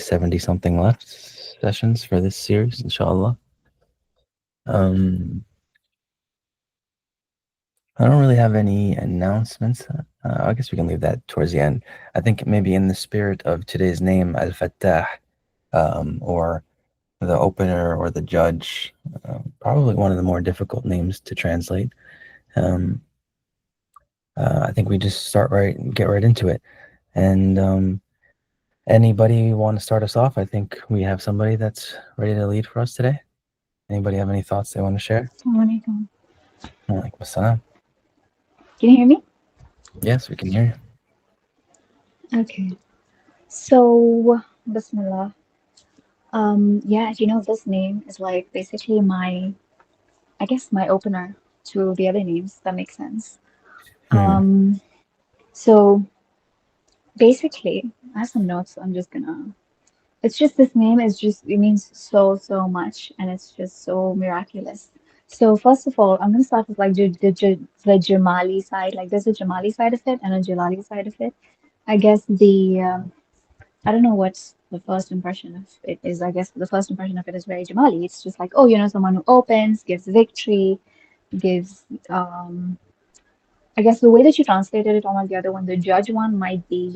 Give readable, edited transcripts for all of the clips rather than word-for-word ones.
70 something left sessions for this series, inshallah. Um, I don't really have any announcements. I guess we can leave that towards the end. I think maybe in the spirit of today's name, Al-Fattah, or the opener or the judge, probably one of the more difficult names to translate. Um, I think we just get right into it. And anybody want to start us off? I think we have somebody that's ready to lead for us today. Anybody have any thoughts they want to share? Assalamualaikum. Alaikum assalam. Can you hear me? Yes, we can hear you. Okay. So, Bismillah. Yeah, this name is like basically I guess my opener to the other names. That makes sense. Hmm. Um, so basically, I have some notes. I'm just gonna. It's just this name is just it means so much, and it's just so miraculous. So first of all, I'm gonna start with like the Jamali side. Like there's a Jamali side of it and a Jalali side of it. I guess I don't know what's the first impression of it is. I guess the first impression of it is very Jamali. It's just like, oh, someone who opens, gives victory, gives, I guess the way that you translated it on the other one, the judge one might be,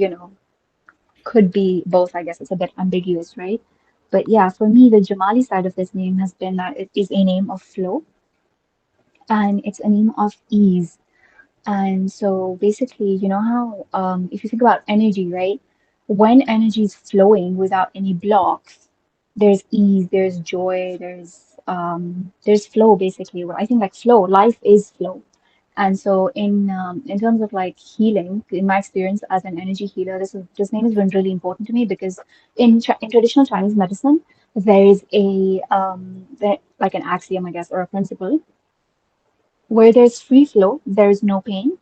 could be both. I guess it's a bit ambiguous, right? But yeah, for me, the Jamali side of this name has been that it is a name of flow and it's a name of ease. And so basically, you know how if you think about energy, right? When energy is flowing without any blocks, there's ease, there's joy, there's flow basically. Well, I think like flow, life is flow. And so in terms of like healing, in my experience as an energy healer, this name has been really important to me because in traditional Chinese medicine, there is like an axiom, I guess, or a principle where there's free flow, there is no pain.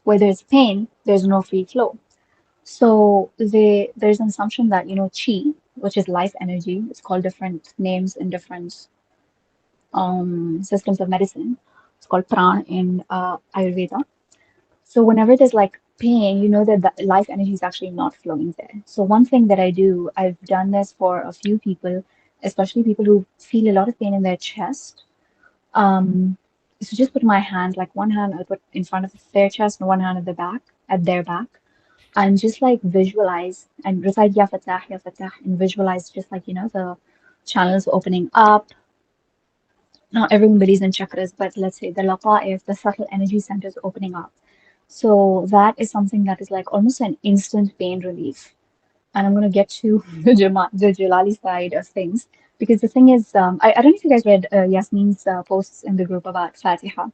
Where there's pain, there's no free flow. So there's an assumption that, chi, which is life energy, it's called different names in different systems of medicine. It's called pran in Ayurveda. So whenever there's like pain, you know that the life energy is actually not flowing there. So one thing that I do, I've done this for a few people, especially people who feel a lot of pain in their chest. So just put my hand, like one hand I'll put in front of their chest and one hand at their back, and just like visualize and recite Ya Fatah, and visualize just like, the channels opening up. Not everyone believes in chakras, but let's say the lata'if, the subtle energy centers opening up. So that is something that is like almost an instant pain relief. And I'm going to get to the Jalali side of things because the thing is, I don't know if you guys read Yasmin's posts in the group about Fatiha.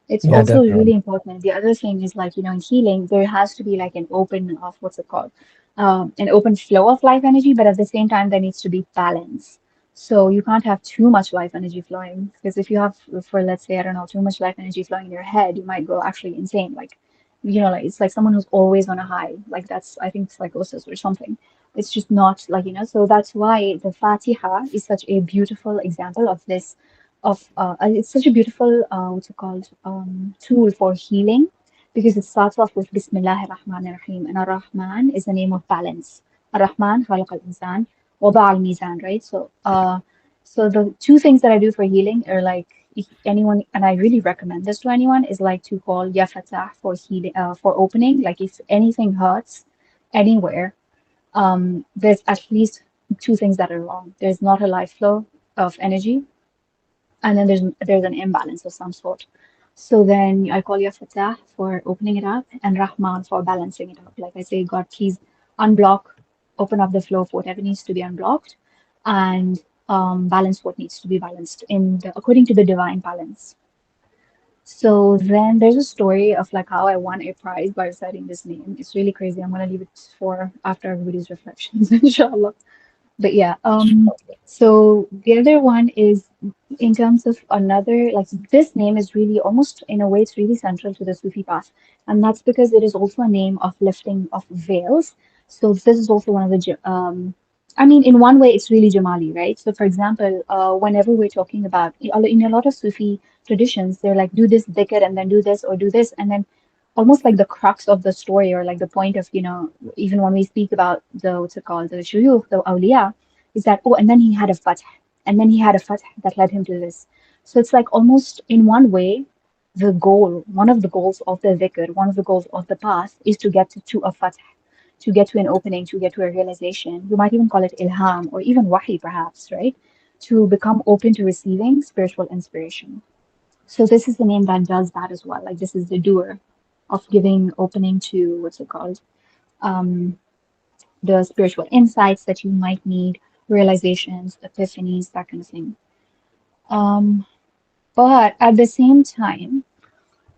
It's Yeah, also definitely. really important. The other thing is like, in healing, there has to be like an open of what's it called? An open flow of life energy, but at the same time, there needs to be balance. So you can't have too much life energy flowing because if you have, for let's say, I don't know, too much life energy flowing in your head, you might go actually insane. Like, like it's like someone who's always on a high. Like that's, I think, psychosis or something. It's just not like, so that's why the Fatiha is such a beautiful example of this, it's such a beautiful, what's it called, tool for healing because it starts off with Bismillah ar-Rahman ar-Rahim. And ar-Rahman is the name of balance. Ar-Rahman, خلق الإنسان, وضع الميزان, right? So the two things that I do for healing are like, if anyone, and I really recommend this to anyone, is like to call Ya Fatah for healing, for opening. Like if anything hurts anywhere, there's at least two things that are wrong. There's not a life flow of energy, and then there's an imbalance of some sort. So then I call Ya Fatah for opening it up, and Rahman for balancing it up. Like I say, God, please unblock, open up the flow of whatever needs to be unblocked, and balance what needs to be balanced according to the divine balance. So then there's a story of like how I won a prize by reciting this name. It's really crazy. I'm gonna leave it for after everybody's reflections, inshallah. But yeah, so the other one is in terms of another, like this name is really almost in a way, it's really central to the Sufi path. And that's because it is also a name of lifting of veils. So this is also one of the, I mean, in one way, it's really Jamali, right? So for example, whenever we're talking about, in a lot of Sufi traditions, they're like, do this dhikr and then do this or do this. And then almost like the crux of the story or like the point of, even when we speak about what's it called, the shuyukh, the awliya, is that, oh, and then he had a fath, and then he had a fath that led him to this. So it's like almost in one way, the goal, one of the goals of the dhikr, one of the goals of the path is to get to a fath, to get to an opening, to get to a realization. You might even call it ilham or even wahi, perhaps, right? To become open to receiving spiritual inspiration. So this is the name that does that as well. Like this is the doer of giving opening to what's it called? Um, the spiritual insights that you might need, realizations, epiphanies, that kind of thing. Um, but at the same time,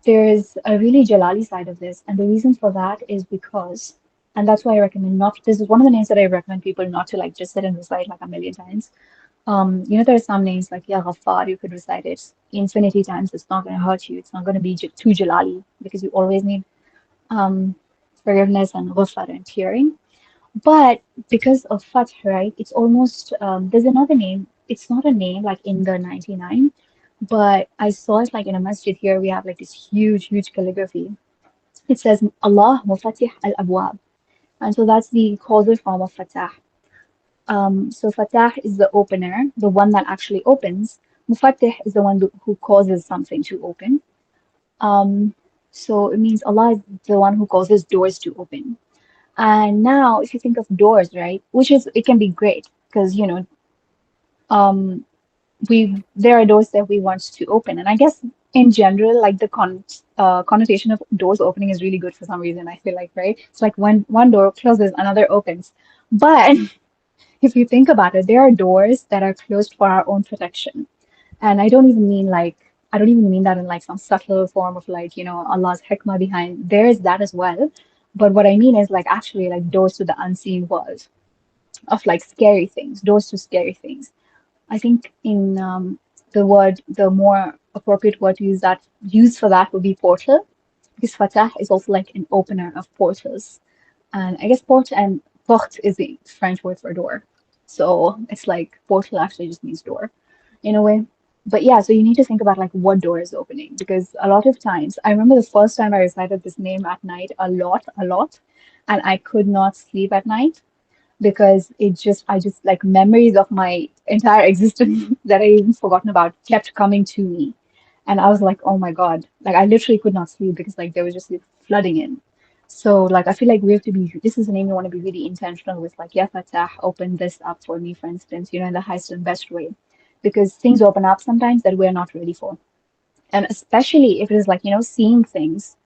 there is a really Jalali side of this, and the reason for that is because, and that's why I recommend not. This is one of the names that I recommend people not to like just sit and recite like a million times. There are some names like Ya Ghaffar, you could recite it infinity times. It's not going to hurt you. It's not going to be too Jalali because you always need um, forgiveness and ghufar and clearing. But because of Fath, right, it's almost, there's another name. It's not a name like in the 99, but I saw it like in a masjid here. We have like this huge, huge calligraphy. It says Allah Mufatih al Abwab. And so that's the causal form of Fatah. So Fatah is the opener, the one that actually opens. Mufatih is the one who causes something to open. Um, so it means Allah is the one who causes doors to open. And now, if you think of doors, right, which is it can be great because um, we there are doors that we want to open, and I guess in general, like the connotation of doors opening is really good for some reason. I feel like, right? It's like when one door closes, another opens. But if you think about it, there are doors that are closed for our own protection. And I don't even mean that in like some subtle form of like, Allah's hikmah behind. There is that as well. But what I mean is like actually like doors to the unseen world of like scary things, doors to scary things. I think in the more appropriate word to use for that would be portal, because Fatah is also like an opener of portals. And I guess porte is the French word for door. So it's like portal actually just means door in a way. But yeah, so you need to think about like what door is opening because a lot of times, I remember the first time I recited this name at night a lot, and I could not sleep at night because I just like memories of my entire existence that I even forgotten about kept coming to me. And I was like, oh my God, like I literally could not sleep because like there was just like, flooding in. So like I feel like we have to be, this is a name you want to be really intentional with, like, yeah, Fatah, open this up for me, for instance, in the highest and best way. Because things open up sometimes that we're not ready for. And especially if it is like, seeing things,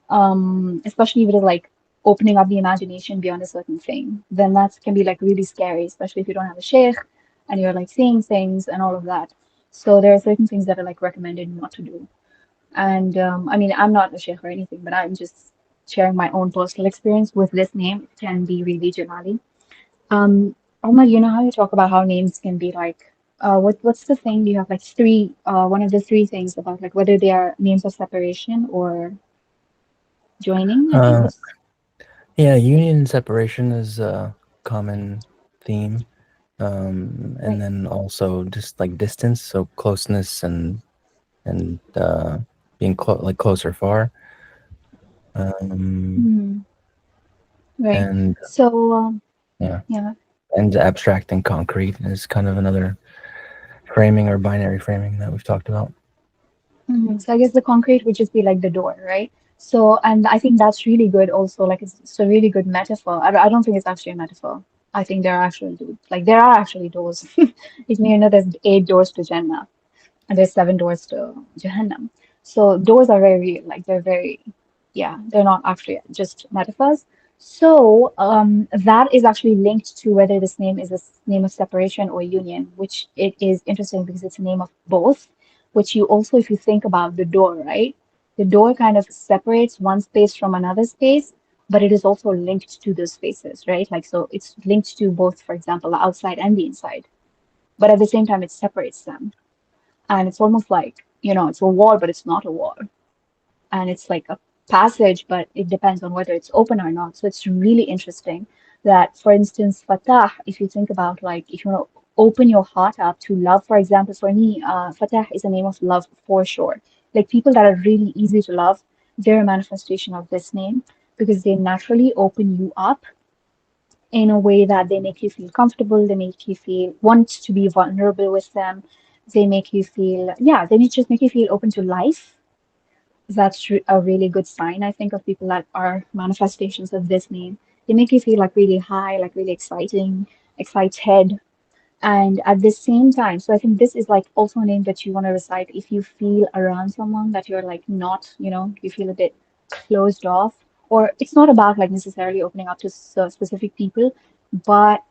especially if it is like opening up the imagination beyond a certain thing, then that can be like really scary, especially if you don't have a sheikh and you're like seeing things and all of that. So there are certain things that are like recommended not to do. And I mean, I'm not a sheikh or anything, but I'm just sharing my own personal experience with this name. It can be really Jamali. Omar, you know how you talk about how names can be like, what's the thing? You have like three, one of the three things about like whether they are names of separation or joining, I think Uh, was yeah, union and separation is a common theme. And right. then also just like distance, so closeness and being like close or far. Um, Hmm. Right. and So, yeah, yeah. and abstract and concrete is kind of another framing or binary framing that we've talked about. So I guess the concrete would just be like the door, right? So, and I think that's really good also. Like it's a really good metaphor. I don't think it's actually a metaphor. I think there are actually like there are actually doors. It means there's 8 doors to Jannah and there's 7 doors to Jahannam. So doors are very real. Like they're very, yeah, they're not actually just metaphors. So that is actually linked to whether this name is a name of separation or union, which it is interesting because it's a name of both, which you also, if you think about the door, right? The door kind of separates one space from another space, but it is also linked to those spaces, right? Like, so it's linked to both, for example, the outside and the inside, but at the same time, it separates them. And it's almost like, it's a wall, but it's not a wall. And it's like a passage, but it depends on whether it's open or not. So it's really interesting that, for instance, Fatah, if you think about like, if you want to open your heart up to love, for example, for me, Fatah is a name of love for sure. Like people that are really easy to love, they're a manifestation of this name because they naturally open you up in a way that they make you feel comfortable, they make you feel want to be vulnerable with them, they make you feel, yeah, they just make you feel open to life. That's a really good sign, I think, of people that are manifestations of this name. They make you feel like really high, like really exciting, excited, and at the same time, so I think this is like also a name that you want to recite if you feel around someone that you're like not, you feel a bit closed off, or it's not about like necessarily opening up to specific people, but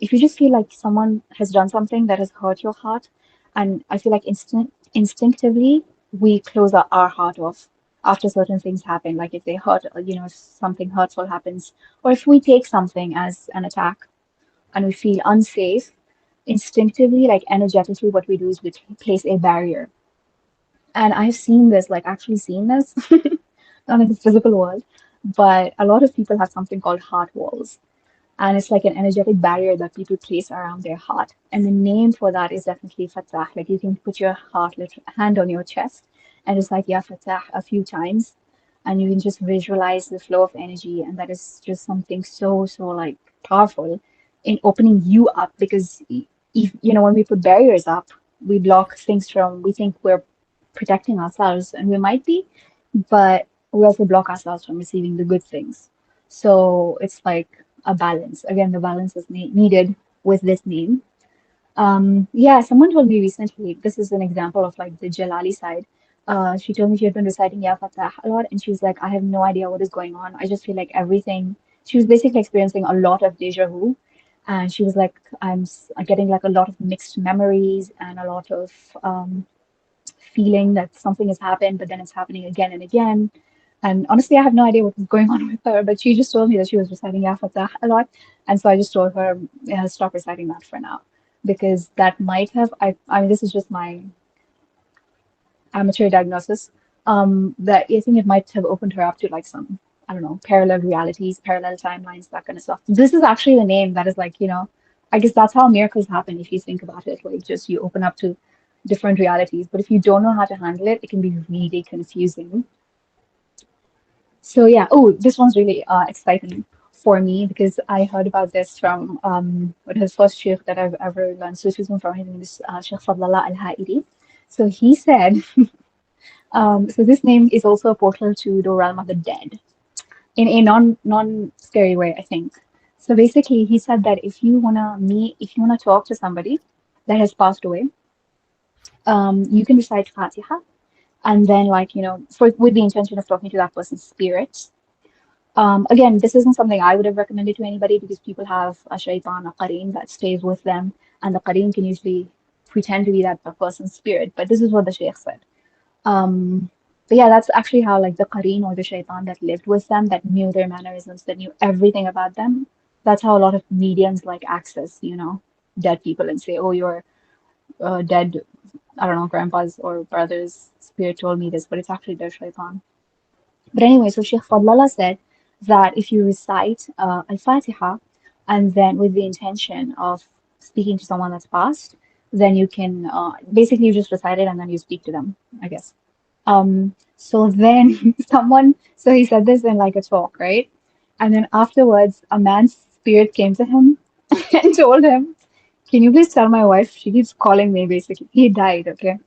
if you just feel like someone has done something that has hurt your heart, and I feel like instinctively we close our heart off after certain things happen, like if they hurt, if something hurtful happens, or if we take something as an attack and we feel unsafe, instinctively, like energetically, what we do is we place a barrier. And I've seen this, like actually seen this, not in the physical world, but a lot of people have something called heart walls. And it's like an energetic barrier that people place around their heart. And the name for that is definitely Fatah. Like you can put your hand on your chest and just like Ya Fatah a few times, and you can just visualize the flow of energy. And that is just something so like powerful in opening you up, because if when we put barriers up, we block things from, we think we're protecting ourselves, and we might be, but we also block ourselves from receiving the good things. So it's like a balance. Again, the balance is needed with this name. Yeah, someone told me recently, this is an example of like the Jalali side. She told me she had been reciting Ya Fatah a lot, and she was like, I have no idea what is going on. I just feel like everything. She was basically experiencing a lot of deja vu, and she was like, getting like a lot of mixed memories and a lot of feeling that something has happened, but then it's happening again and again. And honestly, I have no idea what was going on with her, but she just told me that she was reciting Ya Fatah a lot. And so I just told her, yeah, stop reciting that for now. Because that might have, I mean, this is just my amateur diagnosis, that I think it might have opened her up to like some, I don't know, parallel realities, parallel timelines, that kind of stuff. This is actually the name that is like, I guess that's how miracles happen if you think about it. Like just you open up to different realities. But if you don't know how to handle it, it can be really confusing. So yeah, oh, this one's really exciting for me because I heard about this from what his first sheikh that I've ever learned Sufism from. His name is Sheikh Fadlallah Al-Ha'iri. So he said, so this name is also a portal to the realm of the dead in a non scary way, I think. So basically, he said that if you wanna talk to somebody that has passed away, you can recite Fatiha, and then like for with the intention of talking to that person's spirit. Again, this isn't something I would have recommended to anybody because people have a shaitan, a qareen that stays with them, and the qareen can usually pretend to be that person's spirit. But this is what the sheikh said. But yeah, that's actually how like the qareen or the shaitan that lived with them, that knew their mannerisms, that knew everything about them. That's how a lot of mediums like access, dead people and say, "Oh, you're dead." I don't know, grandpa's or brother's spirit told me this, but it's actually their shaitan. But anyway, so Sheikh Fadlallah said that if you recite Al-Fatiha and then with the intention of speaking to someone that's passed, then you can basically you just recite it and then you speak to them, I guess. So then so he said this in like a talk, right? And then afterwards, a man's spirit came to him and told him, can you please tell my wife? She keeps calling me, basically. He died, okay?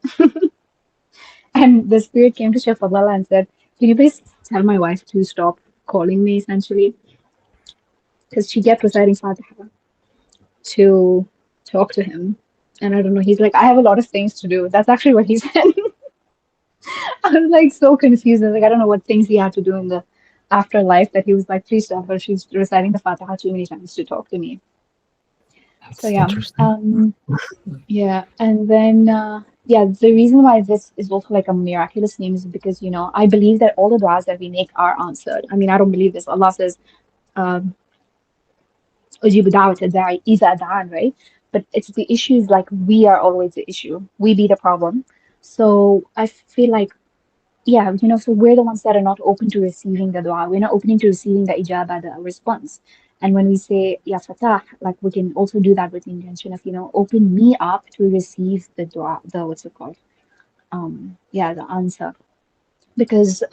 And the spirit came to Chef Fadlallah and said, can you please tell my wife to stop calling me, essentially? Because she kept reciting Fatiha to talk to him. And I don't know, he's like, I have a lot of things to do. That's actually what he said. I was like so confused. I was like, I don't know what things he had to do in the afterlife that he was like, please stop her. She's reciting the Fatiha too many times to talk to me. So That's yeah. interesting. Yeah, and then yeah, the reason why this is also like a miraculous name is because I believe that all the du'as that we make are answered. I mean, I don't believe this. Allah says, um, "Ujibu da'wat ad-da'i iza da'an," right? But it's the issue is like we are always the issue. We be the problem. So I feel like yeah, so we're the ones that are not open to receiving the dua. We're not opening to receiving the ijabah, the response. And when we say Ya Fatah, like we can also do that with the intention of, open me up to receive the what's it called? Yeah, the answer. Because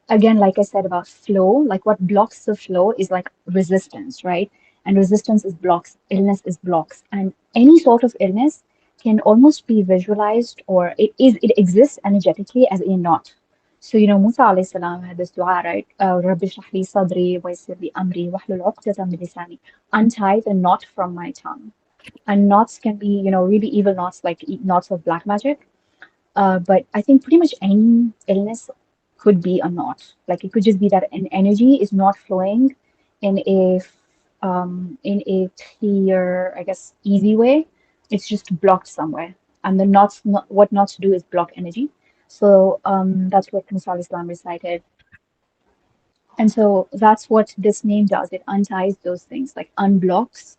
again, like I said about flow, like what blocks the flow is like resistance, right? And resistance is blocks, illness is blocks. And any sort of illness can almost be visualized, or it exists energetically as a knot. So, Musa alayhi salam had this dua, right? Rabbi shrah li sadri wa yassir li amri wahlul 'uqdatam min lisani. Untie the knot from my tongue. And knots can be, really evil knots, like knots of black magic. But I think pretty much any illness could be a knot. Like it could just be that an energy is not flowing in a clear, I guess, easy way. It's just blocked somewhere. And the knots, not, what not to do is block energy. So that's what Musa Islam recited. And so that's what this name does. It unties those things, like unblocks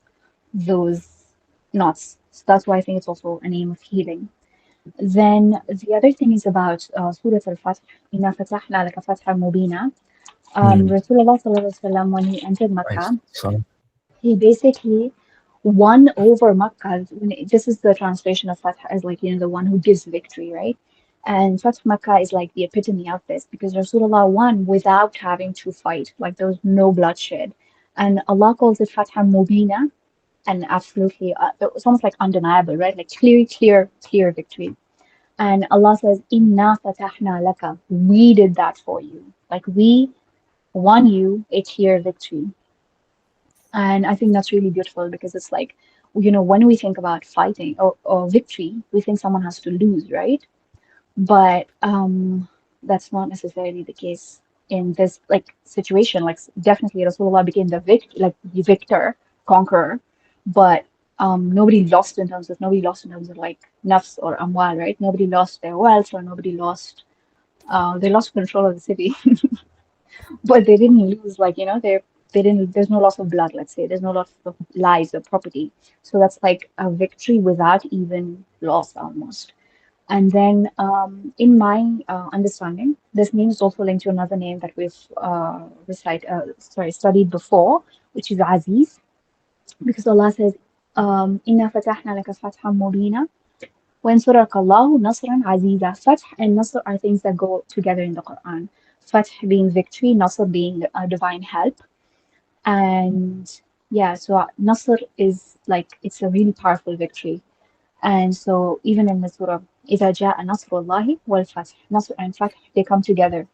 those knots. So that's why I think it's also a name of healing. Then the other thing is about Surah Al-Fath. إِنَّا فَتَحْنَا لَكَ فَتْحًا مُبِينًا. Mm. Rasulullah sallallahu alaihi wasallam, when he entered Right. Makkah, So, he basically won over Makkah. This is the translation of Fath as like, the one who gives victory, right? And Fath Makkah is like the epitome of this because Rasulullah won without having to fight. Like there was no bloodshed. And Allah calls it Fathan Mubina, and absolutely, it's almost like undeniable, right? Like clear, clear, clear victory. And Allah says, Inna fatahna laka. We did that for you. Like we won you a clear victory. And I think that's really beautiful because it's like, when we think about fighting or victory, we think someone has to lose, right? But that's not necessarily the case in this like situation. Like definitely Rasulullah became the victor, conqueror, but nobody lost in terms of like nafs or amwal, right? Nobody lost their wealth or nobody lost they lost control of the city, but they didn't lose like they didn't. There's no loss of blood. Let's say there's no loss of lives or property. So that's like a victory without even loss almost. And then, in my understanding, this name is also linked to another name that we've studied before, which is Aziz, because Allah says, "Inna fatahna laka fatham mubina, وَيَنْصُرَكَ اللَّهُ نَصْرًا عَزِيزًا." Fath and Nasr are things that go together in the Quran. Fath being victory, Nasr being divine help, and yeah, so Nasr is like it's a really powerful victory. And so even in the surah, إِذَا جَاءَ نَصْرُ اللَّهِ وَالْفَتْحُ, Nasr and Fath, they come together.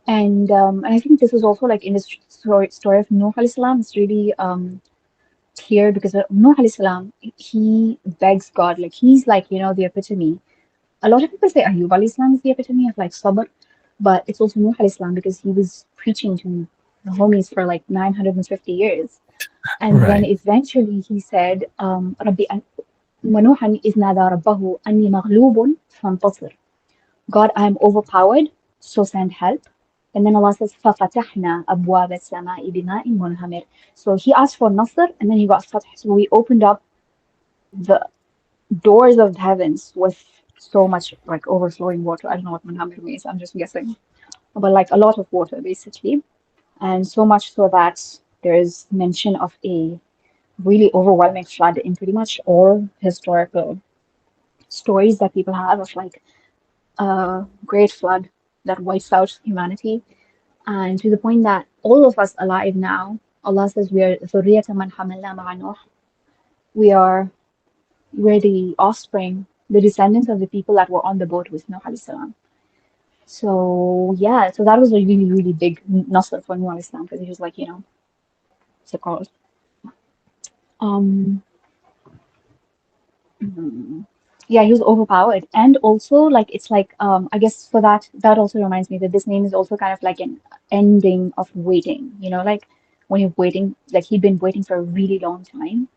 And I think this is also like in the story of Nuh alayhi salam, it's really clear because Nuh alayhi salam, he begs God, like he's like, the epitome. A lot of people say Ayyub alayhi salam is the epitome of like sabr, but it's also Nuh alayhi salam because he was preaching to the homies for like 950 years. And then right. eventually he said, ربي ونوحا إذ نادى ربه أني مغلوب فانتصر. God, I am overpowered, so send help. And then Allah says, فَفَتَحْنَا أَبْوَابَ السَّمَاءِ بِمَاءٍ مُنْهَمِرٍ. So he asked for Nasr, and then he got Fath. So we opened up the doors of the heavens with so much like overflowing water. I don't know what Munhamir means, I'm just guessing. But like a lot of water, basically. And so much so that there is mention of a really overwhelming flood in pretty much all historical stories that people have of like a great flood that wipes out humanity. And to the point that all of us alive now, Allah says we are ذُرِّيَّةَ مَنْ حَمَلْنَا مَعَ نُوحٍ. We are we're the offspring, the descendants of the people that were on the boat with Nuh alayhi salam. So yeah, so that was a really, really big nasr for Nuh alayhi salam because he was like, what's it called? Um, mm, yeah, he was overpowered. And also like it's like I guess for that also reminds me that this name is also kind of like an ending of waiting, like when you're waiting, like he'd been waiting for a really long time.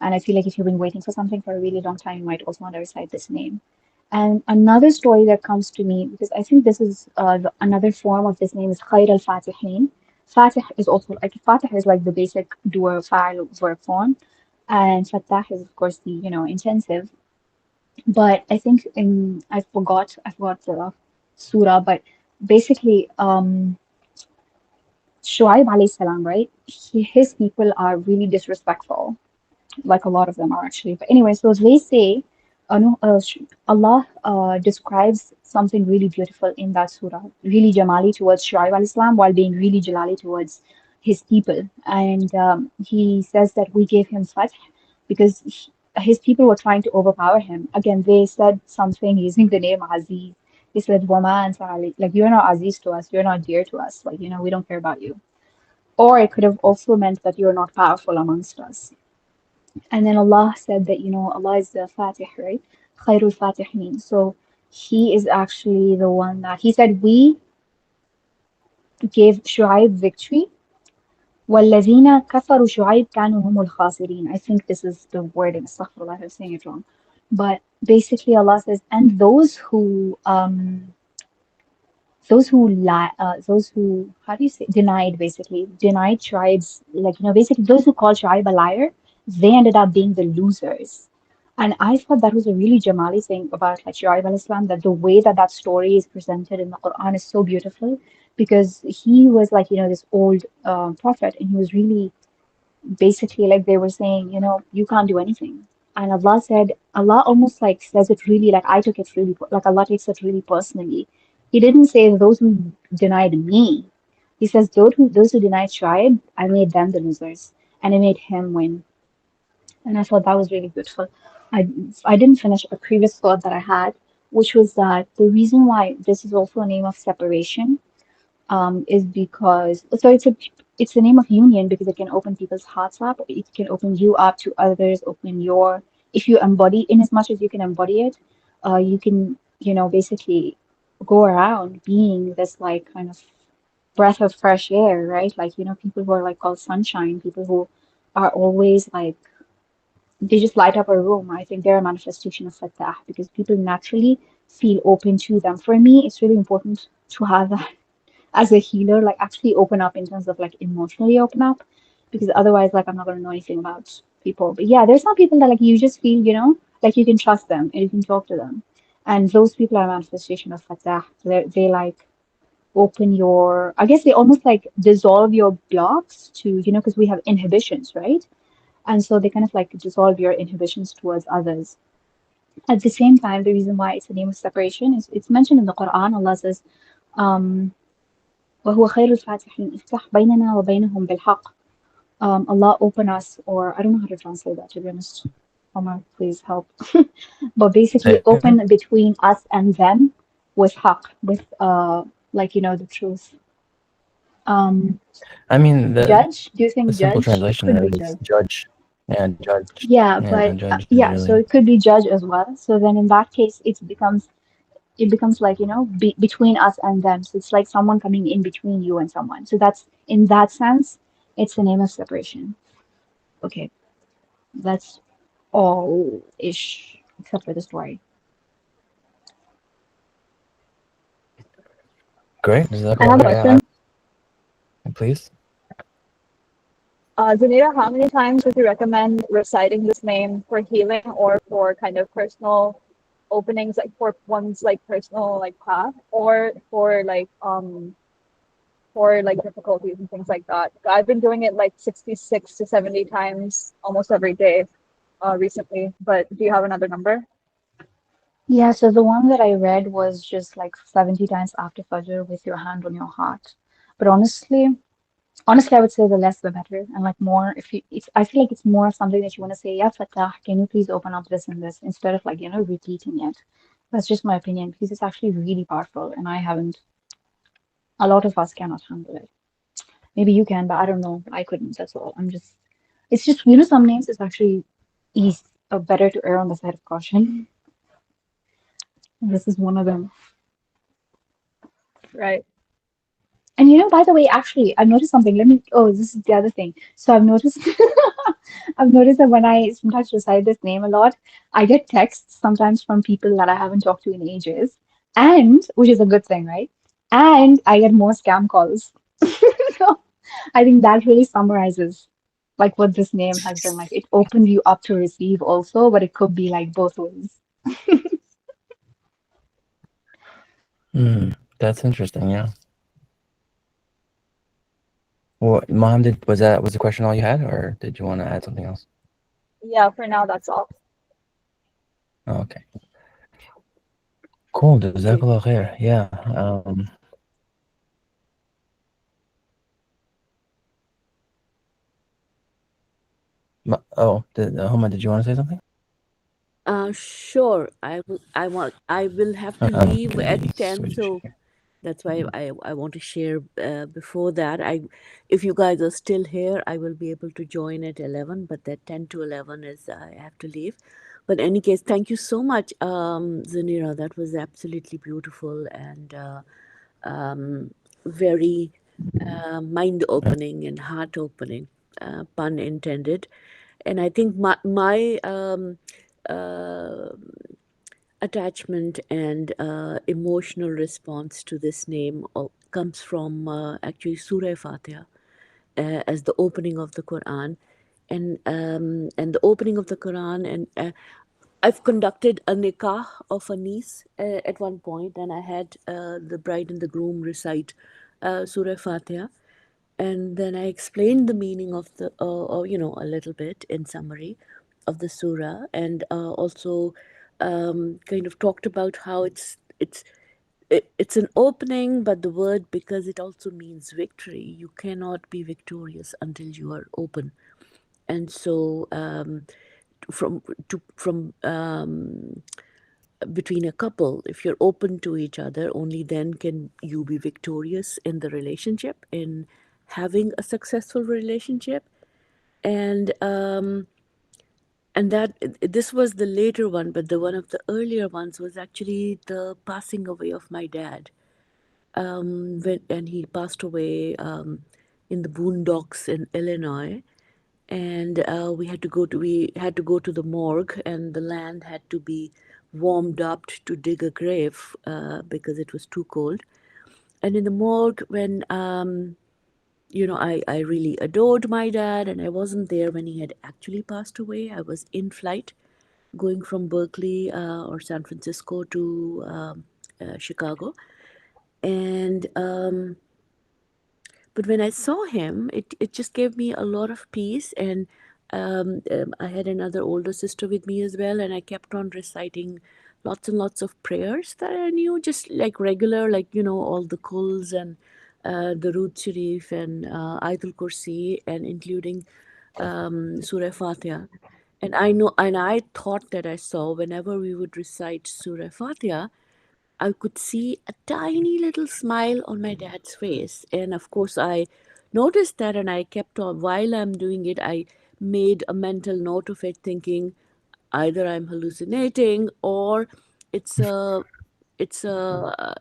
And I feel like if you've been waiting for something for a really long time, you might also want to recite this name. And another story that comes to me, because I think this is another form of this name is Khair al-Fatihin. Fatih is also like Fatih is like the basic dual file verb form, and Fattah is of course the intensive. But I think I forgot the surah, but basically Shuaib alayhi salam, right? His people are really disrespectful, like a lot of them are actually. But anyway, so they say, no, Allah describes something really beautiful in that surah, really Jamali towards Shu'aib al-Islam while being really Jalali towards his people. And he says that we gave him fath because his people were trying to overpower him. Again, they said something using the name Aziz. They said, Wama anta ali-" like, you're not Aziz to us, you're not dear to us, like, we don't care about you. Or it could have also meant that you're not powerful amongst us. And then Allah said that, Allah is the Fatih, right? Khairul Fatihin. So He is actually the one that He said, we gave Shu'aib victory. وَالَّذِينَ كَفَرُوا شُعَيْبَ كَانُوا هُمُ الْخَاسِرِينَ. I think this is the wording. Astaghfirullah, I'm saying it wrong. But basically, Allah says, and those who how do you say denied, basically denied tribes, like, basically those who call tribe a liar, they ended up being the losers. And I thought that was a really Jamali thing about like Shu'aib al-Islam, that the way that that story is presented in the Quran is so beautiful, because he was like, this old prophet, and he was really basically like they were saying, you can't do anything. And Allah said, Allah almost like says it really like I took it really, like Allah takes it really personally. He didn't say those who denied me. He says those who denied tribe, I made them the losers, and I made him win. And I thought that was really beautiful. I I didn't finish a previous thought that I had, which was that the reason why this is also a name of separation is because it's a name of union because it can open people's hearts up. It can open you up to others. Open your if you embody in as much as you can embody it, you can basically go around being this like kind of breath of fresh air, right? Like people who are like called sunshine, people who are always like they just light up a room. I think they're a manifestation of Fatah because people naturally feel open to them. For me, it's really important to have that as a healer, like actually open up in terms of like emotionally open up, because otherwise, like I'm not gonna know anything about people. But yeah, there's some people that like you just feel, like you can trust them and you can talk to them, and those people are a manifestation of Fatah. They like open your, I guess they almost like dissolve your blocks to, because we have inhibitions, right? And so they kind of like dissolve your inhibitions towards others. At the same time, the reason why it's a name of separation is it's mentioned in the Quran. Allah says, um, وهو خير الفاتحين افتح بيننا وبينهم بالحق. Allah open us, or I don't know how to translate that, to be honest. Omar, please help. But basically, Say again? open between us and them with haq, with like the truth. Um, I mean, Judge? Do you the think simple judge? It translation could be is judge. judge. Yeah, judge. Yeah, Yeah, but judge is yeah, so really it could be judge as well. So then in that case, it becomes like between us and them. So it's like someone coming in between you and someone. So that's in that sense, it's a name of separation. Okay, that's all ish except for the story. great. Does that I go? have a Yeah, question. please. Zanira, how many times would you recommend reciting this name for healing or for kind of personal openings, like for one's like personal like path, or for like difficulties and things like that? I've been doing it like 66 to 70 times almost every day recently. But do you have another number? Yeah, so the one that I read was just like 70 times after Fajr with your hand on your heart. But honestly, I would say the less the better. And like more, I feel like it's more of something that you want to say, yeah, Fatah, can you please open up this and this instead of like, repeating it. That's just my opinion because it's actually really powerful and a lot of us cannot handle it. Maybe you can, but I don't know. I couldn't, that's all. It's just, some names it's actually easy, better to err on the side of caution. This is one of them. Right. And by the way, actually, I've noticed something. This is the other thing. So I've noticed, I've noticed that when I sometimes recite this name a lot, I get texts sometimes from people that I haven't talked to in ages, and which is a good thing, right? And I get more scam calls. So I think that really summarizes like what this name has been like. It opened you up to receive also, but it could be like both ways. That's interesting. Yeah. Well, Mom, was the question all you had, or did you want to add something else? Yeah, for now, that's all. Okay. Cool. Jazakallah khair. Yeah. Homa, did you want to say something? Sure. I will have to leave at Okay, 10, switch. so that's why I want to share before that. If you guys are still here, I will be able to join at 11, but that 10 to 11 is I have to leave. But in any case, thank you so much, Zanira. That was absolutely beautiful and very mind-opening and heart-opening, pun intended. And I think my uh, attachment and emotional response to this name comes from actually Surah Fatiha as the opening of the Quran, and the opening of the Quran, and I've conducted a nikah of a niece at one point, and I had the bride and the groom recite Surah Fatiha, and then I explained the meaning of the, a little bit in summary of the surah, and also kind of talked about how it's an opening, but the word, because it also means victory. You cannot be victorious until you are open, and so from between a couple, if you're open to each other, only then can you be victorious in the relationship, in having a successful relationship. And that this was the later one, but the one of the earlier ones was actually the passing away of my dad. And he passed away in the boondocks in Illinois, and we had to go to the morgue, and the land had to be warmed up to dig a grave because it was too cold. And in the morgue, when I really adored my dad, and I wasn't there when he had actually passed away. I was in flight going from Berkeley or San Francisco to Chicago. And but when I saw him, it just gave me a lot of peace. And I had another older sister with me as well, and I kept on reciting lots and lots of prayers that I knew, just like regular, like, all the kuls and the Root Sharif and Ayatul Kursi, and including Surah Fatiha. And I thought that I saw, whenever we would recite Surah Fatiha, I could see a tiny little smile on my dad's face. And of course, I noticed that, and I kept on, while I'm doing it, I made a mental note of it, thinking either I'm hallucinating, or it's a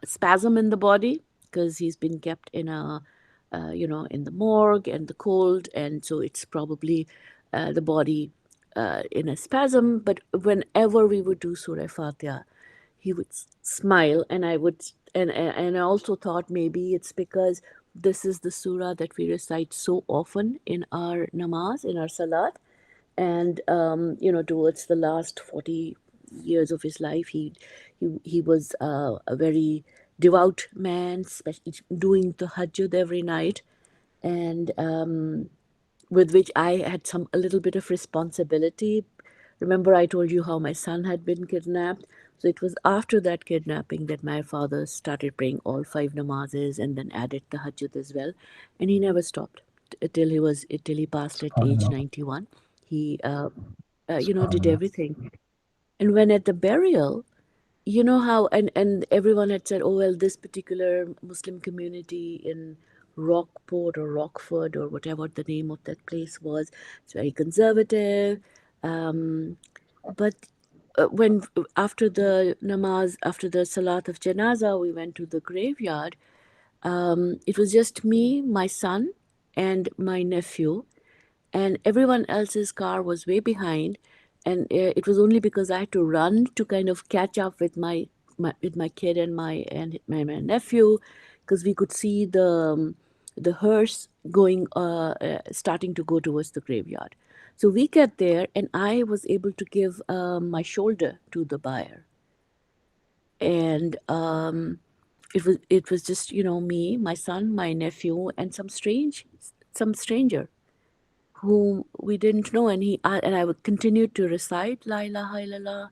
spasm in the body, because he's been kept in in the morgue and the cold, and so it's probably the body in a spasm. But whenever we would do Surah Fatiha, he would smile, and I also thought maybe it's because this is the surah that we recite so often in our namaz, in our salat. And towards the last 40 years of his life, he was a very devout man, especially doing the tahajjud every night, and with which I had a little bit of responsibility. Remember, I told you how my son had been kidnapped. So it was after that kidnapping that my father started praying all 5 namazes, and then added tahajjud as well, and he never stopped till he passed at age SubhanAllah. 91. He did SubhanAllah. everything. And when at the burial, you know how, and everyone had said, oh well, this particular Muslim community in Rockport or Rockford or whatever the name of that place was, it's very conservative. But when after the namaz, after the salat of janaza, we went to the graveyard. It was just me, my son, and my nephew, and everyone else's car was way behind. And it was only because I had to run to kind of catch up with my kid and my nephew, because we could see the hearse going starting to go towards the graveyard. So we get there, and I was able to give my shoulder to the buyer. And it was just me, my son, my nephew, and some stranger whom we didn't know. And I would continue to recite La ilaha illallah,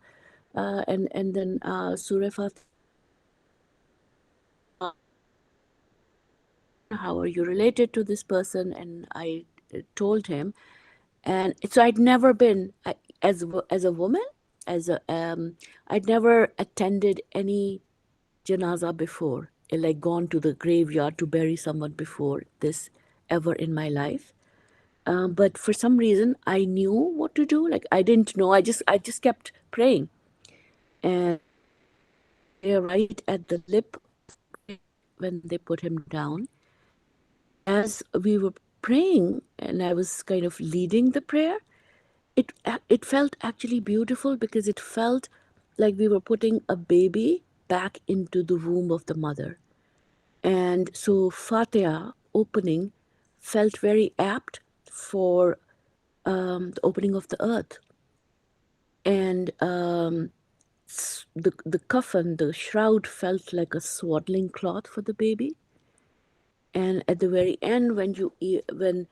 and then Surah Fatiha. How are you related to this person? And I told him, and so I'd never been as a woman, as a I'd never attended any janaza before, like gone to the graveyard to bury someone before this ever in my life. But for some reason, I knew what to do. Like I didn't know. I just kept praying, and they're right at the lip when they put him down. As we were praying, and I was kind of leading the prayer, it felt actually beautiful because it felt like we were putting a baby back into the womb of the mother. And so Fatiha opening felt very apt for the opening of the earth. And the coffin, the shroud felt like a swaddling cloth for the baby. And at the very end, and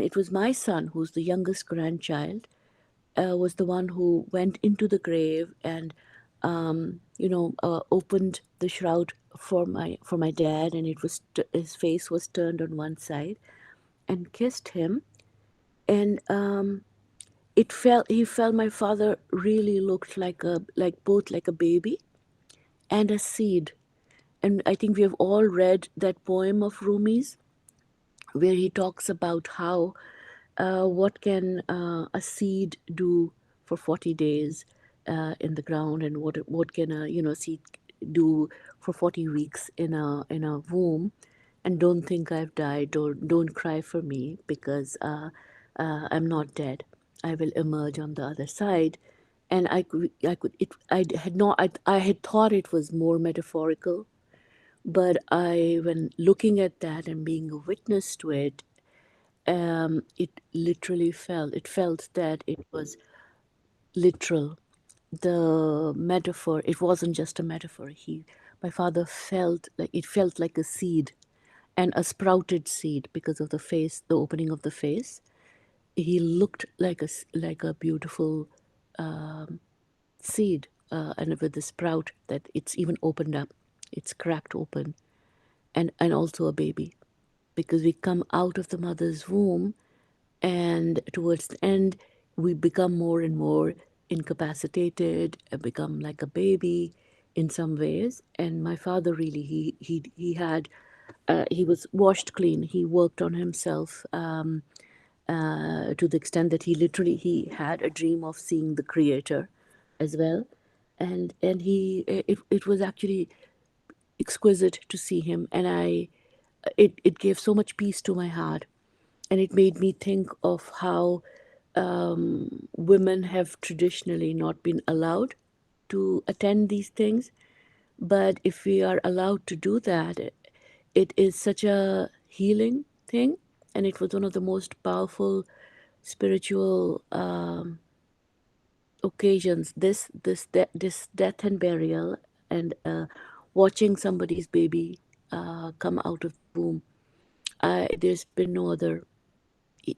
it was my son, who's the youngest grandchild, was the one who went into the grave and opened the shroud for my dad, and his face was turned on one side, and kissed him. And he felt my father really looked like both like a baby and a seed. And I think we have all read that poem of Rumi's where he talks about how what can a seed do for 40 days in the ground, and what can a seed do for 40 weeks in a womb. And don't think I've died, or don't cry for me, because I'm not dead. I will emerge on the other side. And I had thought it was more metaphorical, but when looking at that and being a witness to it, it literally felt that it was literal. The metaphor, it wasn't just a metaphor. My father felt like a seed, and a sprouted seed, because of the opening of the face. He looked like a beautiful seed, and with the sprout that it's even opened up, it's cracked open, and also a baby, because we come out of the mother's womb, and towards the end we become more and more incapacitated and become like a baby in some ways. And my father really, he was washed clean. He worked on himself to the extent that he had a dream of seeing the creator as well. And it was actually exquisite to see him. And it gave so much peace to my heart, and it made me think of how women have traditionally not been allowed to attend these things. But if we are allowed to do that, it is such a healing thing. And it was one of the most powerful spiritual occasions, this death and burial, and watching somebody's baby come out of the womb. There's been no other,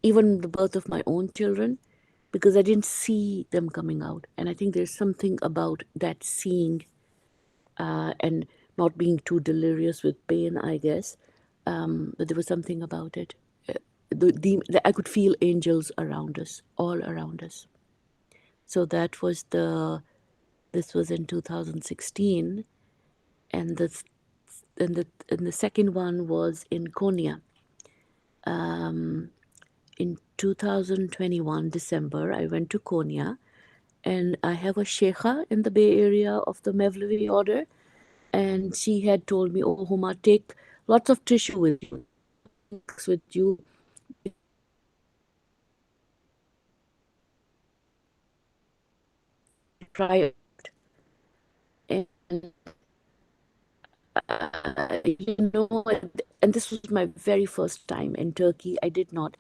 even the birth of my own children, because I didn't see them coming out. And I think there's something about that seeing and not being too delirious with pain, I guess. But there was something about it. I could feel angels around us, all around us. So this was in 2016, and the second one was in Konya. In 2021 December, I went to Konya, and I have a sheikha in the Bay Area of the Mevlevi order, and she had told me, "Oh, Huma, take lots of tissue with you." Try it. And and this was my very first time in Turkey. I did not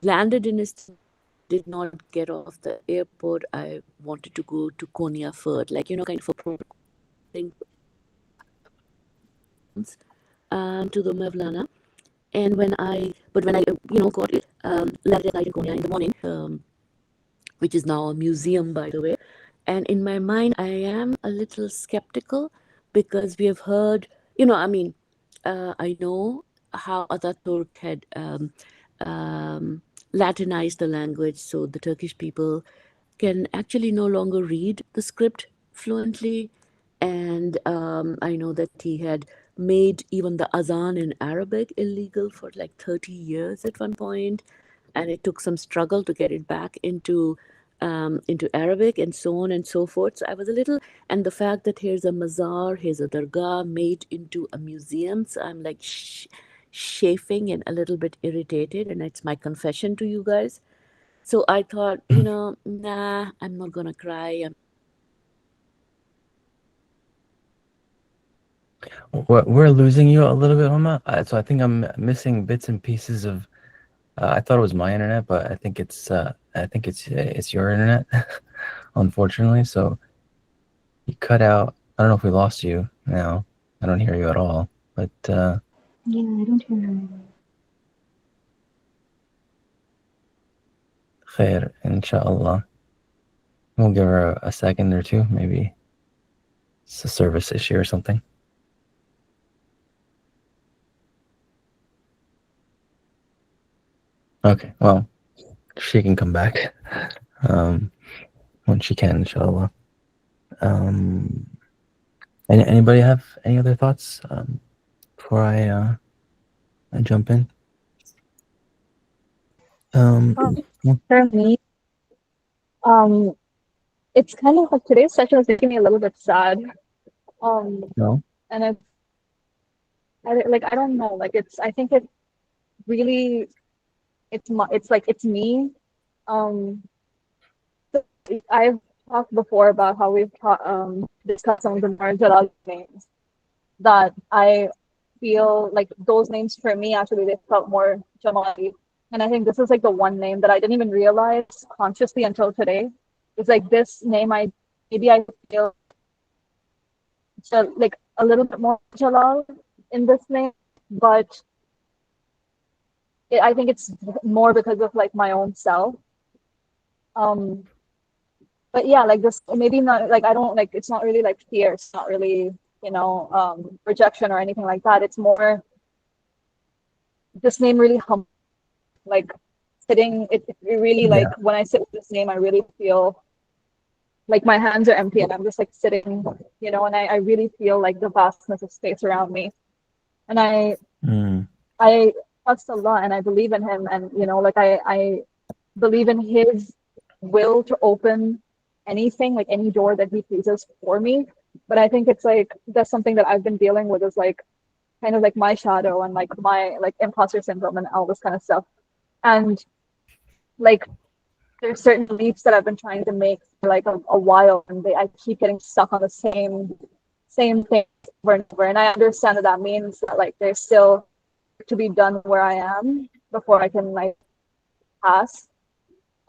landed in Istanbul, did not get off the airport. I wanted to go to Konya first, kind of a thing to the Mevlana. And when I got it, landed at night in Konya in the morning, which is now a museum, by the way. And in my mind, I am a little skeptical because we have heard, you know, I mean, I know how Ataturk had Latinized the language so the Turkish people can actually no longer read the script fluently. And I know that he had made even the azan in Arabic illegal for like 30 years at one point, and it took some struggle to get it back into Arabic and so on and so forth. So I was a little, and the fact that here's a mazar, here's a dargah made into a museum, so I'm like chafing and a little bit irritated, and it's my confession to you guys. So I thought, nah, I'm not gonna cry. We're losing you a little bit, Homa. So I think I'm missing bits and pieces of. I thought it was my internet, but I think it's your internet, unfortunately. So you cut out. I don't know if we lost you now. I don't hear you at all. But Yeah, I don't hear her. khair, inshallah. We'll give her a second or two. Maybe it's a service issue or something. Okay, well, she can come back when she can, inshallah. Anybody have any other thoughts before I jump in? Yeah, For me, um, it's kind of like today's session is making me a little bit sad. Um, no. and I don't know, like I think it really, it's like it's me. Um, so I've talked before about how we've discussed some of the Marjalal names that I feel like those names for me actually they felt more Jamali. And I think this is like the one name that I didn't even realize consciously until today. It's like this name I feel like a little bit more Jalal in this name, but I think it's more because of like my own self. Um, but yeah, like this maybe not like I don't like it's not really like fear, it's not really rejection or anything like that. It's more this name really humble, like sitting. It really like Yeah. when I sit with this name, I really feel like my hands are empty and I'm just like sitting, and I really feel like the vastness of space around me. And Mm, I trust Allah and I believe in Him, and like I believe in His will to open anything, like any door that He pleases for me. But I think it's like that's something that I've been dealing with is like kind of like my shadow and like my like imposter syndrome and all this kind of stuff. And like there's certain beliefs that I've been trying to make for like a while, and I keep getting stuck on the same thing over and over. And I understand that means that like there's still to be done where I am before I can like pass.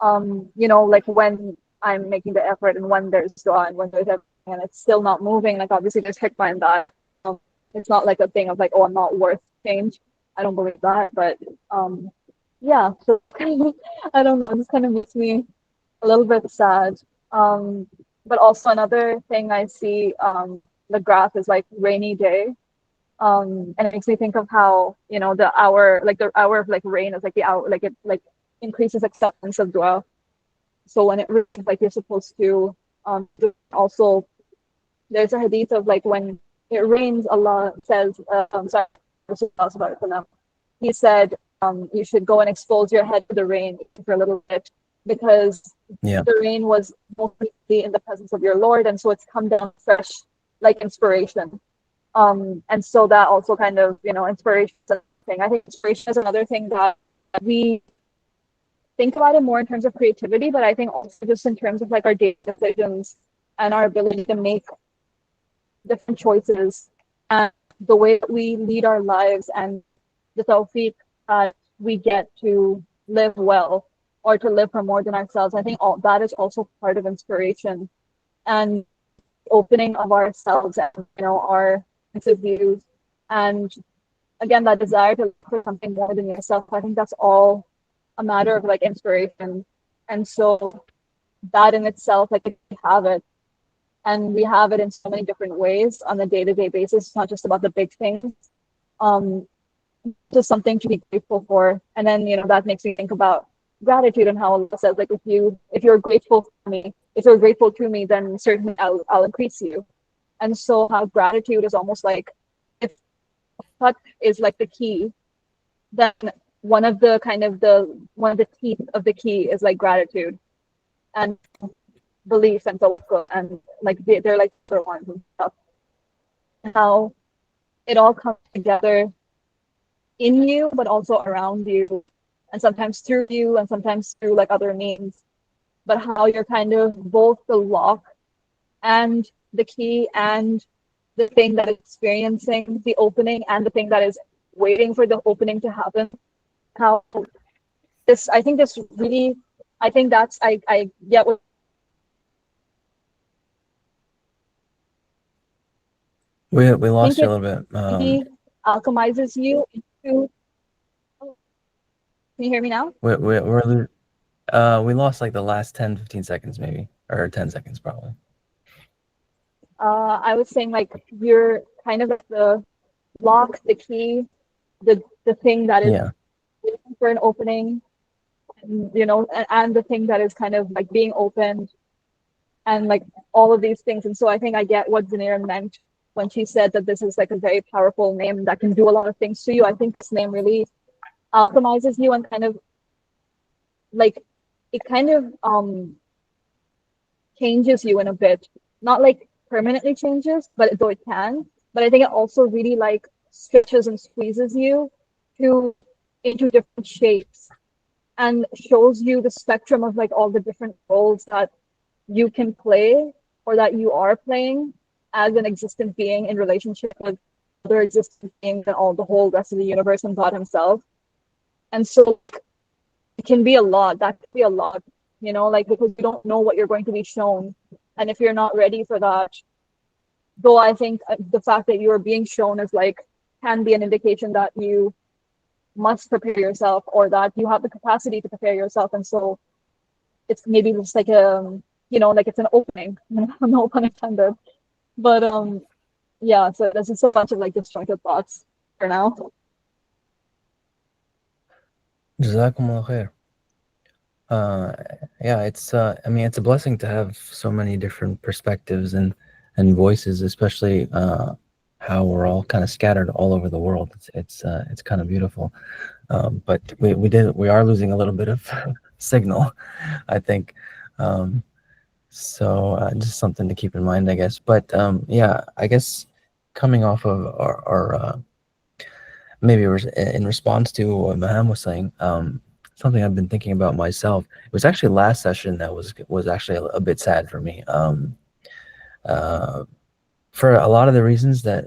Like when I'm making the effort and when there's dua and when there's everything and it's still not moving, like obviously there's hikmah in that. It's not like a thing of like, oh, I'm not worth change. I don't believe that, but yeah. So I don't know. This kind of makes me a little bit sad. Um, but also another thing I see the graph is like rainy day. And it makes me think of how the hour of like rain is like the hour like it like increases acceptance of dua. So when it rains, like you're supposed to also there's a hadith of like when it rains, Allah says, sorry, Rasulullah, he said, you should go and expose your head to the rain for a little bit because yeah. the rain was mostly in the presence of your Lord, and so it's come down fresh like inspiration. And so that also kind of, inspiration is a thing. I think inspiration is another thing that we think about it more in terms of creativity, but I think also just in terms of like our daily decisions and our ability to make different choices and the way that we lead our lives and the tawfiq that we get to live well or to live for more than ourselves. I think all that is also part of inspiration and opening of ourselves and our points of views, and again that desire to look for something more than yourself. I think that's all a matter of like inspiration. And so that in itself, like we have it, and we have it in so many different ways on a day-to-day basis. It's not just about the big things. Um, just something to be grateful for. And then, that makes me think about gratitude and how Allah says, like, if you're grateful for me, if you're grateful to me, then certainly I'll increase you. And so how gratitude is almost like, if that is like the key, then one of the teeth of the key is like gratitude and belief and tawakkul, and like they're like the ones and stuff. How it all comes together in you, but also around you, and sometimes through you, and sometimes through like other means. But how you're kind of both the lock and the key and the thing that is experiencing the opening and the thing that is waiting for the opening to happen. How I think this really, I think that's, I get what. We I lost think you a it little bit. really alchemizes you into. Oh, can you hear me now? We lost like the last 10-15 seconds maybe, or 10 seconds probably. I was saying like you're kind of like the lock, the key, the thing that is Yeah. waiting for an opening, and the thing that is kind of like being opened, and like all of these things. And so I think I get what Zanira meant when she said that this is like a very powerful name that can do a lot of things to you. I think this name really optimizes you and kind of like it kind of changes you in a bit. Not like permanently changes, but though it can. But I think it also really like stretches and squeezes you to into different shapes and shows you the spectrum of like all the different roles that you can play or that you are playing as an existent being in relationship with other existent beings and all the whole rest of the universe and God himself. And so it can be a lot. That could be a lot, like because you don't know what you're going to be shown. And if you're not ready for that, though I think the fact that you're being shown is like can be an indication that you must prepare yourself or that you have the capacity to prepare yourself. And so it's maybe just like like it's an opening, no pun intended. But yeah, so there's just so much of like disjointed thoughts for now. Jazakumullah khair. Yeah, it's I mean it's a blessing to have so many different perspectives and voices, especially how we're all kind of scattered all over the world. It's kind of beautiful. But we are losing a little bit of signal, I think. So just something to keep in mind, I guess. But yeah, I guess coming off of our maybe in response to what Maham was saying, something I've been thinking about myself. It was actually last session that was actually a bit sad for me. For a lot of the reasons that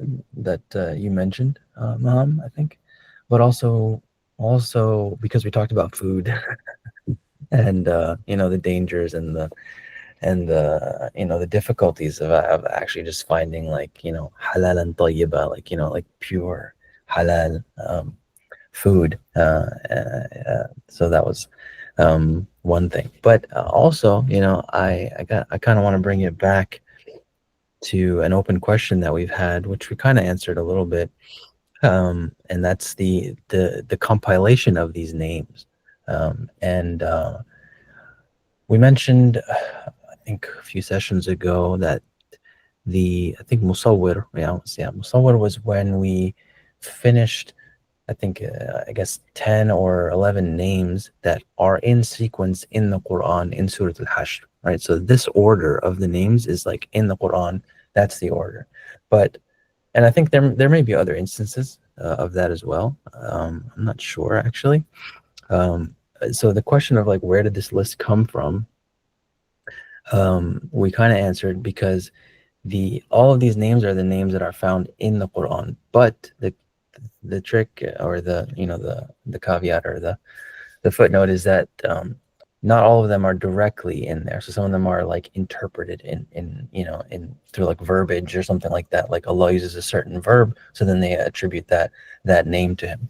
you mentioned, Maham, I think, but also because we talked about food and the dangers and the the difficulties of actually just finding like halal and tayyiba, like like pure halal food. So that was one thing. But also, I kind of want to bring it back to an open question that we've had, which we kind of answered a little bit, and that's the compilation of these names. And we mentioned, I think a few sessions ago, that I think Musawwir, Musawwir was when we finished, I think, I guess 10 or 11 names that are in sequence in the Quran in Surah Al-Hashr, right? So this order of the names is like in the Quran, that's the order. And I think there may be other instances of that as well. I'm not sure, actually. So the question of like, where did this list come from? We kind of answered because all of these names are the names that are found in the Quran, but the trick or the caveat or the footnote is that not all of them are directly in there. So some of them are like interpreted in through like verbiage or something like that. Like Allah uses a certain verb, so then they attribute that name to him.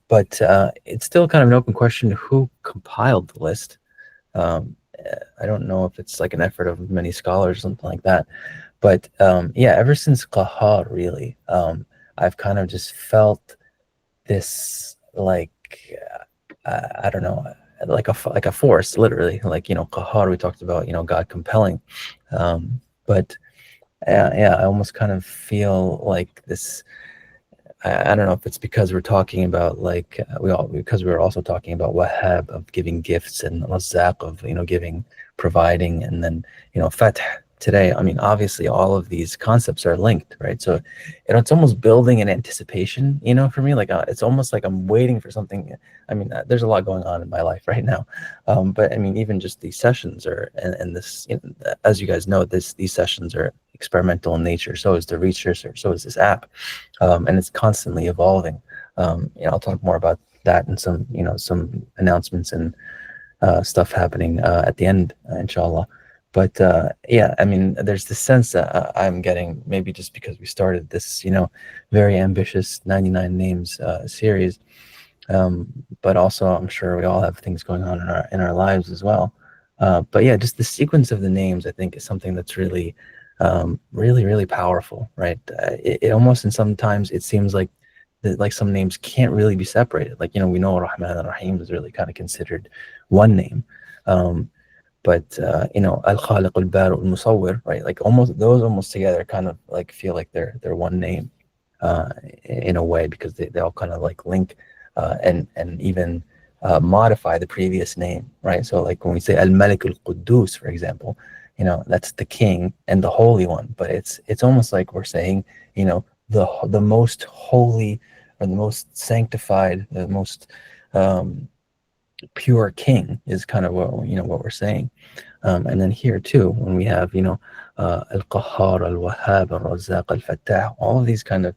But it's still kind of an open question who compiled the list. I don't know if it's like an effort of many scholars or something like that, but yeah, ever since Qahar, really, I've kind of just felt this like I don't know, like a force, literally. Like, Qahar, we talked about, God compelling, but yeah, I almost kind of feel like this. I don't know if it's because we're talking about like because we're also talking about wahab, of giving gifts, and razzaq, of giving, providing, and then fath today. I mean, obviously all of these concepts are linked, right? So it's almost building an anticipation, for me. Like it's almost like I'm waiting for something. I mean, there's a lot going on in my life right now, but I mean, even just these sessions are, and this, as you guys know, these sessions are experimental in nature. So is the research, or so is this app, and it's constantly evolving. I'll talk more about that and some announcements and stuff happening at the end, inshallah. But yeah, I mean, there's this sense that I'm getting, maybe just because we started this, very ambitious 99 names series, but also I'm sure we all have things going on in our lives as well. But yeah, just the sequence of the names, I think, is something that's really, really, really powerful, right? It almost, and sometimes it seems like like some names can't really be separated. Like, we know Rahman and Rahim is really kind of considered one name. But Al-Khaliq, Al-Bari, Al-Musawwir, right? Like almost together kind of like feel like they're one name in a way, because they all kind of like link and even modify the previous name, right? So like when we say Al-Malik Al-Quddus, for example, that's the king and the holy one, but it's almost like we're saying, the most holy, or the most sanctified, the most pure king is kind of what we're saying. And then here too, when we have Al-Qahhar, Al-Wahhab, Al-Razzaq, Al-Fattah, all of these kind of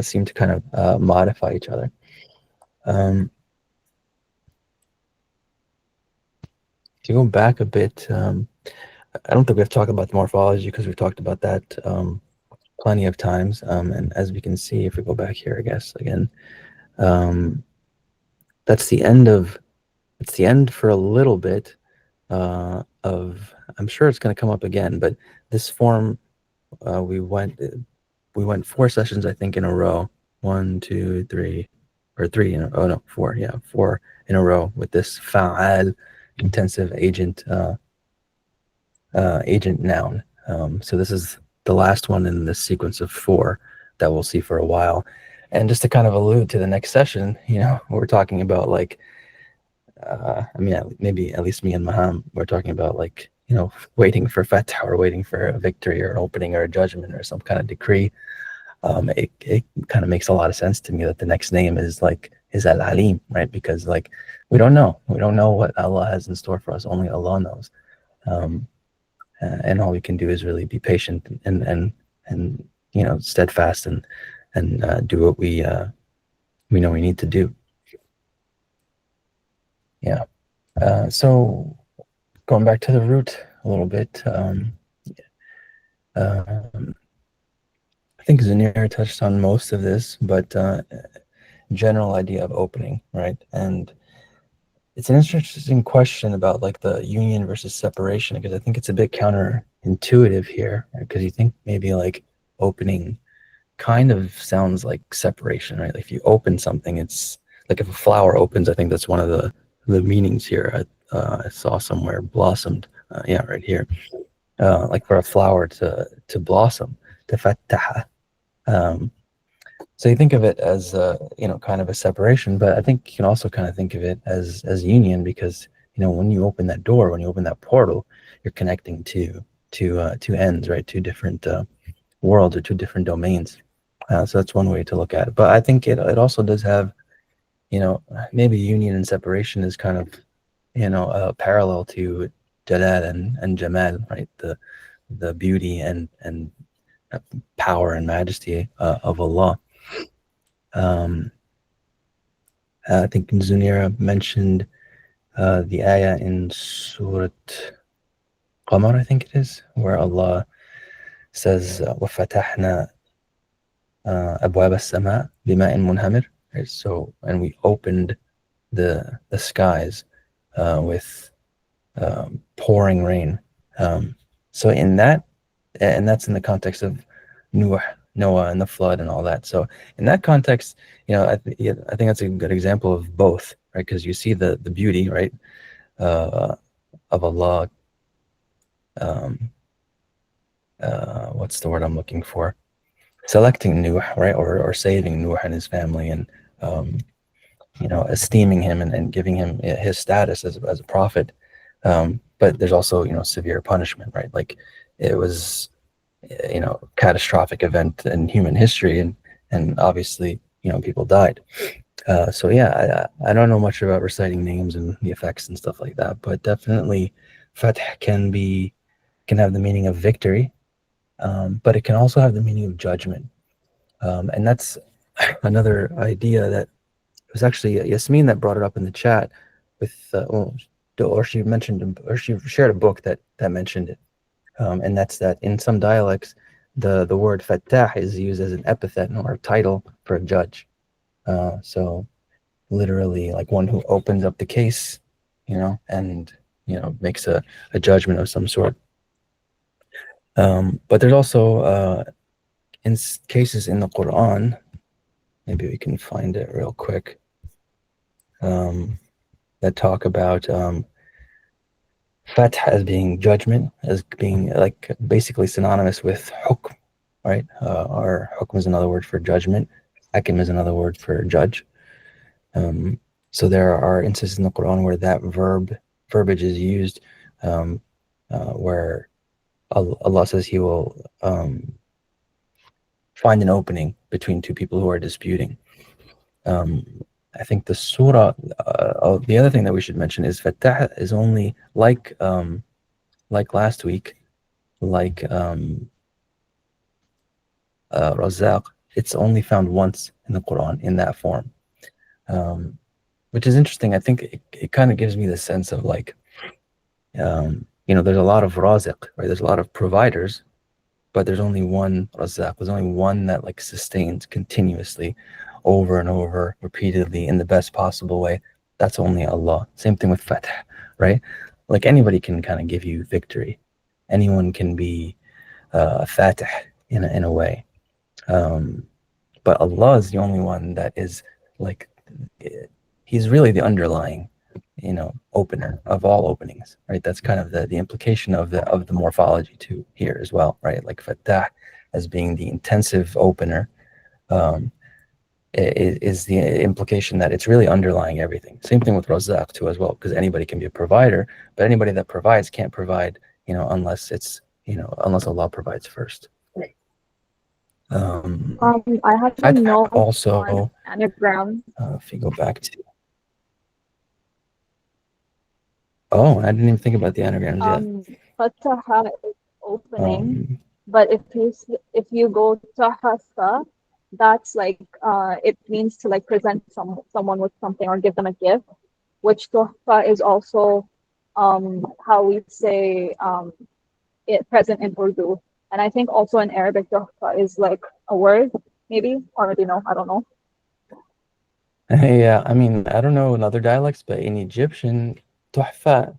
seem to kind of modify each other. To go back a bit, I don't think we've talked about the morphology, because we've talked about that plenty of times. And as we can see, if we go back here, I guess again, that's the end of. It's the end for a little bit of. I'm sure it's going to come up again, but this form, we went 4 sessions, I think, in a row. 1, 2, 3, or 3 in a, oh no, 4, yeah, 4 in a row with this fa'al, intensive agent noun. So this is the last one in this sequence of 4 that we'll see for a while. And just to kind of allude to the next session, we're talking about like, I mean, maybe at least me and Maham, we're talking about like, waiting for fatah, or waiting for a victory, or an opening, or a judgment, or some kind of decree. It kind of makes a lot of sense to me that the next name is Al-Alim, right? Because like we don't know what Allah has in store for us. Only Allah knows, and all we can do is really be patient and steadfast, and do what we know we need to do. Yeah. So going back to the root a little bit, I think Zanir touched on most of this, but general idea of opening, right? And it's an interesting question about like the union versus separation, because I think it's a bit counterintuitive here, right? Because you think maybe like opening kind of sounds like separation, right? Like if you open something, it's like if a flower opens. I think that's one of the meanings here. I saw somewhere blossomed. Yeah, right here. Like for a flower to blossom, tafattaha. So you think of it as kind of a separation, but I think you can also kind of think of it as union, because when you open that door, when you open that portal, you're connecting to two ends, right? Two different worlds, or two different domains. So that's one way to look at it. But I think it also does have, maybe union and separation is kind of parallel to Jalal and Jamal, right? The beauty and power and majesty of Allah. I think Zunira mentioned the ayah in Surah Qamar, I think it is, where Allah says, وَفَتَحْنَا أَبْوَابَ السَّمَاءِ بِمَاءٍ مُنْهَمِرٍ. Right? So, and we opened the skies with pouring rain. So in that, and that's in the context of Noah and the flood and all that. So in that context, I think that's a good example of both, right? Because you see the beauty, right, of Allah. What's the word I'm looking for? Selecting Nuh, right, or saving Nuh and his family, and esteeming him and giving him his status as a prophet. But there's also severe punishment, right? Like it was catastrophic event in human history, and obviously people died. So yeah, I don't know much about reciting names and the effects and stuff like that, but definitely Fath can have the meaning of victory, but it can also have the meaning of judgment. And that's another idea that it was actually Yasmin that brought it up in the chat with, or she mentioned, or she shared a book that mentioned it. And that's that in some dialects, the word fattah is used as an epithet or a title for a judge. So literally like one who opens up the case, and makes a judgment of some sort. But there's also in cases in the Quran, maybe we can find it real quick, that talk about fath as being judgment, as being like basically synonymous with hukm, right? Or hukm is another word for judgment. Hakim is another word for judge. So there are instances in the Quran where that verbiage is used, where Allah says He will find an opening between two people who are disputing. I think the surah, the other thing that we should mention is Fattah is only like last week, like Razaq, it's only found once in the Quran in that form, which is interesting. I think it kind of gives me the sense of like, there's a lot of Raziq, right? There's a lot of providers, but there's only one Razaq. There's only one that like sustains continuously over and over, repeatedly in the best possible way. That's only Allah. Same thing with Fath, right? Like anybody can kind of give you victory. Anyone can be Fatih in a way. But Allah is the only one that is like, He's really the underlying, opener of all openings, right? That's kind of the implication of the morphology too here as well, right? Like Fattah as being the intensive opener, is the implication that it's really underlying everything. Same thing with Razaq too as well, because anybody can be a provider, but anybody that provides can't provide, unless unless Allah provides first. I had to I'd know also, on anagram. if you go back to, I didn't even think about the anagrams yet. Fataha is opening, Um, but if you go tahasa, that's like it means to like present someone with something or give them a gift, which tuhfa is also how we say it present in Urdu. And I think also in Arabic tuhfa is like a word, maybe, or maybe no, I don't know. yeah, I mean, I don't know in other dialects, but in Egyptian, tuhfa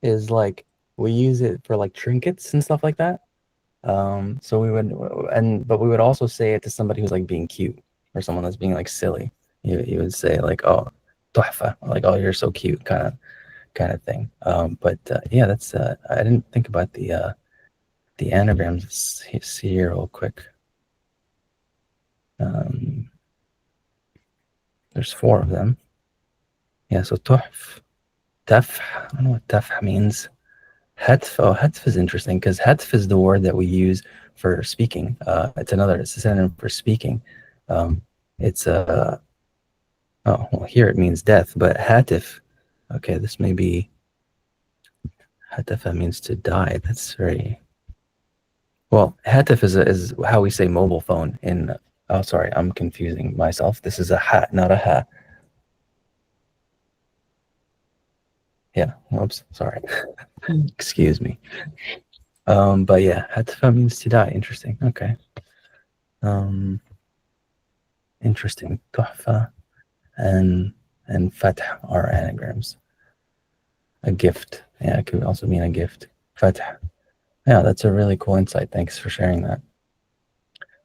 is like, we use it for like trinkets and stuff like that. So but we would also say it to somebody who's like being cute, or someone that's being like silly. You would say like, oh, tuhfa, like, oh, you're so cute, kind of thing. But yeah, that's I didn't think about the anagrams. Let's see here real quick. There's 4 of them. Yeah, so tuhf, tafh. I don't know what tafh means. Hatf is interesting because hatf is the word that we use for speaking. It's a synonym for speaking. It's oh, well, here it means death, but hatif, okay, this may be, hatafa means to die. That's very, well, hatif is how we say mobile phone in, oh, sorry, I'm confusing myself. This is a ha, not a ha. Yeah, whoops, sorry. Excuse me. But yeah, hatafa means to die. Interesting. Okay. Interesting. Tuhfa and fath are anagrams. a gift. Yeah, it could also mean a gift. Fath. Yeah, that's a really cool insight. Thanks for sharing that.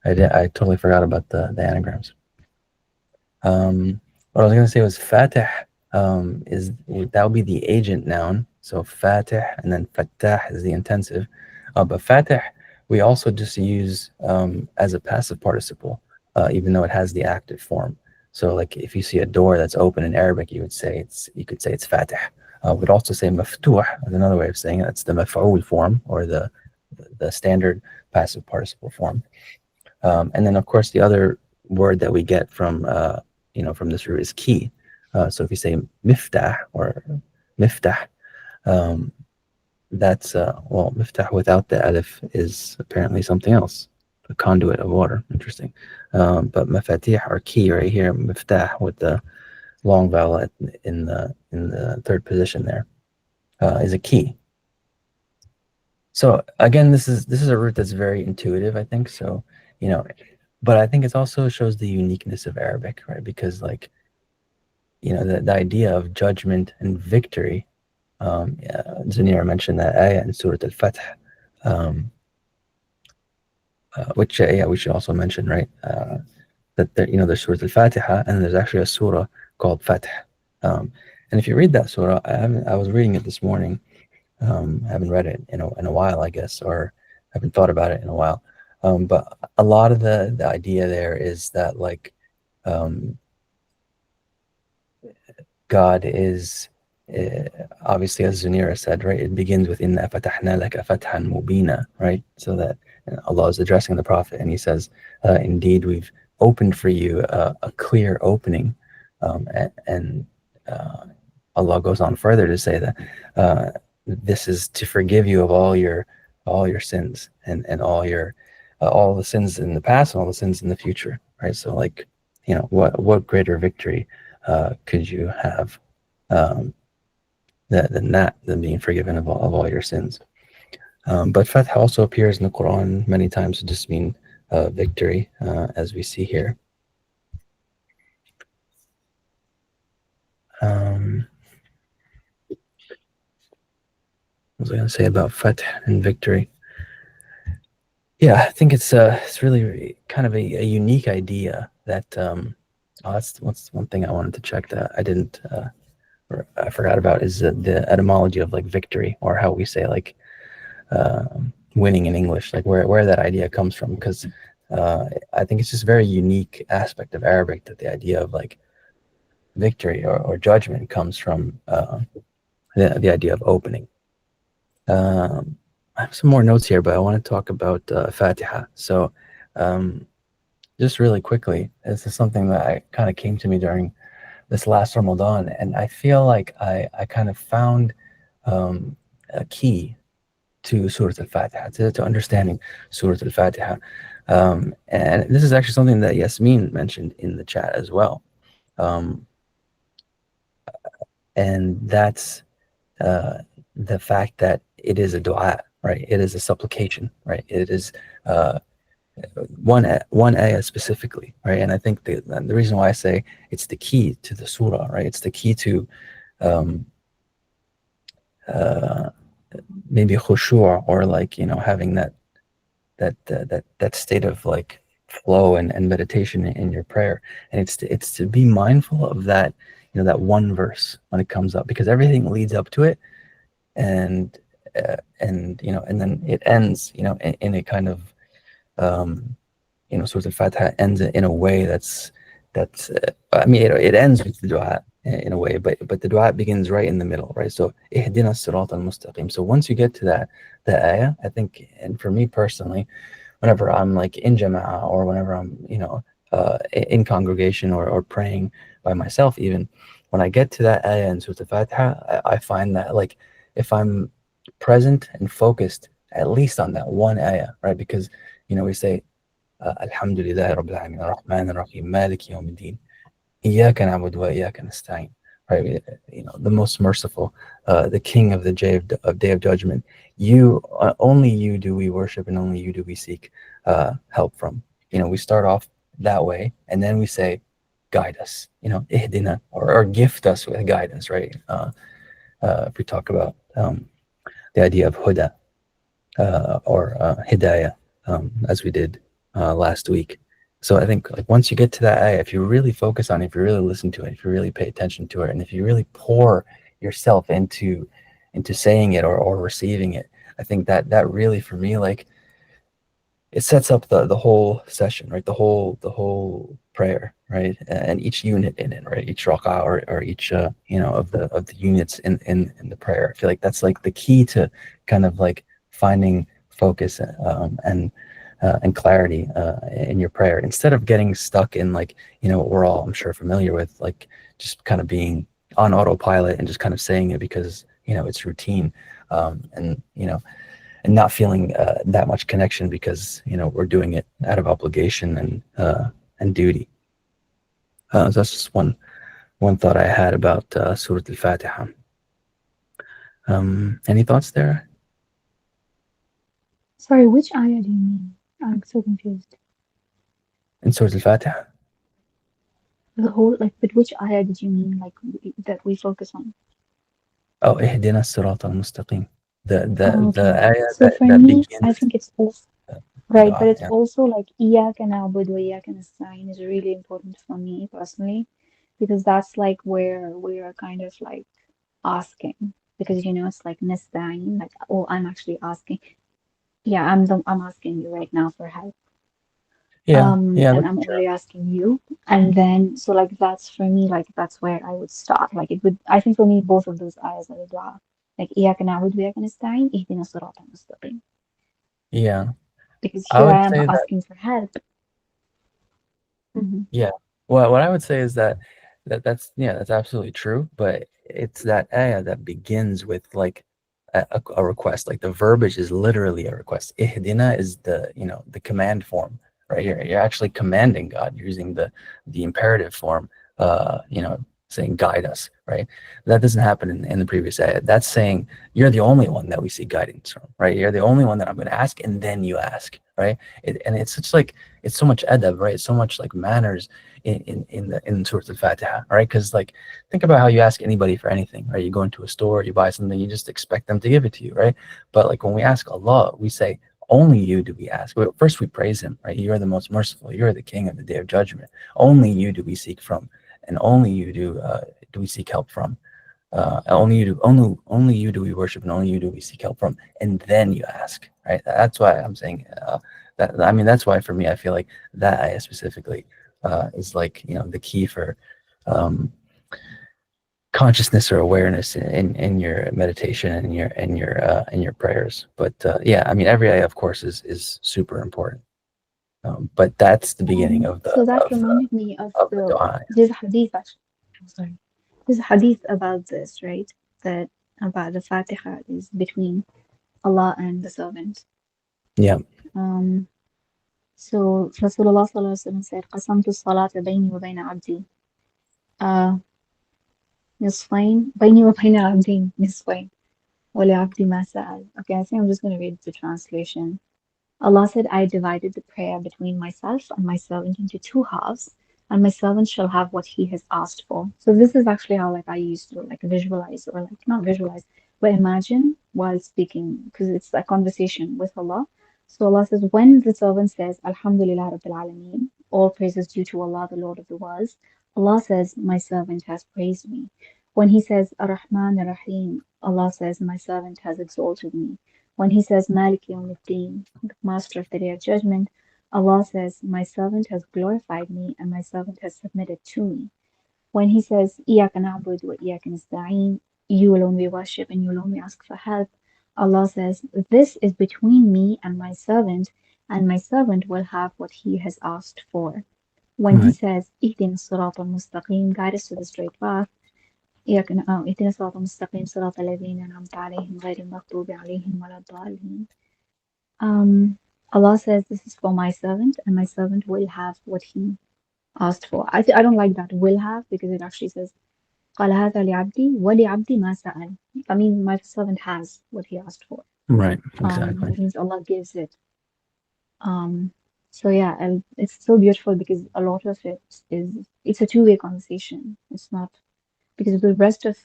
I totally forgot about the anagrams. What I was going to say was fatih is that would be the agent noun. So fatih and then fattah is the intensive. But fatih we also just use as a passive participle, even though it has the active form. So like if you see a door that's open in Arabic, you could say it's fatih. We'd also say maftuh is another way of saying it. It's the maf'ul form or the standard passive participle form. And then of course the other word that we get from from this root is key. So if you say miftah or miftah, that's miftah without the alif is apparently something else, a conduit of water. Interesting. But mafatih or key right here, miftah with the long vowel in the third position there is a key. So again, this is a root that's very intuitive, I think. So but I think it also shows the uniqueness of Arabic, right? Because like the idea of judgment and victory. Zanir mentioned that ayah in Surah Al-Fath, which we should also mention, right? That there's Surah Al-Fatiha and there's actually a surah called Fath. And if you read that surah, I was reading it this morning. I haven't read it in a while, I guess, or haven't thought about it in a while. But a lot of the idea there is that like God is obviously, as Zunira said, right? It begins with "Inna fatahna laka fathan mubina," right? So that Allah is addressing the Prophet, and He says, "Indeed, we've opened for you a clear opening," and Allah goes on further to say that this is to forgive you of all your sins and all the sins in the past and all the sins in the future, right? So like what greater victory could you have than being forgiven of all your sins? But fath also appears in the Quran many times to just mean victory, as we see here. What was I going to say about fath and victory? Yeah, I think it's really kind of a unique idea that that's one thing I wanted to check that I didn't I forgot about is the etymology of like victory, or how we say like winning in English, like where that idea comes from, because I think it's just a very unique aspect of Arabic that the idea of like victory or judgment comes from the idea of opening. I have some more notes here, but I want to talk about Fatiha. So just really quickly, this is something that kind of came to me during this last Ramadan, and I feel like I kind of found a key to Surah Al-Fatiha, to understanding Surah Al-Fatiha. And this is actually something that Yasmin mentioned in the chat as well. And that's the fact that it is a dua, right? It is a supplication, right? It is one ayah specifically, right? And I think the reason why I say it's the key to the surah, right? It's the key to maybe khushu', or like having that state of like flow and meditation in your prayer. And it's to be mindful of that, that one verse when it comes up, because everything leads up to it, and then it ends in a kind of sort of Fatiha ends in a way that's I mean it ends with the dua in a way, but the dua begins right in the middle, right? So ihdina as-sirata al-mustaqim. So once you get to the ayah, I think, and for me personally, whenever I'm like in jama'ah, or whenever I'm in congregation, or praying by myself, even when I get to that ayah in Surah Al-Fatiha, I find that like if I'm present and focused at least on that one ayah, right? Because we say Alhamdulillah Rabbil Alamin Ar-Rahman Ar-Rahim Malik Yawmiddin Iyyaka na'budu wa iyyaka nasta'in, right? The most merciful, the King of the day of judgment. Only you do we worship, and only you do we seek help from. We start off that way, and then we say, guide us, ihdina, or gift us with guidance, right? if we talk about the idea of huda or hidayah, as we did last week. So I think like once you get to that ayah, if you really focus on it, if you really listen to it, if you really pay attention to it, and if you really pour yourself into saying it or receiving it, I think that that really for me like it sets up the whole session, right? The whole prayer, right? And each unit in it, right? Each rak'ah or each of the units in the prayer. I feel like that's like the key to kind of like finding focus and clarity in your prayer instead of getting stuck in like what we're all I'm sure familiar with, like just kind of being on autopilot and just kind of saying it because it's routine, and not feeling that much connection because we're doing it out of obligation and duty. So that's just one thought I had about Surah Al-Fatiha. Any thoughts there Sorry, which ayah do you mean? I'm so confused. in Surah Al-Fatiha? The whole, like, but which ayah did you mean, like, that we focus on? Oh, ihdina sirat al-mustaqim. Oh, The okay. ayah So for that me, I begins think it's also the right, but dua. it's Yeah. also like إياك نعبد وإياك نستعين is really important for me personally because that's like where we are kind of like asking because it's like نستعين, like, oh, I'm actually asking. Yeah, I'm asking you right now for help. Yeah, And that's I'm true. only asking you. And then, so like that's for me, like that's where I would start. Like it would, I think for me, both of those ayahs are the dua. Like إياك نعبد وإياك نستعين اهدنا الصراط المستقيم. Yeah, Because I here I would am say that. asking for help. Hmm. Yeah. Well, what I would say is that that's absolutely true, but it's that ayah that begins with like a request. Like the verbiage is literally a request. Ihdina is the command form, right? You're actually commanding God using the imperative form, saying guide us, right? That doesn't happen in the previous ayah. That's saying you're the only one that we see guidance from, right? You're the only one that I'm going to ask, and then you ask, right? And it's such like it's so much adab, right? It's so much like manners in Surah Al-Fatiha, right? Because like think about how you ask anybody for anything, right? You go into a store, you buy something, you just expect them to give it to you, right? But like when we ask Allah, we say, only you do we ask. Well, first we praise him, right? You're the most merciful. You're the king of the day of judgment. Only you do we seek from, and only you do we seek help from. Only you do we worship, and only you do we seek help from. And then you ask, right? That's why I'm saying that. I mean, that's why for me, I feel like that ayah specifically is like the key for um, consciousness or awareness in your meditation and in your prayers. But yeah, I mean, every ayah, of course, is super important. But that's the beginning of So that reminded me of the dua. there's a hadith actually. I'm sorry. There's a hadith about this, right? That about the Fatiha is between Allah and the servant. Yeah, Um, so Rasulullah sallallahu alaihi wasallam said, قسمت الصلاة بيني وبين عبدي نصفين بيني وبين عبدي نصفين ولعبدي ما سأل. Okay, I think I'm just going to read the translation. Allah said, I divided the prayer between myself and my servant into two halves, and my servant shall have what he has asked for. So this is actually how like I used to like visualize or like not visualize, but imagine while speaking, because it's a conversation with Allah. So Allah says, when the servant says, Alhamdulillah Rabbil Alameen, all praises due to Allah, the Lord of the worlds, Allah says, my servant has praised me. When he says, Ar-Rahman Ar-Rahim, Allah says, my servant has exalted me. When he says Malik Yawmiddin, the master of the day of judgment, Allah says, my servant has glorified me and my servant has submitted to me. When he says, إِيَّاكَ نَعْبُدُ وَإِيَّاكَ نَسْتَعِينُ, you alone we worship and you alone we ask for help, Allah says, this is between me and my servant will have what he has asked for. When he right, says, اهدنا الصراط المستقيم, guide us to the straight path, اهدنا الصراط المستقيم صراط الذين أنعمت عليهم غير المغضوب عليهم ولا الضالين. Allah says this is for my servant, and my servant will have what he asked for. I don't like that will have because it actually says قال هذا لعبدي ولعبدي ما سأل. I mean, my servant has what he asked for. right, exactly. That means Allah gives it. Um, so yeah, and it's so beautiful because a lot of it is it's a two-way conversation. It's not because the rest of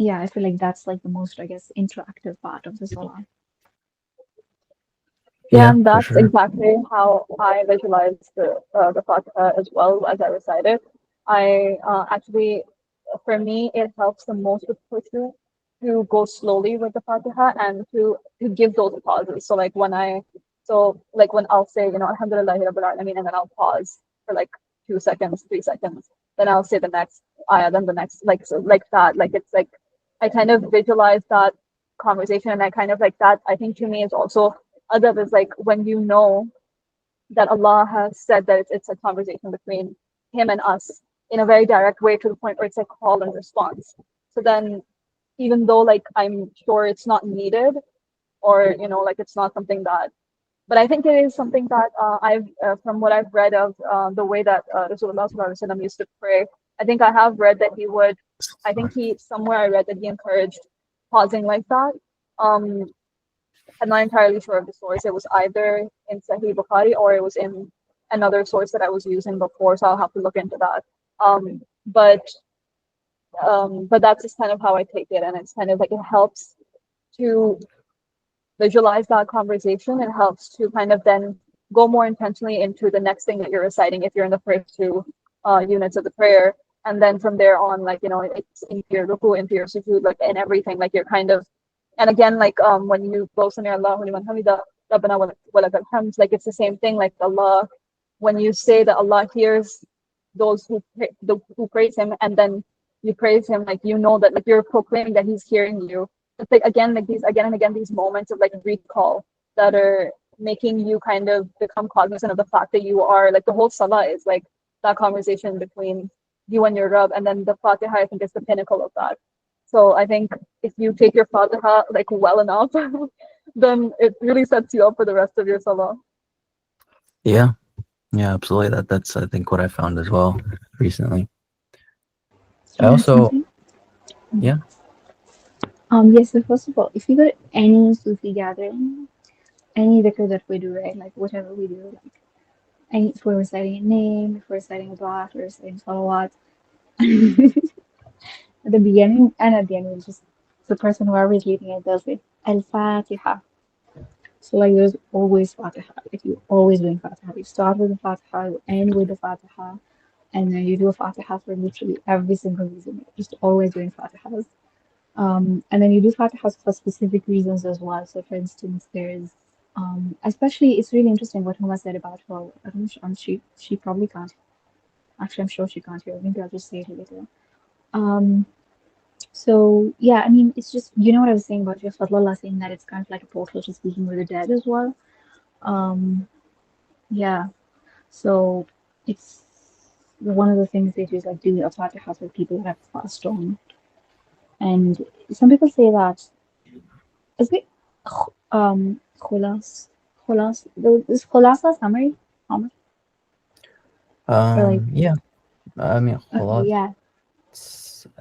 yeah, I feel like that's like the most, I guess, interactive part of the salah. Yeah, Yeah, and for that's sure. exactly how I visualize the Fatiha as well as I recite it. I actually, for me, it helps the most with khushu to go slowly with the Fatiha and to give those pauses. So like when I'll say, Alhamdulillahi Rabbil Alameen, and then I'll pause for like 2 seconds, 3 seconds, then I'll say the next ayah, then the next, like so, like that. Like it's like I kind of visualize that conversation, and I kind of like that. I think to me is also adab is like when you know that Allah has said that it's a conversation between Him and us in a very direct way to the point where it's like call and response. So then, even though like I'm sure it's not needed, or like it's not something that, but I think it is something that I've from what I've read of the way that Rasulullah Sallallahu Alaihi Wasallam used to pray. I think I have read that he would. I think he somewhere I read that he encouraged pausing like that. Um, I'm not entirely sure of the source. It was either in Sahih Bukhari or it was in another source that I was using before, so I'll have to look into that. Um, but but that's just kind of how I take it, and it's kind of like it helps to visualize that conversation. It helps to kind of then go more intentionally into the next thing that you're reciting if you're in the first two units of the prayer. And then from there on, like, it's into your ruku, into your sujood, like, and everything. Like, you're kind of, and again, like, when you go Sami Allahu liman hamida, Rabbana wa lakal hamd, like, it's the same thing. Like, Allah, when you say that Allah hears those who praise Him, and then you praise Him, like, that, like, you're proclaiming that He's hearing you. It's like again, like these again and again, these moments of like recall that are making you kind of become cognizant of the fact that you are like the whole salah is like that conversation between you and your Rabb, and then the Fatiha I think is the pinnacle of that. So I think if you take your Fatiha like well enough, then it really sets you up for the rest of your salah. Yeah, yeah, absolutely. That's I think what I found as well recently. I Can I ask also, something? yeah. Yes, so first of all, if you go to any Sufi gathering, any dhikr that we do, right, like whatever we do, like if we're reciting a name, if we're reciting a dua, if we're reciting salawat, at the beginning and at the end, it's just the person whoever is leading it does it. Al-Fatiha. So like there's always Fatiha. Like you're always doing Fatiha. You start with the Fatiha, you end with the Fatiha, and then you do a Fatiha for literally every single reason. You're just always doing Fatihas. And then you do Fatihas for specific reasons as well. So for instance, there's especially it's really interesting what Huma said about her. I don't know, she probably can't. Actually, I'm sure she can't hear. Maybe I'll just say it later. Um, so yeah, I mean, it's just what I was saying about your Fadlallah saying that it's kind of like a portal to speaking with the dead as well. Um, yeah, so it's one of the things they do is like do a Fatiha for people that have passed on, and some people say that is it khulas khulas is khulasa summary Ahmed? Or like Yeah. I mean, okay, khulat. yeah,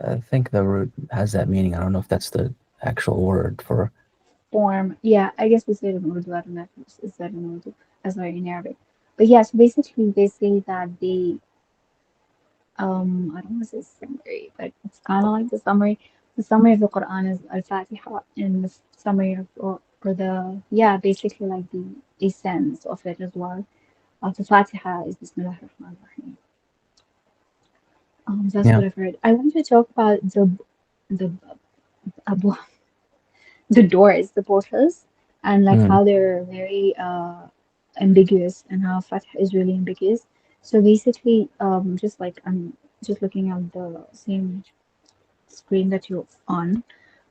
I think the root has that meaning. I don't know if that's the actual word for. form, yeah, I guess we say it in Urdu. I don't know if it's said in Urdu, sorry, in Arabic. But yeah, so basically they say that they I don't want to say summary, but it's kind of like the summary. The summary of the Quran is Al-Fatiha, and the summary of or the yeah, basically like the essence of it as well. The Fatiha is Bismillah ar-Rahman ar-Rahim. That's Yeah. what I've heard. I want to talk about the abu- the doors, the portals, and like Mm, how they're very ambiguous and how Fatiha is really ambiguous. So basically, just like I'm just looking at the same screen that you're on.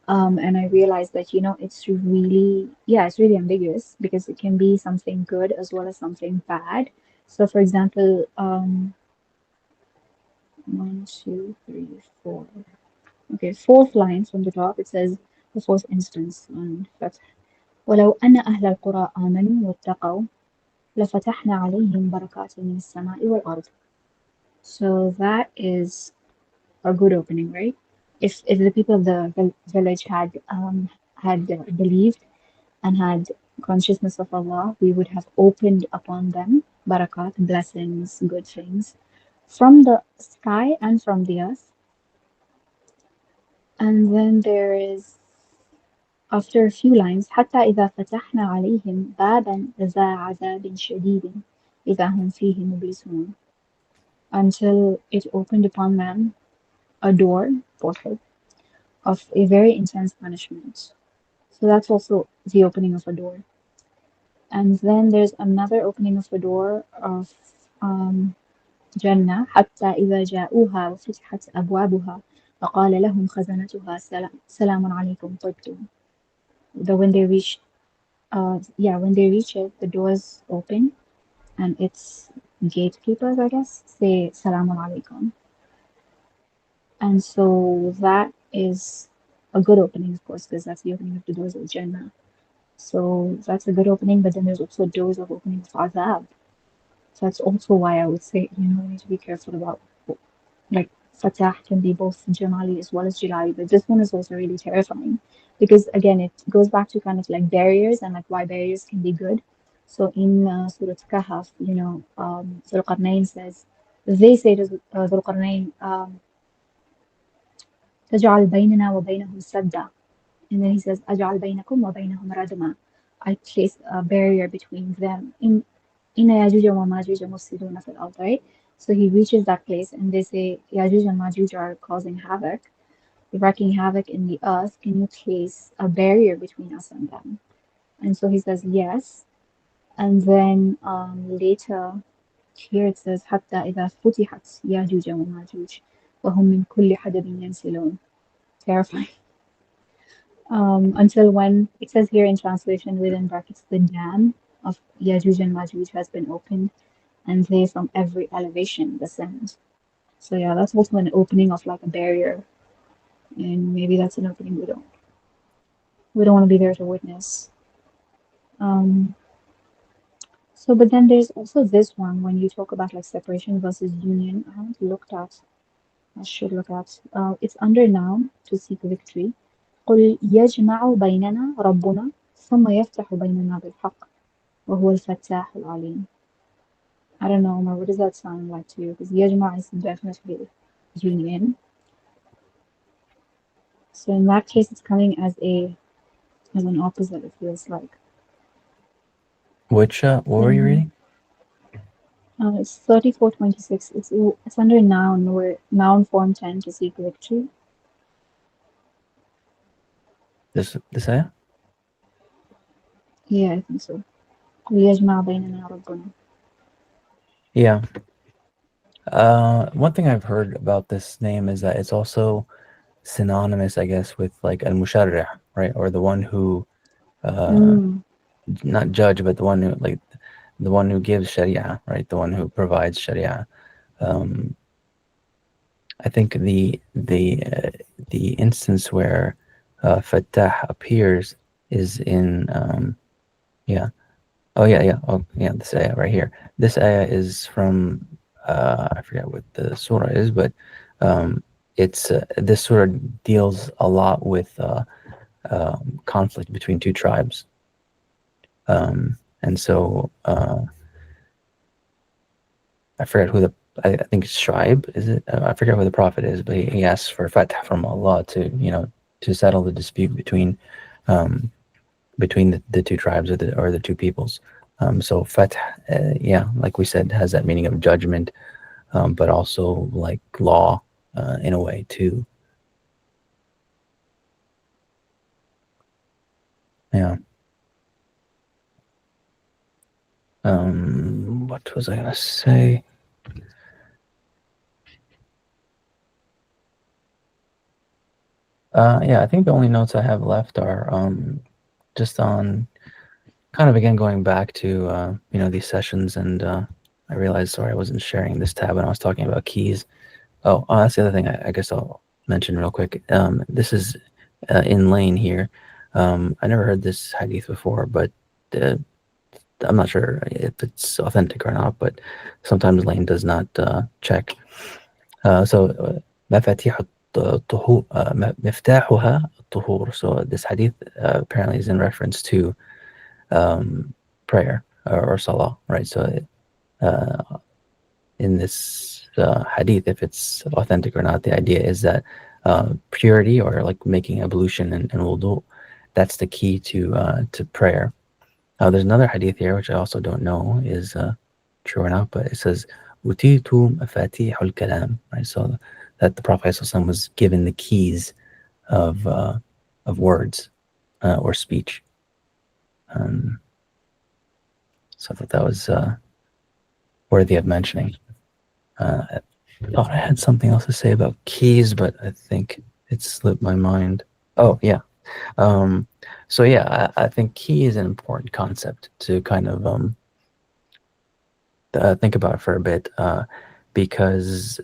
And I realized that, it's really, yeah, it's really ambiguous because it can be something good as well as something bad. So, for example, one, two, three, four. Okay, fourth line from the top, it says the fourth instance on Fath. ولو أن أهل القرى آمنوا واتقوا لفتحنا عليهم بركات من السماء والأرض. So that is a good opening, right? If the people of the village had believed and had consciousness of Allah, we would have opened upon them barakat, blessings, good things from the sky and from the earth. And then there is, after a few lines, حتى إذا فتحنا عليهم بابا ذا عذاب شديد إذا هم فيه مبلسون, until it opened upon them a door, portal, of a very intense punishment. So that's also the opening of a door. And then there's another opening of the door of جنة حتى إذا جاءوها وفتحت أبوابها وقال لهم خزنتها سلام عليكم طبتم. When they reach, when they reach it, the doors open and its gatekeepers, I guess, say Salamun alaikum. And so that is a good opening, of course, because that's the opening of the doors of Jannah. So that's a good opening, but then there's also doors of opening of Azab. So that's also why I would say, we need to be careful about, like, Fatah can be both Jamali as well as Jilali, but this one is also really terrifying because, again, it goes back to kind of like barriers and like why barriers can be good. So in Surah Kahf, Dhul Qarnayn says, they say to Dhul Qarnayn, تجعل بيننا وبينهم سدا. And then he says, أجعل بينكم وبينهم ردما. I place a barrier between them. إن ياجوج وماجوج مفسدون في الأرض, right? So he reaches that place and they say, Yajuj and Majuj are causing havoc. They're wreaking havoc in the earth. Can you place a barrier between us and them? And so he says, yes. And then later, here it says, حتى إذا فتحت ياجوج وماجوج وهم من كل حدب ينسلون. Terrifying. Until when, it says here in translation within brackets, the dam of Yajuj and Majuj has been opened and they from every elevation descend. So yeah, that's also an opening of like a barrier, and maybe that's an opening we don't want to be there to witness. Um, so but then there's also this one when you talk about like separation versus union. I haven't looked at. I should look at. It's under noun to seek victory. قل يجمع بيننا ربنا ثم يفتح بيننا بالحق وهو الفتاح العليم. I don't know, Omar, what does that sound like to you? Because يجمع is definitely union. So in that case, it's coming as an opposite, it feels like. Which what were you reading? It's 3426. It's under noun, where noun form 10 to seek victory. This ayah? Yeah, I think so. ليجمع بيننا ربنا. Yeah. One thing I've heard about this name is that it's also synonymous, I guess, with like al-musharrih, right? Or the one who, not judge, but the one who like the one who gives sharia, right? The one who provides sharia. I think the instance where Fattah appears is in this ayah right here. This ayah is from I forget what the surah is, but it's this surah deals a lot with conflict between two tribes, and so I forget who I think it's Shu'aib, is it? I forget who the prophet is, but he asks for fatah from Allah to settle the dispute between the two tribes or the two peoples. So fatah, like we said, has that meaning of judgment, but also like law in a way too. Yeah. What was I gonna say? I think the only notes I have left are just on kind of again going back to these sessions, and I realized, sorry, I wasn't sharing this tab when I was talking about keys. Oh, that's the other thing I guess I'll mention real quick. This is in Lane here. I never heard this hadith before, but I'm not sure if it's authentic or not, but sometimes Lane does not check. So مفاتيح مفتاحها الطهور. So this hadith apparently is in reference to prayer or salah, right? So in this hadith, if it's authentic or not, the idea is that purity, or like making ablution and wudu. That's the key to prayer. There's another hadith here, which I also don't know is true or not, but it says, "Utitu mafatihul kalam," right? So that the Prophet ﷺ was given the keys of words or speech. So I thought that was worthy of mentioning. I thought I had something else to say about keys, but I think it slipped my mind. Oh yeah. So yeah, I think key is an important concept to kind of think about for a bit, because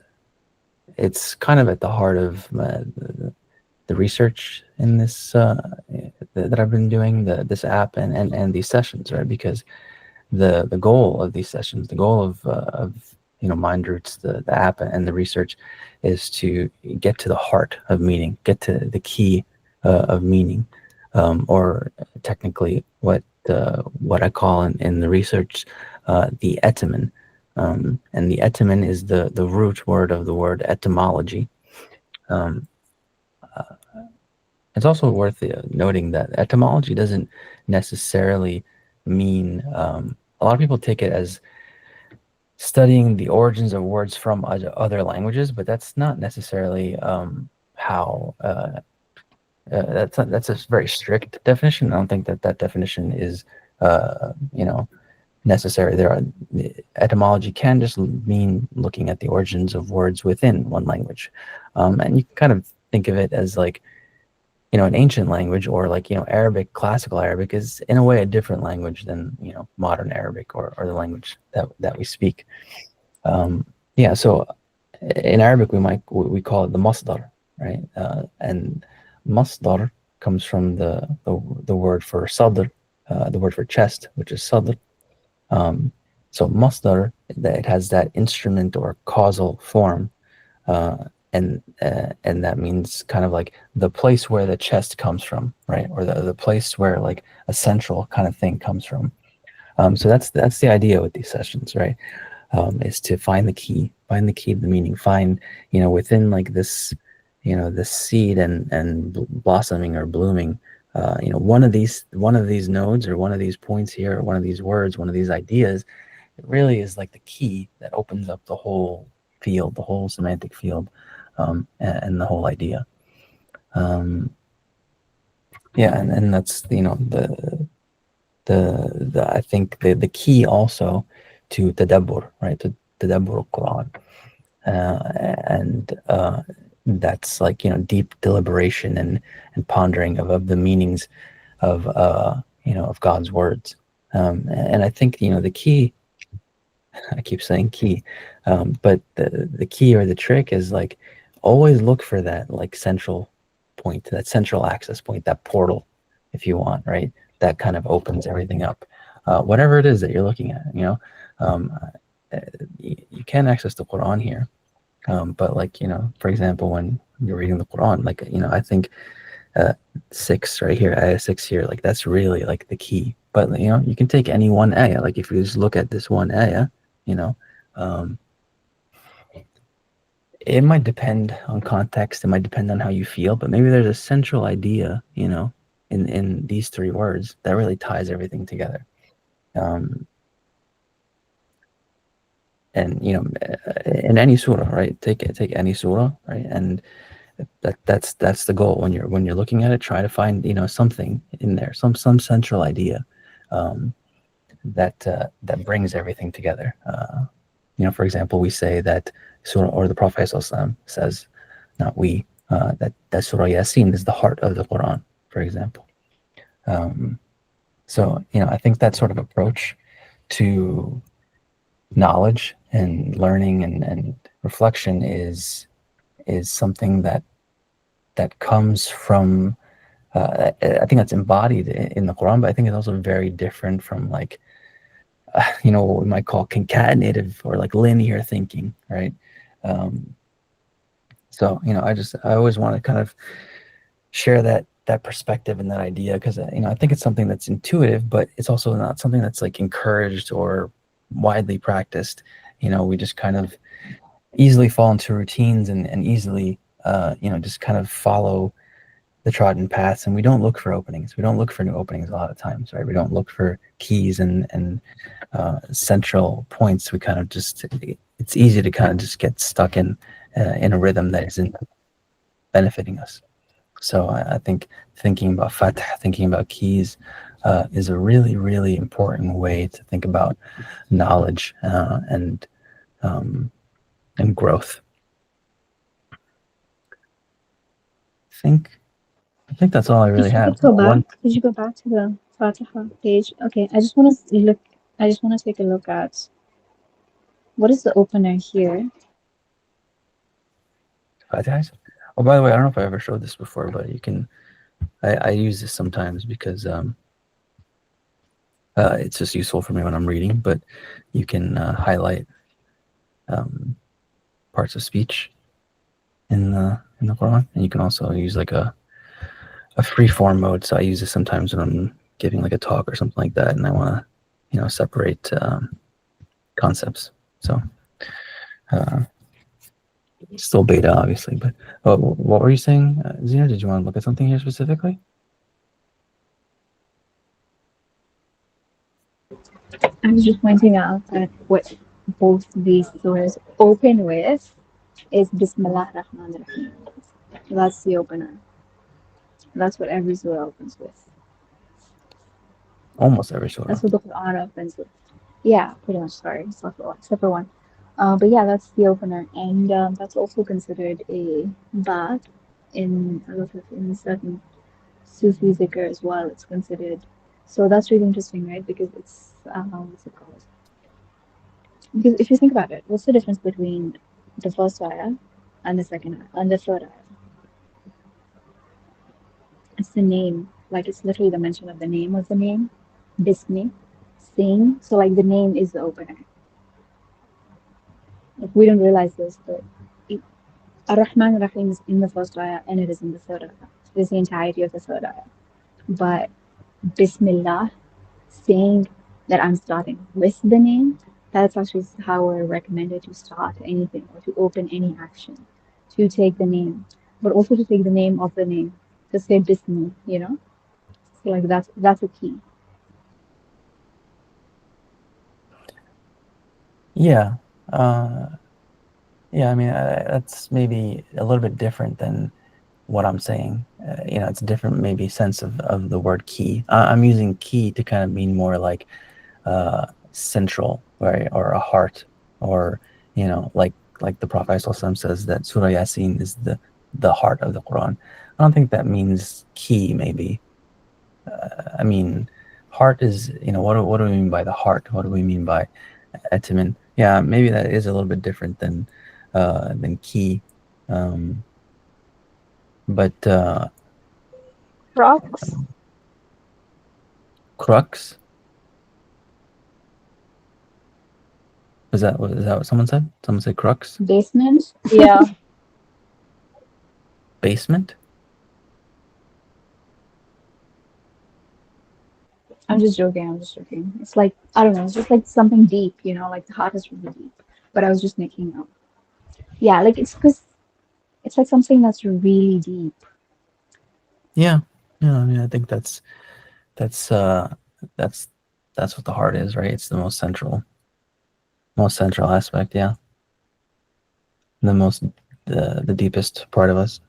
it's kind of at the heart of the research in this that I've been doing, this app and these sessions, right? Because the goal of these sessions, the goal of Mind Roots, the app and the research, is to get to the heart of meaning, get to the key of meaning, or technically what I call in the research the etymon. And the etymon is the root word of the word etymology. It's also worth noting that etymology doesn't necessarily mean, a lot of people take it as studying the origins of words from other languages, but that's not necessarily how. That's a very strict definition. I don't think that definition is, necessary. Etymology can just mean looking at the origins of words within one language, and you can kind of think of it as like, an ancient language, or like, Arabic, classical Arabic is in a way a different language than, modern Arabic, or the language that we speak. Yeah, so in Arabic we call it the masdar, right? And masdar comes from the word for sadr, the word for chest, which is sadr. So masdar, that it has that instrument or causal form, and that means kind of like the place where the chest comes from, right? Or the place where like a central kind of thing comes from. So that's the idea with these sessions, right? Is to find the key of the meaning, find, within like this, this seed and blossoming or blooming, one of these nodes, or one of these points here, or one of these words, one of these ideas, it really is like the key that opens up the whole field, the whole semantic field, and the whole idea. Yeah, and that's, the I think the key also to tadabbur, right? To tadabbur al-Quran, and that's like, deep deliberation and pondering of the meanings of of God's words. And I think, the key, I keep saying key, but the key or the trick is like, always look for that like central point, that central access point, that portal, if you want, right? That kind of opens everything up. Whatever it is that you're looking at, you can access the Quran here, but like, for example, when you're reading the Quran, like, I think 6 right here, ayah 6 here, like that's really like the key. But you can take any one ayah, like if you just look at this one ayah, it might depend on context, it might depend on how you feel, but maybe there's a central idea, in these 3 words that really ties everything together. And in any surah, right? Take any surah, right? And that's the goal when you're looking at it. Try to find, something in there, some central idea, that brings everything together. For example, we say that surah, or the Prophet ﷺ says, not we, that Surah Yasin is the heart of the Quran, for example. So I think that sort of approach to knowledge and learning and reflection is something that comes from, I think that's embodied in the Quran, but I think it's also very different from like, what we might call concatenative or like linear thinking, right? So I always want to kind of share that perspective and that idea, because I think it's something that's intuitive, but it's also not something that's like encouraged or widely practiced. We just kind of easily fall into routines and easily just kind of follow the trodden paths, and we don't look for openings. We don't look for new openings a lot of times, right? We don't look for keys and central points. We kind of just, it's easy to kind of just get stuck in a rhythm that isn't benefiting us. So I think thinking about fath, thinking about keys, is a really, really important way to think about knowledge um, and growth. I think that's all I really If you have. could go back, One, could you go back to the Fatiha page? Okay, I just want to look. I just want to take a look at what is the opener here. Fatihs. Oh, by the way, I don't know if I ever showed this before, but you can. I use this sometimes because it's just useful for me when I'm reading. But you can highlight um, parts of speech in the Quran, and you can also use like a free form mode. So I use this sometimes when I'm giving like a talk or something like that, and I want to separate concepts. So still beta, obviously. But what were you saying, Zena? Did you want to look at something here specifically? I was just pointing out that what both these surahs open with is Bismillah Rahman Rahim. That's the opener. That's what every surah opens with. Almost every surah. That's what the Quran opens with. Yeah, pretty much. Sorry, except for one. But yeah, that's the opener, and that's also considered a bab in a lot of in certain Sufi zikr as well. It's considered. So that's really interesting, right? Because it's what's it called? Because if you think about it, what's the difference between the first ayah and the second ayah and the third ayah? It's the name. Like it's literally the mention of the name of the name. Bismi, sing. So like the name is the opener. Like we don't realize this, but Ar-Rahman Ar-Rahim is in the first ayah and it is in the third ayah. It's the entirety of the third ayah. But Bismillah, saying that I'm starting with the name, that's actually how we're recommended to start anything or to open any action, to take the name, but also to take the name of the name, to say Bismi, you know? So like that's a key. Yeah. Yeah, I mean, that's maybe a little bit different than what I'm saying. It's a different maybe sense of the word key. I'm using key to kind of mean more like central, right, or a heart, or like the Prophet ﷺ says that Surah Yasin is the heart of the Quran. I don't think that means key. Maybe I mean heart is what do we mean by the heart? What do we mean by etimin? Yeah, maybe that is a little bit different than key, but Crux. crux. Is that what someone said? Someone said crux? Basement. Yeah. Basement? I'm just joking. I'm just joking. It's like I don't know. It's just like something deep, you know. Like the heart is really deep. But I was just making up. Yeah, like it's because it's like something that's really deep. Yeah. Yeah, I mean, I think that's that's that's what the heart is, right? It's the most central aspect, yeah. The most the deepest part of us.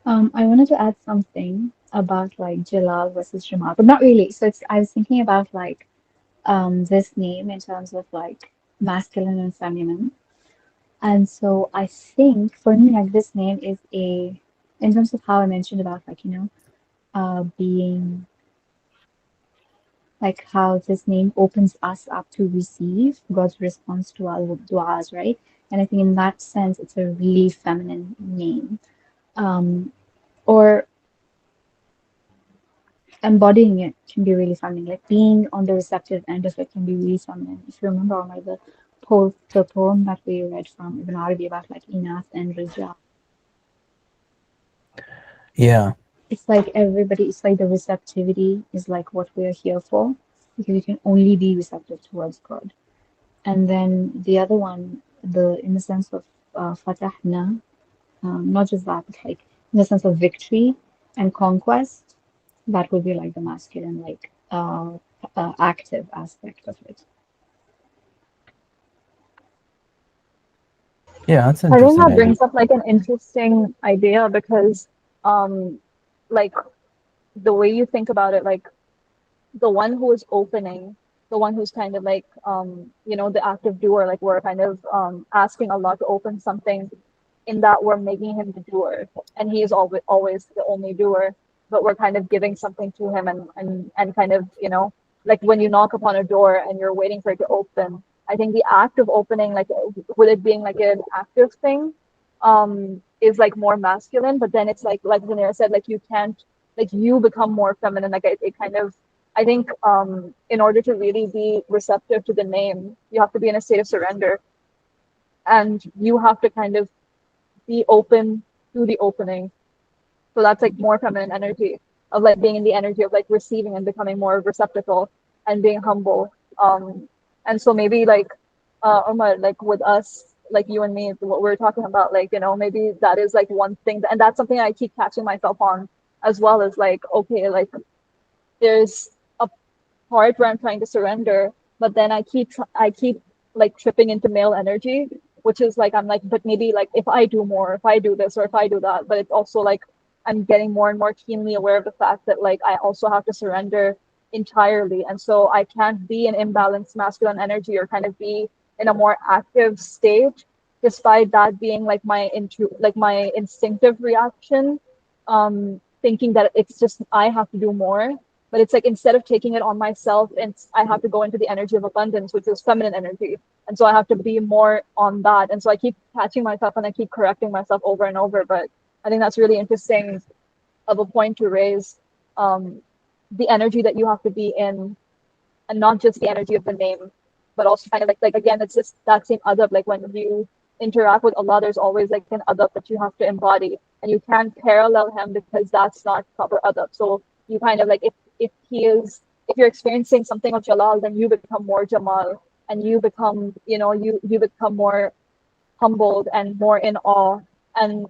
I wanted to add something about like Jalal versus Jamal, but not really. So it's I was thinking about like this name in terms of like masculine and feminine. And so I think for me like this name is a in terms of how I mentioned about like, being like how this name opens us up to receive God's response to our du'as, right? And I think in that sense it's a really feminine name. Or embodying it can be really feminine. Like being on the receptive end of it can be really feminine. If you remember on like the poem that we read from Ibn Arabi about like Inath and Rijal, Yeah. it's like everybody, it's like the receptivity is like what we're here for because you can only be receptive towards God. And then the other one, the in the sense of fatahna, not just that, but like in the sense of victory and conquest, that would be like the masculine, like active aspect of it. Yeah, that's an I think interesting that idea. brings up like an interesting idea because, um, like the way you think about it, like the one who is opening, the one who's kind of like, the active doer, like we're kind of asking Allah to open something in that we're making him the doer, and he is always the only doer, but we're kind of giving something to him, and kind of, like when you knock upon a door and you're waiting for it to open. I think the act of opening, like with it being like an active thing, is like more masculine, but then it's like Zanira said, like you can't, like you become more feminine, like it kind of, I think, in order to really be receptive to the name, you have to be in a state of surrender, and you have to kind of be open to the opening. So that's like more feminine energy of like being in the energy of like receiving and becoming more receptacle and being humble. And so maybe like Omar, like with us, like you and me, what we're talking about, like, maybe that is like one thing, and that's something I keep catching myself on as well, as like, okay, like there's a part where I'm trying to surrender, but then I keep like tripping into male energy, which is like I'm like, but maybe like if I do more, if I do this or if I do that, but it's also like I'm getting more and more keenly aware of the fact that like I also have to surrender entirely. And so I can't be an imbalanced masculine energy or kind of be in a more active state, despite that being like my instinctive reaction, thinking that it's just I have to do more. But it's like instead of taking it on myself, and I have to go into the energy of abundance, which is feminine energy. And so I have to be more on that. And so I keep catching myself and I keep correcting myself over and over. But I think that's really interesting of a point to raise, um, the energy that you have to be in, and not just the energy of the name, but also kind of like again, it's just that same adab. Like when you interact with Allah, there's always like an adab that you have to embody, and you can't parallel him because that's not proper adab. So you kind of like if you're experiencing something of Jalal, then you become more Jamal, and you become you become more humbled and more in awe, and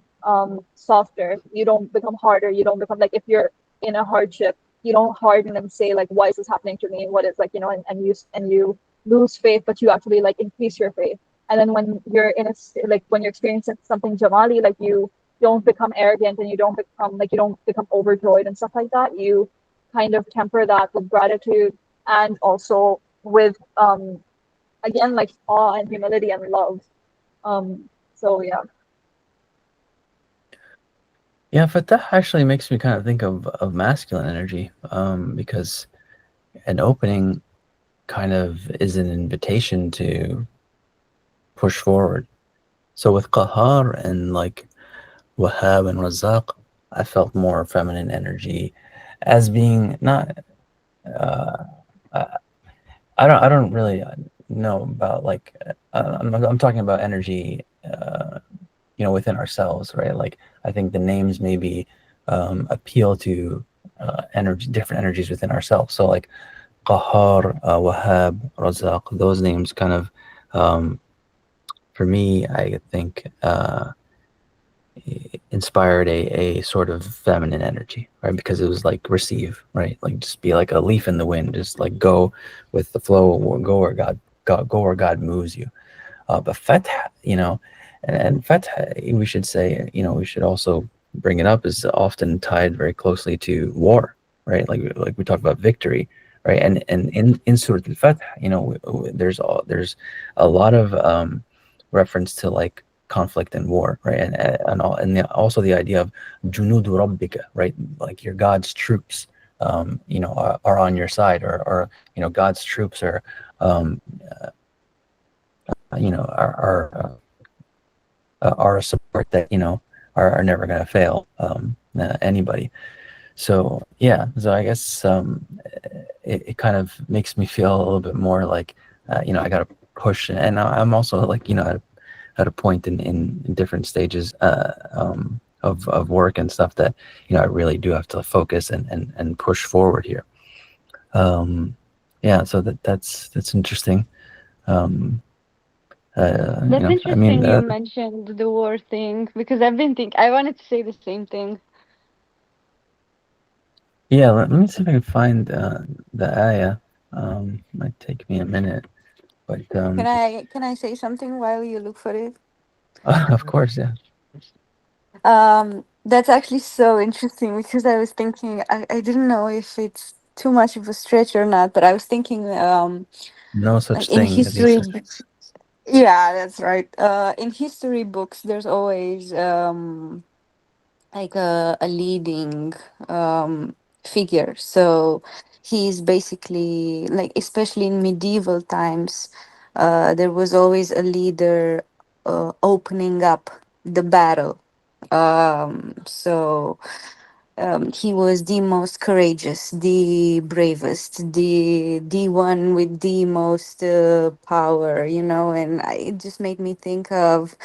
softer. You don't become harder. You don't become like, if you're in a hardship, you don't harden and say like, why is this happening to me? What is like, and you lose faith, but you actually like increase your faith. And then when you're like when you're experiencing something Jamali, like you don't become arrogant, and you don't become overjoyed and stuff like that. You kind of temper that with gratitude, and also with again, like awe and humility and love. So yeah. Yeah, Fatah actually makes me kind of think of masculine energy, because an opening kind of is an invitation to push forward. So with Qahar and like Wahab and Razak, I felt more feminine energy as being not. Uh, I I don't really know about like I'm talking about energy, within ourselves, right? Like I think the names maybe appeal to different energies within ourselves. So like Qahar, Wahab, Razak, those names kind of, um, for me, I think inspired a sort of feminine energy, right? Because it was like receive, right? Like just be like a leaf in the wind, just like go with the flow, go where go where God moves you. But Fath, and Fath, we should say, we should also bring it up, is often tied very closely to war, right? Like we talked about victory, right? And in Surah Al-Fath, there's a lot of reference to like conflict and war, right? Also the idea of junudu rabbika, right? Like your God's troops, are on your side, or God's troops are, um, are a support that are never going to fail anybody. So yeah, so I guess it kind of makes me feel a little bit more like I got to push, and I'm also like at a point in different stages of work and stuff that I really do have to focus and push forward here. Yeah, so that's interesting. Um, That's I mean, interesting you mentioned the war thing because I wanted to say the same thing. yeah. Let me see if I can find the ayah. Might take me a minute, but Can I say something while you look for it? of course, yeah. That's actually so interesting because I was thinking I didn't know if it's too much of a stretch or not, but I was thinking No such like in thing as history Easter. yeah, that's right. In history books there's always like a leading figure. So he's basically like, especially in medieval times, there was always a leader opening up the battle. He was the most courageous, the bravest, the one with the most power, and it just made me think of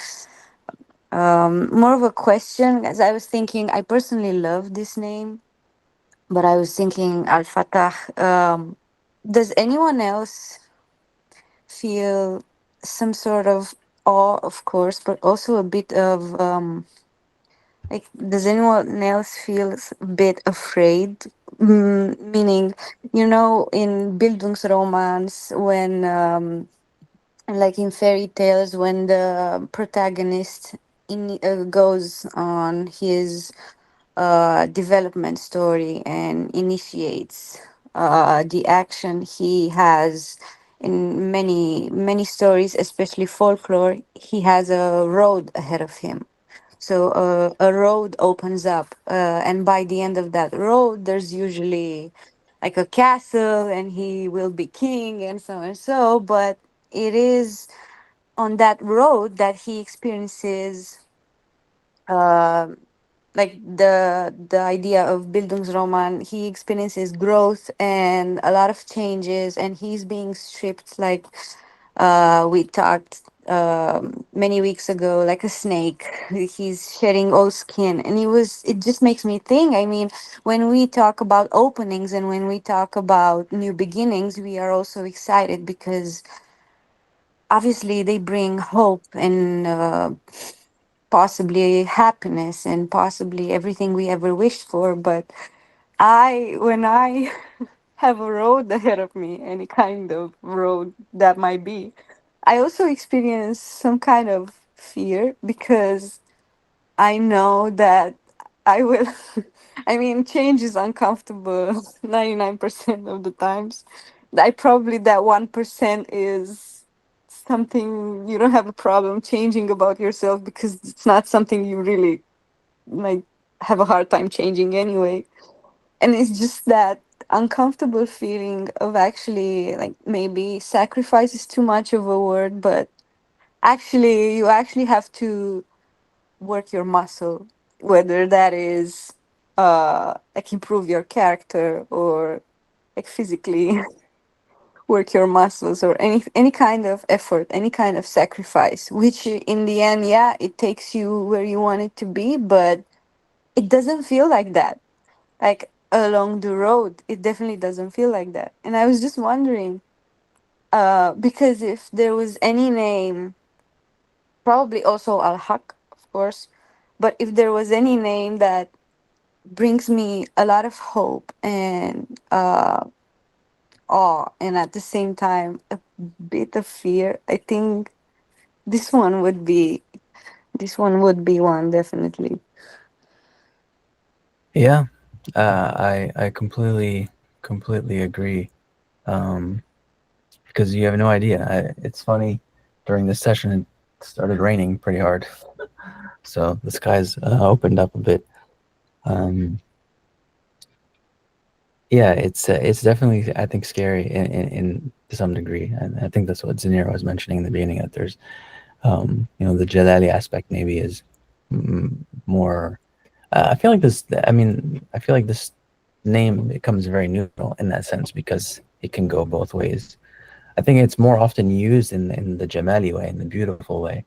more of a question, as I was thinking. I personally love this name, but I was thinking Al Fatah. Does anyone else feel some sort of awe, of course, but also a bit of like, does anyone else feel a bit afraid? Meaning, in Bildungsromans, when like in fairy tales, when the protagonist goes on his development story and initiates the action he has in many stories, especially folklore, he has a road ahead of him. So a road opens up, and by the end of that road, there's usually like a castle, and he will be king, and so and so. But it is on that road that he experiences uh, like the idea of Bildungsroman. He experiences growth and a lot of changes, and he's being stripped, like we talked many weeks ago, like a snake. He's shedding all skin, and it just makes me think. I mean, when we talk about openings and when we talk about new beginnings, we are also excited because obviously they bring hope and possibly happiness and possibly everything we ever wished for. But when I have a road ahead of me, any kind of road that might be, I also experience some kind of fear because I know that I will. I mean, change is uncomfortable 99% of the times. That 1% is something you don't have a problem changing about yourself because it's not something you really like have a hard time changing anyway. And it's just that uncomfortable feeling of actually, like, maybe sacrifice is too much of a word, but actually you actually have to work your muscle, whether that is like improve your character or like physically work your muscles, or any kind of effort, any kind of sacrifice, which in the end, yeah, it takes you where you want it to be, but it doesn't feel like that. Like along the road, it definitely doesn't feel like that. And I was just wondering, because if there was any name, probably also Al Haq, of course, but if there was any name that brings me a lot of hope and awe, and at the same time a bit of fear, I think this one would be one, definitely. Yeah, I completely agree. Um, because you have no idea. It's funny, during this session it started raining pretty hard, so the skies opened up a bit. Um, yeah, it's definitely, I think, scary in to some degree, and I think that's what Zanira was mentioning in the beginning, that there's the Jalali aspect maybe is more. I feel like this. I mean, I feel like this name becomes very neutral in that sense because it can go both ways. I think it's more often used in the Jamali way, in the beautiful way.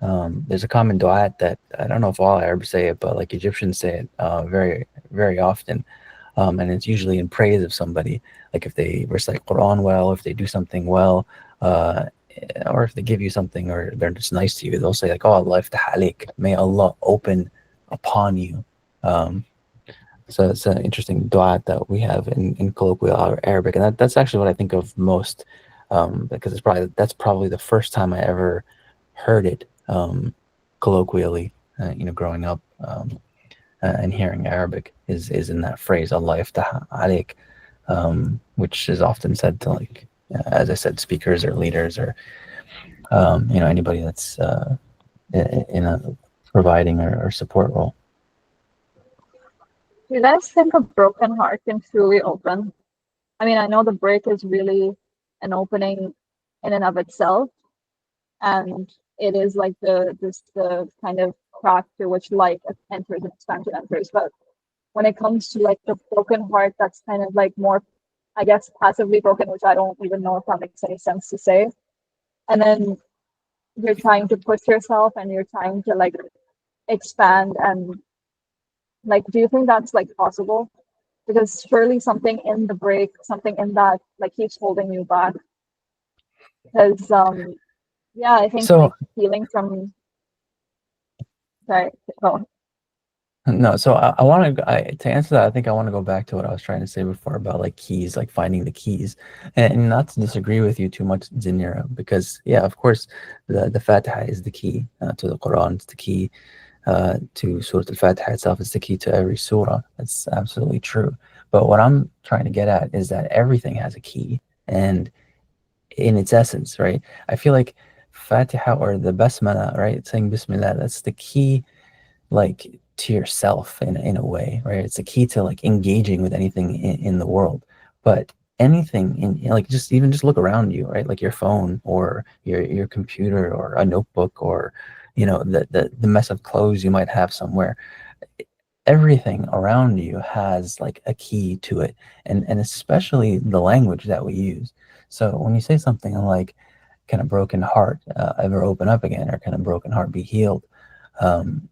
There's a common du'at that I don't know if all Arabs say it, but like Egyptians say it very often, and it's usually in praise of somebody. Like if they recite Quran well, if they do something well, or if they give you something or they're just nice to you, they'll say like, "Oh, Allah yaftah alik," may Allah open upon you. Um, so it's an interesting dua that we have in colloquial Arabic, and that's actually what I think of most, because that's probably the first time I ever heard it colloquially. Growing up and hearing Arabic is in that phrase, Allah yaftah alik, which is often said to, like, as I said, speakers or leaders or anybody that's in a providing or support role. Do you guys think a broken heart can truly open? I mean, I know the break is really an opening in and of itself, and it is like the kind of crack through which light enters and expansion enters. But when it comes to like the broken heart, that's kind of like more, I guess, passively broken, which I don't even know if that makes any sense to say. And then you're trying to push yourself and you're trying to like expand and like, do you think that's like possible? Because surely something in the break, something in that like keeps holding you back. Because yeah, I think like So healing from sorry, oh, no, so I want to answer that. I think I want to go back to what I was trying to say before about like keys, like finding the keys, and not to disagree with you too much, Zinira, because yeah, of course, the Fatiha is the key to the Quran. It's the key to Surah Al-Fatiha itself. It's the key to every surah. That's absolutely true. But what I'm trying to get at is that everything has a key, and in its essence, right? I feel like Fatiha or the Basmala, right? Saying Bismillah, that's the key, like, to yourself in a way, right? It's a key to like engaging with anything in the world. But anything like, just look around you, right? Like your phone or your computer or a notebook or the mess of clothes you might have somewhere. Everything around you has like a key to it, and especially the language that we use. So when you say something like, "Can a broken heart ever open up again?" or "Can a broken heart be healed?" um,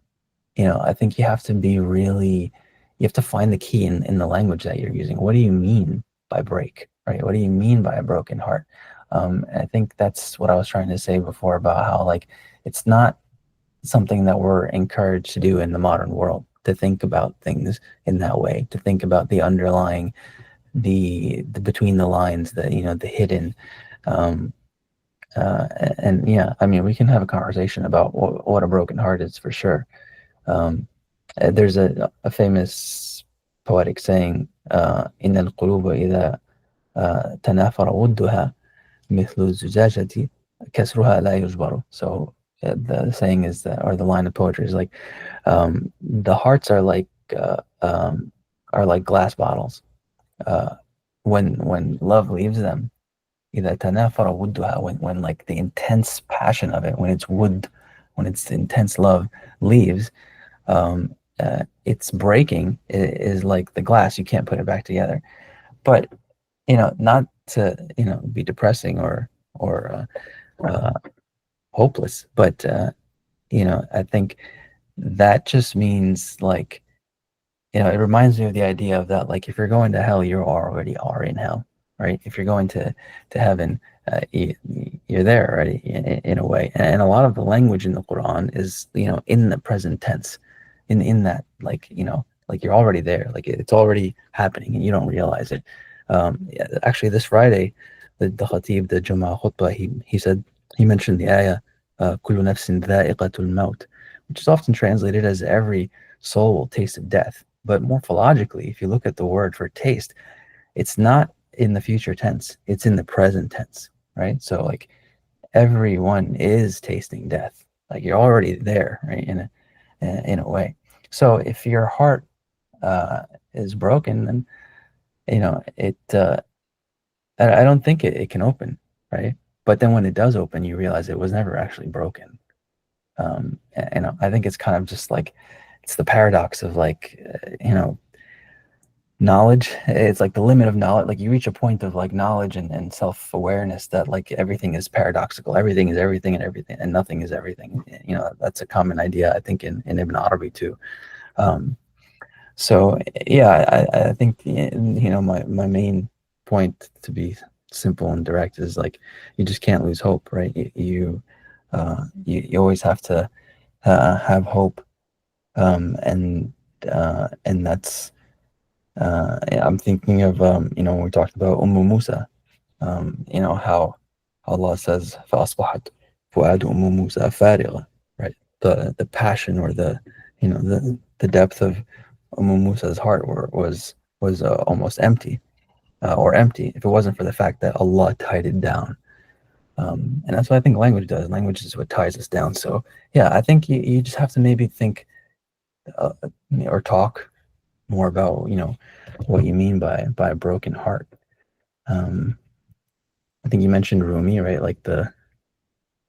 I think you have to find the key in the language that you're using. What do you mean by break, right? What do you mean by a broken heart? And I think that's what I was trying to say before about how, like, it's not something that we're encouraged to do in the modern world, to think about things in that way, to think about the underlying, the between the lines, the hidden. Um, and yeah, I mean, we can have a conversation about what a broken heart is for sure. Um, there's a famous poetic saying, إن القلوب إذا تنافر ودها مثل الزجاجة كسرها لا يجبر. So the saying is that, or the line of poetry is like, the hearts are like glass bottles. Uh, when love leaves them, إذا تنافر ودها, when like the intense passion of it, when it's the intense love leaves, it's breaking is like the glass. You can't put it back together. But not to be depressing or hopeless, but I think that just means, like, it reminds me of the idea of that, like, if you're going to hell, you already are in hell, right? If you're going to heaven, you're there already in a way. And a lot of the language in the Quran is, in the present tense, in that, like, like you're already there, like it's already happening and you don't realize it. Yeah, actually, this Friday, the Khatib, the Jummah khutbah, he mentioned the ayah, "Kullu nafsin dha'iqatul maut," which is often translated as every soul will taste of death. But morphologically, if you look at the word for taste, it's not in the future tense, it's in the present tense, right? So, like, everyone is tasting death. Like, you're already there, right? In a way. So if your heart is broken, then it. I don't think it can open, right? But then when it does open, you realize it was never actually broken. And I think it's kind of just like, it's the paradox of, like, knowledge. It's like the limit of knowledge. Like, you reach a point of like knowledge and self-awareness that, like, everything is paradoxical. Everything is everything and everything and nothing is everything. That's a common idea, I think, in Ibn Arabi too. So yeah, I think my main point, to be simple and direct is like you just can't lose hope, right? You always have to have hope, and that's yeah, I'm thinking of when we talked about Musa, how Allah says فأصبحت فؤاد موسى فارغة, right? The passion or the depth of Musa's heart was almost empty, or empty if it wasn't for the fact that Allah tied it down. And that's what I think language does. Language is what ties us down. So yeah, I think you just have to maybe think, uh, or talk more about what you mean by a broken heart. Um, I think you mentioned Rumi, right? Like the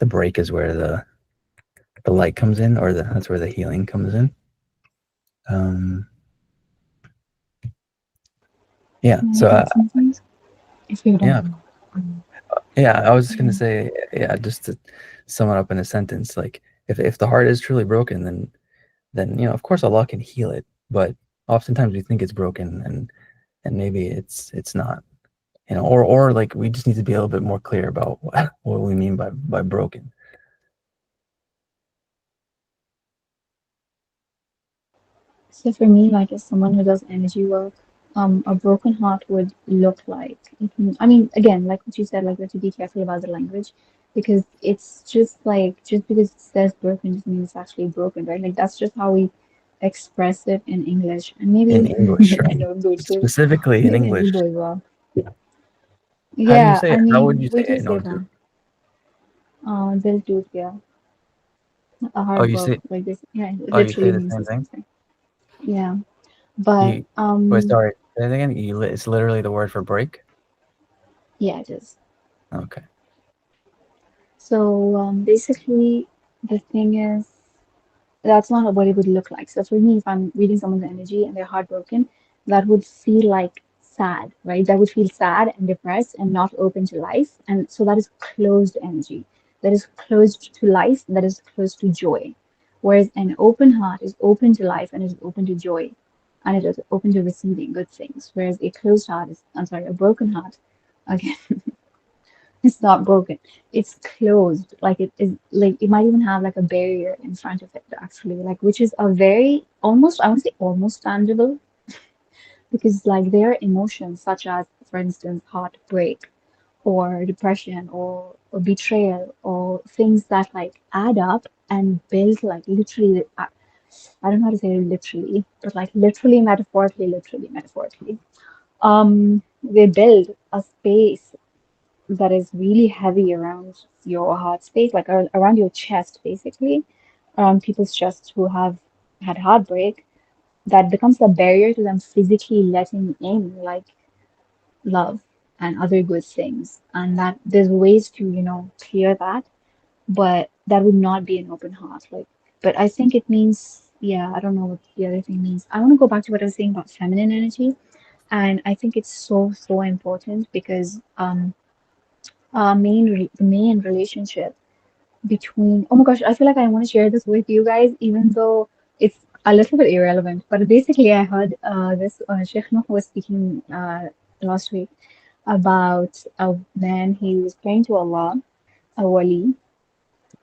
break is where the light comes in, or that's where the healing comes in. Um, yeah. Can So I add something? If you yeah, don't mind. yeah. I was just gonna Um, say, yeah, just to sum it up in a sentence, like if the heart is truly broken, then of course Allah can heal it, but oftentimes we think it's broken, and maybe it's not. Or like we just need to be a little bit more clear about what we mean by broken. So for me, like as someone who does energy work, a broken heart would look like. I mean, again, like what you said, like we have to be careful about the language, because it's just like just because it says broken doesn't mean it's actually broken, right? Like that's just how we express it in English, and In maybe English, maybe in right? Urdu too, Specifically in maybe in English. Igbo as well. How do you Yeah, say I it? How would mean, you say we it do in say Urdu? that. Dil toot gaya, a Oh, heart you broke, say like this. Yeah, it oh you say literally the means same the same thing? thing. Yeah, but You wait, sorry. Say that again. It's literally the word for break. yeah, it is. Okay. So basically, the thing is, that's not what it would look like. So for me, if I'm reading someone's energy and they're heartbroken, that would feel like sad, right? That would feel sad and depressed and not open to life. And so that is closed energy. That is closed to life, that is closed to joy. Whereas an open heart is open to life and is open to joy and it is open to receiving good things. Whereas a closed heart is, I'm sorry, a broken heart, again, it's not broken. It's closed. Like it is like it might even have like a barrier in front of it actually, like which is a very almost I want to say almost tangible because like there are emotions such as, for instance, heartbreak or depression or betrayal or things that like add up and build like literally I don't know how to say it literally, but like literally metaphorically. They build a space that is really heavy around your heart space, like around your chest, basically, around people's chests who have had heartbreak, that becomes a barrier to them physically letting in like love and other good things. And that there's ways to, clear that, but that would not be an open heart. Like, but I think it means, yeah, I don't know what the other thing means. I want to go back to what I was saying about feminine energy. And I think it's so, so important because the main relationship between oh my gosh, I feel like I want to share this with you guys even though it's a little bit irrelevant, but basically I heard this Sheikh Nuh was speaking last week about a man. He was praying to Allah, a wali,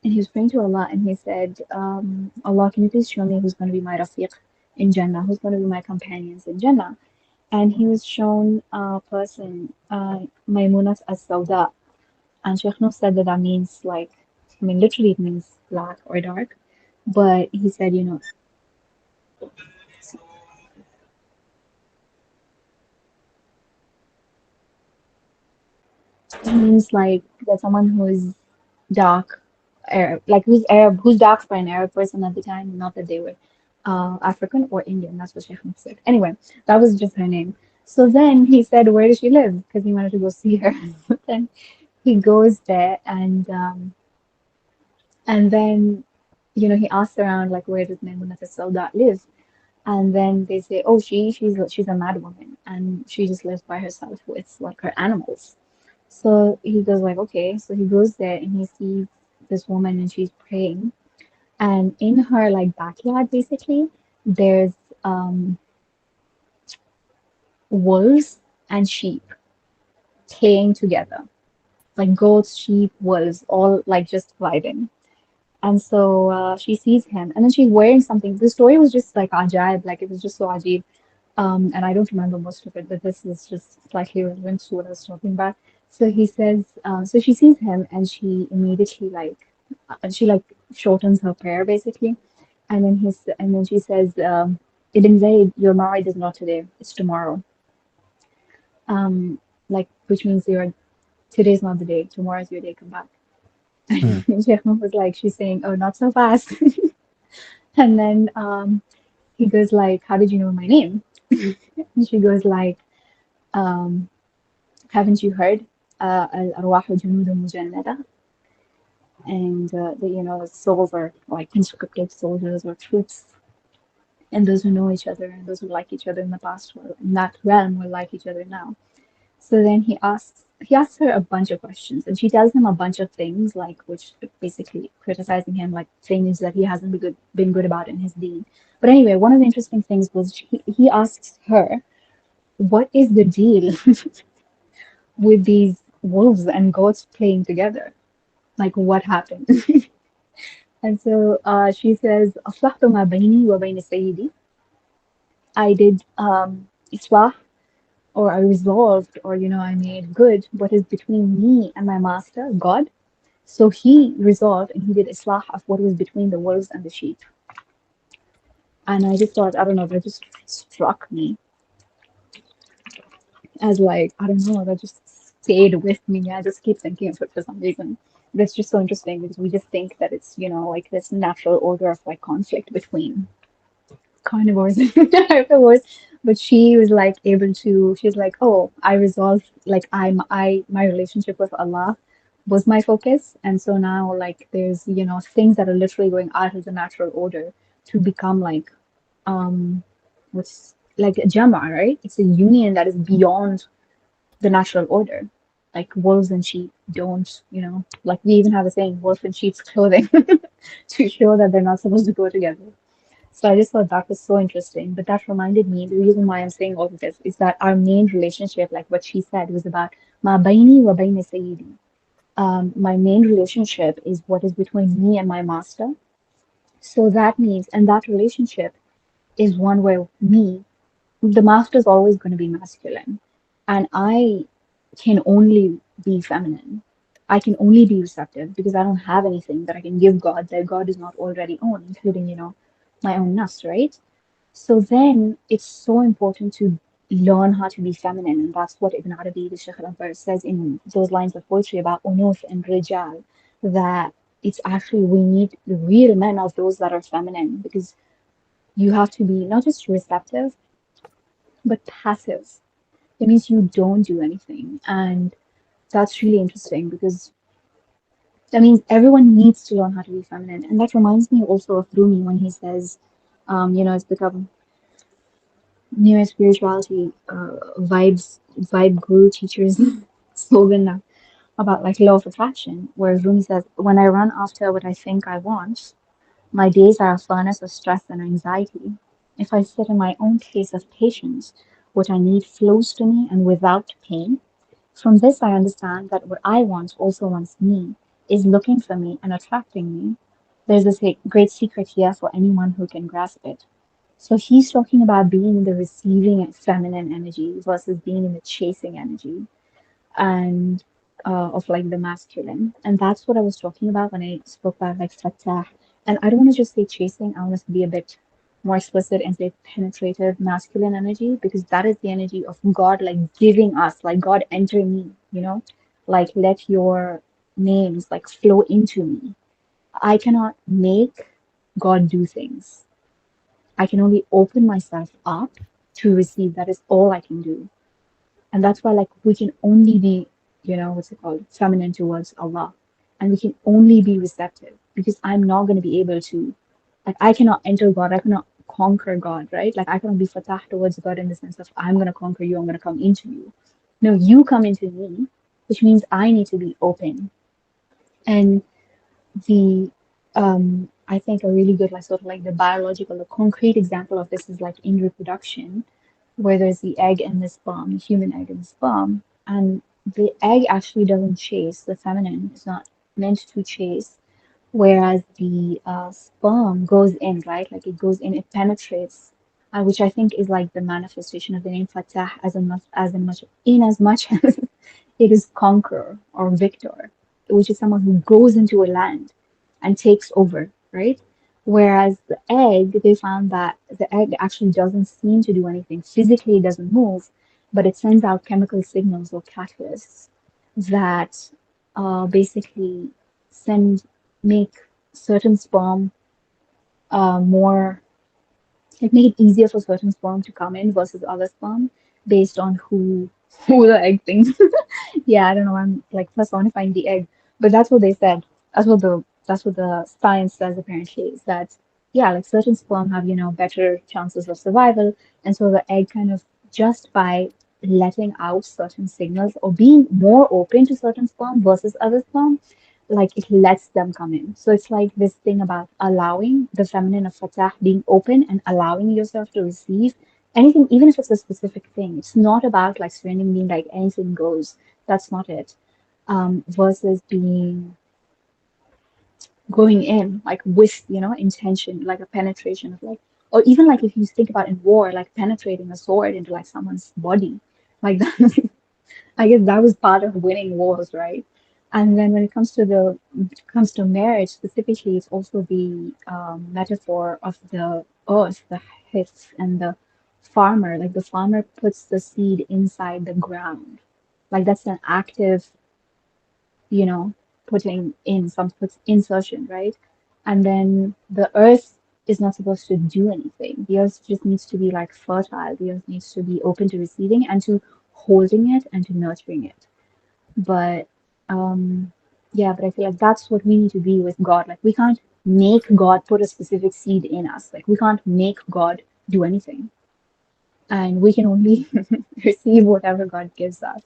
and he was praying to Allah and he said, Allah, can you please show me who's going to be my rafiq in Jannah, who's going to be my companions in Jannah? And he was shown a person, Maimunat as-Sauda. And Sheikh Nur said that that means like, I mean, literally it means black or dark. But he said, it means like that someone who is dark, Arab, like who's Arab, who's dark for an Arab person at the time, not that they were African or Indian. That's what Sheikh Nur said. Anyway, that was just her name. So then he said, where does she live? Because he wanted to go see her. Then he goes there and then he asks around like where does Maimunat Sauda live? And then they say, "Oh, she's a mad woman, and she just lives by herself with like her animals." So he goes like, "Okay." So he goes there and he sees this woman, and she's praying, and in her like backyard, basically, there's um wolves and sheep. playing together, like goats, sheep, wolves, all like just vibing. And so she sees him, and then she's wearing something. The story was just like ajaib, like it was just so ajaib. And I don't remember most of it, but this is just slightly relevant to what I was talking about. So he says, so she sees him, and she immediately she like shortens her prayer basically, and then she says, Ibn Zayd, your married is not today, it's tomorrow. Like which means today's not the day, tomorrow's your day, come back. Hmm. And Sheikh was like, she's saying, oh, not so fast. And then he goes like, how did you know my name? And she goes like, um, haven't you heard? الأرواح جنود مجندة, and the souls are like conscripted soldiers or troops, and those who know each other and those who like each other in the past will in that realm will like each other now. So then he asks her a bunch of questions, and she tells him a bunch of things, like which basically criticizing him, like things that he hasn't been good about in his deed. But anyway, one of the interesting things was he asks her, "What is the deal with these wolves and goats playing together? Like what happened?" And so she says, "أصلحت ما بيني وبين سيدي." I did islah, or I resolved, or I made good what is between me and my master, God. So he resolved and he did islah of what was between the wolves and the sheep. And I just thought, I don't know, that just struck me as like, I don't know, that just stayed with me. I just keep thinking of it for some reason. That's just so interesting because we just think that it's, like this natural order of like conflict between carnivores and herbivores. But she was like able to, she was like, oh, I resolved, like my relationship with Allah was my focus. And so now like there's, things that are literally going out of the natural order to become like, what's like a jama, right? It's a union that is beyond the natural order. Like wolves and sheep don't, like we even have a saying, wolf in sheep's clothing, to show that they're not supposed to go together. So I just thought that was so interesting. But that reminded me, the reason why I'm saying all of this is that our main relationship, like what she said, was about ma baini wa baina sayyidi. My main relationship is what is between me and my master. So that means, and that relationship is one where the master is always going to be masculine, and I can only be feminine. I can only be receptive because I don't have anything that I can give God that God is not already own, including, my own nafs, right? So then it's so important to learn how to be feminine. And that's what Ibn Arabi, the Shaykh al says in those lines of poetry about Unuf and Rijal, that it's actually we need the real men of those that are feminine, because you have to be not just receptive, but passive. It means you don't do anything. And that's really interesting because that means everyone needs to learn how to be feminine. And that reminds me also of Rumi when he says, it's become new age spirituality vibe guru teachers slogan now about like law of attraction, where Rumi says, when I run after what I think I want, my days are a furnace of stress and anxiety. If I sit in my own place of patience, what I need flows to me and without pain. From this, I understand that what I want also wants me, is looking for me and attracting me. There's this great secret here for anyone who can grasp it. So he's talking about being in the receiving feminine energy versus being in the chasing energy, and of like the masculine. And that's what I was talking about when I spoke about like fatah. And I don't want to just say chasing, I want to be a bit more explicit and say penetrative masculine energy, because that is the energy of God, like giving us, like God enter me, like let your names like flow into me. I cannot make God do things. I can only open myself up to receive. That is all I can do. And that's why, like, we can only be, what's it called, feminine towards Allah. And we can only be receptive because I'm not going to be able to, like, I cannot enter God. I cannot conquer God, right? Like, I cannot be fatah towards God in the sense of I'm going to conquer you, I'm going to come into you. No, you come into me, which means I need to be open. And the I think a really good like sort of like the biological, the concrete example of this is like in reproduction, where there's the egg and the sperm, the human egg and the sperm, and the egg actually doesn't chase. The feminine is not meant to chase, whereas the sperm goes in, right? Like it goes in, it penetrates, which I think is like the manifestation of the name Fatah, as much as it is conqueror or victor, which is someone who goes into a land and takes over, right? Whereas the egg, they found that the egg actually doesn't seem to do anything. Physically, it doesn't move, but it sends out chemical signals or catalysts that basically send make certain sperm more like make it easier for certain sperm to come in versus other sperm based on who the egg thinks. Yeah, I don't know. I'm like personifying the egg, but that's what they said. That's what the science says apparently is that yeah, like certain sperm have better chances of survival, and so the egg kind of just by letting out certain signals or being more open to certain sperm versus other sperm, like it lets them come in. So it's like this thing about allowing the feminine of Fatah being open and allowing yourself to receive anything, even if it's a specific thing. It's not about like surrendering, being like anything goes. That's not it. Versus being going in like with intention, like a penetration of like, or even like if you think about in war, like penetrating a sword into like someone's body, like that. I guess that was part of winning wars, right? And then when it comes to marriage specifically, it's also the metaphor of the earth, the hith, and the farmer. Like the farmer puts the seed inside the ground. Like that's an active, you know, putting in some puts insertion, right? And then the earth is not supposed to do anything. The earth just needs to be like fertile. The earth needs to be open to receiving and to holding it and to nurturing it. But yeah, but I feel like that's what we need to be with God. Like we can't make God put a specific seed in us. Like we can't make God do anything. And we can only receive whatever God gives us.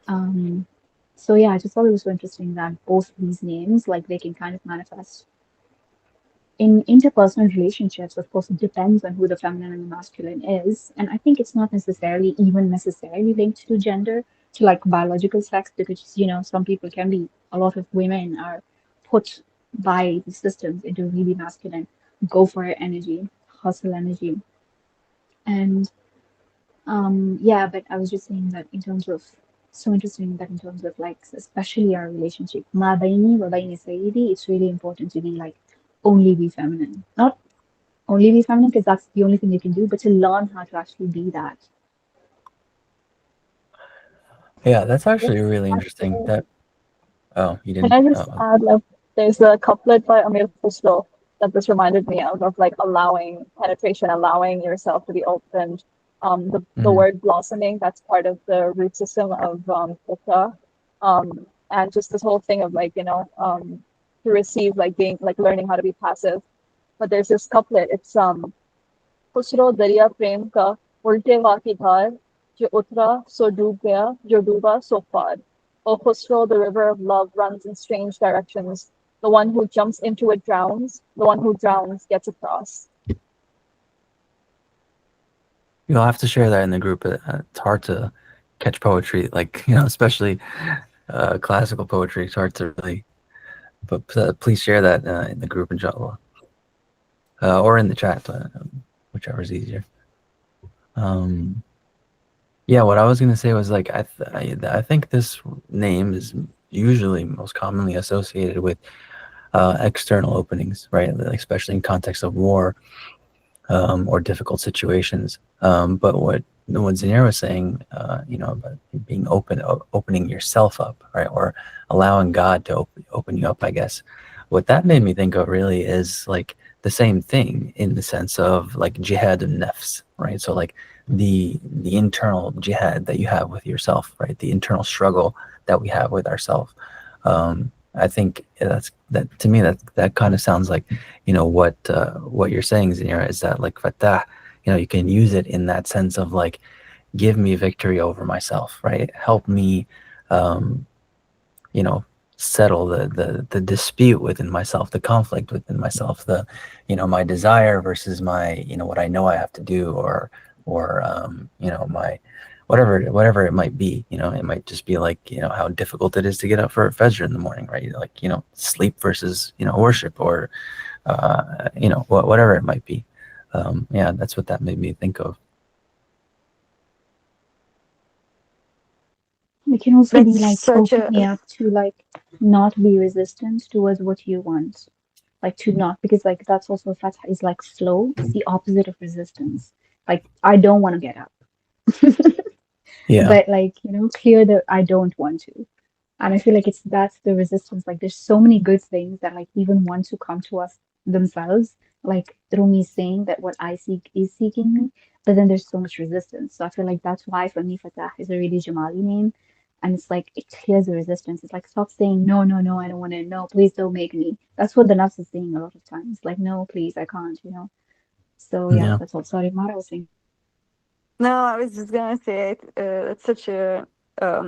Um, so yeah, I just thought it was so interesting that both these names, like they can kind of manifest in interpersonal relationships. Of course, it depends on who the feminine and the masculine is. And I think it's not necessarily linked to gender, to like biological sex, because, some people can be, a lot of women are put by the systems into really masculine, go for it energy, hustle energy. And yeah, but I was just saying that in terms of, so interesting that in terms of like, especially our relationship, ma baini wa baini sayyidi, it's really important to be like, only be feminine. Not only be feminine because that's the only thing you can do, but to learn how to actually be that. Yeah, that's Yes, actually really interesting. actually. That oh, you Can didn't. I just Oh, add, like, there's a couplet by Amir Khusro that this reminded me of like allowing penetration, allowing yourself to be opened. The mhm. word blossoming, that's part of the root system of Fita. And just this whole thing of like, to receive, like being, like learning how to be passive. But there's this couplet, it's Khusro दरिया प्रेम का उल्टे वाकी धार जो उतरा सो डूब गया जो डूबा so far. O Khusro, the river of love runs in strange directions. The one who jumps into it drowns. The one who drowns gets across. You'll have to share that in the group. It's hard to catch poetry, like especially classical poetry. It's hard to really. But please share that in the group, inshallah, or in the chat, whichever is easier. Yeah, what I was gonna say was like I think this name is usually most commonly associated with external openings, right? Like, especially in context of war or difficult situations. But what Zainir was saying, about being opening yourself up, right, or allowing God to open you up, I guess. What that made me think of really is like the same thing in the sense of like jihad and nafs, right? So like the internal jihad that you have with yourself, right? The internal struggle that we have with ourselves. I think that to me that kind of sounds like what you're saying, Zinira, is that like fatah, you can use it in that sense of like give me victory over myself, right? Help me you know settle the dispute within myself, the conflict within myself, the my desire versus my what I know I have to do, or my whatever it might be. It might just be like, how difficult it is to get up for Fajr in the morning, right? Like, sleep versus, worship, or whatever it might be. Yeah, that's what that made me think of. It can also be That's like such opening a up to like not be resistant towards what you want. Like to not, because like that's also fatha is like flow. It's the opposite of resistance. Like I don't want to get up. Yeah. But like, clear that I don't want to. And I feel like that's the resistance. Like there's so many good things that like even want to come to us themselves, like through me saying that what I seek is seeking me, but then there's so much resistance. So I feel like that's why for me Fatah is a really Jamali name. And it's like it clears the resistance. It's like stop saying no, no, no, I don't want to, no, please don't make me. That's what the nafs is saying a lot of times. Like, no, please, I can't. So yeah, Yeah. that's all. Sorry, Mara was saying. No, I was just gonna say it's such a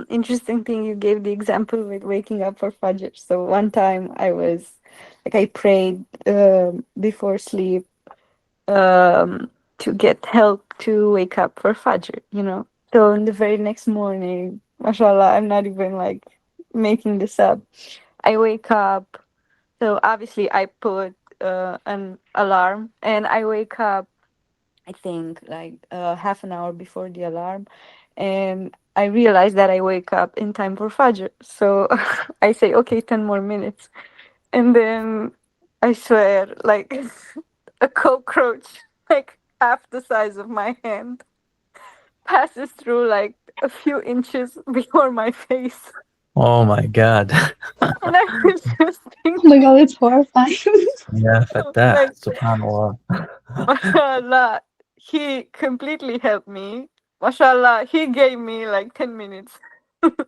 interesting thing. You gave the example with waking up for Fajr. So one time I prayed before sleep to get help to wake up for Fajr. So in the very next morning, mashallah, I'm not even like making this up. I wake up. So obviously, I put an alarm, and I wake up, I think, like half an hour before the alarm, and I realize that I wake up in time for Fajr. So I say, okay, 10 more minutes. And then I swear, like a cockroach, like half the size of my hand, passes through like a few inches before my face. Oh my God. And I was just Oh my thinking, God, it's horrifying. Yeah, Fattah, like, subhanallah. mashallah, he completely helped me. Mashallah, he gave me like 10 minutes to do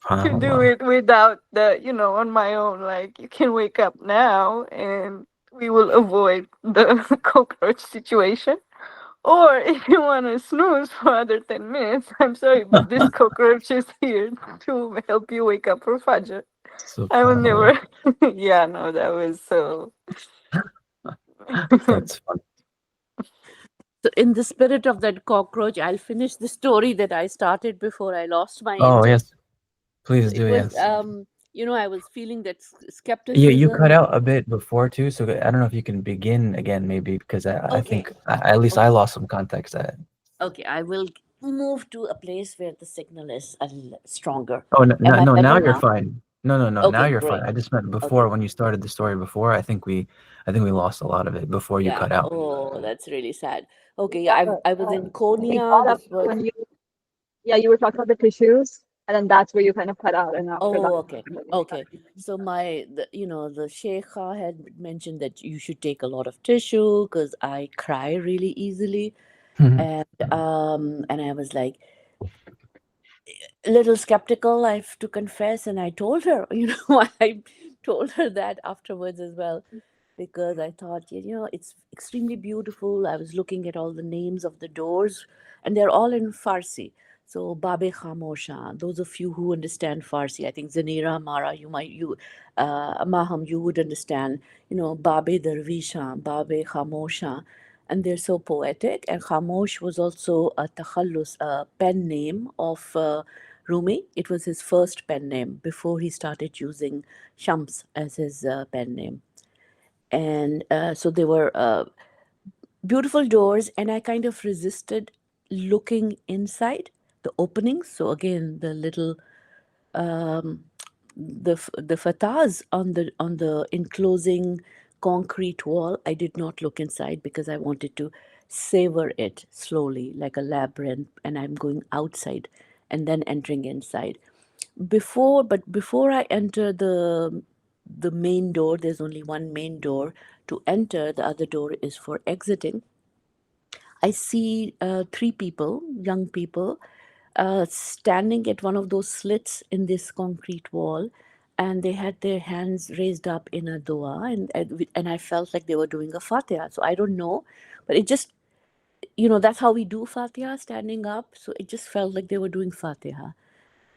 Subhanallah. it without on my own. Like, you can wake up now and we will avoid the cockroach situation. Or if you want to snooze for other 10 minutes, I'm sorry, but this cockroach is here to help you wake up for Fajr. I will Subhanallah. never. Yeah, no, that was so. That's fun. So, in the spirit of that cockroach, I'll finish the story that I started before I lost my Oh, internet. yes. Please It do, was, yes. I was feeling that You cut skepticism. out a bit before too, so I don't know if you can begin again, maybe, because I Okay, think at least I okay, lost some context. okay. I will move to a place where the signal is stronger. Oh, no, Am no, I no, now better you're now? fine. No, no, no, now Okay, you're fine. great. I just meant Okay, before, when you started the story before, I think we lost a lot of it before you yeah. cut out. Oh, that's really sad. Okay, yeah, yeah, I was in we Konya. got up This was. when you were talking about the tissues, and then that's where you kind of cut out, and after that. Oh, okay. Okay. So the Sheikha had mentioned that you should take a lot of tissue because I cry really easily. And I was like a little skeptical, I have to confess, and I told her, I told her that afterwards as well, because I thought, it's extremely beautiful. I was looking at all the names of the doors, and they're all in Farsi. So Babe Khamosha, those of you who understand Farsi, I think Zanira, Mara, Maham, you would understand, Babe Darvisha, Babe Khamosha, and they're so poetic. And Khamosh was also a takhallus, a pen name of Rumi. It was his first pen name before he started using Shams as his pen name. And so they were beautiful doors, and I kind of resisted looking inside the openings. So again, the little um, the fatahs on the enclosing concrete wall, I did not look inside because I wanted to savor it slowly like a labyrinth, and I'm going outside and then entering inside. Before I enter the main door, there's only one main door to enter, the other door is for exiting. I see three people, young people, standing at one of those slits in this concrete wall, and they had their hands raised up in a dua, and I felt like they were doing a fatiha. So I don't know, but it just, that's how we do fatiha, standing up. So it just felt like they were doing fatiha.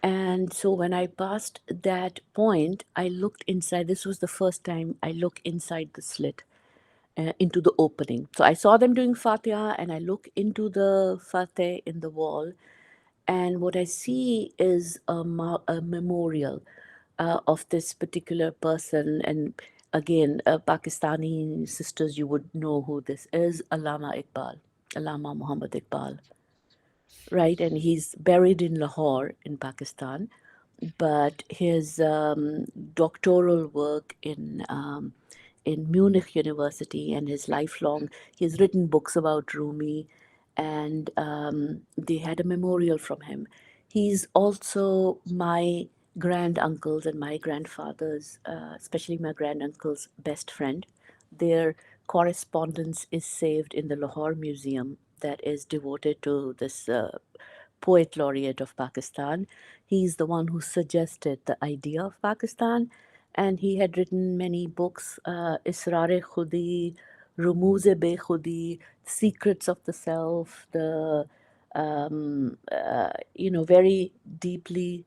And so when I passed that point, I looked inside. This was the first time I looked inside the slit, into the opening. So I saw them doing Fatiha, and I look into the Fateh in the wall, And what I see is a memorial of this particular person. And again, Pakistani sisters, you would know who this is, Allama Muhammad Iqbal, right? And he's buried in Lahore in Pakistan, but his doctoral work in Munich University and his lifelong, he's written books about Rumi, and they had a memorial from him. He's also my granduncle's and my grandfather's, especially my granduncle's best friend. Their correspondence is saved in the Lahore Museum that is devoted to this poet laureate of Pakistan. He's the one who suggested the idea of Pakistan, and he had written many books, Israr-e Khudi, Rumuz-e Be-Khudi, Secrets of the Self, the very deeply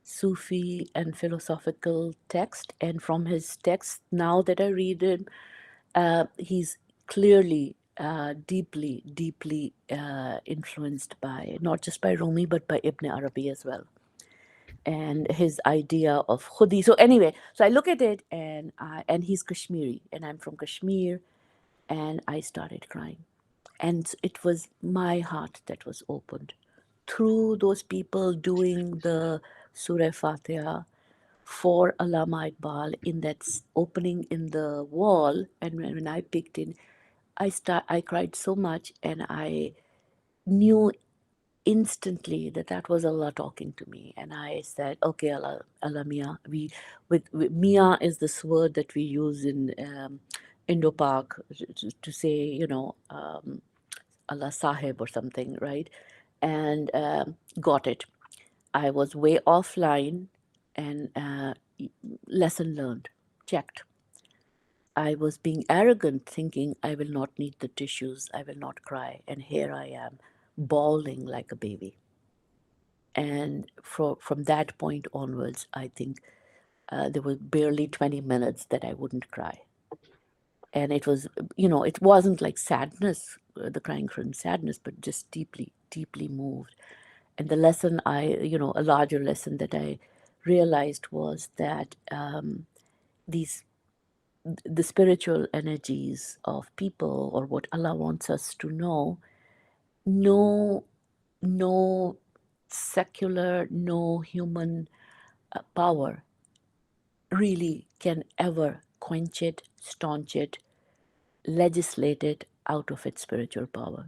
Sufi and philosophical text. And from his text, now that I read him, he's clearly deeply, deeply influenced by not just by Rumi but by Ibn Arabi as well, and his idea of khudi. So anyway, so I look at it, and he's Kashmiri, and I'm from Kashmir, and I started crying, and it was my heart that was opened through those people doing the Surah Fatiha for Allama Iqbal in that opening in the wall. And when I picked in, I cried so much, and I knew instantly that that was Allah talking to me. And I said, okay, Allah Mia. With Mia is this word that we use in Indo-Pak to say, Allah Sahib or something, right? And got it. I was way offline, and lesson learned, checked. I was being arrogant, thinking I will not need the tissues, I will not cry. And here I am, bawling like a baby. And from that point onwards, I think there was barely 20 minutes that I wouldn't cry. And it was, it wasn't like sadness, the crying from sadness, but just deeply, deeply moved. And the lesson a larger lesson that I realized was that these the spiritual energies of people, or what Allah wants us to know, no no secular, no human power really can ever quench it, staunch it, legislate it out of its spiritual power.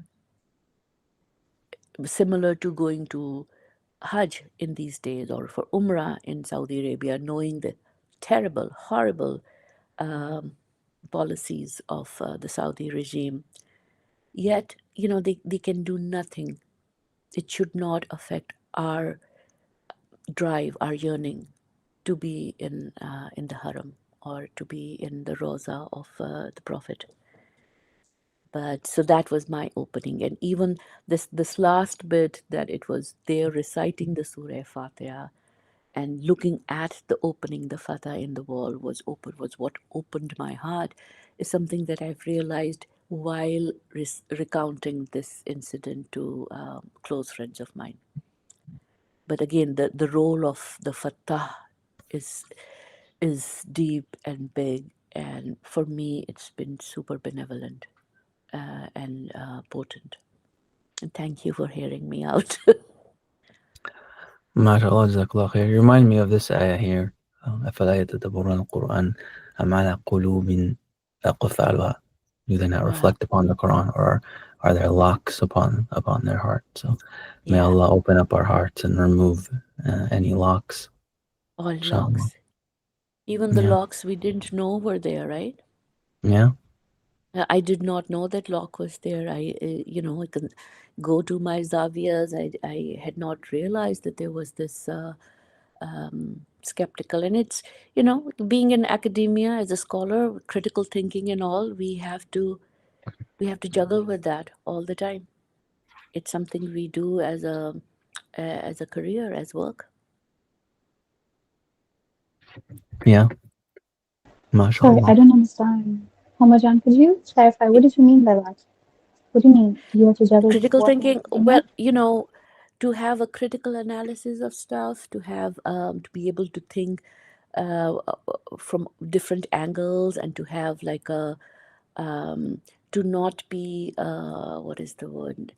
Similar to going to Hajj in these days, or for Umrah in Saudi Arabia, knowing the terrible, horrible policies of the Saudi regime. Yet, they can do nothing. It should not affect our drive, our yearning to be in the haram, or to be in the roza of the Prophet. But so that was my opening, and even this last bit, that it was there reciting the Surah Fatiha and looking at the opening, the Fatah in the wall was what opened my heart, is something that I've realized while recounting this incident to close friends of mine. But again, the role of the Fatah is deep and big, and for me, it's been super benevolent and potent. And thank you for hearing me out. MashaAllah, Jazakallah khair. You remind me of this ayah here. أَفَلَا يَتَدَبَّرُونَ الْقُرْآنَ أَمْ عَلَى قُلُوبٍ أَقْفَالُهَا. Do they not reflect upon the Quran, or are there locks upon their heart? So may Allah open up our hearts and remove any locks. All Inshallah. locks. Even the locks we didn't know were there, right? Yeah. I did not know that lock was there. I can go to my zaviyas. I had not realized that there was this skeptical. And it's, being in academia as a scholar, critical thinking and all, we have to juggle with that all the time. It's something we do as a career, as work. Yeah. Sorry, MashaAllah. I don't understand. Homajan, could you clarify? What did you mean by that? What do you mean you have to juggle Critical what in thinking, academia? well, to have a critical analysis of stuff, to have to be able to think from different angles, and to have like a to not be what is the word?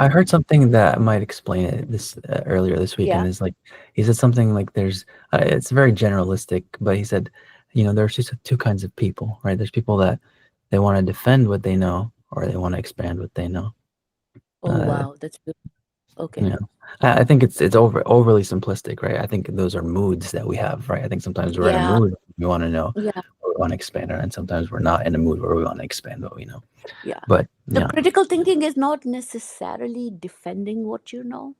I heard something that might explain it this earlier this weekend. Yeah. Is like he said something like there's it's very generalistic, but he said, there's just two kinds of people, right? There's people that they want to defend what they know, or they want to expand what they know. Oh Uh, wow, that's good. you Okay. know, I think it's overly simplistic, right? I think those are moods that we have, right? I think sometimes we're in a Yeah. mood we want to know, Yeah. or we want to expand it, and sometimes we're not in a mood where we want to expand what we know. Yeah. But So critical thinking is not necessarily defending what you know,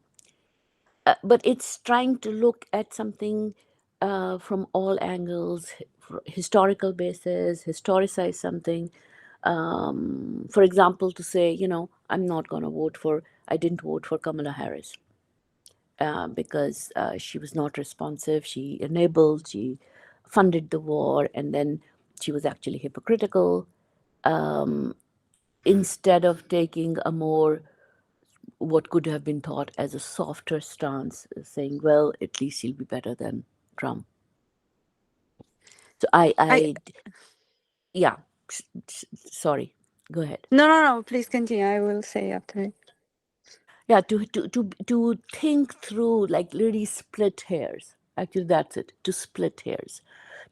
but it's trying to look at something from all angles, historical basis, historicize something. For example, to say, I'm not going to I didn't vote for Kamala Harris because she was not responsive. She enabled, she funded the war, and then she was actually hypocritical. Instead of taking a more what could have been thought as a softer stance, saying, well, at least he'll be better than Trump. So I yeah, sorry, go ahead. no, please continue. I will say after. Yeah, to think through, like really split hairs. Actually, that's it, to split hairs,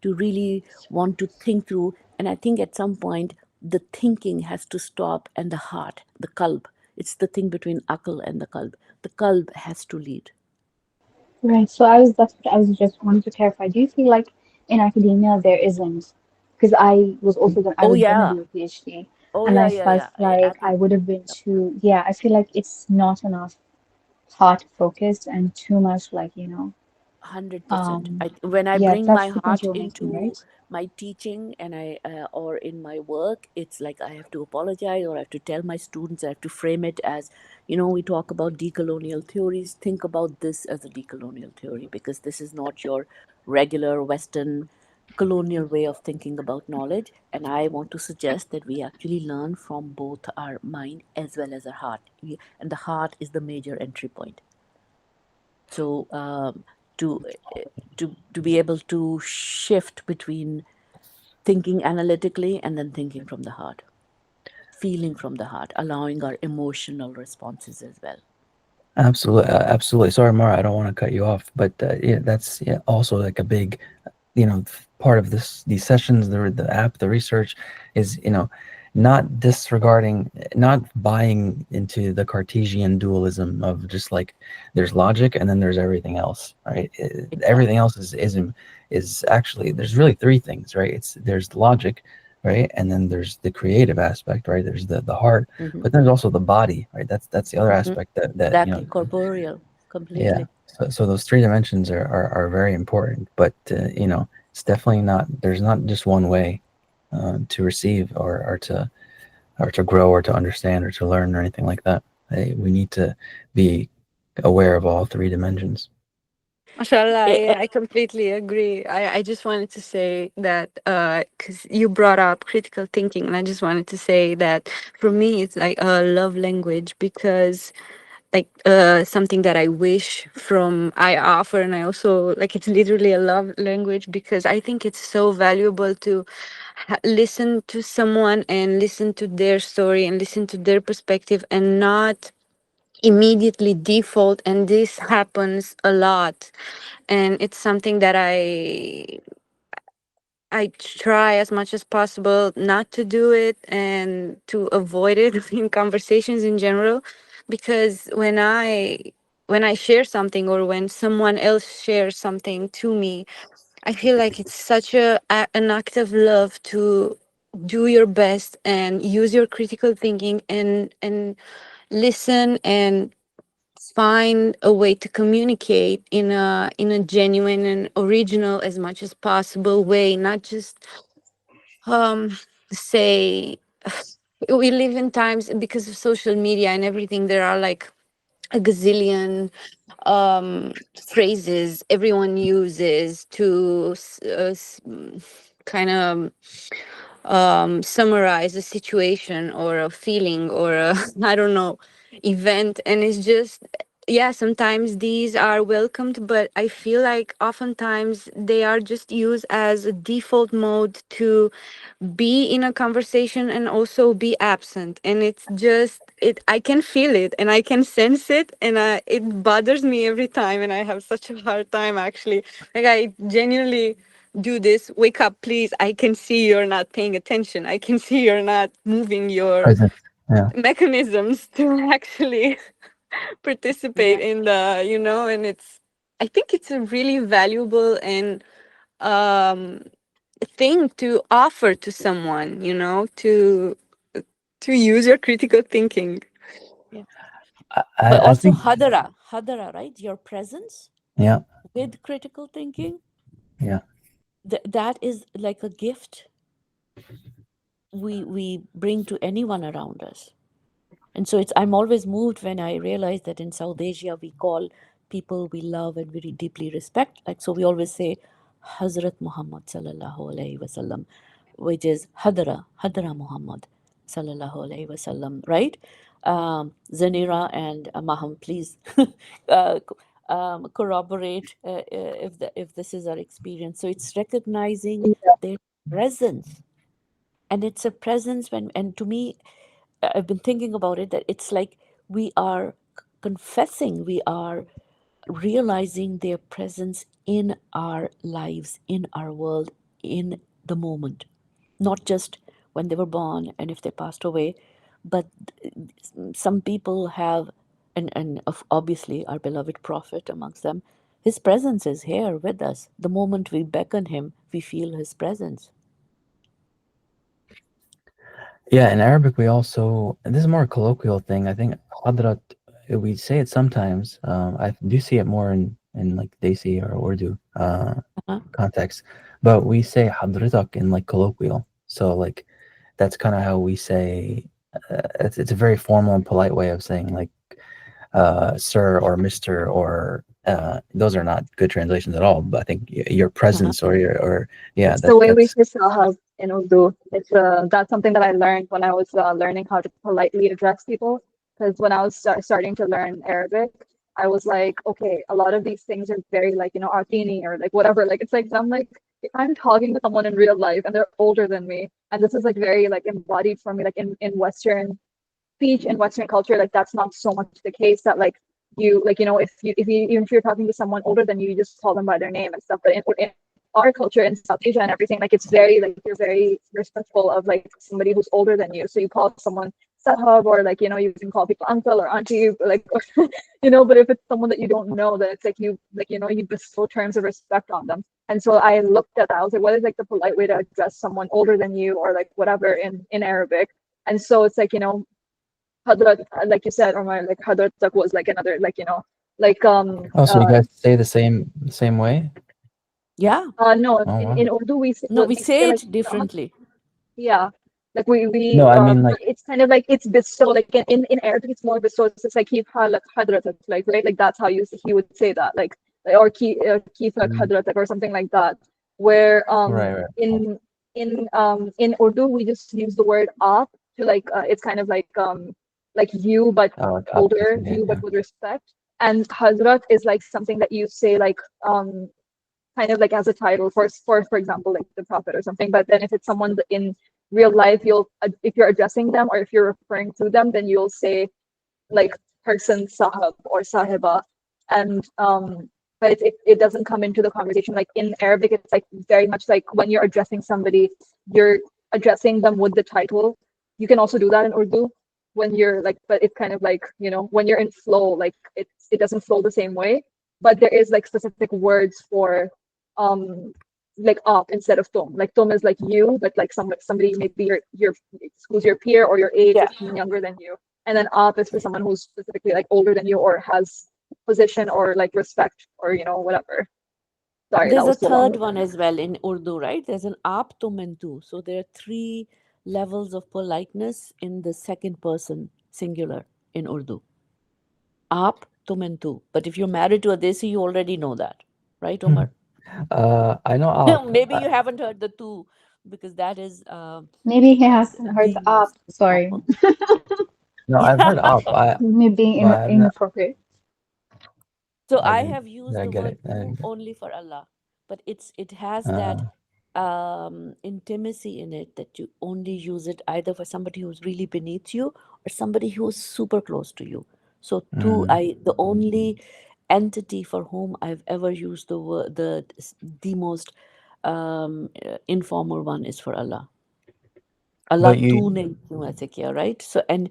to really want to think through. And I think at some point, the thinking has to stop, and the heart, the qalb, it's the thing between akal and the qalb. The qalb has to lead. Right. So that's what I was just wanting to clarify. Do you feel like in academia there isn't? Because I Oh, was gonna yeah. do a PhD, Oh, and yeah, I yeah, felt yeah. like I would have been too, yeah, I feel like it's not enough heart focused and too much like, 100%. When I yeah, bring that's my the point heart you were making, into right? my teaching, and or in my work, it's like I have to apologize, or I have to tell my students, I have to frame it as, we talk about decolonial theories. Think about this as a decolonial theory, because this is not your regular Western colonial way of thinking about knowledge. And I want to suggest that we actually learn from both our mind as well as our heart. And the heart is the major entry point. So to to be able to shift between thinking analytically and then thinking from the heart, feeling from the heart, allowing our emotional responses as well. absolutely, absolutely. Sorry, Mara, I don't want to cut you off, but yeah, that's also like a big, part of these sessions, the app, the research is, not disregarding, not buying into the Cartesian dualism of just like there's logic and then there's everything else, right? Everything Exactly. else is actually there's really three things, right? There's logic, right, and then there's the creative aspect, right? There's the heart, Hmm. but there's also the body, right? That's the other Hmm. aspect that Exactly. Corporeal. yeah. Completely. So those three dimensions are very important, but it's definitely not. There's not just one way to receive or to grow or to understand or to learn or anything like that. We need to be aware of all three dimensions. Mashallah, Eh, eh, I completely agree. I just wanted to say that because you brought up critical thinking, and I just wanted to say that for me, it's like a love language because like something that I wish from I offer, and I also like it's literally a love language because I think it's so valuable to listen to someone and listen to their story and listen to their perspective and not immediately default, and this happens a lot, and it's something that I try as much as possible not to do it and to avoid it in conversations in general, because when I share something or when someone else shares something to me, I feel like it's such an act of love to do your best and use your critical thinking and listen and find a way to communicate in a genuine and original as much as possible way, not just say we live in times because of social media and everything. There are like a gazillion phrases everyone uses to kind of summarize a situation or a feeling or a I don't know event, and it's just yeah, sometimes these are welcomed, but I feel like oftentimes they are just used as a default mode to be in a conversation and also be absent. And it's just, I can feel it and I can sense it, and it bothers me every time. And I have such a hard time actually. Like, I genuinely do this. Wake up, please. I can see you're not paying attention. I can see you're not moving your Present. Yeah. mechanisms to actually participate Yeah. in the, and I think it's a really valuable and um thing to offer to someone, to use your critical thinking. Yeah. I, But I also think, hadara, right? Your presence yeah, with critical thinking, yeah. that is like a gift we bring to anyone around us. And so I'm always moved when I realize that in South Asia we call people we love and very deeply respect. Like, so we always say Hazrat Muhammad sallallahu alaihi wasallam, which is Hadra Muhammad sallallahu alaihi wasallam, right? Zanira and Maham, please corroborate if this is our experience. So it's recognizing their presence, and it's a presence when, and to me, I've been thinking about it, that it's like we are confessing, we are realizing their presence in our lives, in our world, in the moment, not just when they were born and if they passed away, but some people have, and obviously our beloved Prophet amongst them, his presence is here with us. The moment we beckon him, we feel his presence. Yeah, in Arabic we also, and this is more a colloquial thing. I think Hadrat, we say it sometimes. I do see it more in like Desi or Urdu Uh-huh. context, but we say Hadratak in like colloquial. So like that's kind of how we say. It's a very formal and polite way of saying like sir or mister, or those are not good translations at all. But I think your Uh-huh. presence or your, or yeah, It's the way we that's say sahab in Urdu. It's that's something that I learned when I was learning how to politely address people. Because when I was starting to learn Arabic, I was like, okay, a lot of these things are very like, artini or like whatever. Like it's like I'm like, if I'm talking to someone in real life and they're older than me, and this is like very like embodied for me, like in Western speech and Western culture, like that's not so much the case. That like you like if you even if you're talking to someone older than you just call them by their name and stuff. But in our culture in South Asia and everything, like it's very like you're very respectful of like somebody who's older than you. So you call someone sahab, or like you can call people uncle or auntie, like But if it's someone that you don't know, then it's like you bestow terms of respect on them. And so I looked at that. I was like, what is like the polite way to address someone older than you, or like whatever in Arabic? And so it's like Hadrat, like you said, or my like Hadratak was like another like oh, so you guys say the same way? Yeah. no, Oh in wow. Urdu No, we we say say like it differently. yeah, like we No, I mean like, it's kind of like it's bestow, like in Arabic it's more bestow. It's like keep like Hadratak, like right, like that's how he would say that, like or keep like mm, Hadratak or something like that. Where right, right. in Urdu we just use the word aap to like it's kind of like you but Oh, like up older, between it, you yeah. but with respect. And Hazrat is like something that you say like kind of like as a title for example like the prophet or something. But then if it's someone in real life, you'll if you're addressing them or if you're referring to them, then you'll say like person sahab or sahiba. And but it doesn't come into the conversation. Like in Arabic it's like very much like when you're addressing somebody, you're addressing them with the title. You can also do that in Urdu when you're like, but it's kind of like when you're in flow, like it doesn't flow the same way. But there is like specific words for um like up instead of tum. Like tum is like you, but like somebody maybe your who's your peer or your age Yeah. or someone younger than you. And then up is for someone who's specifically like older than you or has position or like respect or whatever. Sorry, that There's a was so long. third one as well in Urdu, right? There's an aap, tum, and tu. So there are three levels of politeness in the second person singular in Urdu. Aap, tum, and tu. But if you're married to a Desi, you already know that, right, Omar? I know up. Maybe you haven't heard the tu, because that is Maybe he hasn't heard the the up. Sorry. normal. No, I've Yeah. heard up. Me being But I've inappropriate. So I I didn't. have used I the get word it. I tu didn't get it. only for Allah, but it has that Uh, intimacy in it that you only use it either for somebody who's really beneath you or somebody who's super close to you. So tu, mm. the only entity for whom I've ever used the word, the most informal one is for Allah. Allah But you, तूने क्यों ऐसे किया, right? So and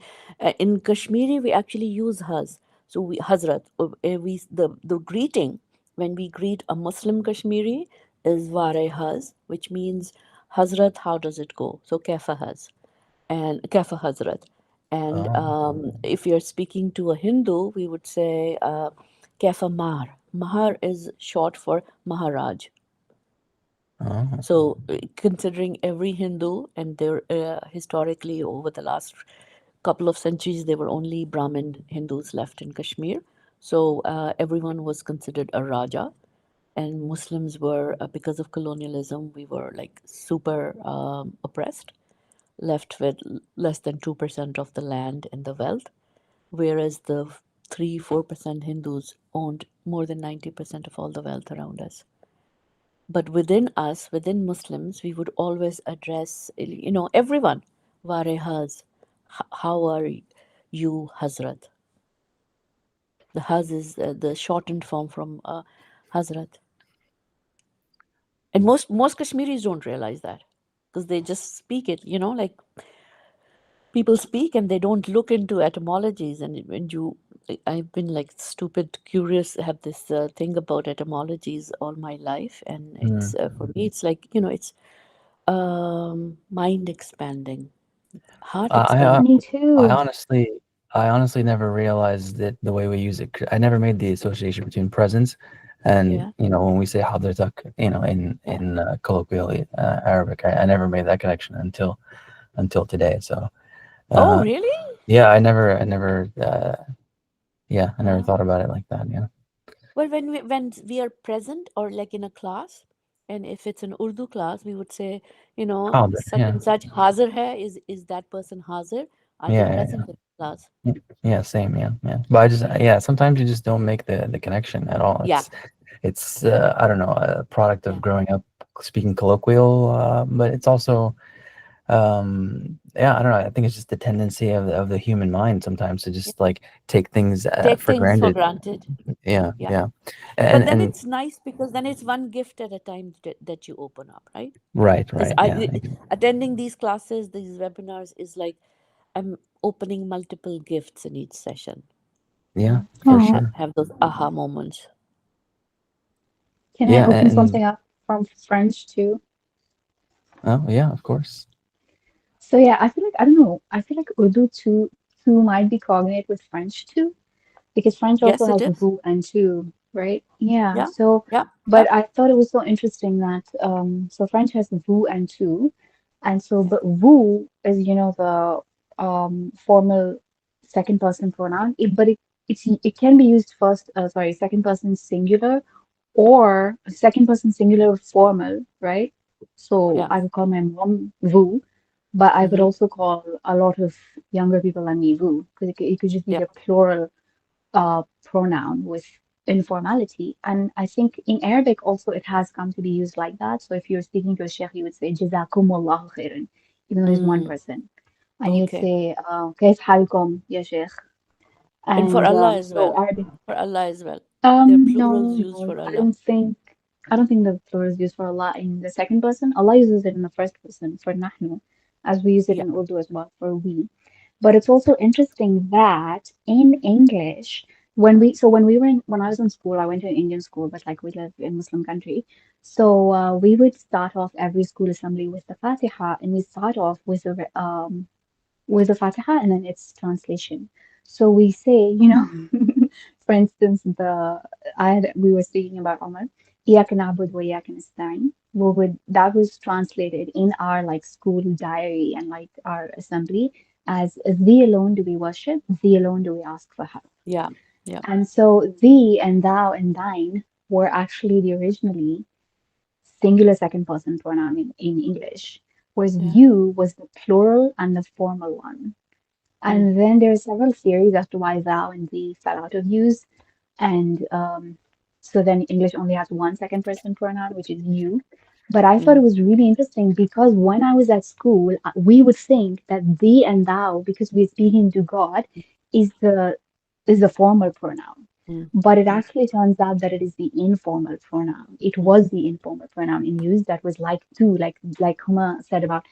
in Kashmiri we actually use haz. So we Hazrat, we the greeting when we greet a Muslim Kashmiri is Ware Haz, which means Hazrat, how does it go? So Kafa Haz and Kafa Hazrat. And oh, if you're speaking to a Hindu, we would say Kafa Mahar. Mahar is short for Maharaj. oh, So, considering every Hindu, and there historically over the last couple of centuries, there were only Brahmin Hindus left in Kashmir. So, everyone was considered a Raja, and Muslims were, because of colonialism, we were like super oppressed, left with less than 2% of the land and the wealth, whereas the 3-4% Hindus owned more than 90% of all the wealth around us. But within us, within Muslims, we would always address, everyone. Ware Haz. How are you, Hazrat? The Haz is the shortened form from Hazrat. And most Kashmiris don't realize that because they just speak it, like people speak and they don't look into etymologies. And when I've been like stupid curious, have this thing about etymologies all my life. And it's mm. for me, it's like, it's mind expanding, heart I, I, expanding. Me I too. honestly, I honestly never realized that the way we use it. I never made the association between presence and, Yeah. when we say hadratak, Yeah. in colloquially Arabic. I never made that connection until today. So, Oh, uh, really? yeah, I never Wow. thought about it like that. Yeah. Well, when we are present or like in a class, and if it's an Urdu class, we would say, Hadr. such Yeah. and such hazir hai, is that person hazir? Are they Yeah. Yeah. present in class? Yeah. Yeah. Same. Yeah. Yeah. But sometimes you just don't make the connection at all. Yeah. It's I don't know, a product of Yeah. growing up speaking colloquial, but it's also yeah, I don't know. I think it's just the tendency of the human mind sometimes to Yeah. just like take things Take for things for granted. granted. Yeah, Yeah. yeah, But then and it's nice because then it's one gift at a time that you open up, right? right, Because right, yeah, attending these classes, these webinars is like I'm opening multiple gifts in each session, yeah, for and Oh, sure. have those aha moments. can I Yeah, open and something up from French too? oh yeah, of course. So yeah, I feel like I don't know. I feel like Urdu too might be cognate with French too, because French also Yes, it has is. vous and tu, right? Yeah. Yeah, So, yeah, yeah, but I thought it was so interesting that so French has vous and tu, and so yeah, but vous is the formal second person pronoun. It can be used first. Sorry, second person singular or second person singular formal, right? So yeah. I would call my mom vous, but I could Mm-hmm. also call a lot of younger people than me vous because it could just be Yeah, the plural pronoun with informality. And I think in Arabic also it has come to be used like that. So if you're speaking to a sheikh, you would say Jazakumullahu khairan, even though he's one mm, person. And you'd okay. say كيف حالكم يا sheikh. And for And Allah as so well. Arabic. For Allah as well. There are plurals used No, for I Allah. don't think the plural is used for Allah in the second person. Allah uses it in the first person for nahnu, as we use it Yeah, in Urdu as well for we. But it's also interesting that in English, when I was in school, I went to an Indian school, but like we live in Muslim country. So we would start off every school assembly with the Fatiha, and we start off with the Fatiha and then its translation. So we say, for instance, we were speaking about Omar, إياك نعبد وإياك نستعين. That was translated in our like school diary and like our assembly as thee alone do we worship, thee alone do we ask for help. yeah, yeah, And so thee and thou and thine were actually the originally singular second person pronoun in English, whereas yeah. you was the plural and the formal one. Mm, And then there are several theories as to why thou and thee fell out of use. and so then English only has one second person pronoun, which is you. But I thought it Mm, was really interesting because when I was at school, we would think that thee and thou, because we're speaking to God, is the formal pronoun. mm, But it mm, actually turns out that it is the informal pronoun. It mm, was the informal pronoun in use that was like to, like Huma said about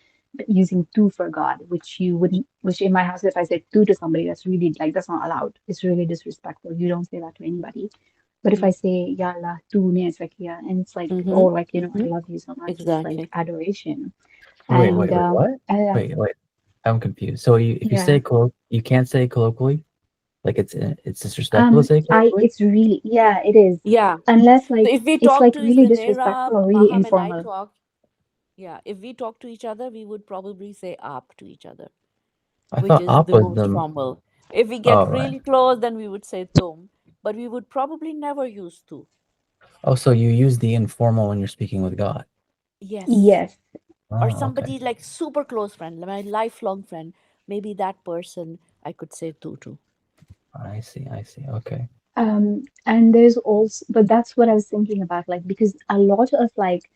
using to for God, which you wouldn't, which in my house, if I say to somebody, that's really like that's not allowed. It's really disrespectful. You don't say that to anybody. But if I mm, say Ya Allah, tu ne, it's like yeah, and it's like oh, mm-hmm, like I mm-hmm. love you so much. It's like Exactly. adoration. Wait, And wait, wait, what? Wait. I'm confused. So if you yeah, say you can't say colloquially, like it's disrespectful to say colloquially? it's really yeah, it is. Yeah. Unless So like if we it's talk like to really Zanera, disrespectful or really Baham, and I informal. talk, yeah, if we talk to each other, we would probably say up to each other, I which thought is op the was most the. formal. If we get Oh, right. really close, then we would say tum, but we would probably never use tu. Oh, so you use the informal when you're speaking with God. Yes. Yes. Or Oh, okay. somebody like super close friend, my lifelong friend, maybe that person I could say tu to. I see. I see. Okay. And there's also, but that's what I was thinking about, like, because a lot of like,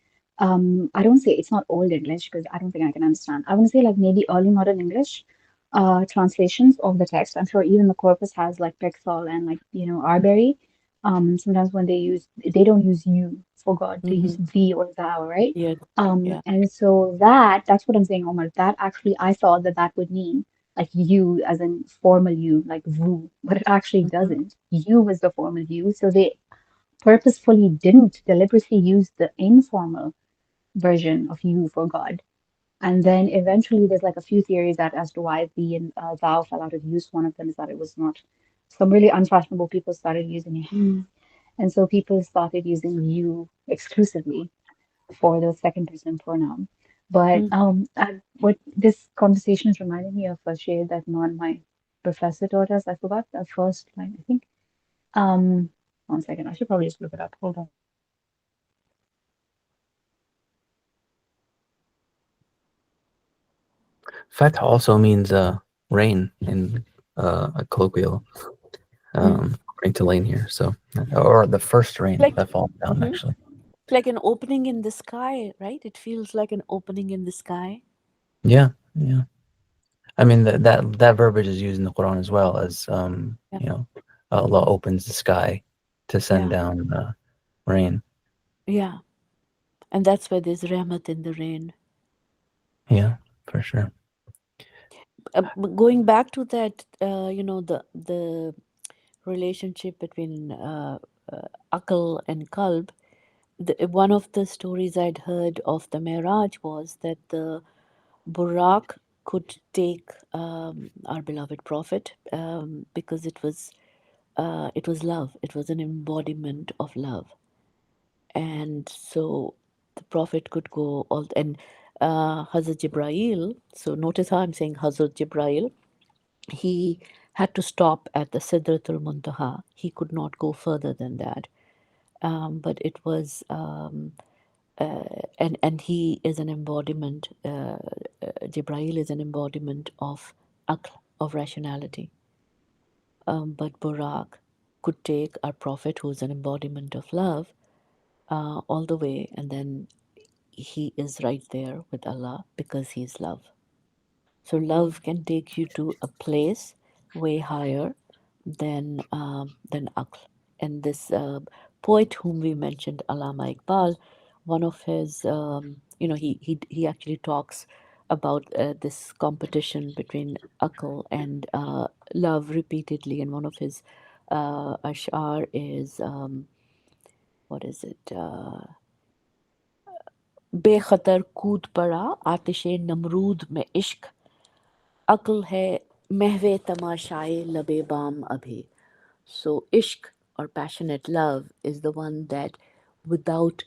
I don't say it's not old English because I don't think I can understand. I want to say like maybe early modern English, translations of the text. I'm sure even the corpus has like Pexel and like, Arbery. Sometimes when they don't use you for God, they use Mm-hmm. thee or thou, right? Yeah. Yeah. And so that's what I'm saying, Omar. That actually, I thought that would mean like you as in formal you, like vous, but it actually Mm-hmm. doesn't. You is the formal you. So they purposefully didn't deliberately use the informal version of you for God. And then eventually there's like a few theories that as to why the and thou fell out of use. One of them is that it was not some really unfashionable people started using him. And so people started using you exclusively for the second person pronoun. But Mm. what this conversation is reminding me of a shade that my professor taught us. I forgot the first line, I think. Um, One second. I should probably just look it up. Hold on. Fath also means rain in a colloquial, Mm. according to Lane here. So, or the first rain Like, that falls down, mhm. actually. Like an opening in the sky, right? It feels like an opening in the sky. Yeah, yeah. I mean that verbiage is used in the Quran as well as Yeah. Allah opens the sky to send Yeah. down rain. Yeah. And that's why there's rahmat in the rain. Yeah, for sure. Going back to that, the relationship between akal and kalb. One of the stories I'd heard of the Miraj was that the Burak could take our beloved Prophet because it was love. It was an embodiment of love, and so the Prophet could go all and Hazrat Jibrail. So notice how I'm saying Hazrat Jibrail. He had to stop at the Sidratul Muntaha. He could not go further than that. But it was and he is an embodiment. Jibrail is an embodiment of aql, of rationality. But Burak could take our prophet, who is an embodiment of love, all the way, and then he is right there with Allah because he is love. So love can take you to a place way higher than aql. And this poet whom we mentioned, Allama Iqbal, one of his, he actually talks about this competition between aql and love repeatedly. And one of his ashar is, what is it? बेखतर कूद पड़ा आतिशे नमरूद में इश्क अक्ल है महवे तमाशाए लबे balm अभी. So ishq or passionate love is the one that without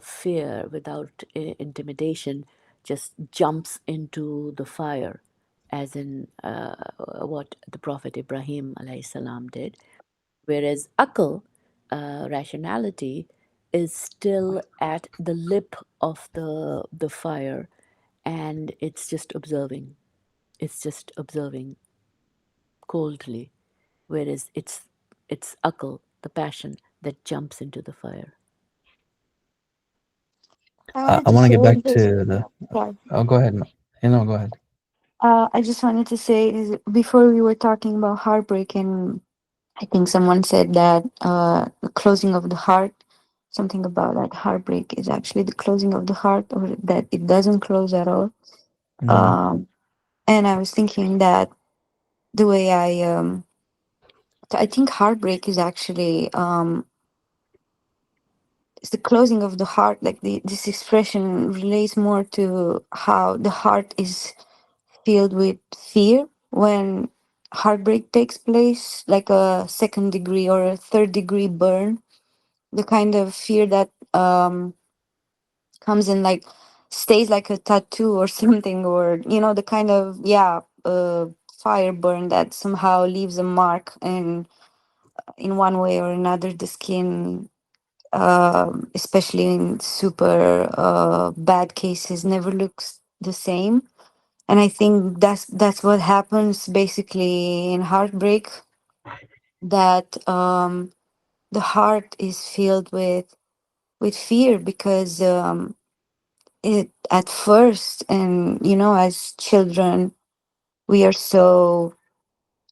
fear, without intimidation, just jumps into the fire, as in what the Prophet Ibrahim alayhi salam did. Whereas akal, rationality, is still at the lip of the fire, and it's just observing. It's just observing coldly, whereas it's It's akal, the passion that jumps into the fire. I I, wanted I to want to say get back this. to the. Sorry. Oh, go ahead. No, go ahead. I just wanted to say is before we were talking about heartbreak, and I think someone said that the closing of the heart, something about that heartbreak is actually the closing of the heart, or that it doesn't close at all. Hmm. Um, and I was thinking that the way I think heartbreak is actually it's the closing of the heart. Like this expression relates more to how the heart is filled with fear when heartbreak takes place, like a second degree or a third degree burn. The kind of fear that comes in, like, stays like a tattoo or something, or the kind of, yeah, fire burn that somehow leaves a mark, and in one way or another the skin, especially in super bad cases, never looks the same. And I think that's what happens basically in heartbreak, that the heart is filled with fear, because it at first, and as children, we are so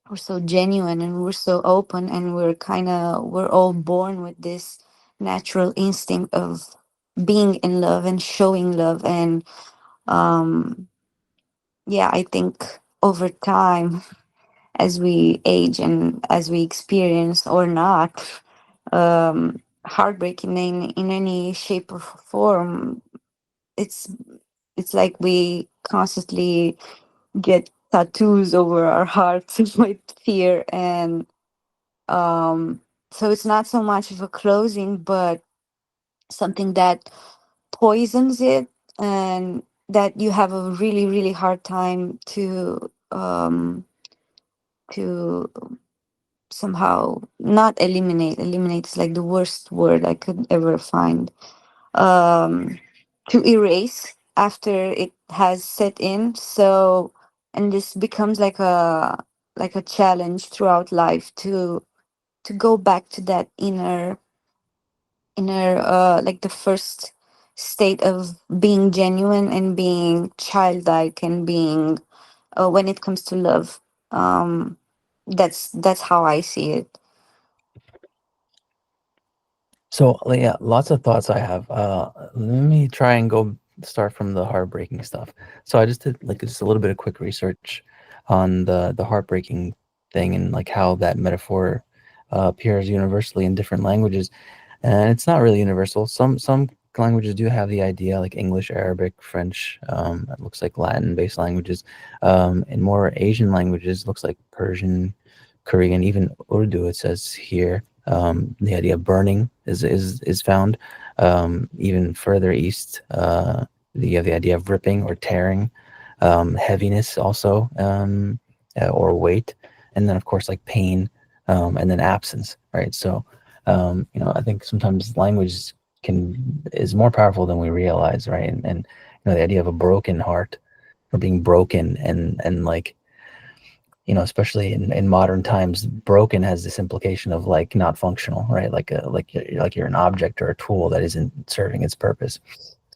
we're so genuine, and we're so open, and we're all born with this natural instinct of being in love and showing love. And um yeah, I think over time, as we age and as we experience or not heartbreak in any shape or form, it's it's like we constantly get tattoos over our hearts with fear. And um so it's not so much of a closing, but something that poisons it, and that you have a really really hard time to somehow not eliminate is like the worst word I could ever find, um to erase after it has set in. So, and this becomes like a challenge throughout life to go back to that inner like the first state of being genuine and being childlike and being, when it comes to love. um that's how I see it. So, yeah, lots of thoughts I have. Let me try and go start from the heartbreaking stuff. So I just did like just a little bit of quick research on the heartbreaking thing, and like how that metaphor appears universally in different languages. And it's not really universal. Some languages do have the idea, like English, Arabic, French. It looks like Latin-based languages. In more Asian languages, looks like Persian, Korean, even Urdu. It says here. The idea of burning is found. Even further east, you have the idea of ripping or tearing, heaviness also, or weight, and then of course like pain, and then absence. Right. So I think sometimes language is more powerful than we realize. Right. And the idea of a broken heart, or being broken, and like, especially in modern times, broken has this implication of like not functional, right? Like you're an object or a tool that isn't serving its purpose.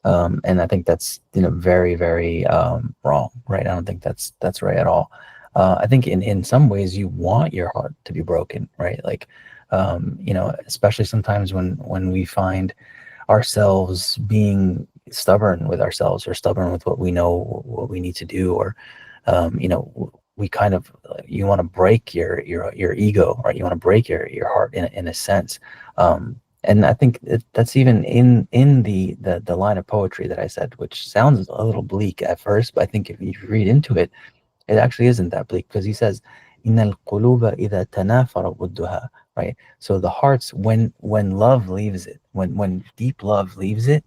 And I think that's very very wrong, right? I don't think that's right at all. I think in some ways you want your heart to be broken, right? Like, especially sometimes when we find ourselves being stubborn with ourselves, or stubborn with what we know, what we need to do, or we kind of, you want to break your ego, right? You want to break your heart in a sense. And I think that's even in the line of poetry that I said, which sounds a little bleak at first, but I think if you read into it, it actually isn't that bleak, because he says, إن القلوب إذا تنافر ضدها, right? So the hearts, when love leaves it, when deep love leaves it,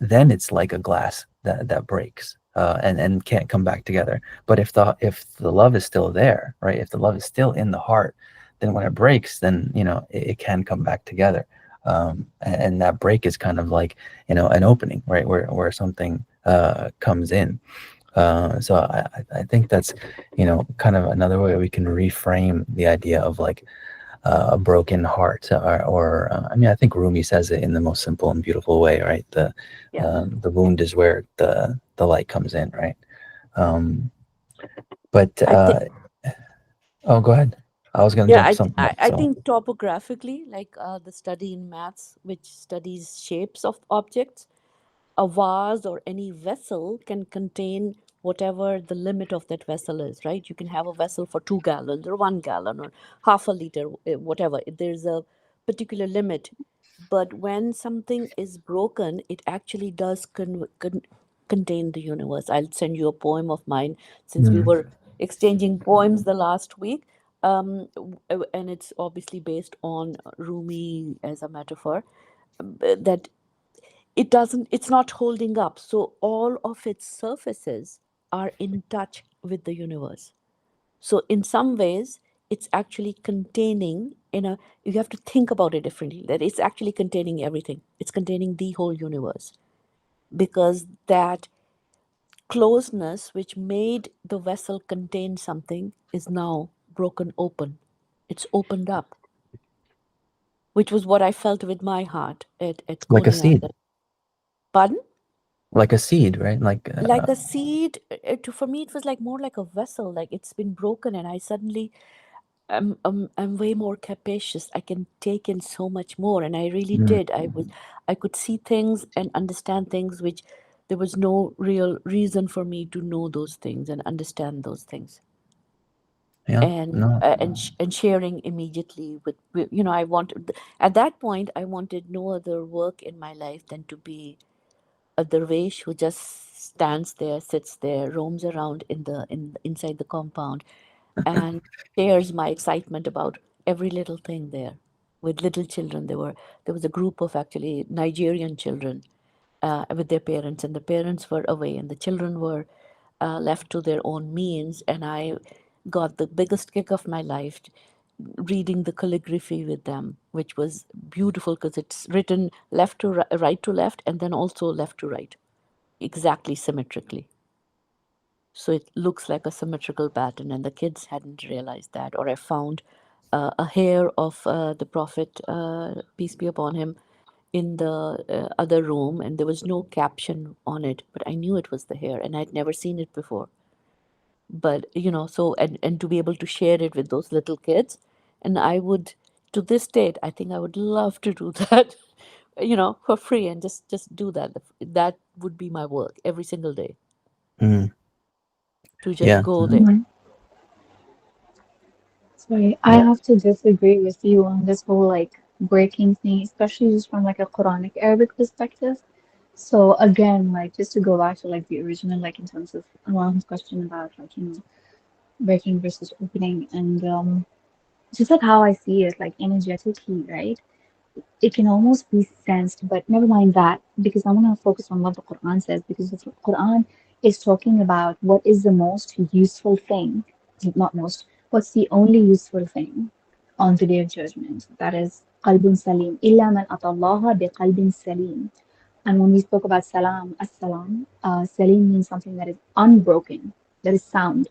then it's like a glass that breaks, and can't come back together. But if the love is still there, right? If the love is still in the heart, then when it breaks, then it can come back together. And that break is kind of like an opening, right? Where something comes in. So I think that's kind of another way we can reframe the idea of like a broken heart, or I mean, I think Rumi says it in the most simple and beautiful way, right? The wound is where the light comes in, right? But I think, oh, go ahead. I was going to yeah, jump something else. I So think topographically, like the study in maths, which studies shapes of objects, a vase or any vessel can contain whatever the limit of that vessel is, right? You can have a vessel for 2 gallons or 1 gallon or half a liter, whatever. There's a particular limit. But when something is broken, it actually does contain the universe. I'll send you a poem of mine since we mm, were exchanging poems the last week. And it's obviously based on Rumi as a metaphor, that it's not holding up, so all of its surfaces are in touch with the universe. So in some ways it's actually containing, you have to think about it differently, that it's actually containing everything. It's containing the whole universe, because that closeness which made the vessel contain something is now broken open. It's opened up, which was what I felt with my heart at like a Konya. seed, Pardon? like a seed, right? Like Like a seed, for me it was like more like a vessel, like it's been broken, and I suddenly I'm way more capacious. I can take in so much more, and I really mm, did. I could see things and understand things which there was no real reason for me to know those things and understand those things. yeah, no, And sharing immediately with I wanted, at that point I wanted no other work in my life than to be a dervish who just stands there, sits there, roams around inside the compound, and shares my excitement about every little thing there with little children. There was a group of actually Nigerian children with their parents, and the parents were away, and the children were left to their own means. And I got the biggest kick of my life reading the calligraphy with them, which was beautiful because it's written left to right to left, and then also left to right, exactly symmetrically. So it looks like a symmetrical pattern, and the kids hadn't realized that. Or I found a hair of the Prophet, peace be upon him, in the other room, and there was no caption on it, but I knew it was the hair, and I'd never seen it before. But so, and to be able to share it with those little kids, and I would, to this date, I think I would love to do that, for free, and just do that. That would be my work every single day, mm, to just yeah, go there. Mhm. Sorry, I yeah, have to disagree with you on this whole like breaking thing, especially just from like a Quranic Arabic perspective. So again, like just to go back to like the original, like in terms of Alana's question about like, breaking versus opening, and just like how I see it, like energetically, right? It can almost be sensed, but never mind that, because I want to focus on what the Quran says, because the Quran is talking about what is the most useful thing, not most, what's the only useful thing on the day of judgment. That is qalbun salim. Illa man atallaha bi qalbin salim. And when we spoke about salam, as-salam, salim means something that is unbroken, that is sound.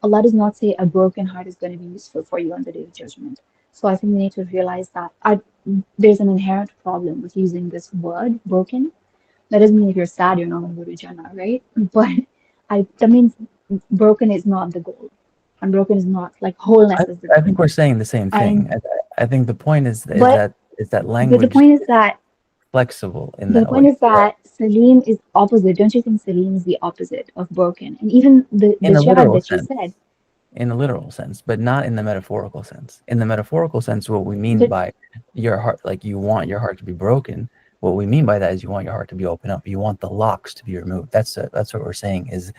Allah does not say a broken heart is going to be useful for you on the day of judgment. So I think we need to realize that there's an inherent problem with using this word broken. That doesn't mean if you're sad, you're not going to go to Jannah, right? But that means broken is not the goal. And broken is not like I, wholeness is the I goal. think we're saying the same thing. And I think the point but is that but the language point is that flexible in the that point way, is right? that Salim is opposite. Don't you think Salim is the opposite of broken? And even the In a shahad literal that you sense, said, but not in the metaphorical sense. In the metaphorical sense, what we mean but by your heart, like you want your heart to be broken, what we mean by that is you want your heart to be open up. You want the locks to be removed. That's what we're saying is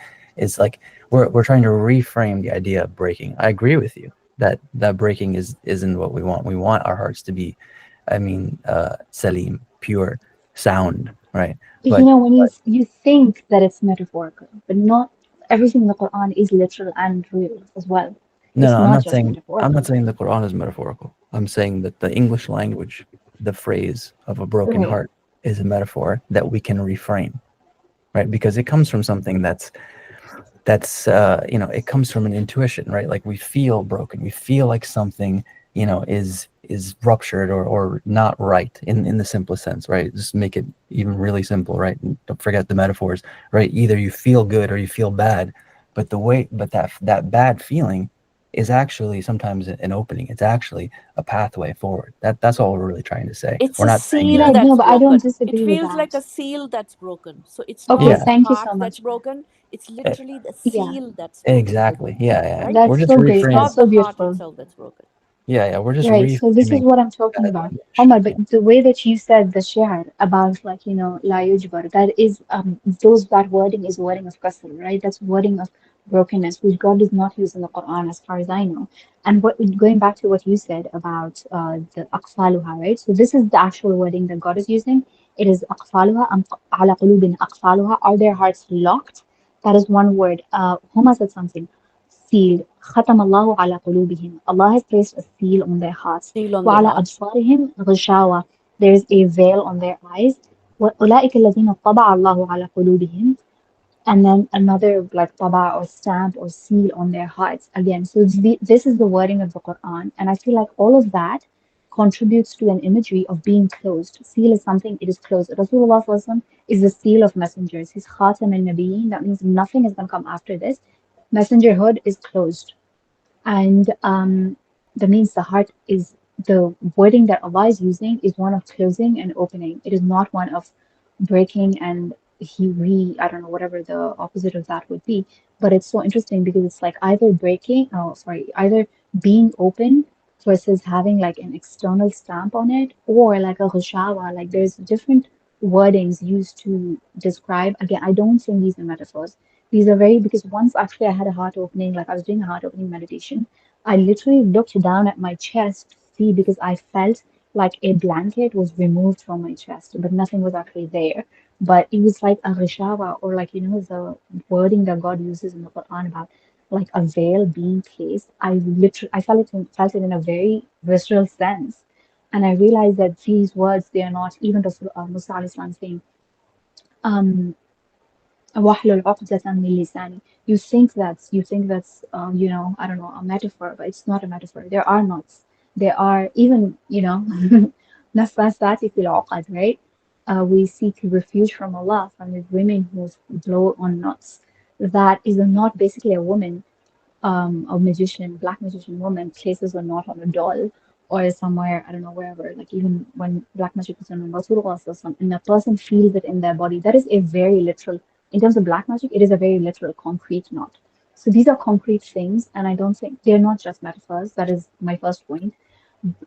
like we're trying to reframe the idea of breaking. I agree with you that breaking isn't what we want. We want our hearts to be, I mean, salim, pure, sound, right? But when you think that it's metaphorical, but not everything in the Quran is literal and real as well. no, It's I'm not not just saying I'm not metaphorical. saying the Quran is metaphorical. I'm saying that the English language, the phrase of a broken Right. heart is a metaphor that we can reframe, right? Because it comes from something that's it comes from an intuition, right? Like we feel broken. We feel like something is ruptured or not right in the simplest sense, right? Just make it even really simple, right? And don't forget the metaphors, right? Either you feel good or you feel bad, but that bad feeling is actually sometimes an opening. It's actually a pathway forward. That's all we're really trying to say. It's We're a not saying seal that. Right, no, that's but I don't broken. It disagree with feels like that. a seal that's broken. So it's Okay, not Yeah, the thank you so heart that's much. broken. It's e- literally the Yeah, seal that's broken, exactly. Yeah, yeah. right? We're that's just so great. It's That's reframing. not so the heart beautiful. itself that's broken. Yeah, yeah. We're just Right, so this is reframing what I'm talking that about. language. Omar, but Yeah, the way that you said the shi'r about like, la yujbar, that is that wording is wording of qasr, right? That's wording of brokenness, which God does not use in the Quran as far as I know. And what going back to what you said about the aqfaluha, right? So this is the actual wording that God is using. It is aqfaluha am ala qulubin aqfaluha. Are their hearts locked? That is one word. Huma said something sealed. ختم الله على قلوبهم. Allah has placed a seal on their hearts. Seal on their وعلى hearts. أبصارهم غشاوة. There is a veil on their eyes. وأولئك الذين طبع الله على قلوبهم. And then another like taba or stamp or seal on their hearts again. So this is the wording of the Quran, and I feel like all of that contributes to an imagery of being closed. Seal is something, it is closed. Rasulullah Sallallahu Alaihi Wasallam is the seal of messengers. He's Khatam al Nabiyyin. That means nothing is going to come after this. Messengerhood is closed. And that means the heart is the wording that Allah is using is one of closing and opening. It is not one of breaking and I don't know, whatever the opposite of that would be. But it's so interesting because it's like either either being open versus having like an external stamp on it, or like a ghashawa. Like there's different wordings used to describe. Again, I don't think these are metaphors. These are very, because once actually I had a heart opening, like I was doing a heart opening meditation. I literally looked down at my chest to see because I felt like a blanket was removed from my chest, but nothing was actually there. But it was like a rishawa, or like, the wording that God uses in the Quran about like a veil being placed. I felt it in a very visceral sense. And I realized that these words, they are not even Rasul Musa alayhi salam saying, um, وَاحْلُلْ عُقْدَةً مِنْ لِسَانِي. You think that's I don't know, a metaphor, but it's not a metaphor. There are knots. There are even, نَفَّاسَاتِ فِي الْعُقَدِ, right? We seek refuge from Allah from the women who blow on knots. That is a knot, basically a woman, a magician, black magician woman places a knot on a doll or somewhere, I don't know, wherever, like even when black magic is done on Rasulullah Sallallahu, and a person feels it in their body, that is a very literal, in terms of black magic, it is a very literal, concrete knot. So these are concrete things, and I don't think they're not just metaphors. That is my first point.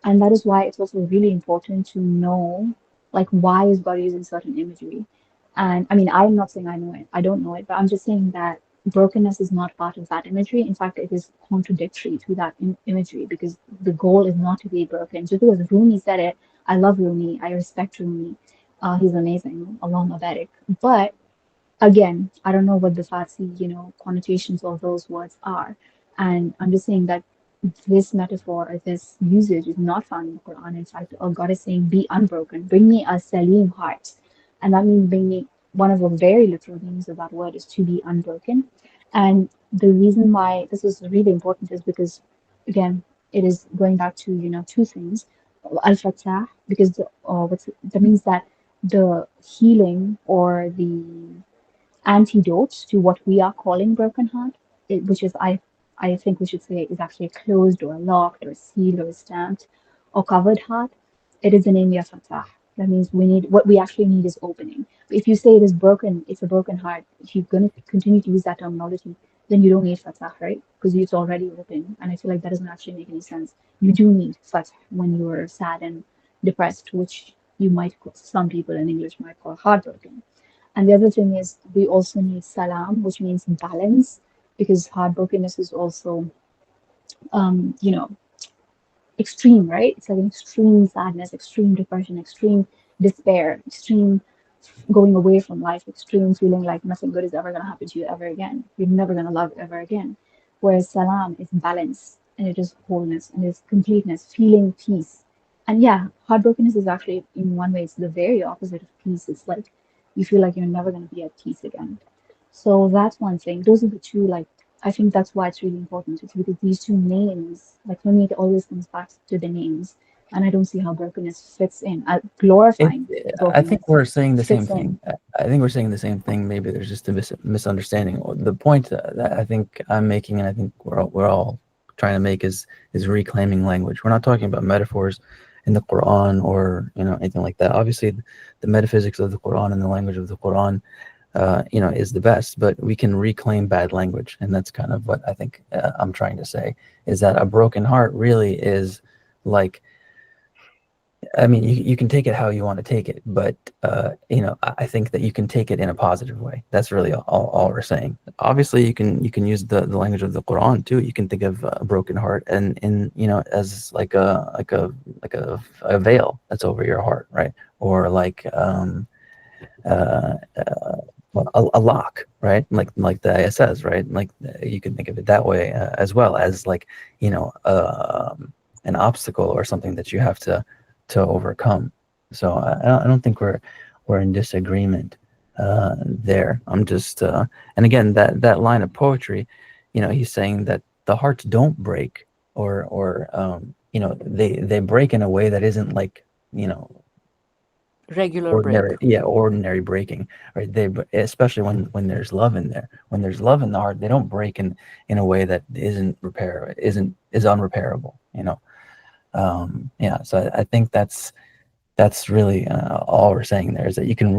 And that is why it's also really important to know, like, why is God using certain imagery. And I mean, I'm not saying I know it, I don't know it, but I'm just saying that brokenness is not part of that imagery. In fact, it is contradictory to that imagery, because the goal is not to be broken. Just because Rumi said it, I love Rumi, I respect Rumi, he's amazing, Allah Mabarak. But again, I don't know what the Farsi, connotations of those words are. And I'm just saying that this metaphor or this usage is not found in the Quran. In fact, God is saying, be unbroken, bring me a Salim heart. And that means bring me, one of the very literal meanings of that word is to be unbroken. And the reason why this is really important is because, again, it is going back to, two things. Al-Fatah, because that means that the healing or the antidotes to what we are calling broken heart, which is I think we should say is actually a closed or a locked or sealed or stamped or covered heart. It is the name Ya Fatah. That means what we actually need is opening. But if you say it is broken, it's a broken heart. If you're going to continue to use that terminology, then you don't need Fatah, right? Because it's already open. And I feel like that doesn't actually make any sense. You do need Fatah when you're sad and depressed, which some people in English might call heartbroken. And the other thing is we also need salam, which means balance, because heartbrokenness is also, um, you know, extreme, right? It's like an extreme sadness, extreme depression, extreme despair, extreme going away from life, extreme feeling like nothing good is ever going to happen to you ever again. You're never going to love ever again. Whereas salam is balance, and it is wholeness, and it is completeness, feeling peace. And yeah, heartbrokenness is actually, in one way, it's the very opposite of peace. It's like you feel like you're never going to be at peace again. So that's one thing. Those are the two like I think that's why it's really important. It's because these two names, like for me, it always comes back to the names, and I don't see how brokenness fits in. It, Glorifying I think brokenness we're saying the same fits thing. in. I think we're saying the same thing. Maybe there's just a misunderstanding. The point that I think I'm making, and I think we're all trying to make, is reclaiming language. We're not talking about metaphors in the Quran or anything like that. Obviously, the metaphysics of the Quran and the language of the Quran, is the best. But we can reclaim bad language, and that's kind of what I think I'm trying to say. Is that a broken heart really is like, I mean, you can take it how you want to take it, but I think that you can take it in a positive way. That's really all we're saying. Obviously, you can use the language of the Quran too. You can think of a broken heart and in as like a veil that's over your heart, right? Or like uh, a lock, right? Like the ayah says, right? Like you can think of it that way as well as like an obstacle or something that you have to overcome. So I don't think we're in disagreement there. I'm just and again that line of poetry, he's saying that the hearts don't break or they break in a way that isn't like you know Regular break. ordinary breaking, right? Especially when there's love in there, when there's love in the heart, they don't break in a way that is unrepairable. Yeah, so I think that's really all we're saying there, is that you can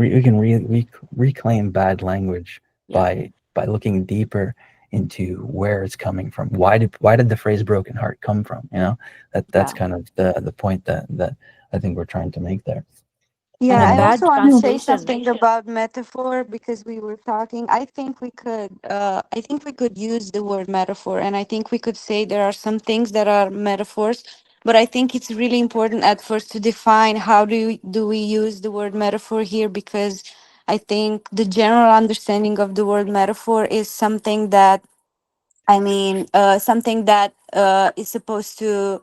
reclaim bad language Yeah. by looking deeper into where it's coming from. Why did the phrase broken heart come from? That's Yeah. kind of the point that I think we're trying to make there. And Yeah, a I bad also want to say translation. something about metaphor because we were talking. I think we could use the word metaphor, and I think we could say there are some things that are metaphors, but I think it's really important at first to define how do we use the word metaphor here, because I think the general understanding of the word metaphor is something that, something that is supposed to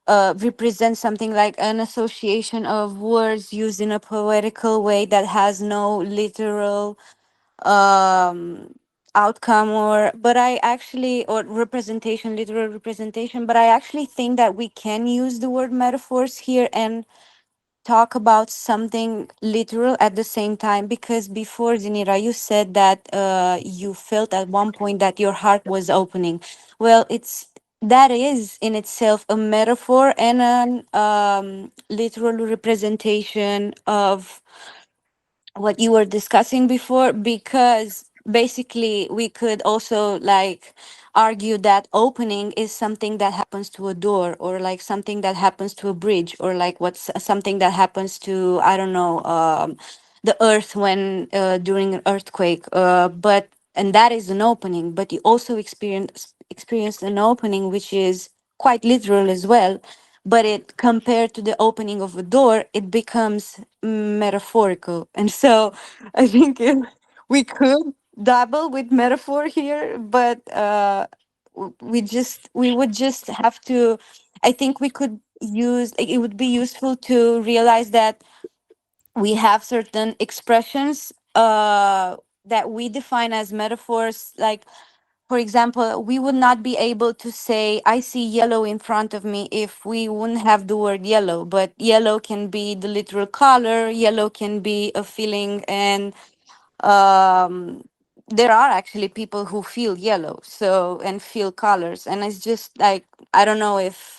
represent something like an association of words used in a poetical way that has no literal um outcome, or representation, literal representation. But I actually think that we can use the word metaphors here and talk about something literal at the same time, because before, Zinira, you said that you felt at one point that your heart was opening. Well, that is in itself a metaphor and an literal representation of what you were discussing before, because basically we could also like argue that opening is something that happens to a door, or like something that happens to a bridge, or like what's something that happens to, I don't know, the earth when during an earthquake, but and that is an opening. But you also experienced an opening which is quite literal as well, but it, compared to the opening of a door, it becomes metaphorical. And so I think we could dabble with metaphor here, but we would just have to, I think we could use, like, it would be useful to realize that we have certain expressions that we define as metaphors. Like, for example, we would not be able to say, I see yellow in front of me, if we wouldn't have the word yellow. But yellow can be the literal color, yellow can be a feeling, and um, there are actually people who feel yellow, so, and feel colors. And it's just like, I don't know if.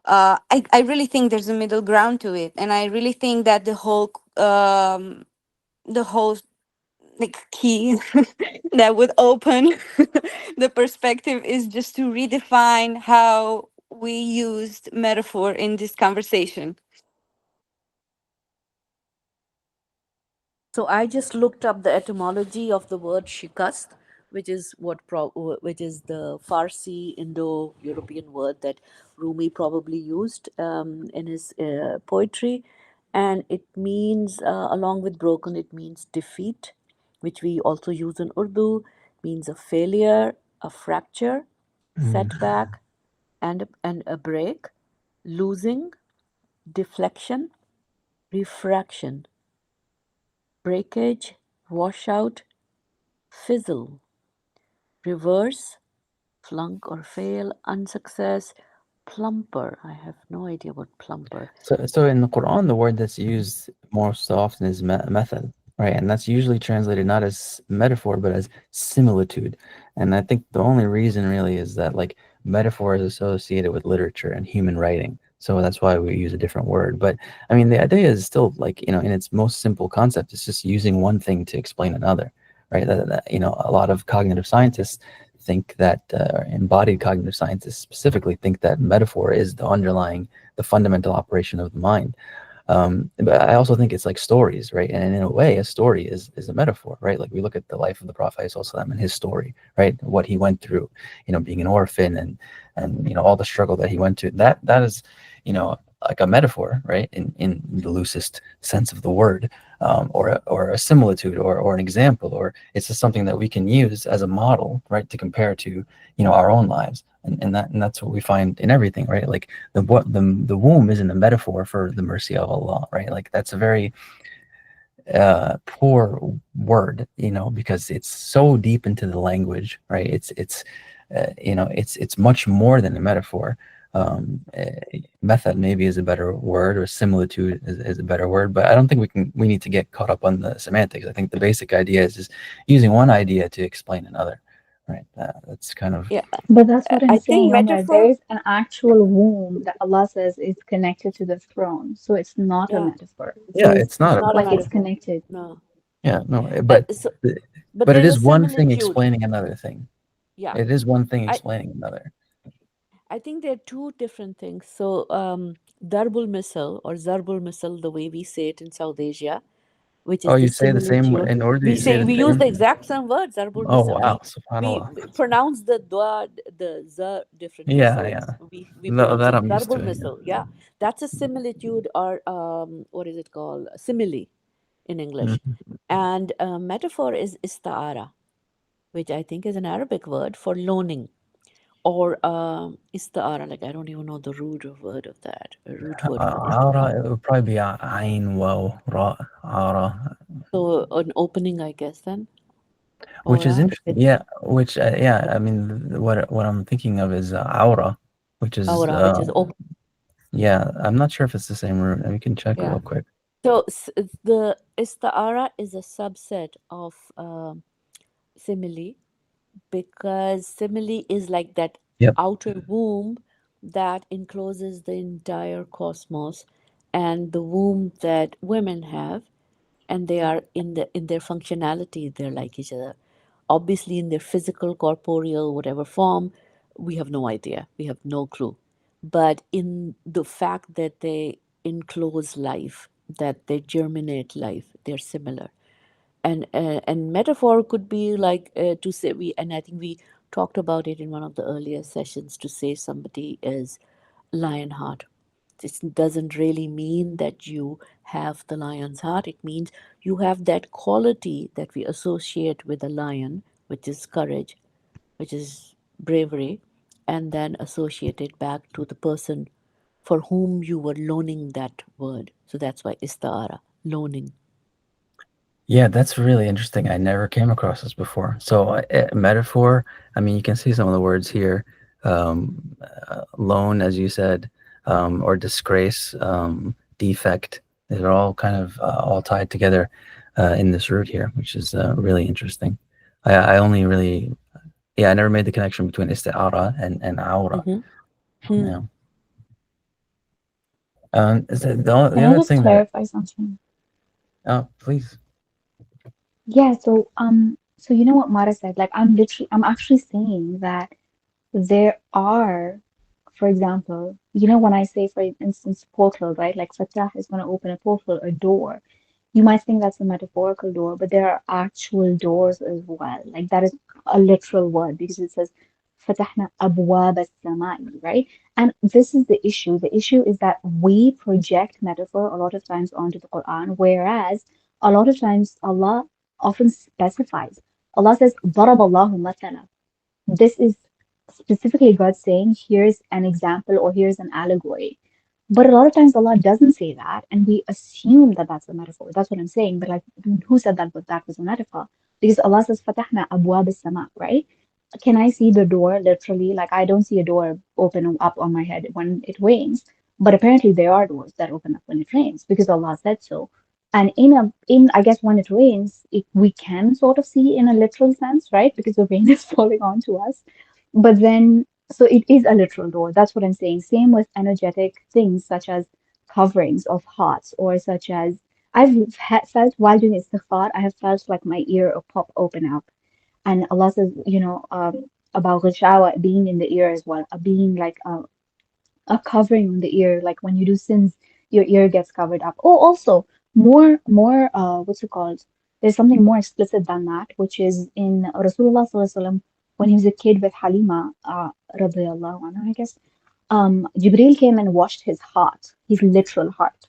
I really think there's a middle ground to it. And I really think that the whole like key that would open the perspective is just to redefine how we used metaphor in this conversation. So I just looked up the etymology of the word shikast, which is the Farsi Indo-European word that Rumi probably used in his poetry, and it means, along with broken, it means defeat, which we also use in Urdu. Means a failure, a fracture, setback, and a break, losing, deflection, refraction, breakage, washout, fizzle, reverse, flunk or fail, unsuccess, plumper. I have no idea what plumper. So in the Quran, the word that's used most often is method, right? And that's usually translated not as metaphor, but as similitude. And I think the only reason really is that like metaphor is associated with literature and human writing. So that's why we use a different word. But I mean, the idea is still like, in its most simple concept, it's just using one thing to explain another, right? A lot of cognitive scientists think that, embodied cognitive scientists specifically think that metaphor is the fundamental operation of the mind. But I also think it's like stories, right? And in a way, a story is a metaphor, right? Like we look at the life of the Prophet ﷺ and his story, right? What he went through, being an orphan and all the struggle that he went to. That is, like a metaphor, right? In the loosest sense of the word, or a similitude, or an example, or it's just something that we can use as a model, right, to compare to, our own lives. And that's what we find in everything, right? Like the womb isn't a metaphor for the mercy of Allah, right? Like that's a very poor word, because it's so deep into the language, right? It's much more than a metaphor. Method maybe is a better word, or similitude is a better word, but I don't think we need to get caught up on the semantics. I think the basic idea is just using one idea to explain another, right? That's kind of. Yeah, But that's what I'm I think saying, Omar. metaphor. There is an actual womb that Allah says is connected to the throne. So it's not a Yeah, metaphor. It Yeah, says it's not it's a not a like it's metaphor. metaphor. connected. No, Yeah, no, uh, but so, but but but it there's a is one thing similitude. explaining another thing. Yeah, It is one thing I explaining another. I think they're two different things. So, darbul misal or zarbul misal, the way we say it in South Asia, which Oh, is the you say the same similitude. in order We you say say the we use the same. exact same word, zarbul Oh misal. wow, We subhanallah. pronounce the dua, the za differently. Yeah, So yeah. it's we pronounce That it I'm used darbul to. Yeah. misal. Yeah, that's a similitude, or what is it called? Simile in English. Mhm. And metaphor is ista'ara, which I think is an Arabic word for loaning, or ista'ara. Like I don't even know the root word of that. A root word for ista'ara. Ara, it would probably be Ain Waw Ra Ara, So an opening, I guess then. which is Aura. interesting. Yeah, which yeah, I mean, what I'm thinking of is Aura, which is Aura, which is open. yeah. I'm not sure if it's the same root. We can check Yeah. real quick. So the ista'ara is a subset of simile, because simile is like that Yep. outer womb that encloses the entire cosmos, and the womb that women have, and they are in their functionality, they're like each other. Obviously, in their physical, corporeal, whatever form, we have no idea. We have no clue. But in the fact that they enclose life, that they germinate life, they're similar. And metaphor could be like, to say we, and I think we talked about it in one of the earlier sessions, to say somebody is lion heart. This doesn't really mean that you have the lion's heart. It means you have that quality that we associate with a lion, which is courage, which is bravery, and then associate it back to the person for whom you were loaning that word. So that's why istara, loaning. Yeah, that's really interesting. I never came across this before. So, metaphor, I mean, you can see some of the words here. Loan, as you said, or disgrace, defect. They're all kind of all tied together in this root here, which is really interesting. I only really, yeah, I never made the connection between isti'ara and aura. Mm-hmm. You Hmm. know, the Can I other just thing that, clarify something? oh, please. Yeah, so you know what Mara said? Like I'm actually saying that there are, for example, when I say, for instance, portal, right? Like Fatah is going to open a portal, a door. You might think that's a metaphorical door, but there are actual doors as well. Like that is a literal word because it says فتحنا أبواب السماء, right? And this is the issue. The issue is that we project metaphor a lot of times onto the Quran, whereas a lot of times Allah often specifies. Allah says, ضرب الله مثلا. This is specifically God saying, here's an example or here's an allegory. But a lot of times Allah doesn't say that, and we assume that that's a metaphor. That's what I'm saying. But like, who said that? But that was a metaphor because Allah says, "Fatahna abwab as-sama," right? can I see the door literally? Like, I don't see a door open up on my head when it rains, but apparently there are doors that open up when it rains because Allah said so. And in I guess when it rains, we can sort of see in a literal sense, right? Because the rain is falling onto us. But then, so it is a literal door. That's what I'm saying. Same with energetic things such as coverings of hearts, or such as felt while doing istighfar, I have felt like my ear pop open up, and Allah says, about Ghishawa being in the ear as well, being like a covering on the ear. Like when you do sins, your ear gets covered up. Oh, also more what's it called? There's something more explicit than that, which is in Rasulullah Sallallahu Alaihi Wasallam when he was a kid with Halima, radiyallahu anha, I guess. Jibril came and washed his heart, his literal heart.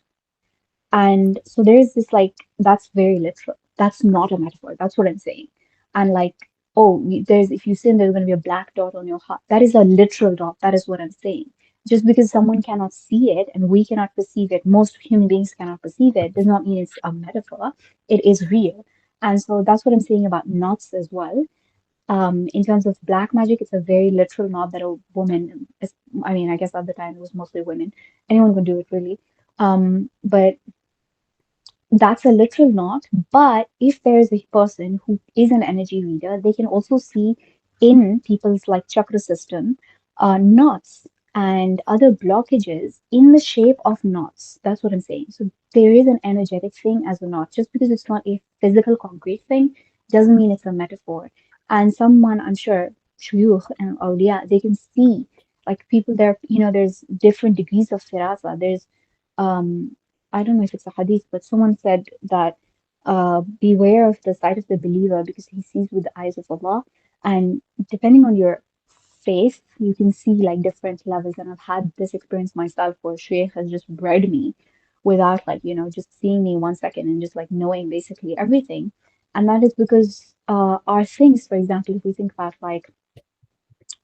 And so there's this like, that's very literal. That's not a metaphor. That's what I'm saying. And like, oh, there's, if you sin, there's going to be a black dot on your heart. That is a literal dot. That is what I'm saying. Just because someone cannot see it and we cannot perceive it, most human beings cannot perceive it, does not mean it's a metaphor. It is real. And so that's what I'm saying about knots as well. In terms of black magic, it's a very literal knot that a woman, I mean, I guess at the time it was mostly women. Anyone could do it really. But that's a literal knot. But if there is a person who is an energy reader, they can also see in people's like chakra system knots and other blockages in the shape of knots. That's what I'm saying. So there is an energetic thing as a knot. Just because it's not a physical concrete thing doesn't mean it's a metaphor. And someone, I'm sure, shuyukh and awliya, they can see like people there, there's different degrees of firasa. There's um I don't know if it's a hadith, but someone said that beware of the sight of the believer because he sees with the eyes of Allah. And depending on your faith, you can see like different levels. And I've had this experience myself where Shaykh has just read me without like, just seeing me 1 second and just like knowing basically everything. And that is because our things, for example, if we think about like,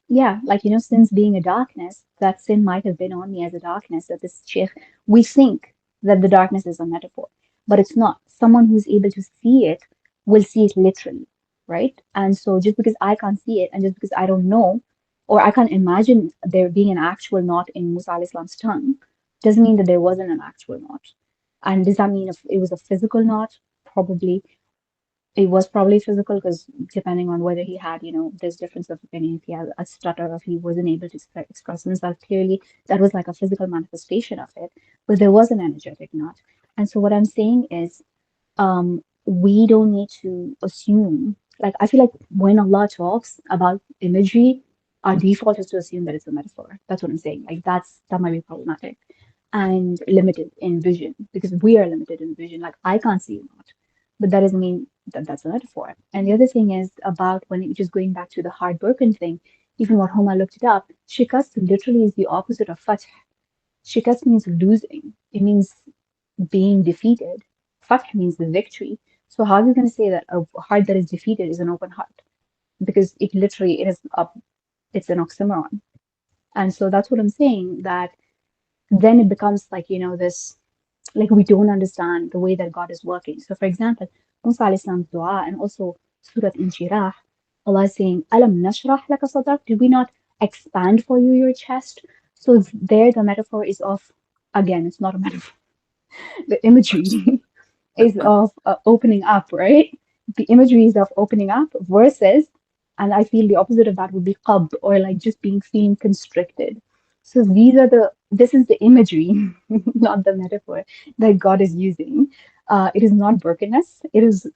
yeah, like, since being a darkness, that sin might have been on me as a darkness, that this sheikh, we think that the darkness is a metaphor, but it's not. Someone who's able to see it will see it literally, right? And so just because I can't see it and just because I don't know, or I can't imagine there being an actual knot in Musa alayhi salam's tongue, doesn't mean that there wasn't an actual knot. And does that mean if it was a physical knot? Probably it was probably physical because depending on whether he had, there's difference of opinion. If he had a stutter, if he wasn't able to express himself clearly, that was like a physical manifestation of it. But there was an energetic knot. And so what I'm saying is, we don't need to assume. Like I feel like when Allah talks about imagery, our default is to assume that it's a metaphor. That's what I'm saying. Like that might be problematic and limited in vision because we are limited in vision. Like I can't see a knot, but that doesn't mean that that's a metaphor. And the other thing is about when it, just going back to the heartbroken thing, even what Homa looked it up, shikast literally is the opposite of fath. Shikast means losing. It means being defeated. Fath means the victory. So how are you going to say that a heart that is defeated is an open heart? Because it literally it is up. It's an oxymoron. And so that's what I'm saying. That then it becomes like this, like we don't understand the way that God is working. So, for example, Musa alayhi salam's dua and also Surah Inshirah, Allah is saying, Alam nashrah laka sadrak? Did we not expand for you your chest? So there the metaphor is of, again, it's not a metaphor. The imagery is of opening up, right? The imagery is of opening up versus, and I feel the opposite of that would be qab, or like just being feeling constricted. So this is the imagery, not the metaphor that God is using. It is not brokenness. It is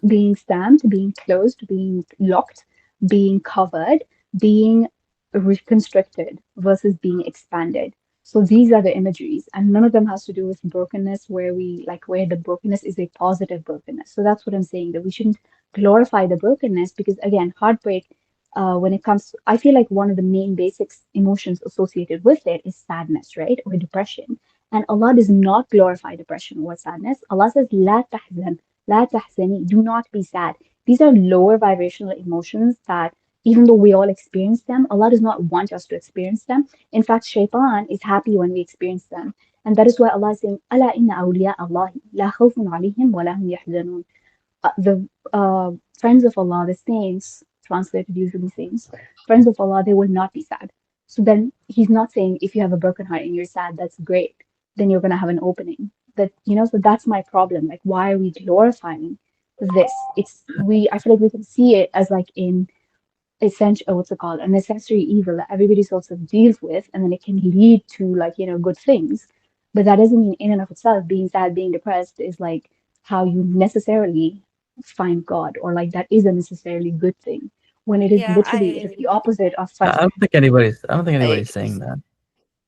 being stamped, being closed, being locked, being covered, being reconstricted versus being expanded. So these are the imageries, and none of them has to do with brokenness, where the brokenness is a positive brokenness. So that's what I'm saying, that we shouldn't glorify the brokenness because again, heartbreak, when it comes, I feel like one of the main basics emotions associated with it is sadness, right, or depression. And Allah does not glorify depression or sadness. Allah says, "La tahzan, la tahzani," do not be sad. These are lower vibrational emotions that, even though we all experience them, Allah does not want us to experience them. In fact, shaitan is happy when we experience them. And that is why Allah is saying, "Ala inna awliya Allahi la khawfun alayhim wa lahum yahzanun." The friends of Allah, the saints, translated usually says, friends of Allah, they will not be sad. So then he's not saying if you have a broken heart and you're sad, that's great. Then you're gonna have an opening. That so that's my problem. Like, why are we glorifying this? I feel like we can see it as like in essential, what's it called, a necessary evil that everybody sort of deals with, and then it can lead to like good things. But that doesn't mean in and of itself being sad, being depressed is like how you necessarily find God, or like that is a necessarily good thing. When it is Yeah, literally, it is the opposite of I fun. don't think anybody's. I don't think I anybody's saying that.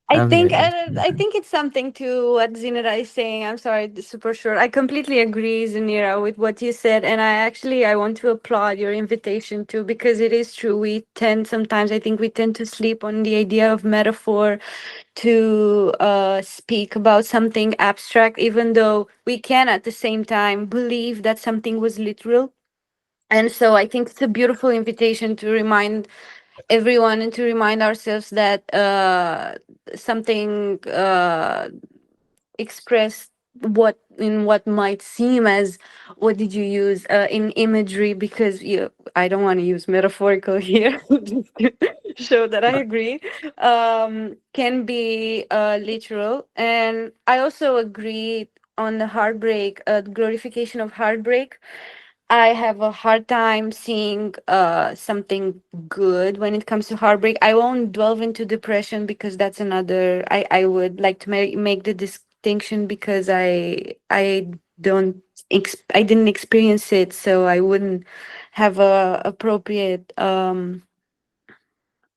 I don't think anybody's saying I that. think it's something to what Zinara is saying. I'm sorry, super short. I completely agree, Zinira, with what you said, and I want to applaud your invitation too, because it is true. We tend sometimes, I think, we tend to sleep on the idea of metaphor to speak about something abstract, even though we can at the same time believe that something was literal. And so I think it's a beautiful invitation to remind everyone and to remind ourselves that something expressed what might seem as what did you use in imagery, because I don't want to use metaphorical here just to show that I agree, can be literal. And I also agree on the heartbreak, glorification of heartbreak. I have a hard time seeing something good when it comes to heartbreak. I won't delve into depression because that's another. I would like to make the distinction because don't I didn't experience it, so I wouldn't have a appropriate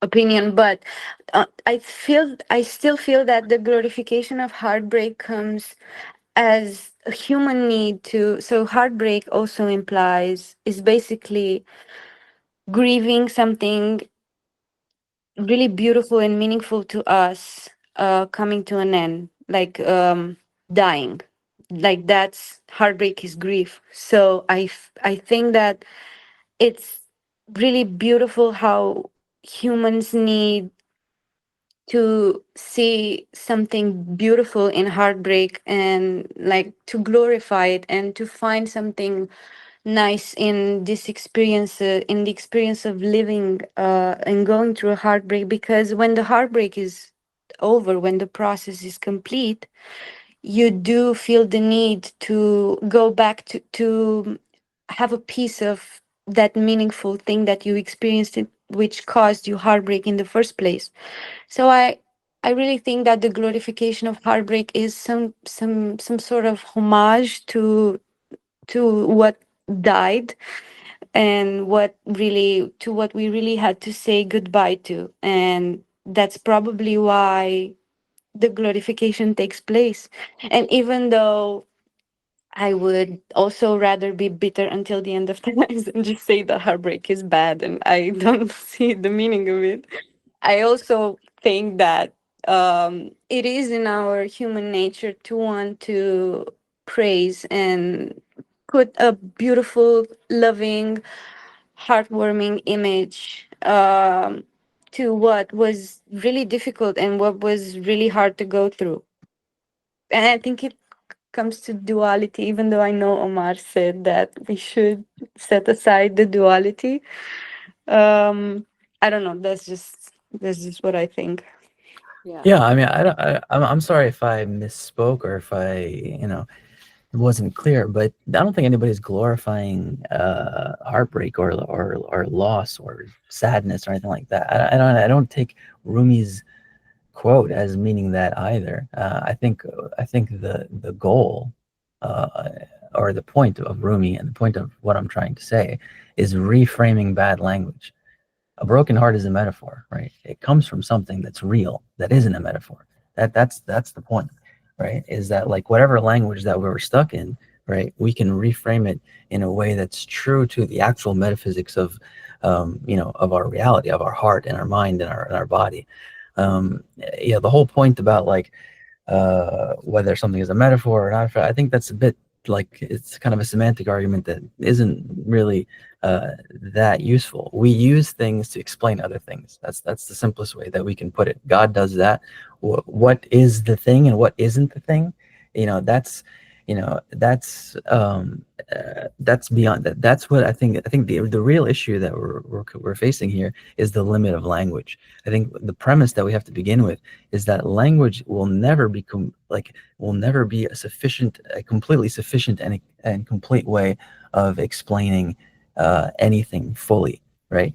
opinion. But I still feel that the glorification of heartbreak comes as a human need to. So heartbreak also implies is basically grieving something really beautiful and meaningful to us coming to an end, like dying. Like that's heartbreak is grief. So I think that it's really beautiful how humans need to see something beautiful in heartbreak, and like to glorify it and to find something nice in this experience, in the experience of living and going through a heartbreak. Because when the heartbreak is over, when the process is complete, you do feel the need to go back to have a piece of that meaningful thing that you experienced it, which caused you heartbreak in the first place. So I really think that the glorification of heartbreak is some sort of homage to what died, and what we really had to say goodbye to. And that's probably why the glorification takes place. And even though I would also rather be bitter until the end of the lives and just say that heartbreak is bad and I don't see the meaning of it, I also think that it is in our human nature to want to praise and put a beautiful, loving, heartwarming image to what was really difficult and what was really hard to go through. And I think it comes to duality, even though I know Omar said that we should set aside the duality. I don't know. That's just what I think. Yeah. Yeah, I mean, I don't. I'm sorry if I misspoke or if I, it wasn't clear, but I don't think anybody's glorifying heartbreak or loss or sadness or anything like that. I don't take Rumi's quote as meaning that either. I think the goal uh, or the point of Rumi and the point of what I'm trying to say is reframing bad language. A broken heart is a metaphor, right? It comes from something that's real, that isn't a metaphor. That's the point, right? Is that like whatever language that we were stuck in, right? We can reframe it in a way that's true to the actual metaphysics of, of our reality, of our heart and our mind and our body. The whole point about like whether something is a metaphor or not. I think that's a bit like it's kind of a semantic argument that isn't really that useful. We use things to explain other things. That's the simplest way that we can put it. God does that. What is the thing and what isn't the thing? That's that's beyond that. That's what I think the real issue that we're facing here is the limit of language. I think the premise that we have to begin with is that language will never become like will never be a completely sufficient and complete way of explaining anything fully, right?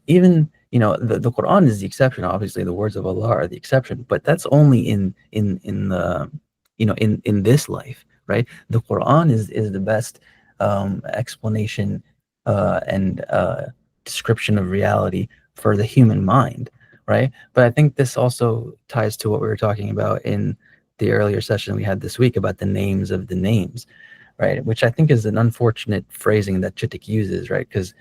Even the Quran is the exception. Obviously, the words of Allah are the exception, but that's only in the in this life, right? The Quran is the best explanation and description of reality for the human mind, right? But I think this also ties to what we were talking about in the earlier session we had this week about the names of the names, right? Which I think is an unfortunate phrasing that Chitik uses, right? Because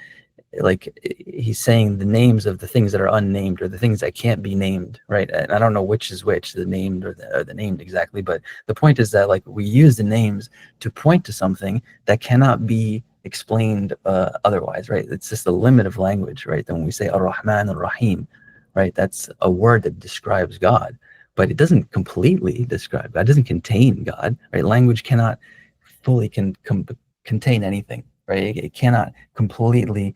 like he's saying the names of the things that are unnamed or the things that can't be named, right? And I don't know which is which, the named or the named exactly, but the point is that like we use the names to point to something that cannot be explained otherwise, right? It's just the limit of language, right? Then when we say Ar-Rahman Ar-Rahim, right? That's a word that describes God, but it doesn't completely describe God. It doesn't contain God, right? Language cannot fully contain anything, right? It cannot completely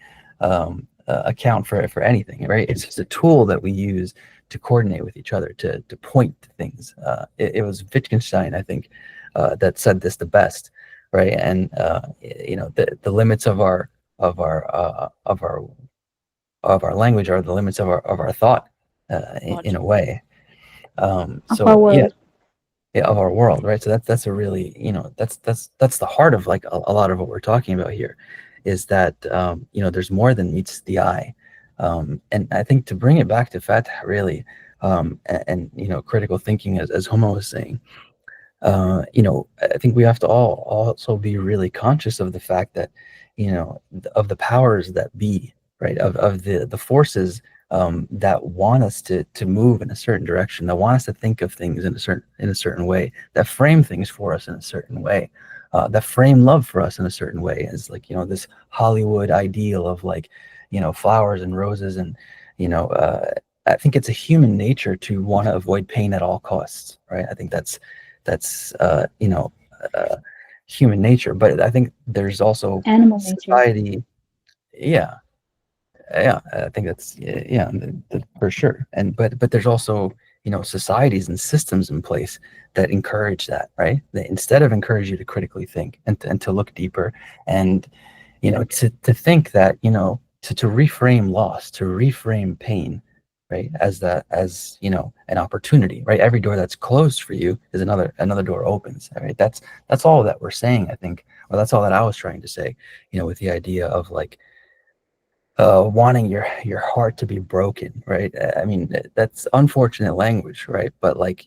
account for anything, right? It's just a tool that we use to coordinate with each other, to point to things. It was Wittgenstein, I think, that said this the best, right? And the limits of our of our language are the limits of our thought, in a way. Of our So yeah, world. of our world, right? So that's a really that's the heart of like a lot of what we're talking about here, is that there's more than meets the eye, and I think to bring it back to Fatah really, and critical thinking as Homo was saying, I think we have to all also be really conscious of the fact that, of the powers that be, right? Of the forces that want us to move in a certain direction, that want us to think of things in a certain way, that frame things for us in a certain way, that frame love for us in a certain way, as like this Hollywood ideal of like flowers and roses and you know. I think it's a human nature to want to avoid pain at all costs, right? I think that's uh, human nature, but I think there's also Animal nature. society. Yeah, yeah, I think that's yeah, for sure. And but there's also societies and systems in place that encourage that, right? That instead of encourage you to critically think and to look deeper, and to think that to reframe loss, to reframe pain, right, as that as an opportunity, right? Every door that's closed for you is another door opens, right? That's all that we're saying, I think, or that's all that I was trying to say, with the idea of like wanting your heart to be broken, right? I mean, that's unfortunate language, right? But like,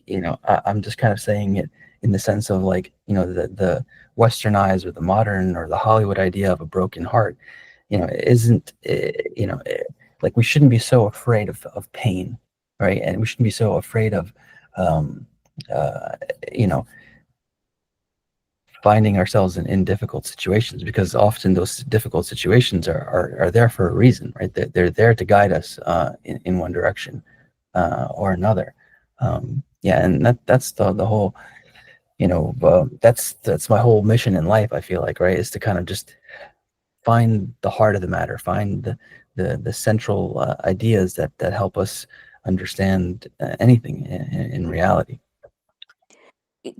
I'm just kind of saying it in the sense of like, the westernized or the modern or the Hollywood idea of a broken heart, isn't, like we shouldn't be so afraid of pain, right? And we shouldn't be so afraid of, um, uh, you know, finding ourselves in difficult situations, because often those difficult situations are there for a reason, right? They're there to guide us in one direction or another. Yeah, and that's the whole, that's my whole mission in life, I feel like, right? Is to kind of just find the heart of the matter, find the central ideas that help us understand anything in reality.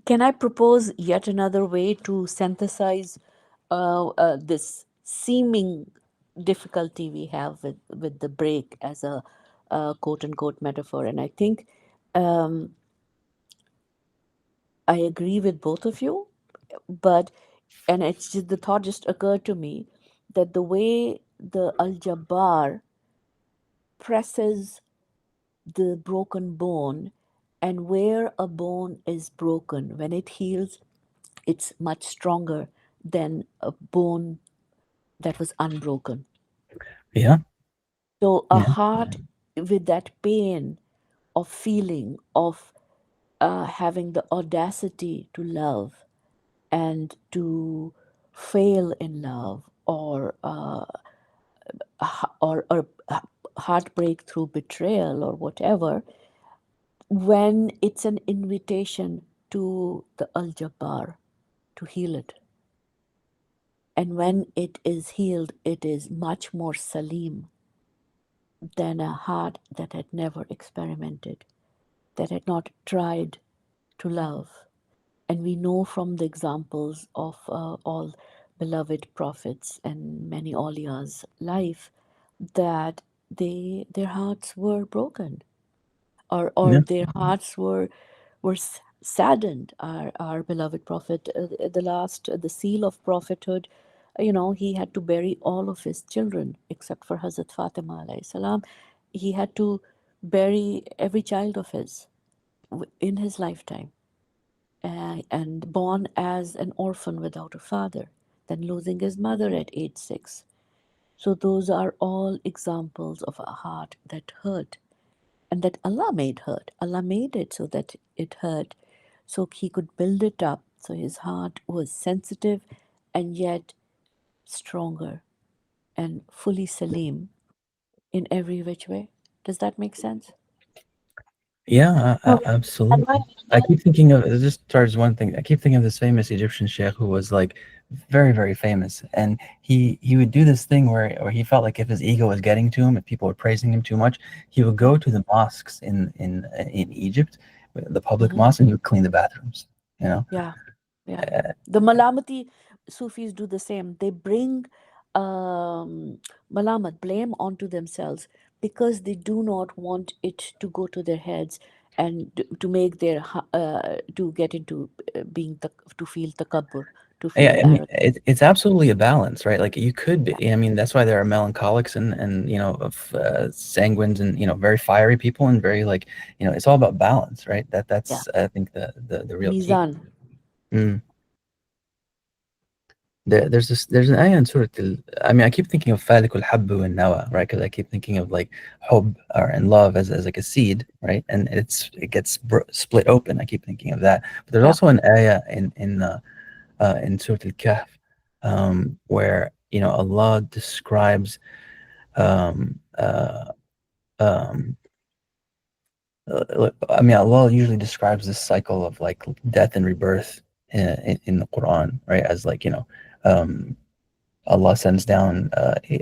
Can I propose yet another way to synthesize this seeming difficulty we have with the break as a quote unquote metaphor? And I think um, I agree with both of you, but and it's just the thought just occurred to me that the way the Al Jabbar presses the broken bone, and where a bone is broken, when it heals, it's much stronger than a bone that was unbroken. Yeah, So a yeah, heart with that pain of feeling, of having the audacity to love and to fail in love, or heartbreak through betrayal or whatever, when it's an invitation to the Al Jabbar, to heal it. And when it is healed, it is much more salim than a heart that had never experimented, that had not tried to love. And we know from the examples of all beloved prophets and many awliyas' life that their hearts were broken, or Yeah. their hearts were saddened. Our beloved prophet, the last, the seal of prophethood, he had to bury all of his children except for Hazrat Fatima alayhi salam. He had to bury every child of his in his lifetime, and born as an orphan without a father, then losing his mother at age 6. So those are all examples of a heart that hurt, and that Allah made hurt. Allah made it so that it hurt, so He could build it up. So his heart was sensitive and yet stronger and fully Salim in every which way. Does that make sense? Yeah, Um, and my absolutely. I keep thinking of just towards one thing. I keep thinking of this famous Egyptian sheikh who was like very, very famous, and he would do this thing where he felt like if his ego was getting to him, if people were praising him too much, he would go to the mosques in Egypt, the public Hmm. mosques, and he would clean the bathrooms. You know, Yeah, yeah. uh, The Malamati Sufis do the same. They bring Malamat, blame onto themselves because they do not want it to go to their heads and to make to get into to feel takabbur, to feel yeah. I mean, arrogant. it's absolutely a balance, right? Like you could be. I mean, that's why there are melancholics and of sanguines and very fiery people and very like it's all about balance, right? Yeah, That's I think the real key. Mizan. Mm. There's an ayah in Surah I mean, I keep thinking of Falik al-Habbu and Nawa, right? Because I keep thinking of like hub or and love as like a seed, right? And it gets split open. I keep thinking of that. But there's Yeah, also an ayah in Surah Al-Kahf, where Allah describes um, uh, um, I mean, Allah usually describes this cycle of like death and rebirth in the Quran, right? As like um, Allah sends down,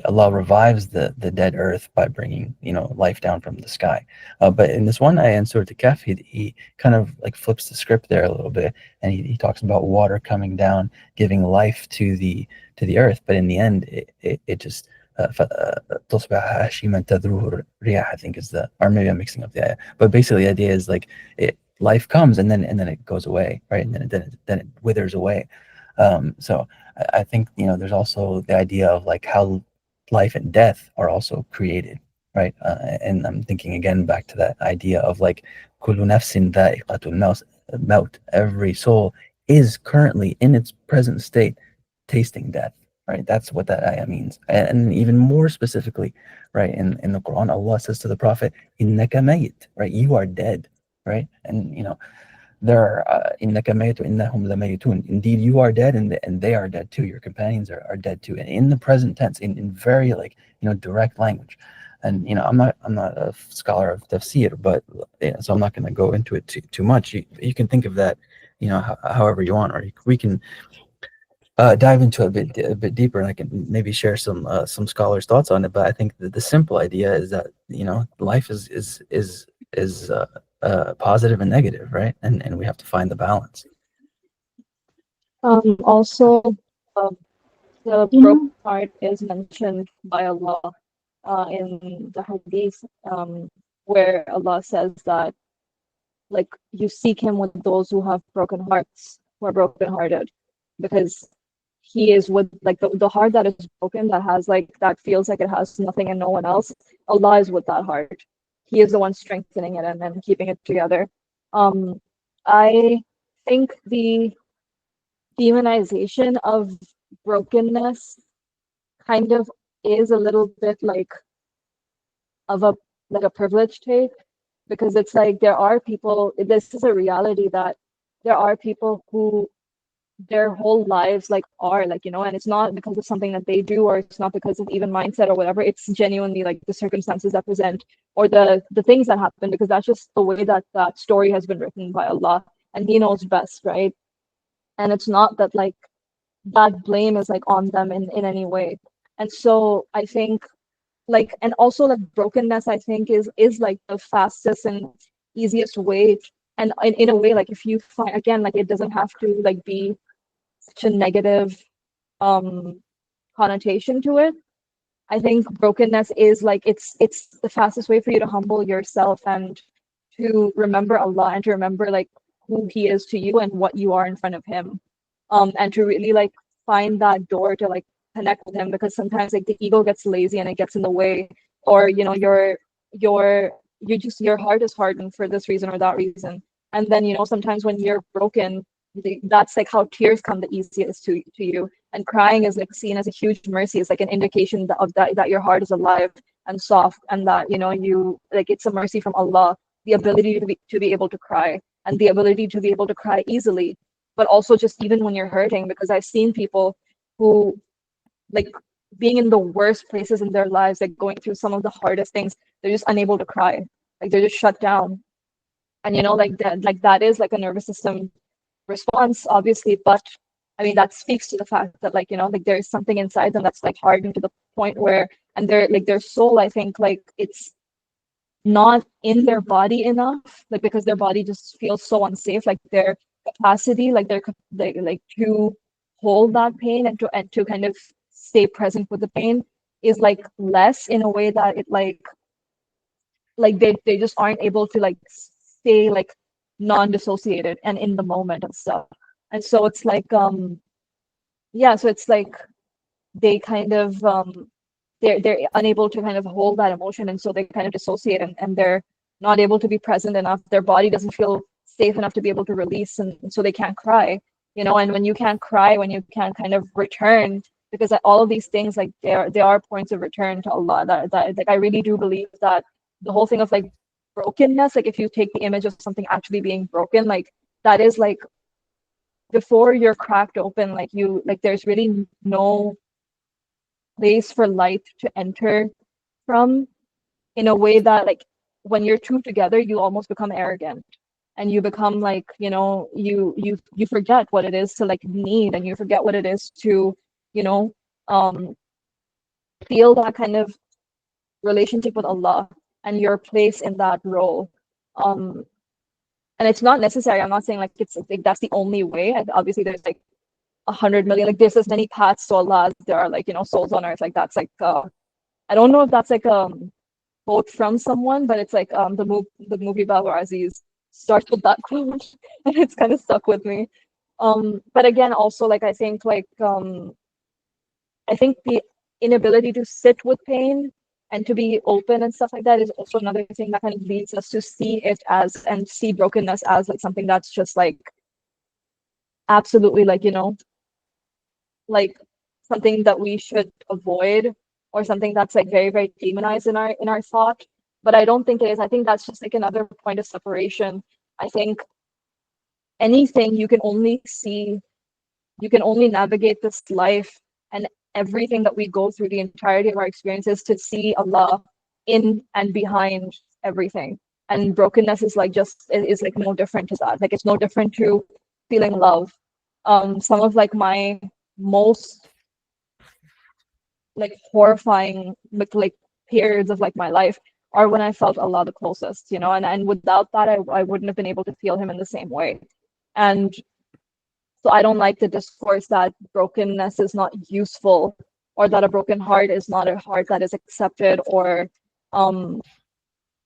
Allah revives the dead earth by bringing, life down from the sky. But in this one ayah in Surah Al-Kahf, he kind of like flips the script there a little bit, and he talks about water coming down, giving life to the earth. But in the end, it just تصبح هشيما تذروه الرياح, I think is or maybe I'm mixing up the ayah. But basically, the idea is like life comes and then it goes away, right? And then it withers away. So I think there's also the idea of like how life and death are also created, right? And I'm thinking again back to that idea of like كل نفس ذائقة الموت. Every soul is currently in its present state tasting death, right? That's what that ayah means. And even more specifically, right, in the Quran, Allah says to the Prophet, إنك ميت, right? You are dead, right? And there are إنك ميت وإنهم لميتون. Indeed, you are dead, and they are dead too. Your companions are dead too. And in the present tense, in very like direct language. And I'm not a scholar of tafsir, but so I'm not going to go into it too much. You can think of that, however you want, or we can dive into a bit deeper, and I can maybe share some scholars' thoughts on it. But I think that the simple idea is that life is positive and negative, right? And we have to find the balance. Also, um, the You broken know, heart is mentioned by Allah in the Hadith, where Allah says that like you seek Him with those who have broken hearts, who are brokenhearted, because He is with like the heart that is broken, that has like that feels like it has nothing and no one else. Allah is with that heart. He is the one strengthening it and then keeping it together. I think the demonization of brokenness kind of is a little bit of a like a privilege take, because it's like there are people, this is a reality that there are people who their whole lives like are like and it's not because of something that they do, or it's not because of even mindset or whatever, it's genuinely like the circumstances that present or the things that happen, because that's just the way that that story has been written by Allah, and He knows best, right? and it's not that like that blame is like on them in any way. And so I think like, and also like brokenness I think is like the fastest and easiest way, and in a way like if you find, again, like it doesn't have to like be such a negative um connotation to it. I think brokenness is like it's the fastest way for you to humble yourself and to remember Allah and to remember like who He is to you and what you are in front of Him. And to really like find that door to like connect with Him, because sometimes like the ego gets lazy and it gets in the way, or you know your you just your heart is hardened for this reason or that reason. And then you know sometimes when you're broken, that's like how tears come the easiest to you, and crying is like seen as a huge mercy. It's like an indication of that your heart is alive and soft, and that you know you like it's a mercy from Allah, the ability to be able to cry, and the ability to be able to cry easily, but also just even when you're hurting, because I've seen people who like being in the worst places in their lives, like going through some of the hardest things, they're just unable to cry, like they're just shut down. And you know like that is like a nervous system response, obviously, but I mean that speaks to the fact that like you know like there's something inside them that's like hardened to the point where, and they're like their soul, I think like it's not in their body enough, like because their body just feels so unsafe, like their capacity, like like to hold that pain and to kind of stay present with the pain is like less, in a way that it like they just aren't able to like stay like non-dissociated and in the moment and stuff. And so it's like yeah, so it's like they kind of they're unable to kind of hold that emotion, and so they kind of dissociate, and they're not able to be present enough. Their body doesn't feel safe enough to be able to release, and so they can't cry, you know. And when you can't cry, when you can't kind of return, because all of these things like they are points of return to Allah, that like I really do believe that the whole thing of like brokenness, like if you take the image of something actually being broken, like that is like before you're cracked open, like you like there's really no place for light to enter from, in a way that like when you're two together you almost become arrogant, and you become like you know you forget what it is to like need, and you forget what it is to you know um feel that kind of relationship with Allah and your place in that role. um and it's not necessary, I'm not saying like it's like that's the only way. Obviously there's like 100 million, like there's as many paths to Allah as there are like you know souls on earth. Like that's like I don't know if that's like quote from someone, but it's like the movie Babar Aziz starts with that quote, and it's kind of stuck with me. But again, also like I think the inability to sit with pain and to be open and stuff like that is also another thing that kind of leads us to see it as, and see brokenness as like something that's just like absolutely like you know like something that we should avoid, or something that's like very very demonized in our thought. But I don't think it is. I think that's just like another point of separation. I think anything you can only see, you can only navigate this life and everything that we go through, the entirety of our experiences, to see Allah in and behind everything. And brokenness is like just is like no different to that. Like it's no different to feeling love. Some of like my most like horrifying like periods of like my life are when I felt Allah the closest, you know, and without that I wouldn't have been able to feel Him in the same way. And so I don't like the discourse that brokenness is not useful, or that a broken heart is not a heart that is accepted, or um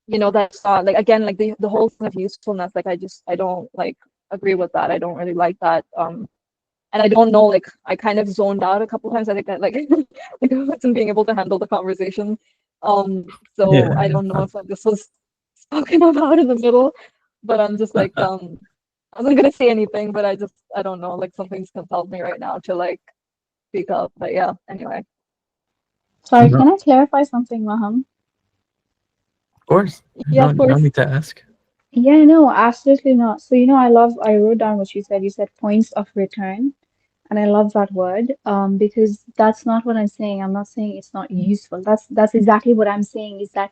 you know that's not like, again, like the whole thing of usefulness, like I don't like agree with that. I don't really like that. And I don't know, like I kind of zoned out a couple times. I think that like like I wasn't being able to handle the conversation. So Yeah, I don't know if like this was spoken about in the middle, but I'm just like I wasn't gonna say anything, but I don't know, like something's compelled me right now to like speak up. But yeah, anyway. Sorry, no, can I clarify something, Maham? of course, Yeah, no, of no course. need to ask. Yeah, no, absolutely not. So, I wrote down what you said. You said points of return, and I love that word, because that's not what I'm saying. I'm not saying it's not useful. That's exactly what I'm saying, is that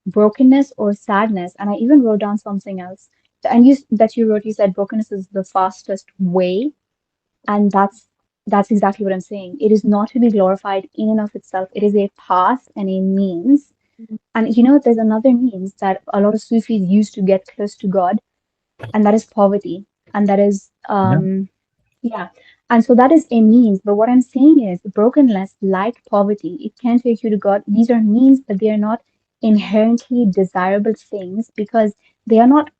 brokenness or sadness, and I even wrote down something else. And you wrote, you said brokenness is the fastest way. And that's exactly what I'm saying. It is not to be glorified in and of itself. It is a path and a means. And there's another means that a lot of Sufis use to get close to God, and that is poverty. And that is Yeah. yeah. And so that is a means. But what I'm saying is brokenness, like poverty, it can take you to God. These are means, but they are not inherently desirable things because they are not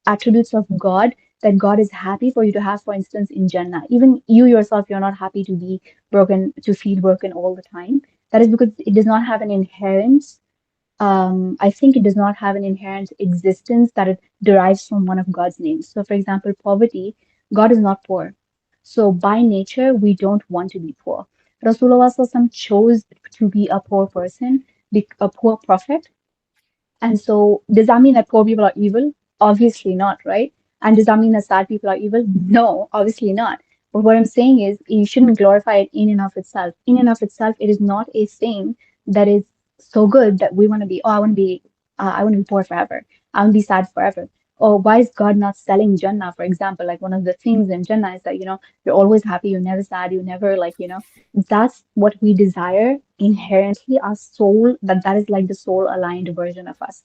attributes of God that God is happy for you to have, for instance, in Jannah. Even you yourself, you're not happy to be broken, to feel broken all the time. That is because it does not have an inherent, I think it does not have an inherent existence that it derives from one of God's names. So, for example, poverty, God is not poor. So, by nature, we don't want to be poor. Rasulullah SAW chose to be a poor person, be a poor prophet, and so, does that mean that poor people are evil? Obviously not, right? And does that mean that sad people are evil? No, obviously not. But what I'm saying is, you shouldn't glorify it in and of itself. In and of itself, it is not a thing that is so good that we want to be. Oh, I want to be poor forever. I want to be sad forever. Or why is God not selling Jannah, for example? Like one of the things in Jannah is that you're always happy, you're never sad, you never that's what we desire inherently, our soul, that is like the soul aligned version of us.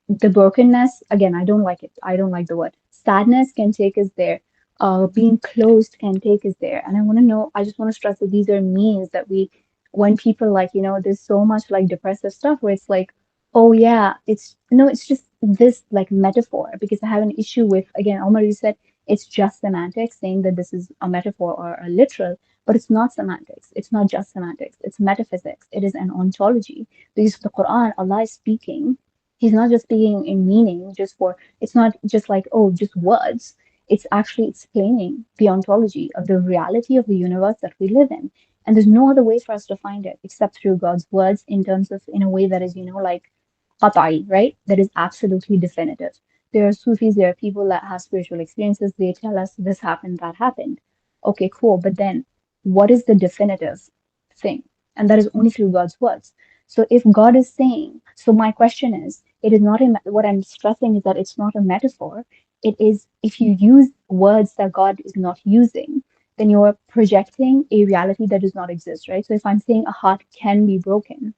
The brokenness, again, I don't like it. I don't like the word. Sadness can take us there. Being closed can take us there. And I just want to stress that these are means that when people there's so much like depressive stuff where it's like, oh yeah, it's no, it's just this like metaphor, because I have an issue with, again, Omar, you said it's just semantics, saying that this is a metaphor or a literal, but it's not semantics. It's not just semantics. It's metaphysics. It is an ontology. Because the Quran, Allah is speaking. He's not just speaking in meaning, it's not just like, oh, just words. It's actually explaining the ontology of the reality of the universe that we live in. And there's no other way for us to find it except through God's words, in terms of, in a way that is, like qat'i, right? That is absolutely definitive. There are Sufis, there are people that have spiritual experiences. They tell us this happened, that happened. Okay, cool. But then what is the definitive thing? And that is only through God's words. So if God is saying, so my question is, it is not what I'm stressing is that it's not a metaphor. It is, if you use words that God is not using, then you're projecting a reality that does not exist, right? So if I'm saying a heart can be broken,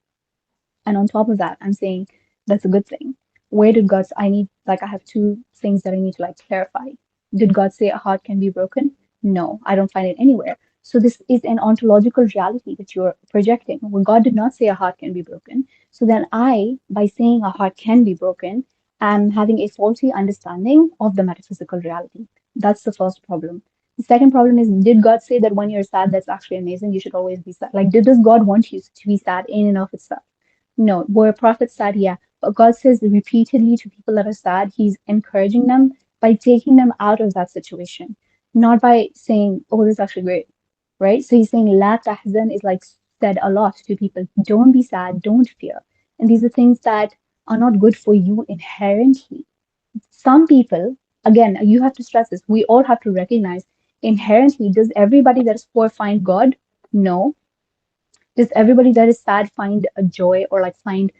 and on top of that, I'm saying that's a good thing. Where did God, I have two things that I need to like clarify. Did God say a heart can be broken? No, I don't find it anywhere. So this is an ontological reality that you're projecting. When God did not say a heart can be broken, so then by saying a heart can be broken, am having a faulty understanding of the metaphysical reality. That's the first problem. The second problem is, did God say that when you're sad, that's actually amazing? You should always be sad. Like, does God want you to be sad in and of itself? No, were prophets sad? Yeah. But God says repeatedly to people that are sad, He's encouraging them by taking them out of that situation, not by saying, oh, this is actually great, right? So He's saying, La tahzan is like said a lot to people. Don't be sad, don't fear. And these are things that are not good for you inherently. Some people, again, you have to stress this, we all have to recognize inherently, does everybody that is poor find God? No. Does everybody that is sad find a joy, or like find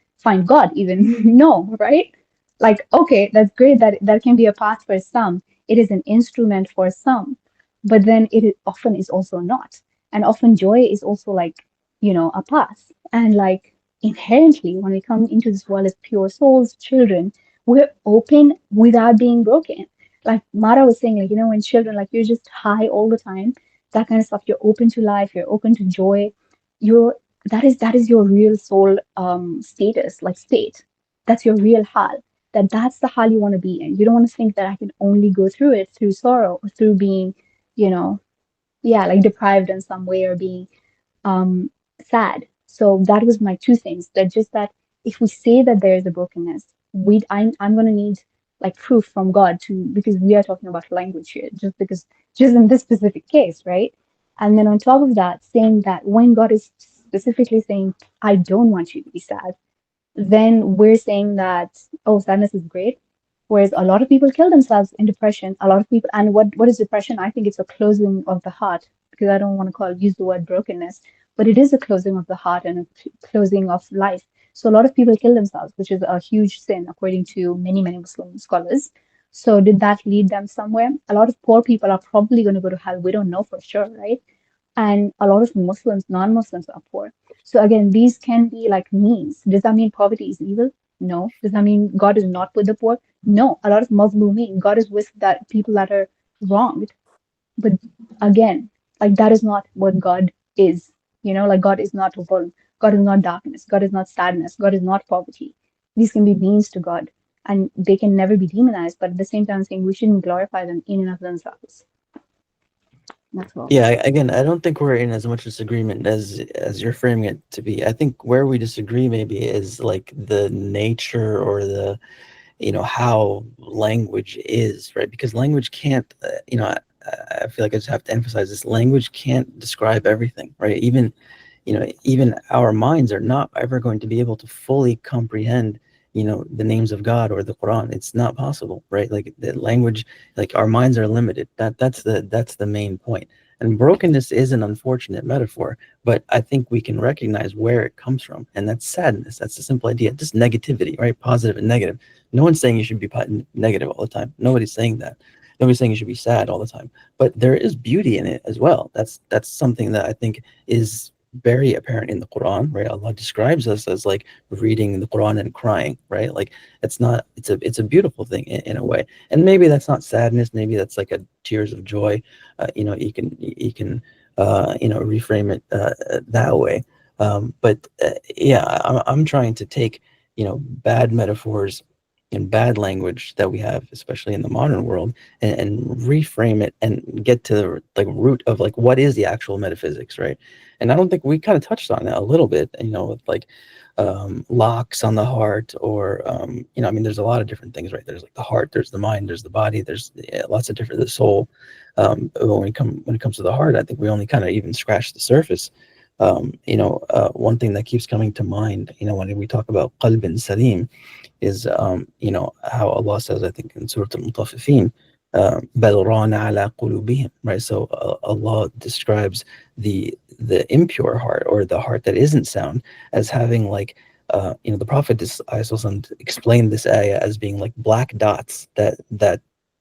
God even? No, right? Like, okay, that's great that that can be a path for some. It is an instrument for some, but then often is also not. And often joy is also like, a path. And like inherently, when we come into this world as pure souls, children, we're open without being broken. Like Mara was saying, like, when children, like you're just high all the time, that kind of stuff, you're open to life, you're open to joy, your that is your real soul status, like state. That's your real hal. That's the hal you want to be in. You don't want to think that I can only go through it through sorrow or through being, you know yeah, like deprived in some way, or being um, sad. So that was my two things. That if we say that there is a brokenness, I'm going to need like proof from God, because we are talking about language here, just in this specific case, right? And then on top of that, saying that when God is specifically saying, I don't want you to be sad, then we're saying that, oh, sadness is great. Whereas a lot of people kill themselves in depression. A lot of people, and what is depression? I think it's a closing of the heart, because I don't want to use the word brokenness, but it is a closing of the heart and a closing of life. So a lot of people kill themselves, which is a huge sin according to many, many Muslim scholars. So did that lead them somewhere? A lot of poor people are probably going to go to hell. We don't know for sure, right? And a lot of Muslims, non-Muslims are poor. So again, these can be like means. Does that mean poverty is evil? No. Does that mean God is not with the poor? No. A lot of Muslimin, God is with that people that are wronged. But again, like that is not what God is. Like God is not wolf. God is not darkness. God is not sadness. God is not poverty. These can be means to God, and they can never be demonized. But at the same time, saying we shouldn't glorify them in and of themselves. That's all. Yeah, again, I don't think we're in as much disagreement as you're framing it to be. I think where we disagree maybe is like the nature or the how language is, right? Because language can't I feel like I just have to emphasize this: language can't describe everything, right? Even our minds are not ever going to be able to fully comprehend the names of God or the Quran. It's not possible, right? Like the language, like our minds are limited. That's the main point. And brokenness is an unfortunate metaphor, but I think we can recognize where it comes from, and that's sadness. That's the simple idea, just negativity, right? Positive and negative. No one's saying you should be negative all the time. Nobody's saying that. Nobody's saying you should be sad all the time. But there is beauty in it as well. That's something that I think is very apparent in the Quran, right? Allah describes us as like reading the Quran and crying, right? Like it's a beautiful thing in a way. And maybe that's not sadness, maybe that's like a tears of joy. You can reframe it that way. But yeah, I'm trying to take bad metaphors and bad language that we have, especially in the modern world, and reframe it and get to the like root of like what is the actual metaphysics, right? And I don't think we kind of touched on that a little bit, with like locks on the heart, or I mean, there's a lot of different things, right? There's like the heart, there's the mind, there's the body, there's lots of different, the soul. But when it comes to the heart, I think we only kind of even scratch the surface. One thing that keeps coming to mind, when we talk about qalbin salim, is how Allah says, I think in Surah Al-Mutaffifin, بَلْ رَانَ عَلَى قُلُوبِهِمْ, right? So Allah describes the impure heart, or the heart that isn't sound, as having like the Prophet explained this ayah as being like black dots that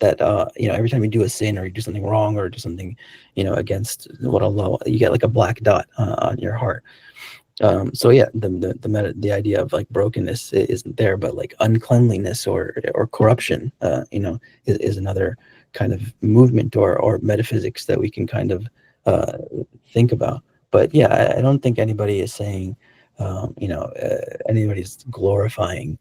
every time you do a sin, or you do something wrong, or do something against what Allah, you get like a black dot on your heart. So yeah, the idea of like brokenness isn't there, but like uncleanliness or corruption, is another kind of movement or metaphysics that we can kind of think about. But yeah, I don't think anybody is saying, anybody's glorifying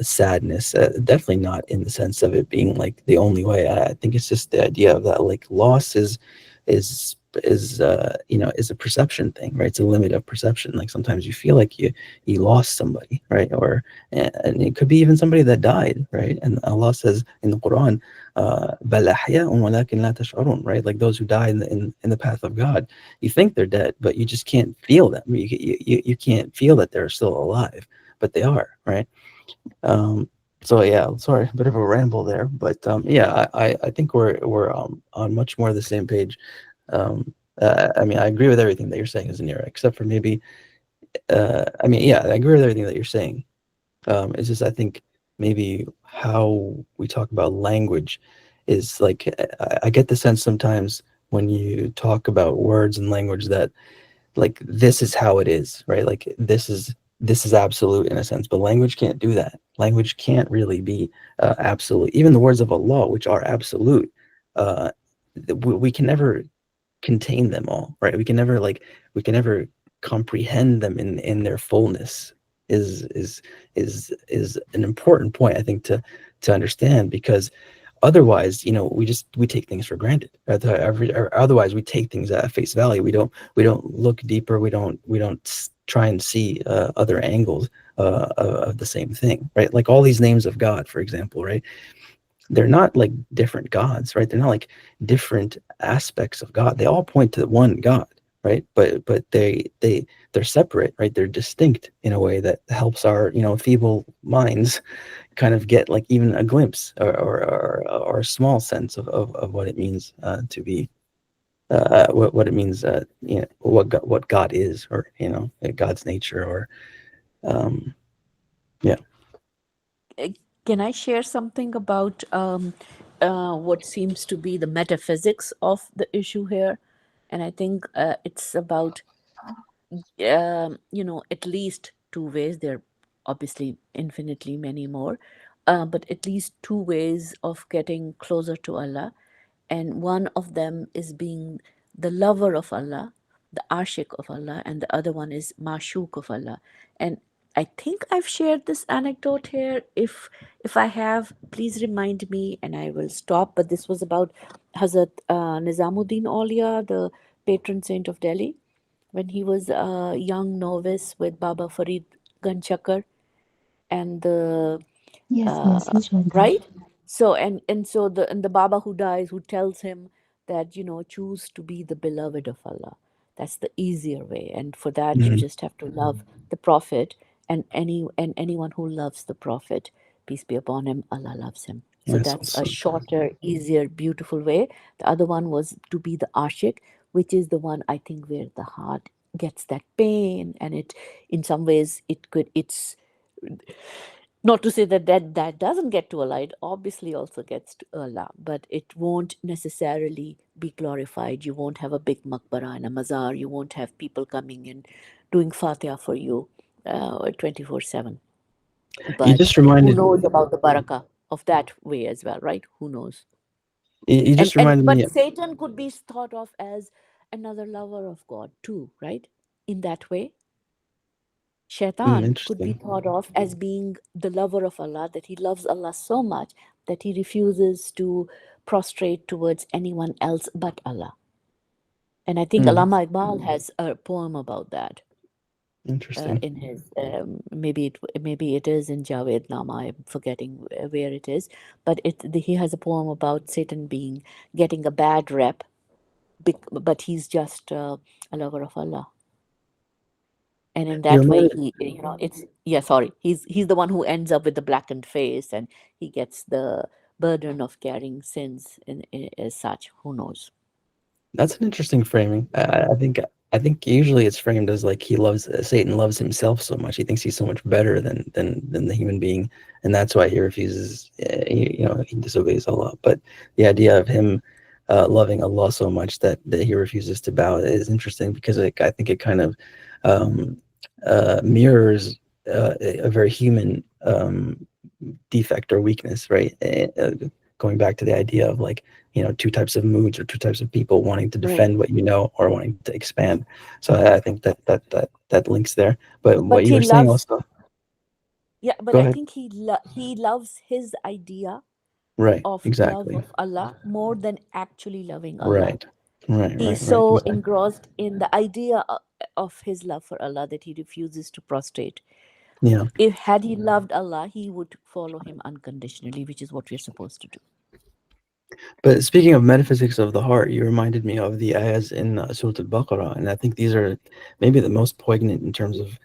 sadness. Definitely not in the sense of it being like the only way. I think it's just the idea of that like loss is is a perception thing, right? It's a limit of perception. Like sometimes you feel like you lost somebody, right? And it could be even somebody that died, right? And Allah says in the Quran, بَلْ أَحْيَاءٌ وَلَكِنْ لَا تَشْعُرُونَ, right? Like those who die in the path of God, you think they're dead, but you just can't feel them. You can't feel that they're still alive, but they are, right? So yeah, sorry, a bit of a ramble there, but yeah, I think we're on much more the same page. I mean, I agree with everything that you're saying, Zanira, except for maybe, I mean, yeah, I agree with everything that you're saying. It's just, I think maybe how we talk about language is like, I get the sense sometimes when you talk about words and language that like this is how it is, right? Like this is absolute in a sense, but language can't do that. Language can't really be absolute. Even the words of Allah, which are absolute, we can never contain them all, right? We can never comprehend them in their fullness. Is an important point, I think, to understand, because otherwise, we take things for granted. Or otherwise, we take things at face value. We don't look deeper. We don't try and see other angles of the same thing, right? Like all these names of God, for example, right? They're not like different gods, right? They're not like different aspects of God. They all point to one God, right? But they're separate, right? They're distinct in a way that helps our feeble minds kind of get like even a glimpse or a small sense of what it means to be what it means, what God is, or God's nature, or yeah. Can I share something about what seems to be the metaphysics of the issue here? And I think it's about, at least two ways. There are obviously infinitely many more, but at least two ways of getting closer to Allah. And one of them is being the lover of Allah, the ashik of Allah, and the other one is mashuk of Allah. And I think I've shared this anecdote here. If I have, please remind me, and I will stop. But this was about Hazrat Nizamuddin Aulia, the patron saint of Delhi, when he was a young novice with Baba Farid Ganchakar, and the Yes, yes, uh, he shared that. right. So and the Baba who dies, who tells him that, choose to be the beloved of Allah. That's the easier way, and for that you Mhm. just have to love the Prophet, and anyone who loves the Prophet, peace be upon him, Allah loves him. So Yes, that's a also. shorter, easier, beautiful way. The other one was to be the ashik, which is the one, I think, where the heart gets that pain, and it, in some ways, it's not to say that that doesn't get to Allah. It obviously also gets to Allah, but it won't necessarily be glorified. You won't have a big maqbara and a mazar. You won't have people coming and doing fatiha for you 24/7. You But just who reminded knows about the barakah of that way as well, right? Who knows? you and just and reminded me. but Satan could be thought of as another lover of God too, right? In that way, Shaitan could be Interesting. thought of as being the lover of Allah, that he loves Allah so much that he refuses to prostrate towards anyone else but Allah. And I think Mm, Allama Iqbal has a poem about that interesting. in his, maybe it is in Javed Nama. I'm forgetting where it is, but he has a poem about Satan being getting a bad rep, but he's just a lover of Allah. And in You that way, reminded it's, yeah, sorry, he's the one who ends up with the blackened face, and he gets the burden of carrying sins as such. Who knows? That's an interesting framing. I think usually it's framed as like he loves Satan loves himself so much. He thinks he's so much better than the human being, and that's why he refuses. He disobeys Allah. But the idea of him loving Allah so much that he refuses to bow is interesting because I think it kind of um, mirrors a very human defect or weakness, right? Going back to the idea of like two types of moods or two types of people wanting to Right. defend what you know or wanting to expand. So I think that links there. But what But you he were saying loves, also, yeah, but go I ahead. think he loves his idea Right, of love exactly. of Allah more than actually loving Allah. Right, right, He's right, right, so exactly. engrossed in the idea of his love for Allah that he refuses to prostrate. Yeah. If had he loved Allah, he would follow him unconditionally, which is what we're supposed to do. But speaking of metaphysics of the heart, you reminded me of the ayahs in Surah Al-Baqarah, and I think these are maybe the most poignant in terms of,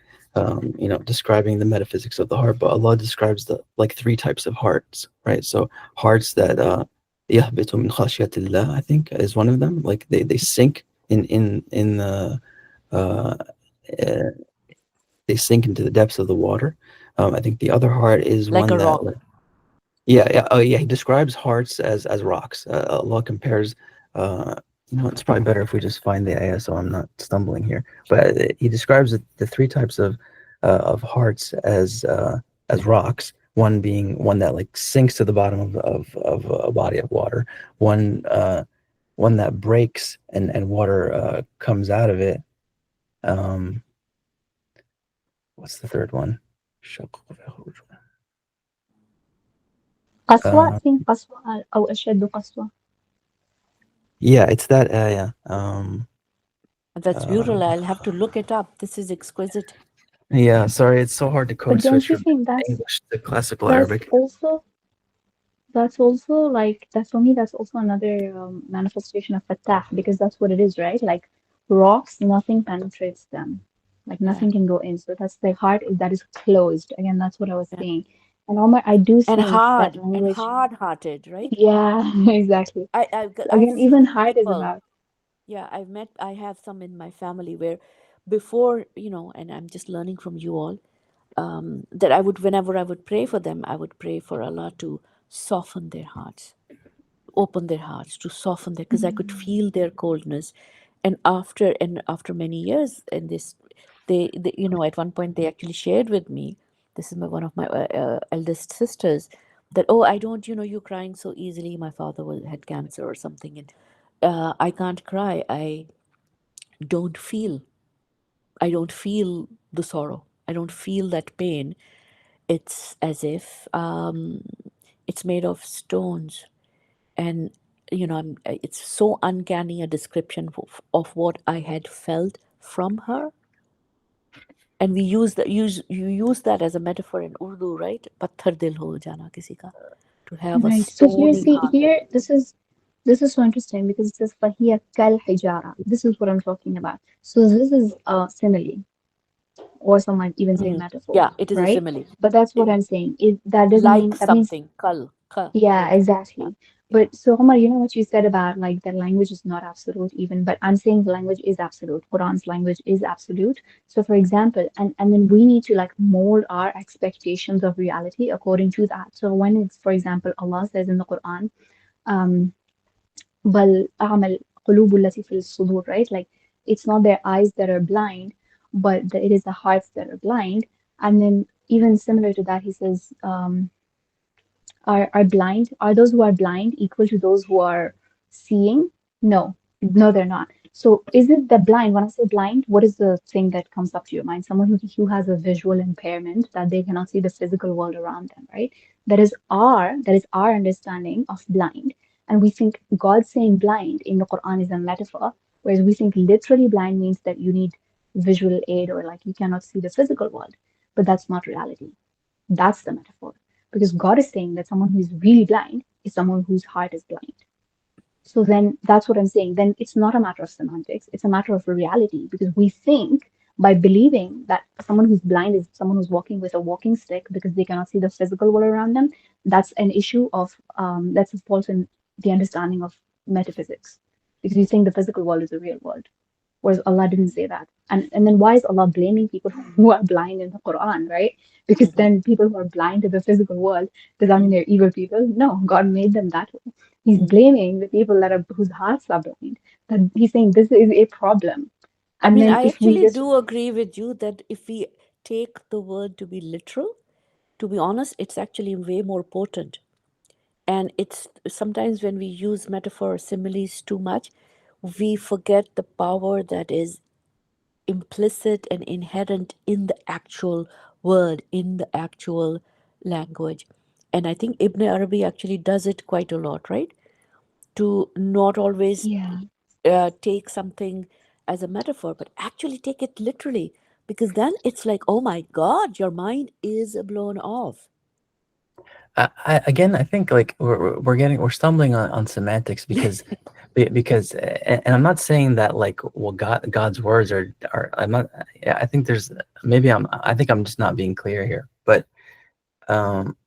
describing the metaphysics of the heart. But Allah describes the like three types of hearts, right? So hearts that يهبط من خشية الله, I think, is one of them. Like they sink in the uh, uh, they sink into the depths of the water. I think the other heart is Like one a that rock. yeah, yeah, oh yeah. He describes hearts as rocks. Allah compares. Uh, it's probably better if we just find the ayah, so I'm not stumbling here. But he describes the three types of hearts as rocks. One being one that like sinks to the bottom of a body of water. One that breaks and water comes out of it. Um, what's the third one? قسوة I Uh, think قسوة أو أشد قسوة. yeah, it's that ayah. That's Uh, beautiful. I'll have to look it up. This is exquisite. Yeah, sorry, it's so hard to But code don't switch you from think that's English to classical that's Arabic. also that's also like that's for me that's also another manifestation of fatah because that's what it is, right? Like rocks, nothing penetrates them, like Yeah, nothing can go in. So that's the heart that is closed. Again, that's what I was yeah. saying. And Omar, I do And think that language. hard-hearted, right? Yeah, exactly. So I've again, even seen heart is people. about. Yeah, I have some in my family where before, and I'm just learning from you all. that I would, whenever I would pray for them, I would pray for Allah to soften their hearts, open their hearts, to soften their, because I could feel their coldness. And after many years in this, they at one point they actually shared with me, this is one of my eldest sisters, that, oh, I don't, you crying so easily. My father had cancer or something, and I can't cry. Don't feel I don't feel the sorrow. I don't feel that pain. It's as if it's made of stones. And it's so uncanny a description of what I had felt from her. And you use that as a metaphor in Urdu, right? Patthar dil ho jana kisi ka, to have a Right. So here, stony see, heart. here, this is so interesting because it says فَهِيَ كَالْحِجَارَةِ. This is what I'm talking about. So this is a simile, or some might even say Mhm. metaphor, Yeah, it is a right? simile. But that's what It- I'm saying. That doesn't like mean that means something, kal, ka, yeah, like. Yeah, exactly. yeah. But so Omar, you know what you said about like the language is not absolute even, but I'm saying the language is absolute. Quran's language is absolute. So for example, and then we need to like mold our expectations of reality according to that. So when it's, for example, Allah says in the Quran, um, بل أعمى القلوب التي في الصدور, right? Like it's not their eyes that are blind, but it is the hearts that are blind. And then even similar to that, he says, are those who are blind equal to those who are seeing? No, no, they're not. So is it the blind? When I say blind, what is the thing that comes up to your mind? Someone who has a visual impairment that they cannot see the physical world around them, right? That is our understanding of blind. And we think God saying blind in the Quran is a metaphor, whereas we think literally blind means that you need visual aid or like you cannot see the physical world. But that's not reality. That's the metaphor. Because God is saying that someone who is really blind is someone whose heart is blind. So then that's what I'm saying. Then it's not a matter of semantics, it's a matter of reality because we think by believing that someone who's blind is someone who's walking with a walking stick because they cannot see the physical world around them. That's an issue of that's a fault in the understanding of metaphysics because you think the physical world is the real world. Whereas Allah didn't say that. And then why is Allah blaming people who are blind in the Quran, right? Because Mhm, then people who are blind to the physical world, does that mean mhm, they're evil people? No, God made them that way. He's mhm. blaming the people that are whose hearts are blind. That he's saying this is a problem. I And mean, then I if we actually just do agree with you that if we take the word to be literal, to be honest, it's actually way more potent. And it's sometimes when we use metaphor or similes too much, we forget the power that is implicit and inherent in the actual word, in the actual language. And I think Ibn Arabi actually does it quite a lot, right? To not always yeah. take something as a metaphor, but actually take it literally, because then it's like, oh my God, your mind is blown off. Again, I think like we're stumbling on semantics because and I'm not saying that like well God's words are I'm not yeah, I think there's maybe I think I'm just not being clear here, but um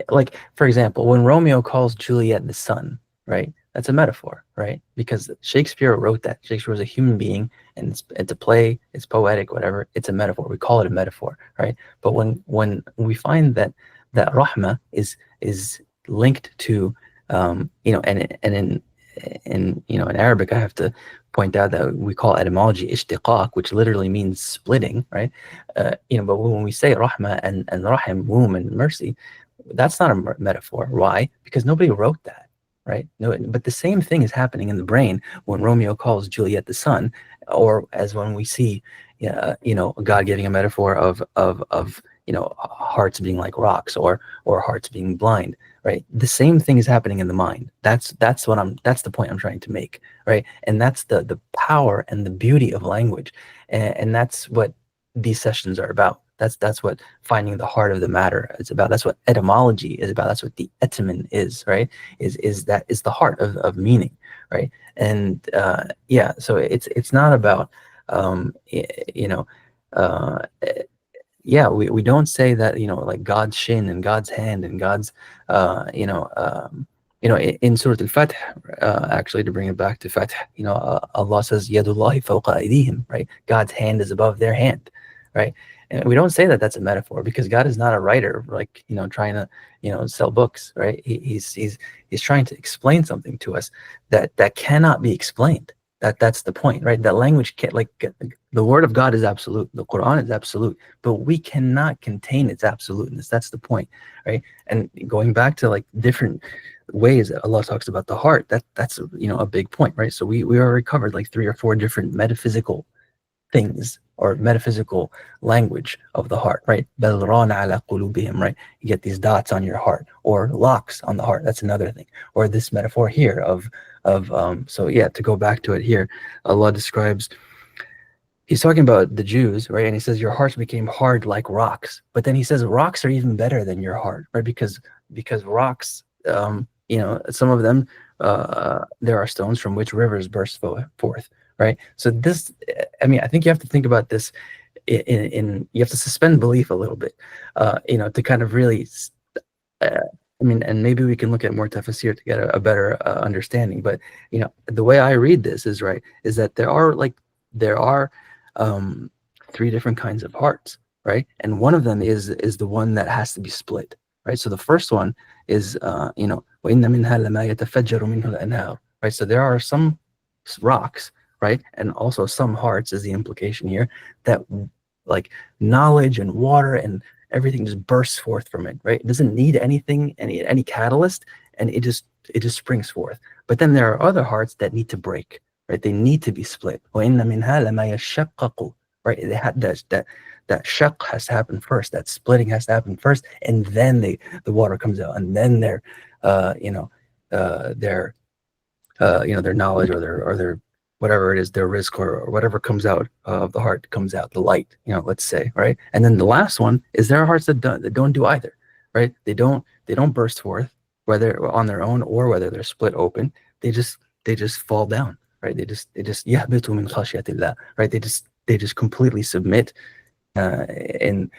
like for example, when Romeo calls Juliet the sun, right? That's a metaphor, right? Because Shakespeare wrote that. Shakespeare was a human being, and it's a play, it's poetic, whatever. It's a metaphor. We call it a metaphor, right? But when we find that rahma is linked to and in in Arabic, I have to point out that we call etymology ishtiqaq, which literally means splitting, right? But when we say rahma and rahim, womb and mercy, that's not a metaphor. Why? Because nobody wrote that, right? No, but the same thing is happening in the brain when Romeo calls Juliet the sun, or as when we see, God giving a metaphor of hearts being like rocks or hearts being blind, right? The same thing is happening in the mind. That's the point I'm trying to make, right? And that's the power and the beauty of language, and that's what these sessions are about. That's what finding the heart of the matter is about. That's what etymology is about. That's what the etymon is, right? Is the heart of meaning, right? And yeah, so it's not about you know uh, yeah, we don't say that like God's shin and God's hand and God's in Surah al-Fath, actually, to bring it back to Fath, Allah says yadullahi fawqa aydihim, right? God's hand is above their hand, right? And we don't say that that's a metaphor because God is not a writer, like, trying to, sell books, right? He's trying to explain something to us that cannot be explained. That's the point, right? That language can't, like, the word of God is absolute. The Quran is absolute, but we cannot contain its absoluteness. That's the point, right? And going back to like different ways that Allah talks about the heart, that's a big point, right? So we already covered like 3 or 4 different metaphysical things or metaphysical language of the heart, right? بَلْ رَانَ عَلَى قُلُوبِهِمْ, right? You get these dots on your heart, or locks on the heart. That's another thing. Or this metaphor here of so yeah, to go back to it here, Allah describes, he's talking about the Jews, right? And he says your hearts became hard like rocks. But then he says rocks are even better than your heart, right? Because rocks, some of them, there are stones from which rivers burst forth, right? So this, I mean, I think you have to think about this in you have to suspend belief a little bit, to kind of really, I mean, and maybe we can look at more tafsir to get a better understanding. But the way I read this is that there are 3 different kinds of hearts, right? And one of them is the one that has to be split, right? So the first one is وَإِنَّ مِنْهَا لَمَا يَتَفَجَّرُ مِنْهُ الْأَنْهَارُ, right? So there are some rocks, right, and also some hearts is the implication here, that like knowledge and water and everything just bursts forth from it, right? It doesn't need anything, any catalyst, and it just springs forth. But then there are other hearts that need to break, right? They need to be split. وَإِنَّ مِنْهَا لَمَا يَشَّقَّقُ, right? They had that shaq has to happen first, that splitting has to happen first, and then the water comes out, and then their their knowledge or their whatever it is, their risk or whatever comes out of the heart comes out, the light, let's say, right? And then the last one is there are hearts that don't do either, right? They don't burst forth, whether on their own or whether they're split open. They just fall down, right? They just يَهْبِطُ مِنْ خَشْيَةِ اللَّهِ, right? They just completely submit in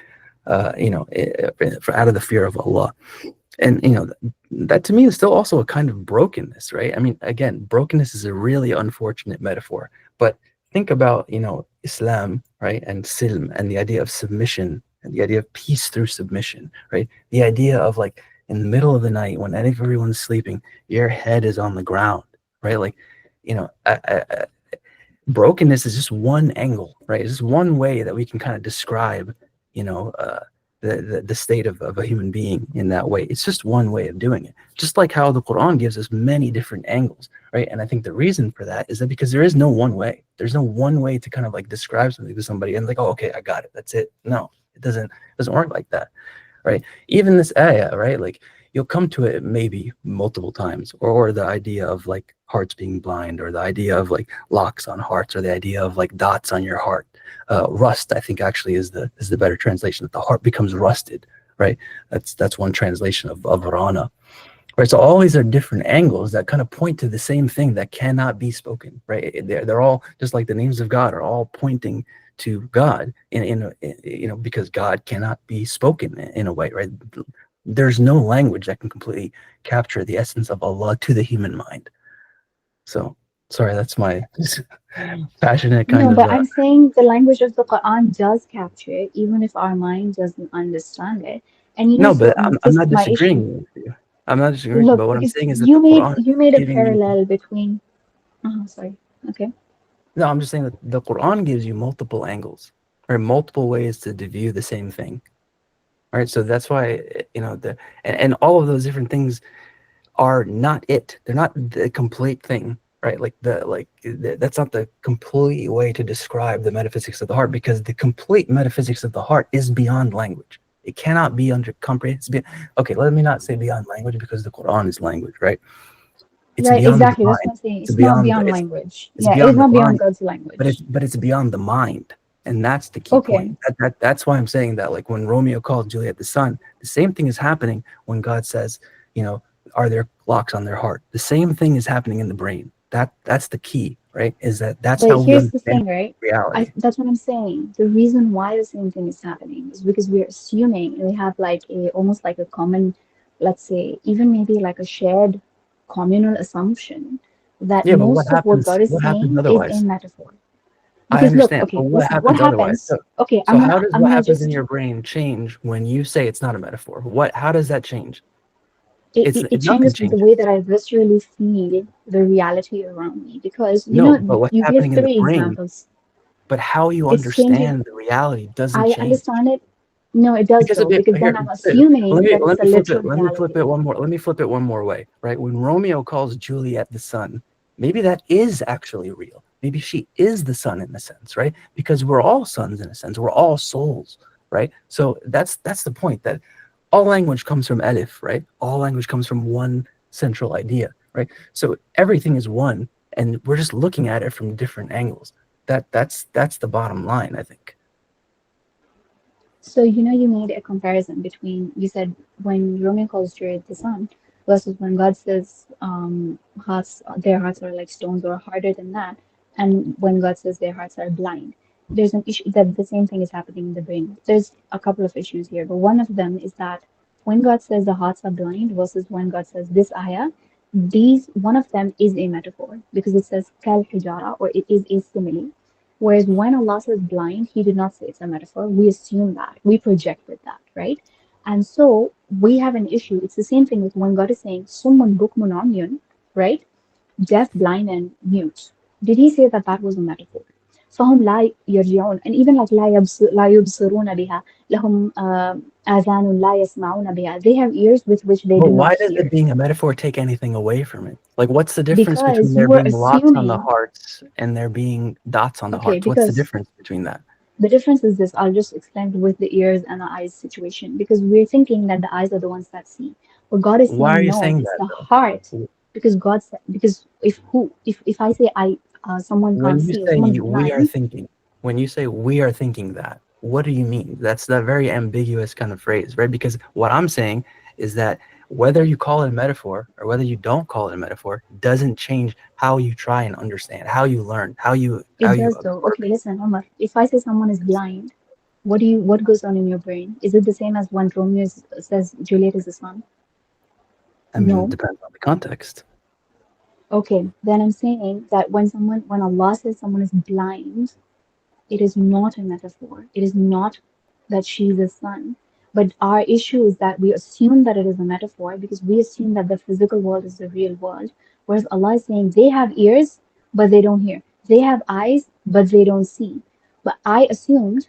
for out of the fear of Allah. And that to me is still also a kind of brokenness, right? I mean, again, brokenness is a really unfortunate metaphor, but think about Islam, right, and silm, and the idea of submission, and the idea of peace through submission, right? The idea of, like, in the middle of the night when everyone's sleeping, your head is on the ground, right? Like, brokenness is just one angle, right? It's just one way that we can kind of describe, the state of a human being in that way. It's just one way of doing it. Just like how the Quran gives us many different angles, right? And I think the reason for that is that because there is no one way. There's no one way to kind of like describe something to somebody and like, oh, okay, I got it. That's it. No, it doesn't work like that, right? Even this ayah, right? Like, you'll come to it maybe multiple times, or the idea of like hearts being blind, or the idea of like locks on hearts, or the idea of like dots on your heart. Rust, I think, actually is the better translation, that the heart becomes rusted, right? That's one translation of Rana, right? So all these are different angles that kind of point to the same thing that cannot be spoken, right? They're all just like the names of God are all pointing to God in because God cannot be spoken in a way, right? There's no language that can completely capture the essence of Allah to the human mind. So, sorry, that's my passionate kind No, of. but I'm saying the language of the Quran does capture it, even if our mind doesn't understand it. And No, so but I'm this not is my issue. disagreeing with you. I'm not disagreeing with you, Look, but what I'm because saying is that the you made Quran is you made a giving you. parallel between. Sorry. Okay. No, I'm just saying that the Quran gives you multiple angles, or multiple ways to view the same thing. All right, so that's why and all of those different things are not it. They're not the complete thing, right? That's not the complete way to describe the metaphysics of the heart, because the complete metaphysics of the heart is beyond language. It cannot be under comprehension. Okay, let me not say beyond language, because the Quran is language, right? It's Right, beyond the exactly. That's mind. what I'm saying. It's It's not beyond the beyond it's language. it's Yeah, it is beyond the not beyond mind, God's but language. it's beyond the mind, and that's the key Okay. point. That's why I'm saying that, like, when Romeo calls Juliet the sun, the same thing is happening when God says, are there locks on their heart? The same thing is happening in the brain. That's the key, right? Is that's But how we here's the understand thing, right? reality. That's what I'm saying. The reason why the same thing is happening is because we're assuming, and we have like a almost like a common, let's say, even maybe like a shared communal assumption that Yeah, but most of what God is what happens saying is otherwise? in metaphor. I Because look, understand, but okay, what listen, what happens otherwise? happens? Okay, So how does I'm what gonna happens in just your brain change when you say it's not a metaphor? How does that change? it Nothing changes with the way changes. that I viscerally feel the reality around me. Because you No, know, but what's you gave happening in the three brain, examples. but how you It's changing. understand the reality doesn't I change. understand it. No, it does Because of though, it, because then here, I'm assuming that it's let a me flip literal it. Let me flip it reality. one more. Let me flip it one more way. Right? When Romeo calls Juliet the sun, maybe that is actually real. Maybe she is the sun in a sense, right? Because we're all sons in a sense. We're all souls, right? So that's the point, that all language comes from Elif, right? All language comes from one central idea, right? So everything is one, and we're just looking at it from different angles. That's the bottom line, I think. So, you know, you made a comparison between, you said when Romeo calls Juliet the sun versus when God says their hearts are like stones or harder than that, and when God says their hearts are blind. There's an issue that the same thing is happening in the brain. There's a couple of issues here, but one of them is that when God says the hearts are blind versus when God says this ayah, one of them is a metaphor because it says kal hijara, or it is a simile. Whereas when Allah says blind, He did not say it's a metaphor. We assume that. We projected that, right? And so we have an issue. It's the same thing with when God is saying summun bukmun umyun, right? Deaf, blind, and mute. Did He say that that was a metaphor? فهم لا يرجعون, and even like لا يبصرون بها لهم آذان لا يسمعون بها. They have ears with which they But do not why does it hear. being a metaphor take anything away from it? Like, what's the difference between Because there you are being lots on the assuming, hearts and there being dots on the okay, hearts? What's the because difference between that? the difference is this. I'll just explain with the ears and the eyes situation, because we're thinking that the eyes are the ones that see. But God is Why are saying you no, saying it's that the heart. though? Because God said, because if I say someone can't When you see or say someone's we are blind, thinking, when you say we are thinking that, what do you mean? That's that very ambiguous kind of phrase, right? Because what I'm saying is that whether you call it a metaphor or whether you don't call it a metaphor doesn't change how you try and understand, how you learn, how it you does though. absorb Okay, it. listen, Omar. If I say someone is blind, what goes on in your brain? Is it the same as when says Juliet is the sun? I mean, it No. depends on the context. Okay, then I'm saying that when Allah says someone is blind, it is not a metaphor. It is not that she's a sun. But our issue is that we assume that it is a metaphor because we assume that the physical world is the real world. Whereas Allah is saying they have ears, but they don't hear. They have eyes, but they don't see. But I assumed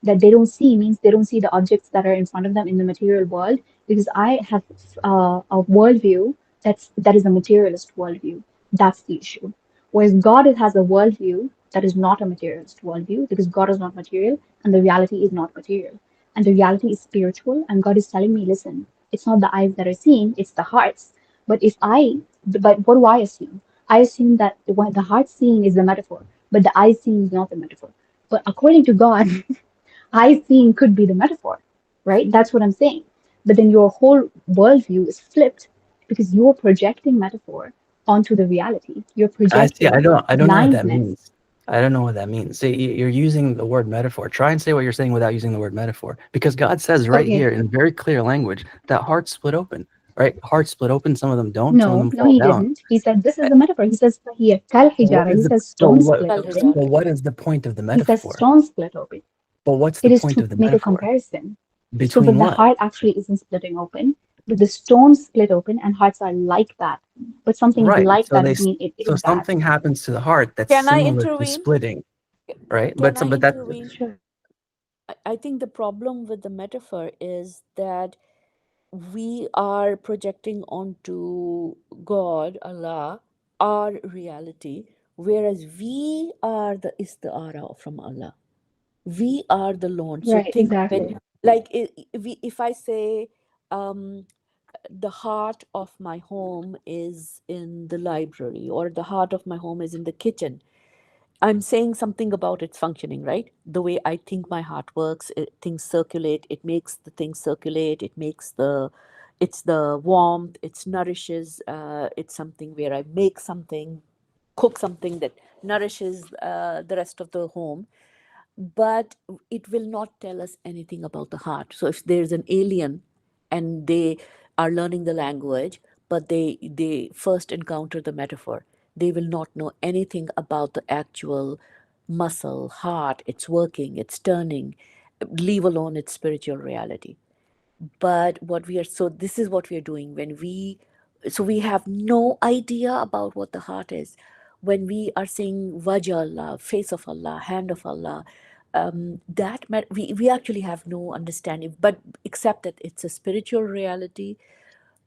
that they don't see means they don't see the objects that are in front of them in the material world, because I have a worldview that is a materialist worldview. That's the issue. Whereas God has a worldview that is not a materialist worldview, because God is not material and the reality is not material. And the reality is spiritual, and God is telling me, listen, it's not the eyes that are seeing, it's the hearts. But what do I assume? I assume that what the heart seeing is the metaphor, but the eye seeing is not the metaphor. But according to God, eye seeing could be the metaphor, right? That's what I'm saying. But then your whole worldview is flipped because you're projecting metaphor onto the reality. You're I see. projecting I don't know what that blindness. means. I don't know what that means. See, you're using the word metaphor. Try and say what you're saying without using the word metaphor. Because God says right Okay, here in very clear language that hearts split open, right? Hearts split open. Some of them don't. Some of no, them no, fall he down. didn't. He said this is Uh, a metaphor. He says here, kal What hijara. is He the says but stone what split Al open. but Hijara. what is the point of the He says metaphor? stone split open. But what's the It is point to of the make a metaphor? comparison. So, Between but the what? heart actually isn't splitting open, but the stones split open, and hearts are like that. But something is Right. like So that doesn't mean it so is that. something happens to the heart that's Can I similar to intervene? splitting, right? Can I But that intervene? Sure. I think the problem with the metaphor is that we are projecting onto God, Allah, our reality, whereas we are the istiara from Allah. We are the launch. So Right, think of exactly. it like if I say, um, the heart of my home is in the library, or the heart of my home is in the kitchen, I'm saying something about its functioning, right? The way I think my heart works, things circulate, it makes the things circulate, it's the warmth, it nourishes, it's something where I make something, cook something that nourishes the rest of the home. But it will not tell us anything about the heart. So if there's an alien and they are learning the language, but they first encounter the metaphor, they will not know anything about the actual muscle, heart, it's working, it's turning, leave alone its spiritual reality. But what we are, so this is what we are doing when we, so we have no idea about what the heart is. When we are saying Wajah Allah, face of Allah, hand of Allah, we actually have no understanding, but except that it's a spiritual reality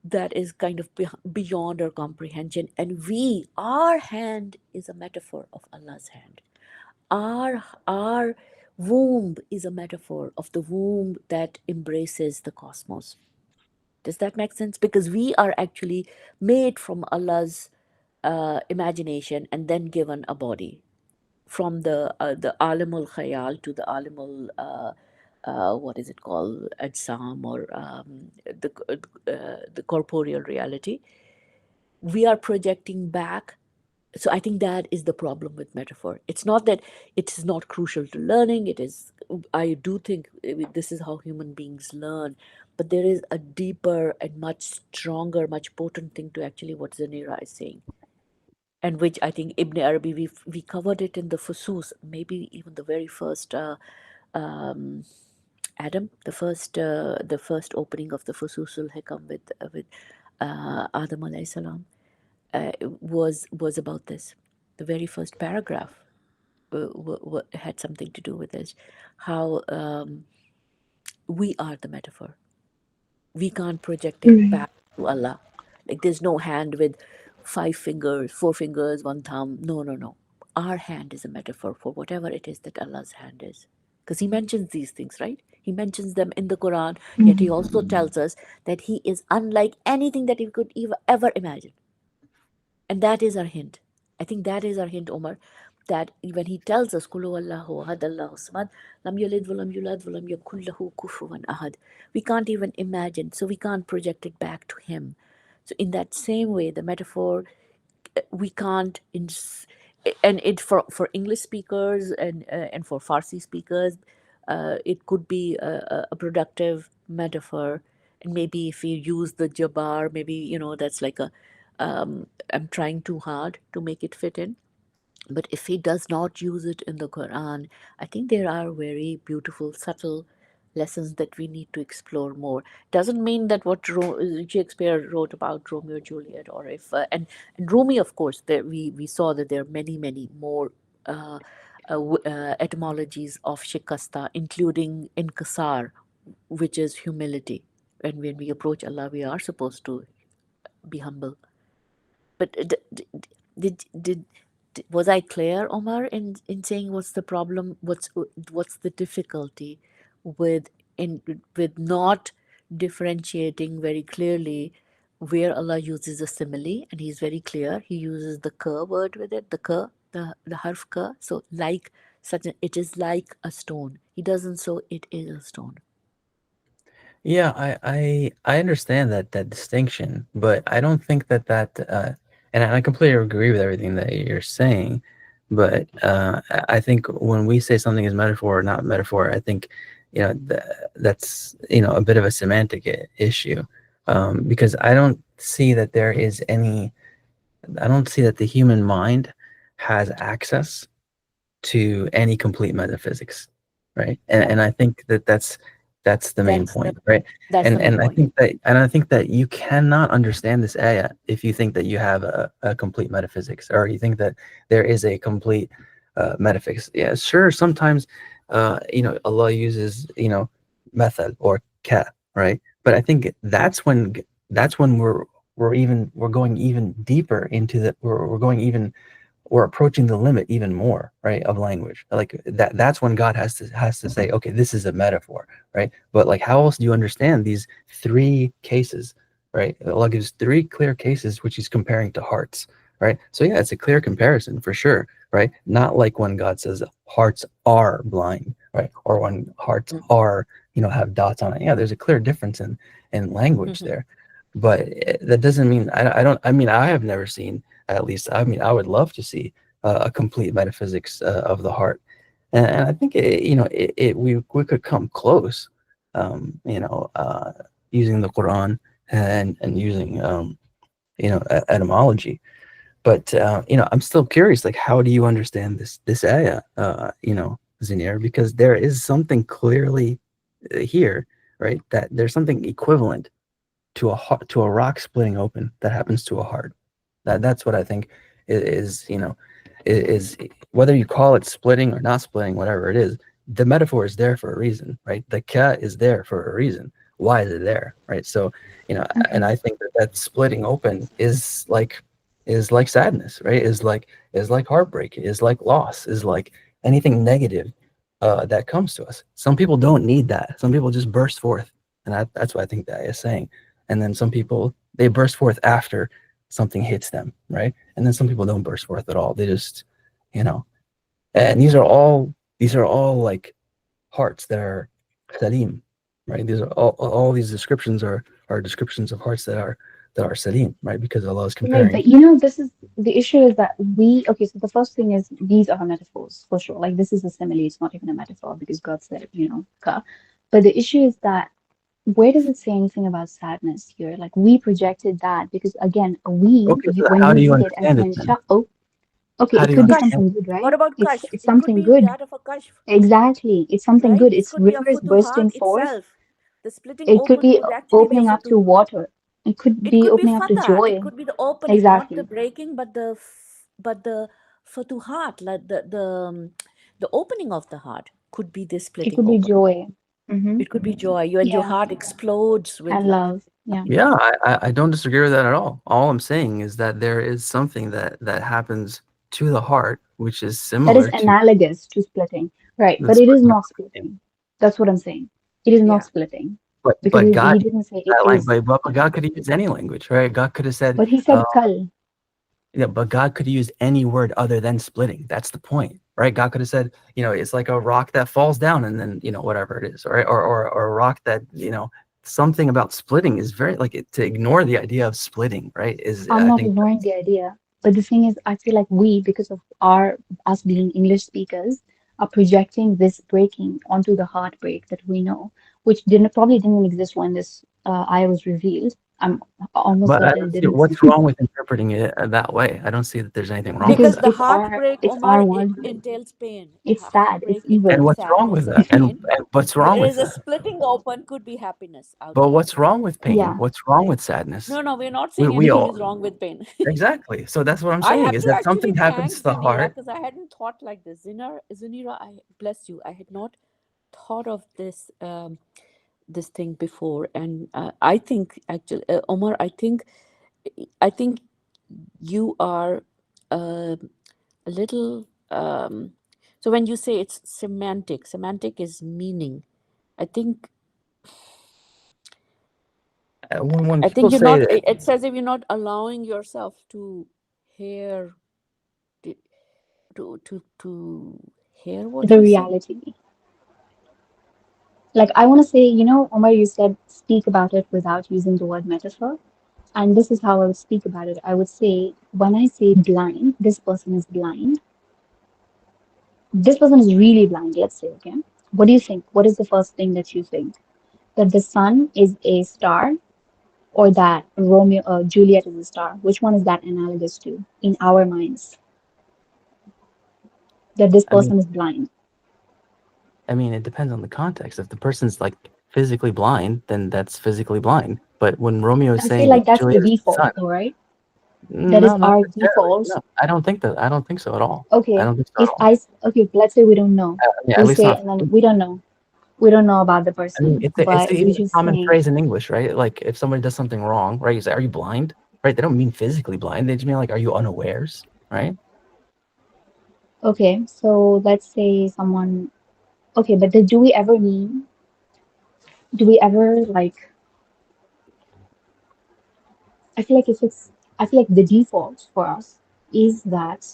that is kind of beyond our comprehension. And our hand is a metaphor of Allah's hand. Our womb is a metaphor of the womb that embraces the cosmos. Does that make sense? Because we are actually made from Allah's imagination and then given a body, from the alimul khayal to the alimul what is it called, ajsam, or the corporeal reality. We are projecting back. So I think that is the problem with metaphor. It's not that it is not crucial to learning. It is. I do think this is how human beings learn, but there is a deeper and much stronger, much potent thing to actually what Zanira is saying, and which I think Ibn Arabi, we covered it in the Fusus, maybe even the very first um, Adam, the first opening of the Fususul Hikam with Adam alayhi salam, was about this. The very first paragraph had something to do with this, how we are the metaphor. We can't project it Right. back to Allah. Like there's no hand with 5 fingers, 4 fingers, one thumb. No, no, no. Our hand is a metaphor for whatever it is that Allah's hand is. Because He mentions these things, right? He mentions them in the Quran, yet He Mhm. also tells us that He is unlike anything that we could ever imagine. And that is our hint. I think that is our hint, Omar, that when He tells us, Kulu Allahu ahad Allahu samad, lam yalid walam yulad walam yakul lahu kufuwan ahad, we can't even imagine, so we can't project it back to Him. So, in that same way, the metaphor, we can't, and it for English speakers and for Farsi speakers, it could be a productive metaphor. And maybe if we use the jabar, maybe that's like a I'm trying too hard to make it fit in. But if he does not use it in the Quran, I think there are very beautiful, subtle lessons that we need to explore more. Doesn't mean that what Shakespeare wrote about Romeo and Juliet, or if and Rumi, of course, there we saw that there are many more etymologies of shikasta, including inkasar, which is humility. And when we approach Allah, we are supposed to be humble. But was I clear, Omar, in saying what's the problem? What's the difficulty with in with not differentiating very clearly where Allah uses a simile, and He's very clear. He uses the ka word with it, the ka, the harf ka. So like such it is like a stone. He doesn't. So it is a stone. Yeah, I understand that distinction, but I don't think and I completely agree with everything that you're saying, but I think when we say something is metaphor or not metaphor, I think that's a bit of a semantic issue, because I don't see that the human mind has access to any complete metaphysics, right? And I think that's the main That's the point, right? that's the And main and I point. think that you cannot understand this ayah if you think that you have a complete metaphysics, or you think that there is a complete metaphysics. Yeah, sure. Sometimes, Allah uses method or ka, right? But I think that's when we're going even deeper into we're going even we're approaching the limit even more, right, of language. Like that's when God has to say, okay, this is a metaphor, right? But like, how else do you understand these three cases, right? Allah gives three clear cases which He's comparing to hearts, right? So yeah, it's a clear comparison for sure, right? Not like when God says hearts are blind, right? Or when hearts are, have dots on it. Yeah, there's a clear difference in language there. But that doesn't mean I mean, I have never seen, at least, I mean, I would love to see a complete metaphysics of the heart, and I think we could come close, using the Quran and using etymology. But I'm still curious. Like, how do you understand this ayah, Zinir? Because there is something clearly here, right? That there's something equivalent to a rock splitting open that happens to a heart. That's what I think is whether you call it splitting or not splitting, whatever it is. The metaphor is there for a reason, right? The ka is there for a reason. Why is it there, right? So, and I think that splitting open is like sadness, right? Is like heartbreak, is like loss, is like anything negative that comes to us. Some people don't need that. Some people just burst forth, and that's what I think that is saying. And then some people, they burst forth after something hits them, right? And then some people don't burst forth at all. They just, and these are all like hearts that are salim, right? These are all these descriptions are descriptions of hearts that are salim, right? Because Allah is Right, comparing. but this is the issue is that okay, so the first thing is these are metaphors for sure. Like this is a simile, it's not even a metaphor because God said, ka. But the issue is that where does it say anything about sadness here? Like we projected that because again, Okay, so when how you do you read it and understand it then? oh, okay, How it do you could be understand Kashf. something good, What right? about It's kashf? it's It could something be good. that of a kashf, Exactly. It's something right? good. This It's could be a rivers bursting futuhat forth. itself. The splitting It could open be could actually be a opening up to futu. water. It could It be could be opening up to fatah. It joy. could be the opening, not the Exactly. breaking, but the futuhat, like the opening of the heart could be this It splitting could be open. joy. Mm-hmm. It could be joy. You and your Yeah. heart explodes with And love. love. Yeah. Yeah, I don't disagree with that at all. All I'm saying is that there is something that happens to the heart, which is That is similar to analogous to splitting. Right. the But it is splitting of not the flame. splitting. That's what I'm saying. It is not Yeah. splitting. Because But God he used didn't say it that is. language, but God could have used any language, right? God could have said, But he uh, said kal. yeah, but God could have used any word other than splitting. That's the point, right? God could have said, it's like a rock that falls down and then, whatever it is, right? Or a rock that, something about splitting is very like to ignore the idea of splitting, right? Is I'm I not think ignoring the idea. But the thing is, I feel like because of us being English speakers, are projecting this breaking onto the heartbreak that we know, which probably didn't exist when this ayah was revealed. I'm almost But I certain it don't see didn't. what's wrong with interpreting it that way. I don't see that there's anything wrong with Because Because that. the heartbreak, it's our Omar, it worldview. entails pain. It's sad. It's Heartbreak And evil. entails what's wrong with sadness that? and pain. And what's wrong with Whereas a that? splitting open could be happiness out But there. what's wrong with pain? Yeah. What's wrong with sadness? No, we're not We saying we anything all is wrong with pain. exactly. So that's what I'm I saying have is to that actually something happens thank to the Zinira heart. because I hadn't thought like this. Zinira, I bless you. I had not thought of this thing before, and I think actually, Omar, I think you are uh, a little. So when you say it's semantic is meaning. I think When I people think you're say not. that, It's as if you're not allowing yourself to hear the- to hear what The he's saying. reality. Like I want to say, Omar, you said speak about it without using the word metaphor. And this is how I would speak about it. I would say, when I say blind, this person is blind. This person is really blind, let's say, okay? What do you think? What is the first thing that you think? That the sun is a star or that Juliet is a star? Which one is that analogous to in our minds? That this I mean, person is blind. it depends on the context. If the person's like physically blind, then that's physically blind. But when Romeo is I feel saying like that that's the Juliet is the default, sun, though, right? That is no, not our necessarily. default. No, I don't think that. I don't think so at all. I Okay, don't think so at all. okay, let's say we don't know. Yeah, at We least say, not. and then we don't know. We don't know about the person, It's but we even a just common say, phrase in English, right? Like if somebody does something wrong, right? You say, "Are you blind?" Right? They don't mean physically blind. They just mean like, "Are you unawares?" Right? okay, so let's say someone, okay, but do we ever like, I feel like I feel like the default for us is that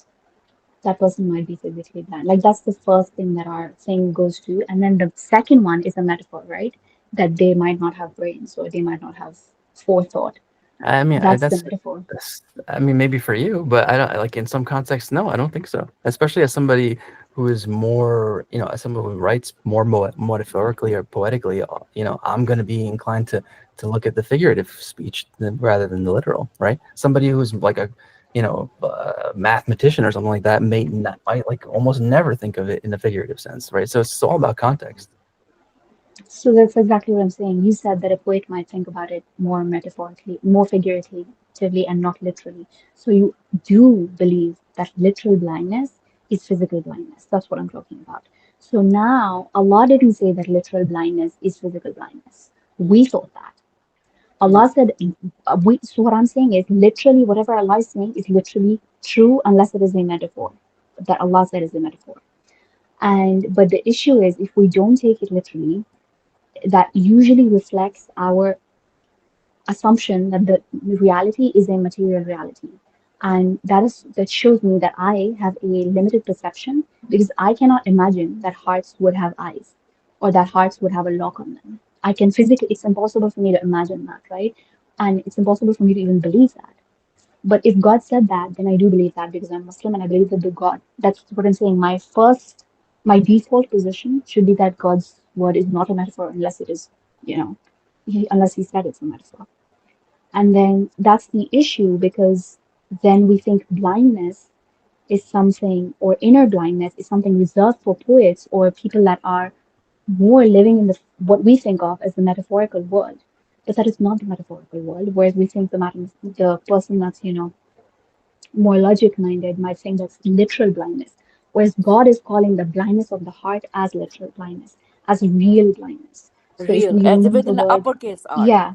that person might be physically blind. Like that's the first thing that our thing goes to. And then the second one is a metaphor, right? That they might not have brains or they might not have forethought. That's the metaphor. Maybe for you, but I don't like in some contexts. No, I don't think so. Especially as somebody who is more, as somebody who writes more metaphorically or poetically, I'm going to be inclined to look at the figurative speech rather than the literal, right? Somebody who's like mathematician or something like that might like almost never think of it in a figurative sense, right? So it's all about context. So that's exactly what I'm saying. You said that a poet might think about it more metaphorically, more figuratively, and not literally. So you do believe that literal blindness is physical blindness. That's what I'm talking about. So now Allah didn't say that literal blindness is physical blindness. We thought that. Mm-hmm. Allah said, so what I'm saying is literally whatever Allah is saying is literally true unless it is a metaphor. That Allah said is a metaphor. But the issue is if we don't take it literally, that usually reflects our assumption that the reality is a material reality. And that shows me that I have a limited perception because I cannot imagine that hearts would have eyes or that hearts would have a lock on them. I can physically, it's impossible for me to imagine that, right? And it's impossible for me to even believe that. But if God said that, then I do believe that because I'm Muslim and I believe that the God, that's what I'm saying. My default position should be that God's word is not a metaphor unless it is, unless He said it's a metaphor. And then that's the issue because then we think blindness is something, or inner blindness is something reserved for poets or people that are more living in the what we think of as the metaphorical world. But that is not the metaphorical world, whereas we think the person that's, more logic minded might think that's literal blindness, whereas God is calling the blindness of the heart as literal blindness, as real blindness. So if Real, we as remove the within word, uppercase R. yeah,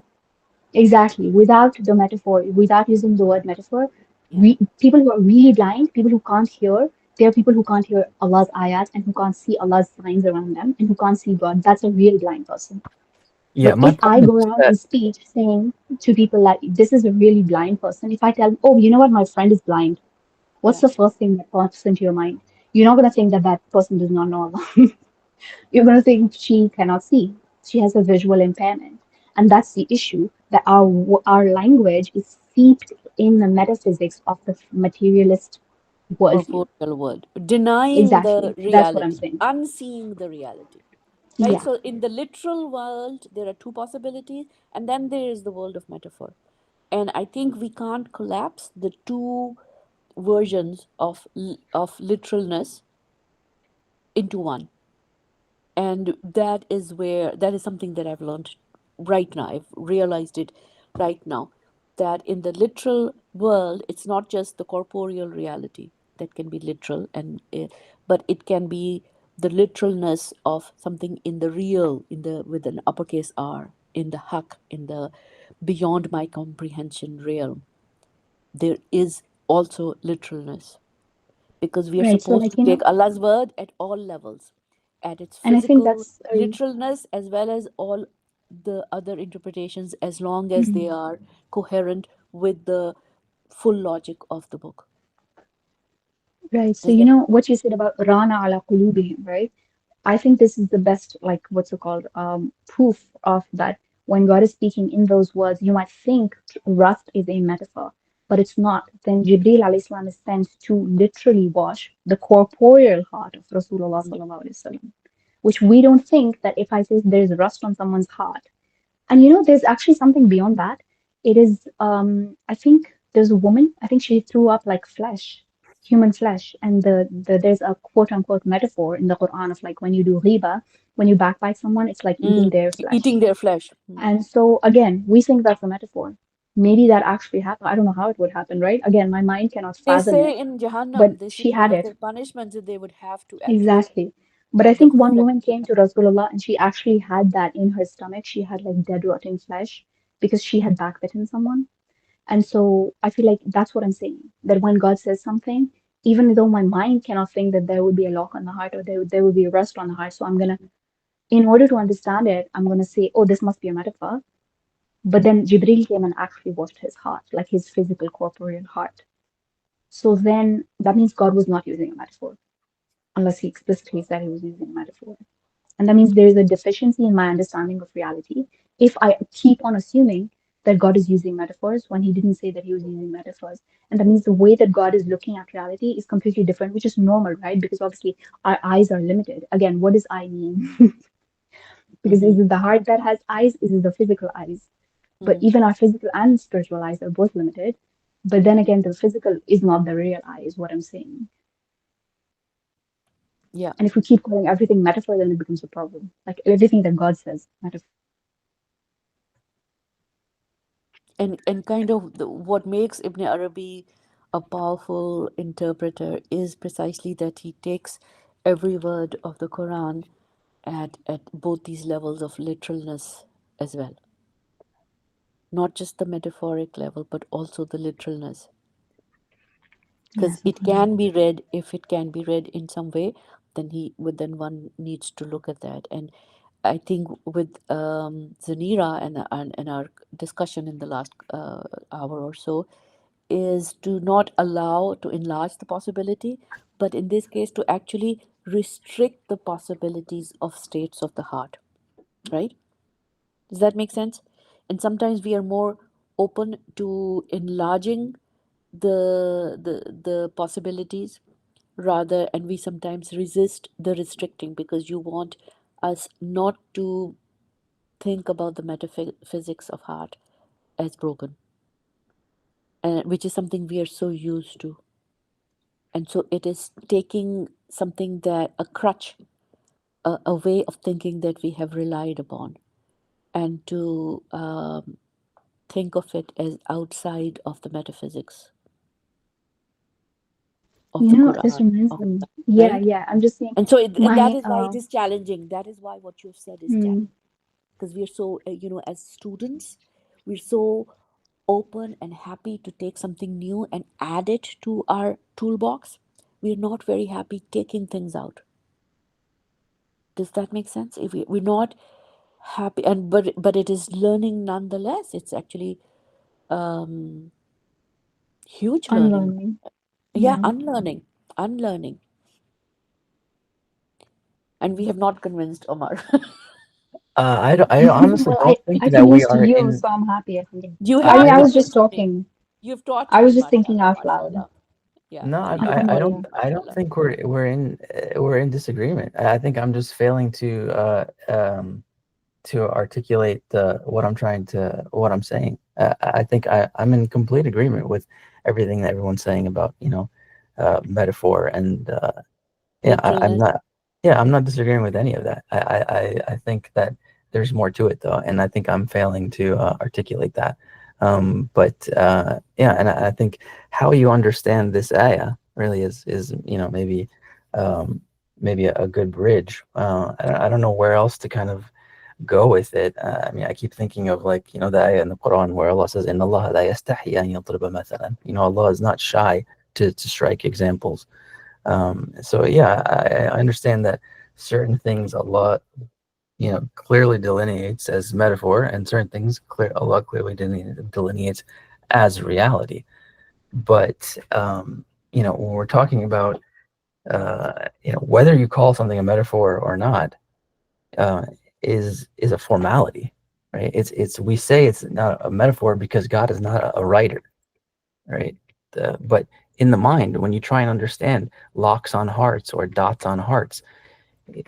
exactly, without the metaphor, without using the word metaphor, Yeah, people who are really blind, people who can't hear, there are people who can't hear Allah's ayat and who can't see Allah's signs around them and who can't see God. That's a real blind person. Yeah, But my if I point go is around that and speak saying to people that this is a really blind person, if I tell them, oh, you know what, my friend is blind, what's yeah, the first thing that pops into your mind? You're not going to think that that person does not know Allah. You're going to think she cannot see. She has a visual impairment. And that's the issue that our language is steeped in the metaphysics of the materialist worldview. corporeal world, denying the Exactly. That's what I'm reality, saying. unseeing the reality. Right? Yeah. So, in the literal world, there are two possibilities, and then there is the world of metaphor. And I think we can't collapse the two versions of literalness into one. And that is something that I've learned right now. I've realized it right now, that in the literal world it's not just the corporeal reality that can be literal, but it can be the literalness of something in the real, in the with an uppercase R, in the haq, in the beyond my comprehension realm. There is also literalness, because we are Right. So, supposed to take Allah's word at all levels, at its and I think physical that's, literalness as well as all the other interpretations, as long as they mhm. are coherent with the full logic of the book. Right. So, Does that? what you said about Rana ala qulubihim, right? I think this is the best, like, what's it called, proof of that. When God is speaking in those words, you might think rust is a metaphor, but it's not. Then Jibril alayhi salam is sent to literally wash the corporeal heart of Rasulullah sallallahu alaihi wasallam, which we don't think that if I say there's rust on someone's heart, and there's actually something beyond that. It is, I think there's a woman, I think she threw up like flesh, human flesh. And there's a quote unquote metaphor in the Quran of like when you do riba, when you backbite someone, it's like eating Mm. their flesh. Eating their flesh. Mm. And so again, we think that's a metaphor. Maybe that actually happened. I don't know how it would happen, right? Again, my mind cannot They fathom say it, in but Jahannam, this she is one had of it. their punishments, that they would have to actually Exactly. But I eat the think one flesh. woman came to Rasulullah and she actually had that in her stomach. She had like dead rotting flesh because she had backbitten someone. And so I feel like that's what I'm saying. That when God says something, even though my mind cannot think that there would be a lock on the heart or there would be a rust on the heart, so in order to understand it, I'm gonna say, oh, this must be a metaphor. But then Jibril came and actually washed his heart, like his physical corporeal heart. So then that means God was not using a metaphor, unless he explicitly said he was using a metaphor. And that means there is a deficiency in my understanding of reality if I keep on assuming that God is using metaphors when he didn't say that he was using metaphors. And that means the way that God is looking at reality is completely different, which is normal, right? Because obviously our eyes are limited. Again, what does eye mean? Because Mm-hmm. is it the heart that has eyes? Is it the physical eyes? But Mm-hmm. even our physical and spiritual eyes are both limited. But then again, the physical is not the real I, is what I'm saying. Yeah. And if we keep calling everything metaphor, then it becomes a problem. Like everything that God says, metaphor. And kind of what makes Ibn Arabi a powerful interpreter is precisely that he takes every word of the Quran at both these levels of literalness as well, not just the metaphoric level but also the literalness, because Yes, it can be read, if it can be read in some way, then one needs to look at that. And I think with Zanira and our discussion in the last hour or so is to not allow to enlarge the possibility, but in this case to actually restrict the possibilities of states of the heart, right? Does that make sense? And sometimes we are more open to enlarging the possibilities rather, and we sometimes resist the restricting because you want us not to think about the metaphysics of heart as broken, and which is something we are so used to. And so it is taking something that a crutch, a way of thinking that we have relied upon, and to think of it as outside of the metaphysics of the this Quran, reminds of, me. Yeah, right? yeah. I'm just saying, And so, and that my is why it is challenging. That is why what you've said is hmm, challenging, because we're so, as students, we're so open and happy to take something new and add it to our toolbox. We're not very happy taking things out. Does that make sense? If we're not happy, and but it is learning nonetheless. It's actually um, huge learning. unlearning. Yeah, Yeah. unlearning, and we have not convinced Omar. I honestly Well, don't think I that we convinced are you, in. so I'm happy. I think. You I have mean, I I don't. was just convinced me. talking. You've taught I me, was just thinking mashallah, out loud. mashallah. Yeah, No, Alhamdulillah. I don't alhamdulillah. think we're in disagreement. I think I'm just failing to articulate what I'm saying. I think I'm in complete agreement with everything that everyone's saying about metaphor and yeah, I'm Literalness. not. Yeah, I'm not disagreeing with any of that. I think that there's more to it though, and I think I'm failing to articulate that. But yeah, and I think how you understand this ayah really is um, maybe a good bridge. I don't know where else to kind of go with it. I mean, I keep thinking of like the ayah in the Quran where Allah says, "Inna Allah la yastahi an yadriba mathalan." Allah is not shy to strike examples. So yeah, I understand that certain things Allah, clearly delineates as metaphor, and certain things Allah clearly delineates as reality. But when we're talking about whether you call something a metaphor or not, uh, is a formality, right? It's we say it's not a metaphor because God is not a writer, right? But in the mind, when you try and understand locks on hearts or dots on hearts,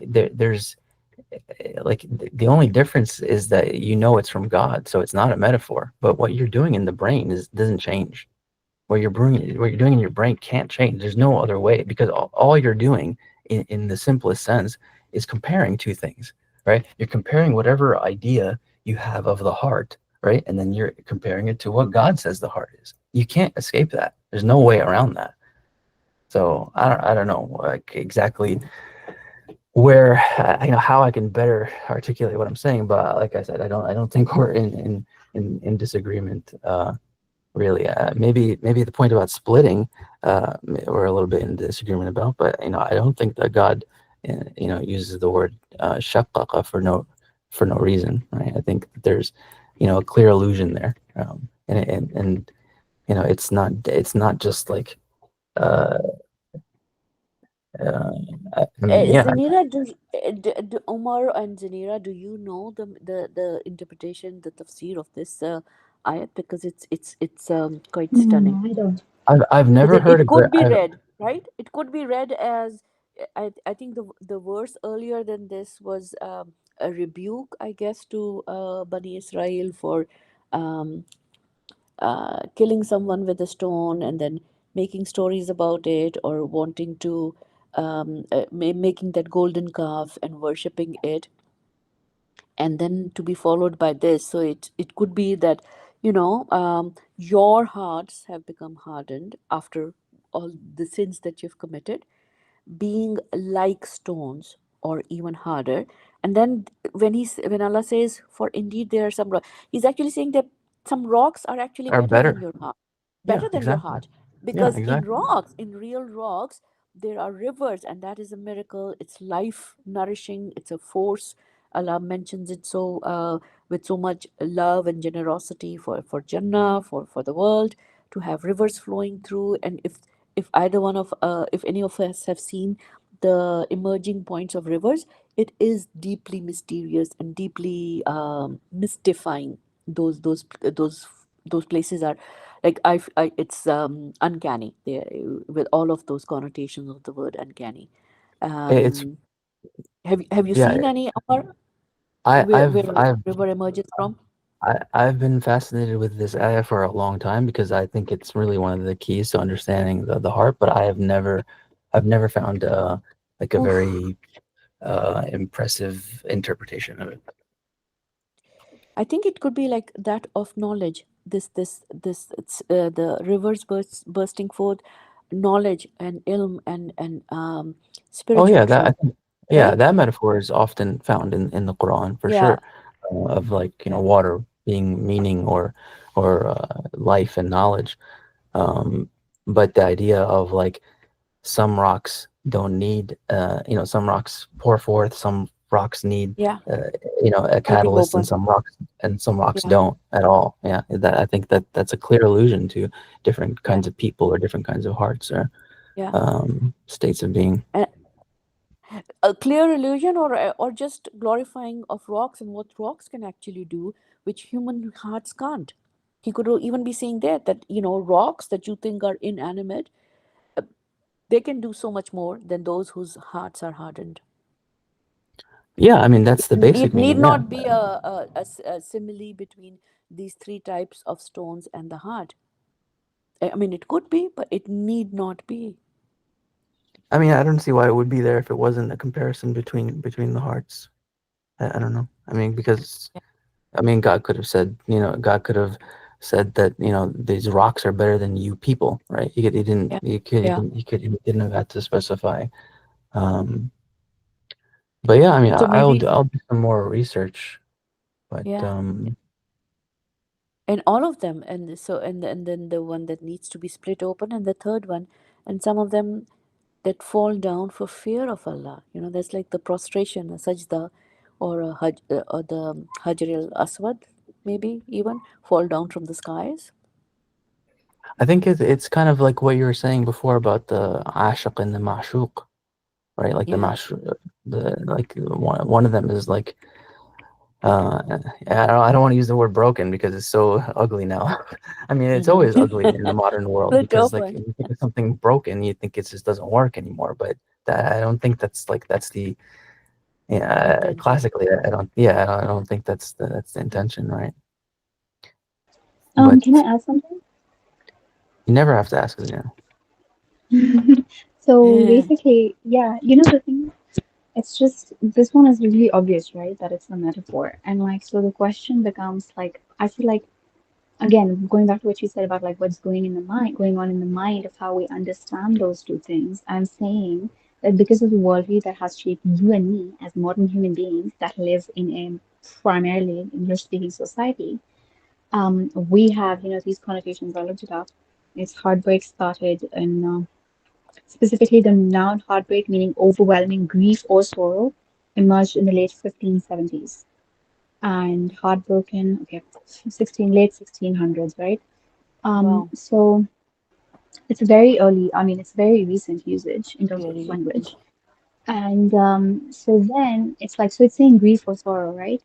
there's like the only difference is that it's from God, so it's not a metaphor. But what you're doing in the brain doesn't change. What you're doing in your brain can't change. There's no other way because all you're doing in the simplest sense is comparing two things, right? You're comparing whatever idea you have of the heart, right? And then you're comparing it to what God says the heart is. You can't escape that. There's no way around that. So I don't know like exactly where how I can better articulate what I'm saying, but like I said, I don't think we're in disagreement. Really, maybe the point about splitting, we're a little bit in disagreement about, but I don't think that God, uses the word shaqaqa for no reason, right? I think that there's, a clear allusion there, and it's not just like uh, uh, I mean, yeah, Zanira, do Omar and Zanira, do you know the interpretation, the tafsir of this ayat? Because it's quite stunning. No, I don't. I've Because never heard it a great. could be read, right? It could be read as I think the verse earlier than this was a rebuke, I guess, to Bani Israel for um, killing someone with a stone and then making stories about it, or wanting to making that golden calf and worshipping it, and then to be followed by this. So it could be that, your hearts have become hardened after all the sins that you've committed, being like stones or even harder. And then when Allah says, for indeed there are some he's actually saying that some rocks are actually Are better than better. your heart, Yeah, better than your exactly. heart. Yeah, Because in exactly. rocks, in real rocks, there are rivers, and that is a miracle. It's life nourishing, it's a force. Allah mentions it so with so much love and generosity for Jannah, for the world, to have rivers flowing through. And if either one of if any of us have seen the emerging points of rivers, it is deeply mysterious and deeply mystifying. Those places are like it's uncanny there, with all of those connotations of the word uncanny. It's um have you yeah. seen any Amar, I, where I've I've river emerges from? I've been fascinated with this ayah for a long time because I think it's really one of the keys to understanding the heart. But I've never found like a Oof. very impressive interpretation of it. I think it could be like that of knowledge. This it's the rivers bursting forth, knowledge and ilm and Oh spiritual yeah, that I truth, think yeah, right? that metaphor is often found in the Quran for Yeah, sure, of like yeah, water being meaning or life and knowledge. Um, but the idea of like some rocks don't need some rocks pour forth, some rocks need yeah. uh, a To be catalyst, open. and some rocks Yeah, don't at all. Yeah, that I think that's a clear allusion to different yeah, kinds of people or different kinds of hearts or yeah. states of being. And a clear illusion, or just glorifying of rocks and what rocks can actually do, which human hearts can't. He could even be saying that rocks that you think are inanimate, they can do so much more than those whose hearts are hardened. Yeah, I mean that's the It basic need meaning. Yeah, not be a simile between these three types of stones and the heart. I mean, it could be, but it need not be. I mean I don't see why it would be there if it wasn't a comparison between the hearts. I don't know. I mean because Yeah, I mean, God could have said, God could have said that, these rocks are better than you people, right? He didn't, yeah, yeah. he didn't have had to specify. Um, but yeah, I mean, So maybe, I'll do some more research, but yeah, and all of them, and so and then the one that needs to be split open, and the third one, and some of them that fall down for fear of Allah. That's like the prostration, a sajda, or or the Hajar al Aswad, maybe even fall down from the skies. I think it's kind of like what you were saying before about the ashiq and the ma'shuq, right? Like the Yeah, ma'shuq, one of them is like, Uh, I don't want to use the word broken because it's so ugly now. I mean, it's mm-hmm. always ugly in the modern world Split because, like, open. when you think of something broken, you think it just doesn't work anymore. But I don't think that's the yeah. Intention. Classically, I don't. Yeah, I don't think that's the intention, right? Can But I add something? you never have to ask, you know. So basically, yeah, the thing, it's just this one is really obvious, right? That it's a metaphor. And like, so the question becomes like, I feel like, again, going back to what you said about like what's going on in the mind of how we understand those two things, I'm saying that because of the worldview that has shaped you and me as modern human beings that live in a primarily English-speaking society, we have, these connotations. I looked it up. It's heartbreak started in specifically the noun heartbreak, meaning overwhelming grief or sorrow, emerged in the late 1570s. And heartbroken, okay, 1600s, right? Wow, So it's a very early, I mean, it's very recent usage in terms of very recent. language. And so then it's like, so it's saying grief or sorrow, right?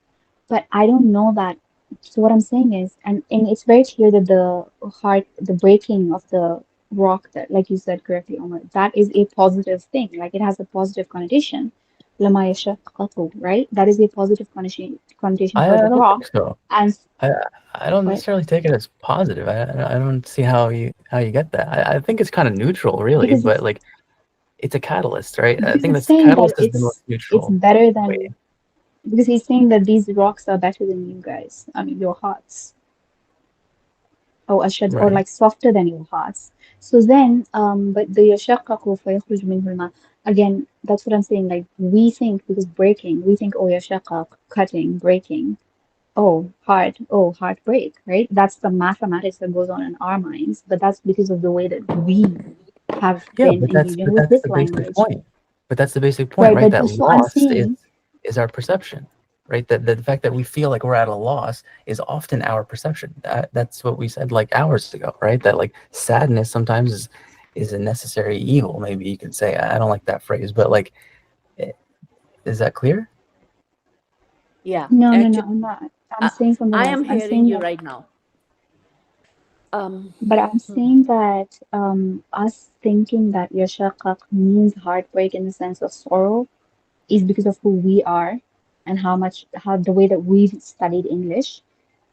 But I don't know that. So what I'm saying is, and it's very clear that the breaking of the rock that, like you said correctly, Omar, that is a positive thing. Like it has a positive connotation. لما يشقق, right? That is a positive connotation for I the don't think rock. so. And I I don't what? necessarily take it as positive. I don't see how you get that. I think it's kind of neutral, really, Because but like it's a catalyst, right? I think it's that's the saying that catalyst is the most it's neutral better way. than, because he's saying that these rocks are better than you guys. I mean, your hearts. أو أشد, or Right. like softer than your hearts. So then, but the يشقق فيخرج منه الماء. Again, that's what I'm saying. Like we think, because breaking, we think, oh يشقق, cutting, breaking. Oh, heart. Oh, heartbreak, right? That's the mathematics that goes on in our minds. But that's because of the way that we have Yeah, been engaging but with that's this the basic language. point. But that's the basic point, Right, right? but That so I'm lost saying, is our perception, right? That the fact that we feel like we're at a loss is often our perception. That's what we said like hours ago, right? That like sadness sometimes is a necessary evil. Maybe you could say. I don't like that phrase, but like, eh, is that clear? Yeah, no, no, no, actually, I'm not. I'm saying something I else. am I'm hearing saying you that, right now. but I'm saying that us thinking that yashaqaq means heartbreak in the sense of sorrow is because of who we are and how the way that we've studied English,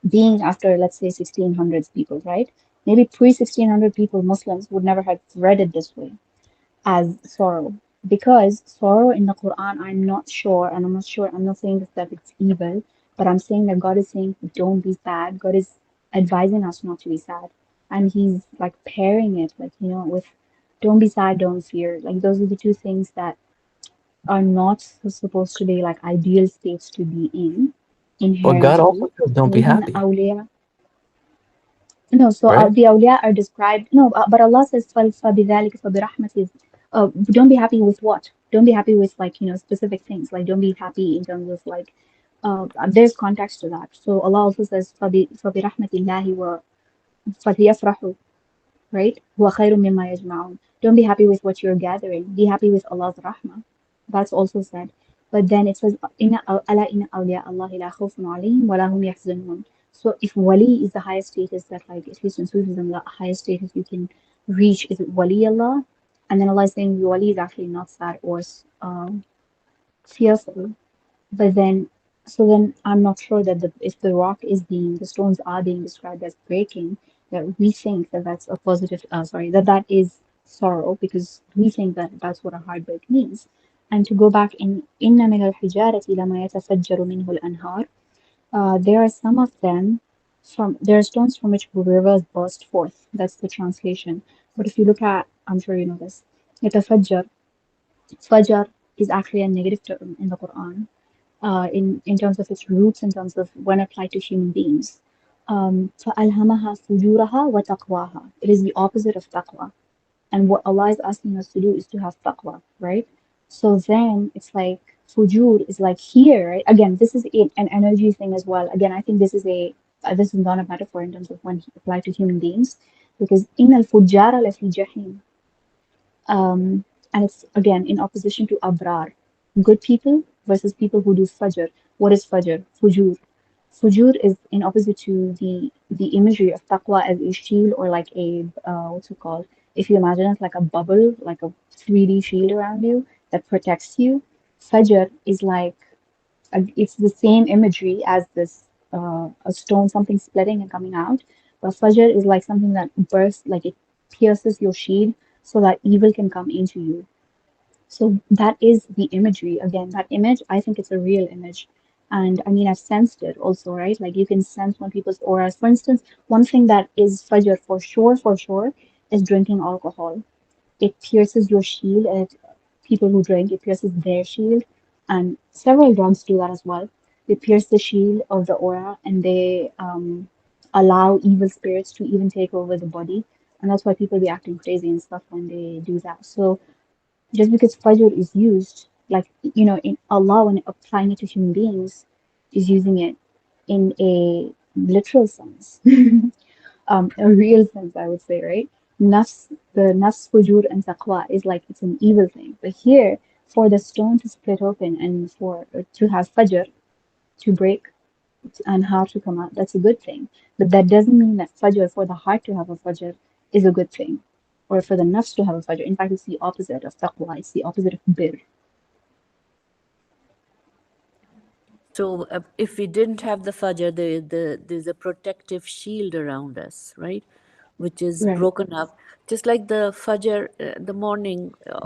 being after, let's say, 1600s people, right? Maybe pre 1600 people, Muslims, would never have read it this way, as sorrow. Because sorrow in the Quran, I'm not sure, and I'm not sure, I'm not saying that it's evil, but I'm saying that God is saying, don't be sad. God is advising us not to be sad. And He's like pairing it, like, with don't be sad, don't fear. Like, those are the two things that are not supposed to be like ideal states to be in But God inherently. also says, "Don't And be even the happy," awliya, no, so right? the awliya are described, no, but Allah says, فَبِذَلِكَ فَبِرَحْمَتِهِ. Don't be happy with what? Don't be happy with, like, specific things. Like, don't be happy in terms of, like, there's context to that. So Allah also says, فَبِرَحْمَةِ اللَّهِ وَفَلْيَفْرَحُوا, right? هُوَ خَيْرٌ مِمَّا يَجْمَعُونَ. Don't be happy with what you're gathering. Be happy with Allah's rahmah. That's also said. But then it says, أَلَا إِنَّ أَوْلِيَاءَ اللَّهِ لَا خَوْفٌ عَلَيْهِمْ وَلَا هُمْ يَحْزَنُونَ. So if wali is the highest status that, like, at least in Sufism, the highest status you can reach is wali Allah. And then Allah is saying wali is actually not sad or fearful. But then, so then I'm not sure that if the rock is the stones are being described as breaking, that we think that that's a positive, sorry, that is sorrow, because we think that that's what a heartbreak means. And to go back in إِنَّ مِنَ الْحِجَارَةِ لَمَا يَتَفَجَّرُ مِنْهُ الْأَنْهَارُ, there are some of them there are stones from which rivers burst forth. That's the translation. But if you look at, I'm sure you know this, يتفجر, Fajar is actually a negative term in the Quran, in terms of its roots, in terms of when applied to human beings. فَأَلْهَمَهَا فُجُورَهَا وَتَقْوَاهَا. It is the opposite of taqwa. And what Allah is asking us to do is to have taqwa, right? So then it's like fujur is like here, right? Again, this is an energy thing as well. Again, I think this is not a metaphor in terms of when applied to human beings, because إِنَّ الْفُجَّارَ لَفِي جَحِيمٍ. And it's again in opposition to abrar, good people versus people who do fajr. What is fajr? Fujur. Fujur is in opposite to the imagery of taqwa as a shield, or like a what's it called? If you imagine it like a bubble, like a 3D shield around you that protects you. Fajr is like it's the same imagery as this a stone, something splitting and coming out. But fajr is like something that bursts, like it pierces your shield so that evil can come into you. So that is the imagery. Again, that image, I think it's a real image. And I mean, I've sensed it also, right? Like you can sense when people's auras. For instance, one thing that is fajr for sure, is drinking alcohol. It pierces your shield, and people who drink, it pierces their shield. And several drugs do that as well. They pierce the shield of the aura, and they allow evil spirits to even take over the body. And that's why people be acting crazy and stuff when they do that. So just because fajr is used, like, in Allah, when applying it to human beings, is using it in a literal sense, a real sense, I would say, right? The nafs, fujur, and taqwa is like it's an evil thing. But here, for the stone to split open and for to have fajr, to break, and how to come out, that's a good thing. But that doesn't mean that fajr, for the heart to have a fajr, is a good thing. Or for the nafs to have a fajr. In fact, it's the opposite of taqwa. It's the opposite of bir. So if we didn't have the Fajr, there's a protective shield around us, right? Which is Right. broken up, just like the Fajr, the morning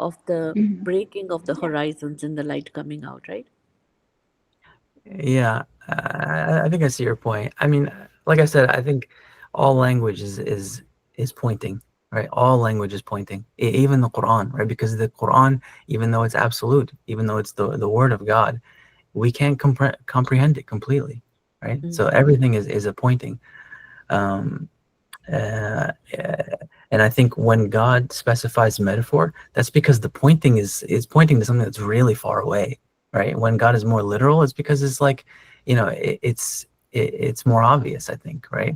of the Hmm. breaking of the Yeah. horizons and the light coming out, right? Yeah, I think I see your point. I mean, like I said, I think all language is pointing, right? All language is pointing, even the Quran, right? Because the Quran, even though it's absolute, even though it's the word of God, we can't comprehend it completely, right? So Mm-hmm. everything is a pointing. Um, uh, uh, and I think when God specifies metaphor, that's because the pointing is pointing to something that's really far away, right? When God is more literal, it's because it's like, it's more obvious, I think, right?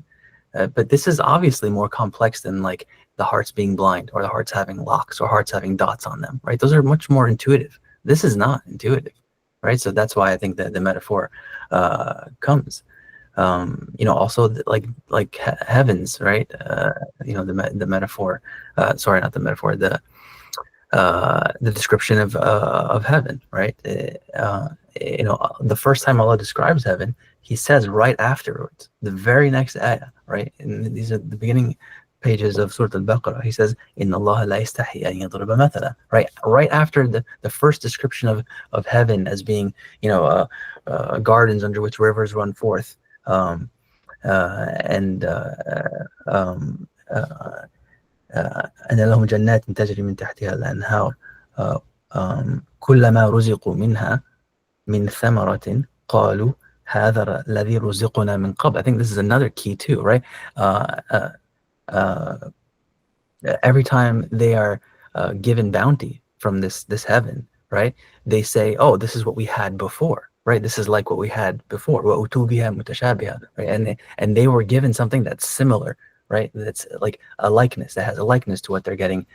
But this is obviously more complex than like the hearts being blind or the hearts having locks or hearts having dots on them, right? Those are much more intuitive. This is not intuitive, right? So that's why I think that the metaphor comes. Also like heavens, right? The metaphor, sorry, not the metaphor, the description of heaven, right? The first time Allah describes heaven, He says right afterwards, the very next ayah, right? And these are the beginning pages of Surah Al-Baqarah. He says, "Inna Allah la yastahi an yadriba mathala." Right after the first description of heaven as being, gardens under which rivers run forth, um, and أن لهم جنات تجري من تحتها الأنهار كلما رزقوا منها من ثمرة قالوا هذا الذي رزقنا من قبل. I think this is another key too, right? Uh, uh, uh, every time they are given bounty from this heaven, right? They say, "Oh, this is what we had before." Right? This is like what we had before. وَأُتُوا بِهَا مُتَشَابِهًا, right? And they were given something that's similar, right? That's like a likeness, that has a likeness to what they're getting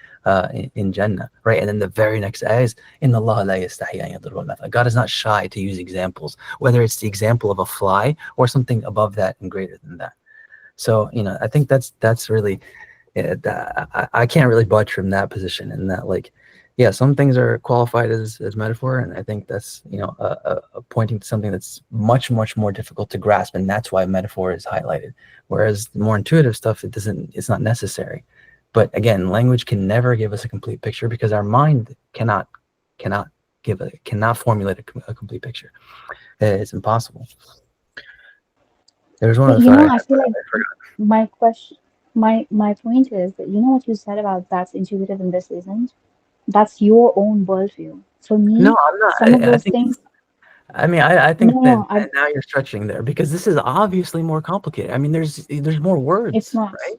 in Jannah, right? And then the very next ayah is, "Inna Allah la yastahi an yadriba al-mathala." God is not shy to use examples, whether it's the example of a fly or something above that and greater than that. So, I think that's really, I can't really budge from that position, and that, like, yeah, some things are qualified as metaphor, and I think that's, pointing to something that's much much more difficult to grasp, and that's why metaphor is highlighted. Whereas the more intuitive stuff, it's not necessary. But again, language can never give us a complete picture because our mind cannot cannot formulate a complete picture. It's impossible. There's one But other thought I had, I feel but like I forgot. my question, my point is that what you said about that's intuitive and this isn't. That's your own worldview. For No, me, I'm not. some of I those think things, I no, think no, that now you're stretching there because this is obviously more complicated. I mean, there's more it's words, not. right?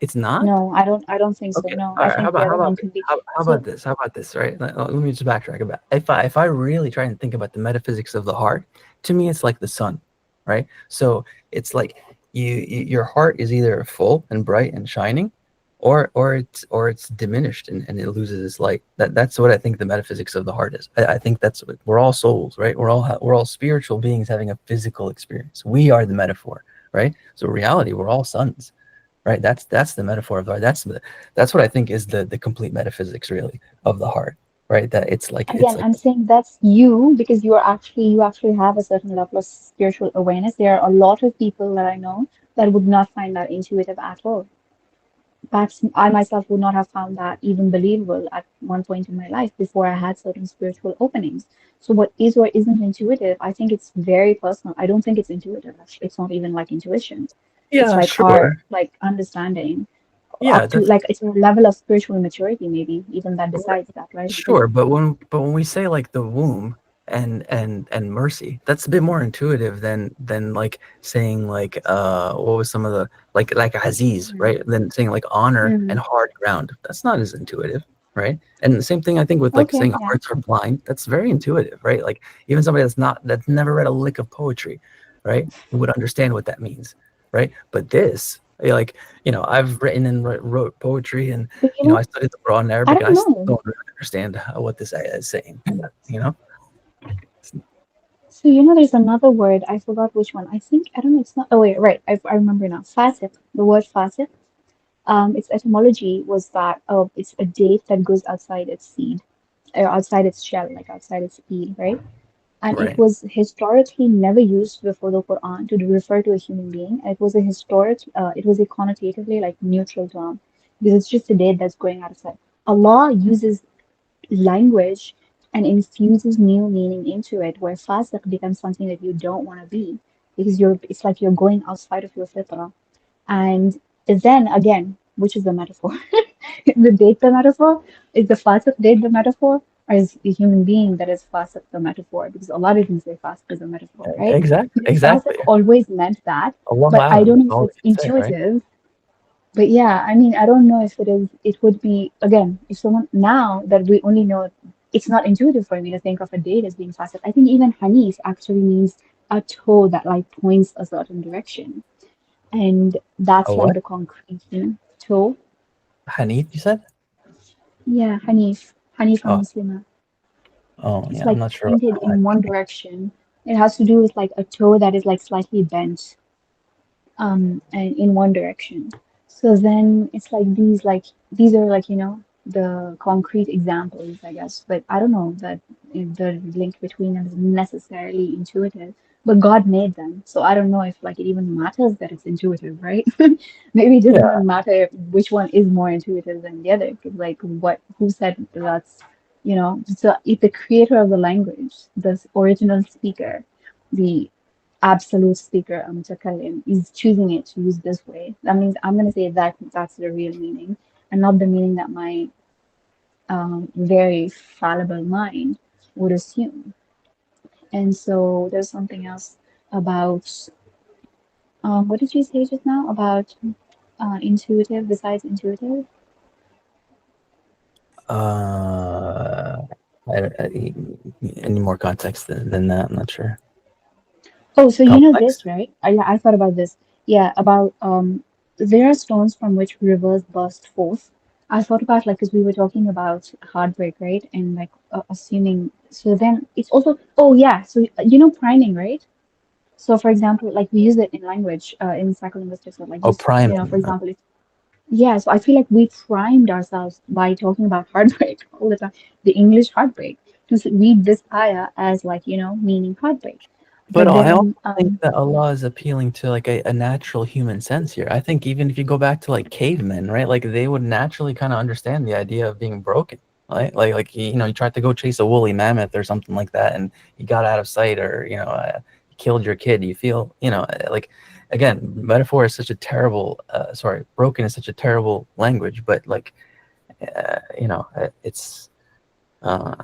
It's not? No, I don't think so. Okay. No, All I right. How think the about how other about one this? could be. How about So this? How about this? Right. Let me just backtrack a bit. If I really try and think about the metaphysics of the heart, to me it's like the sun, right? So it's like your heart is either full and bright and shining, or it's diminished and it loses its light. That's what I think the metaphysics of the heart is. I think that's what we're all souls, right? We're all spiritual beings having a physical experience. We are the metaphor, right? So reality, we're all suns, right? That's the metaphor of the heart. That's what I think is the complete metaphysics really of the heart, right? That it's again, like I'm saying that's you because you actually have a certain level of spiritual awareness. There are a lot of people that I know that would not find that intuitive at all. Perhaps I myself would not have found that even believable at one point in my life before I had certain spiritual openings. So what is or isn't intuitive, I think it's very personal. I don't think it's intuitive, actually. It's not even like intuition. It's yeah, like our sure, like understanding yeah, up to that's like it's a level of spiritual maturity maybe even that decides that, right? Because sure, but when we say like the womb and mercy, that's a bit more intuitive than like saying like what was some of the like Aziz, mm, right? Than saying like honor and mm, hard ground. That's not as intuitive, right? And the same thing I think with like okay, saying yeah. hearts are blind. That's very intuitive, right? Like even somebody that's never read a lick of poetry, right, would understand what that means, right? But this, like, I've written and wrote poetry, and But I studied the Quran in I Arabic, and don't I still know. don't really understand what this ayah is saying. You know? So there's another word. I forgot which one. I think I don't know. It's not. Oh wait, right. I remember now. Fatih. The word fatih. Its etymology was that it's a date that goes outside its seed, or outside its shell, like outside its peel, right? and it Right. was historically never used before the Quran to refer to a human being. And it was a it was a connotatively like neutral term because it's just a date that's going out of sight. Allah uses language and infuses new meaning into it, where fasiq becomes something that you don't want to be because it's like you're going outside of your fitrah. And then again, which is the metaphor? The date the metaphor? Is the fasiq date the metaphor? Or is the human being that is fasiq the metaphor? Because Allah didn't say fasiq is a metaphor, right? Exactly. Maybe fasiq Exactly. always meant that, Allahu but I a'lam. don't That's know if all we it's can say, right? intuitive. But yeah, I mean, I don't know if it is, it would be, again, if someone, now that we only know, it's not intuitive for me to think of a date as being fasiq. I think even Hanif actually means a toe that like points a certain direction. And A that's like what? the concrete thing. Toe. Hanith, you said? Yeah, Hanif. Hanif Oh, Muslima. oh, It's yeah. I'm like not sure what pointed in one direction. It has to do with like a toe that is like slightly bent and in one direction. So then it's like these are like, the concrete examples, I guess. But I don't know that if the link between them is necessarily intuitive. But God made them. So I don't know if like it even matters that it's intuitive, right? Maybe it doesn't Yeah. even matter which one is more intuitive than the other. Because like who said that's, so if the creator of the language, the original speaker, the absolute speaker, mutakallim, is choosing it to use this way. That means I'm going to say that that's the real meaning and not the meaning that my very fallible mind would assume. And so there's something else about, what did you say just now about intuitive besides intuitive? Uh, any more context than that? I'm not sure. Oh, so you know Complex? this, right? Yeah, I thought about this. Yeah, about there are stones from which rivers burst forth. I thought about like because we were talking about heartbreak, right? And like assuming. So then it's also. Oh yeah, so priming, right? So for example, like we use it in language, in psycholinguistics, or like Oh, just priming. for example, yeah. So I feel like we primed ourselves by talking about heartbreak all the time, the English heartbreak, to read this ayah as like meaning heartbreak. But But I also then think that Allah is appealing to like a natural human sense here. I think even if you go back to like cavemen, right? Like they would naturally kind of understand the idea of being broken, right? Like you tried to go chase a woolly mammoth or something like that, and you got out of sight, or killed your kid. You feel, like again, metaphor is such a terrible. Sorry, broken is such a terrible language, but like, it's. Uh,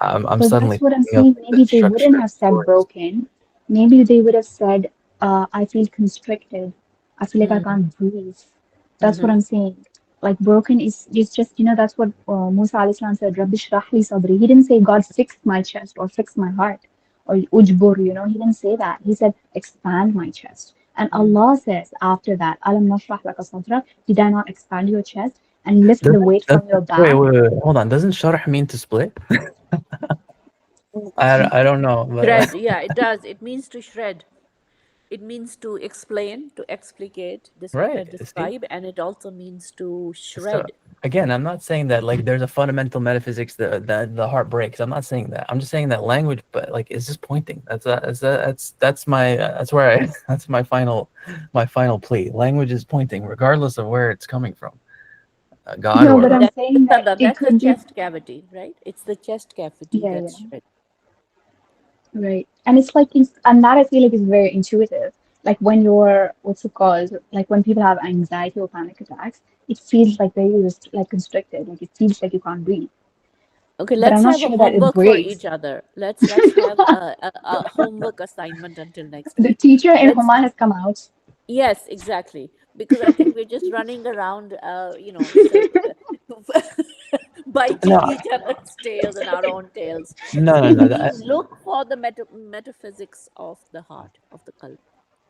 I'm So suddenly that's what I'm thinking of saying. like the Maybe they wouldn't Shrek's have said stories. broken. Maybe they would have said, I feel constricted. I feel like I Mm-hmm. can't breathe. That's what Mm-hmm. I'm saying. Like broken is just, that's what Musa alayhi salam said, Rabbi shrah li sadri. He didn't say, God, fix my chest or fix my heart or ujbur, He didn't say that. He said, expand my chest. And Mm-hmm. Allah says after that, Alam nashrah laka sadrak, did I not expand your chest and lift the weight Doesn't from your wait, back? wait, wait, wait, hold on. Doesn't sharh mean to split? I don't know, but Shred, yeah, it does. It means to shred. It means to explain, to explicate, right. See, describe, and it also means to so shred. again, I'm not saying that like there's a fundamental metaphysics that the heart breaks. I'm not saying that. I'm just saying that language, but like, is just pointing. That's my that's where I that's my final plea. Language is pointing, regardless of where it's coming from, God No, or but the. I'm That's saying that it that's the could be, chest cavity, right? It's the chest cavity yeah, that's yeah, shred. right. And it's like, and that I feel like is very intuitive. Like when you're, what's it called? Like when people have anxiety or panic attacks, it feels like very like constricted. Like it feels like you can't breathe. Okay, But I'm let's not have a sure that it homework for breaks. each other. Let's have a homework assignment until next The week. teacher in Let's Huma has come out. Yes, exactly. Because I think we're just running around, biting No, each other's tails and our own tails. no, If no. we look for the metaphysics of the heart, of the qalb,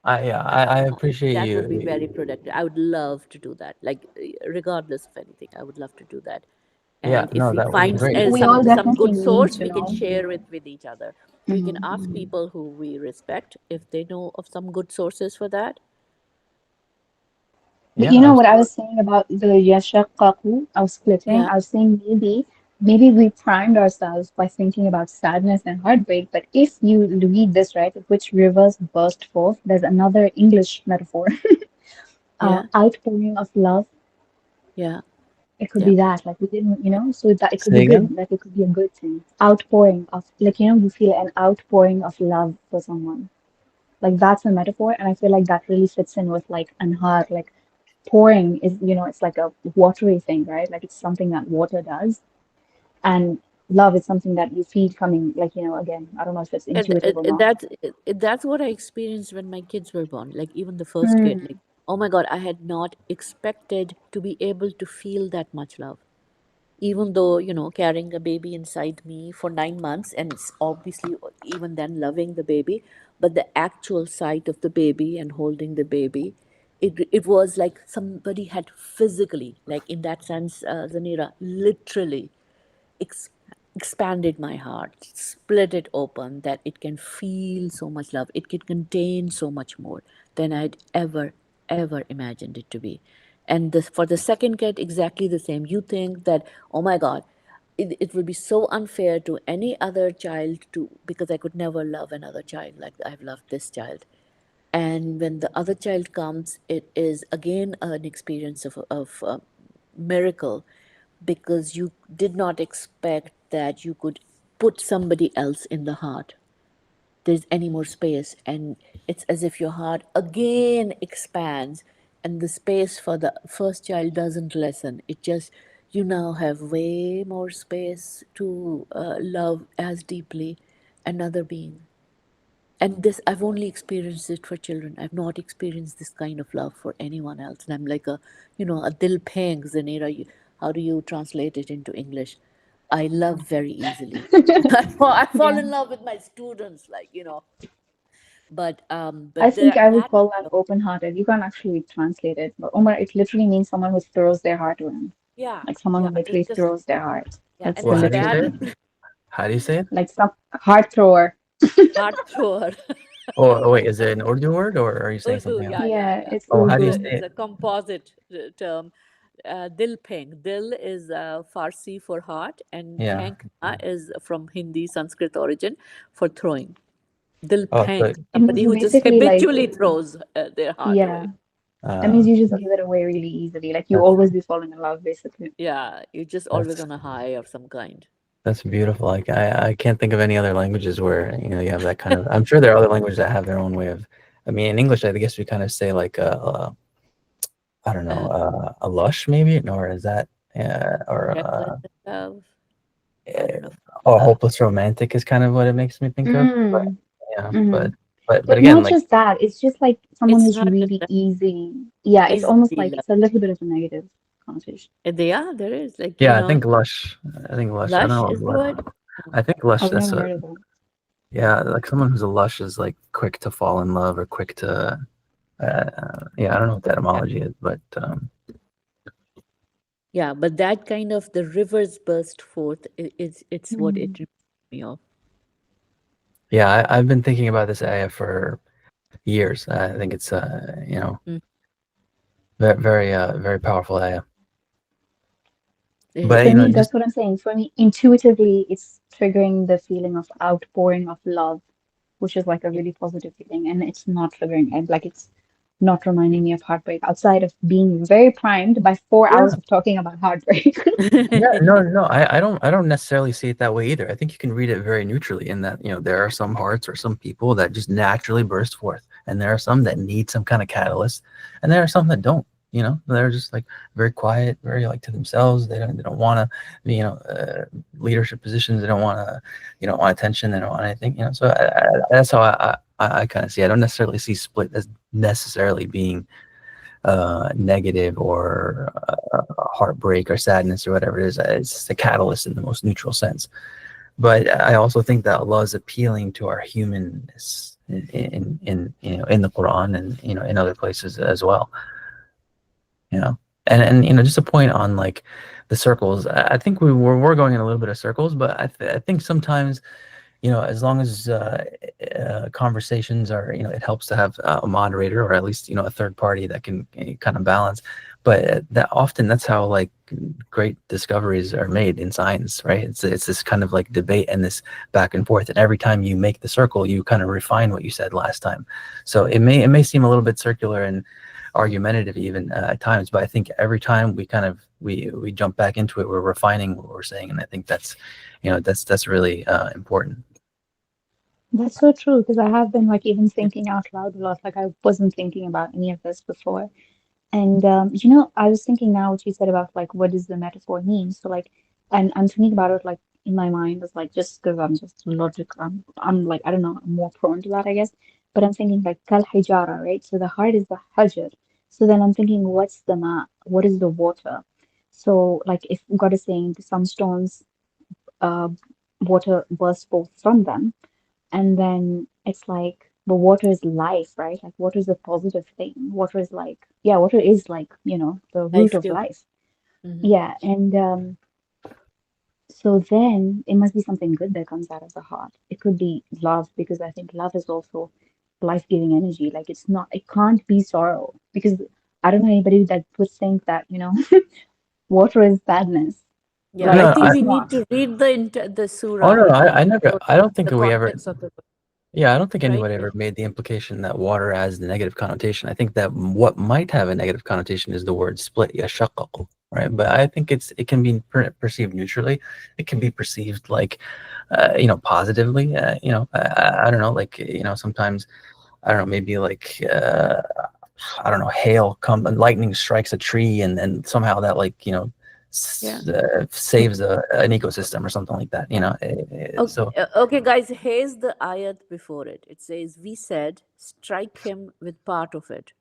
I appreciate that would be you. very productive. I would love to do that. Like, regardless of anything, I would love to do that. Yeah, And if no, we that would be find great. We all some definitely good need source, to we can know. share with each other. We can ask Mhm. people who we respect if they know of some good sources for that. But Yeah, you know what I absolutely. was saying about the yashaqqaqu, I was splitting. Yeah. I was saying maybe maybe we primed ourselves by thinking about sadness and heartbreak, but if you read this right, which rivers burst forth, there's another English metaphor, Yeah, outpouring of love. yeah, It could yeah. be that, like we didn't, so that it could be Say good, again. that it could be a good thing. Outpouring of, like, you feel an outpouring of love for someone. Like that's a metaphor, and I feel like that really fits in with like anhar, like pouring is, it's like a watery thing, right? Like it's something that water does. And love is something that you feel coming, like, again, I don't know if it's intuitive or not. That's what I experienced when my kids were born. Like even the first kid, Mm, like oh my God, I had not expected to be able to feel that much love. Even though, carrying a baby inside me for 9 months, and it's obviously even then loving the baby, but the actual sight of the baby and holding the baby, it was like somebody had physically, like in that sense, Zanira, literally ex- expanded my heart, split it open, that it can feel so much love. It can contain so much more than I'd ever imagined it to be. And for the second cat, exactly the same. You think that, oh my God, it would be so unfair to any other child to, because I could never love another child like I've loved this child. And when the other child comes, it is again an experience of miracle, because you did not expect that you could put somebody else in the heart. There's any more space, and it's as if your heart again expands, and the space for the first child doesn't lessen. It just, you now have way more space to love as deeply another being. And this, I've only experienced it for children. I've not experienced this kind of love for anyone else. And I'm like a dil peng, Zanera. How do you translate it into English? I love very easily. I fall yeah. in love with my students, I but think I would that call that open-hearted. You can't actually translate it, but Omar, it literally means someone who throws their heart around. yeah, Like someone yeah, who literally just throws their heart. yeah, That's and the Well, how do you literal say that it? meaning. How do you say it? Like some heart thrower. heart thrower. Oh, wait, is it an Urdu word or are you saying Urdu, something else? yeah, yeah, Yeah, yeah. it's Oh, how do you Urdu. say It's it? a composite term. Dil peng. Dil is Farsi for heart, and Yeah. pengna is from Hindi Sanskrit origin for throwing. Dil Oh, peng, so It means somebody you who just basically like, habitually throws their heart yeah, away. that means uh, you just give it away really easily. Like you that's always be falling in love, basically. Yeah, you're just always that's on a high of some kind. that's beautiful. Like I can't think of any other languages where you have that kind of. I'm sure there are other languages that have their own way of. I mean, in English, I guess we kind of say like I don't know, Uh, a lush maybe, or is that or Reckless love. I eh, don't know. oh, Uh, hopeless romantic is kind of what it makes me think of. But Mm, yeah, hmm but But again, not like just that, it's just like someone it's who's not just really that easy. Yeah, it's almost easily like love. it's a little bit of a negative connotation. There is yeah, I think lush. I think lush. I don't lush know is the what word. lush. I think lush. I've That's never a heard of that. yeah, like someone who's a lush is like quick to fall in love or quick to yeah. I don't know what the Yeah, etymology is, but yeah, but that kind of the rivers burst forth. It's what it Mm. reminds me of. yeah, I've been thinking about this ayah for years. I think it's Mm. very powerful ayah. It But For is. me, just that's what I'm saying. For me, intuitively, it's triggering the feeling of outpouring of love, which is like a really positive feeling, and it's not triggering and like it's not reminding me of heartbreak outside of being very primed by 4 hours yeah. of talking about heartbreak. Yeah, no, I don't necessarily see it that way either. I think you can read it very neutrally in that, there are some hearts or some people that just naturally burst forth, and there are some that need some kind of catalyst, and there are some that don't, they're just like very quiet, very like to themselves. They don't want to, leadership positions. They don't want to, want attention. They don't want anything, So that's how I kind of see it. I don't necessarily see split as necessarily being negative or heartbreak or sadness or whatever it is. It's a catalyst in the most neutral sense. But I also think that Allah is appealing to our humanness in the Quran and in other places as well. You know, and just a point on like the circles. I think we're going in a little bit of circles, but I think sometimes as long as conversations are, it helps to have a moderator, or at least, a third party that can kind of balance. But that's how like great discoveries are made in science, right? It's this kind of like debate and this back and forth, and every time you make the circle, you kind of refine what you said last time. So it may seem a little bit circular and argumentative even at times, but I think every time we jump back into it, we're refining what we're saying, and I think that's really important. That's so true, because I have been like even thinking out loud a lot. Like I wasn't thinking about any of this before. And I was thinking now what you said about like what does the metaphor mean? So like, and I'm thinking about it like in my mind is like just because I'm just logic. I'm like I don't know. I'm more prone to that, I guess. But I'm thinking like kal hijara, right? So the heart is the hajar. So then I'm thinking, what's the ma? What is the water? So like if God is saying some stones, uh, water bursts forth from them, and then it's like, but water is life, right? Like water is a positive thing. Water is like, yeah, water is like, the root Life of giver. life. Hmm. Yeah. And so then it must be something good that comes out of the heart. It could be love, because I think love is also life-giving energy. Like it can't be sorrow, because I don't know anybody that would think that, water is sadness. Yeah, Like I No, think it's we need not. to read the oh surah no, I again never, so I don't think the we ever. context of the book, Yeah, I don't think right? anybody ever made the implication that water has the negative connotation. I think that what might have a negative connotation is the word split, yashaqqaqu, right? But I think it can be perceived neutrally. It can be perceived like, positively. I don't know, like, sometimes, I don't know, maybe like, I don't know, lightning strikes a tree, and somehow that, like, Yeah. saves an ecosystem or something like that. Okay, So okay, guys, here's the ayat before it. It says, "We said, strike him with part of it.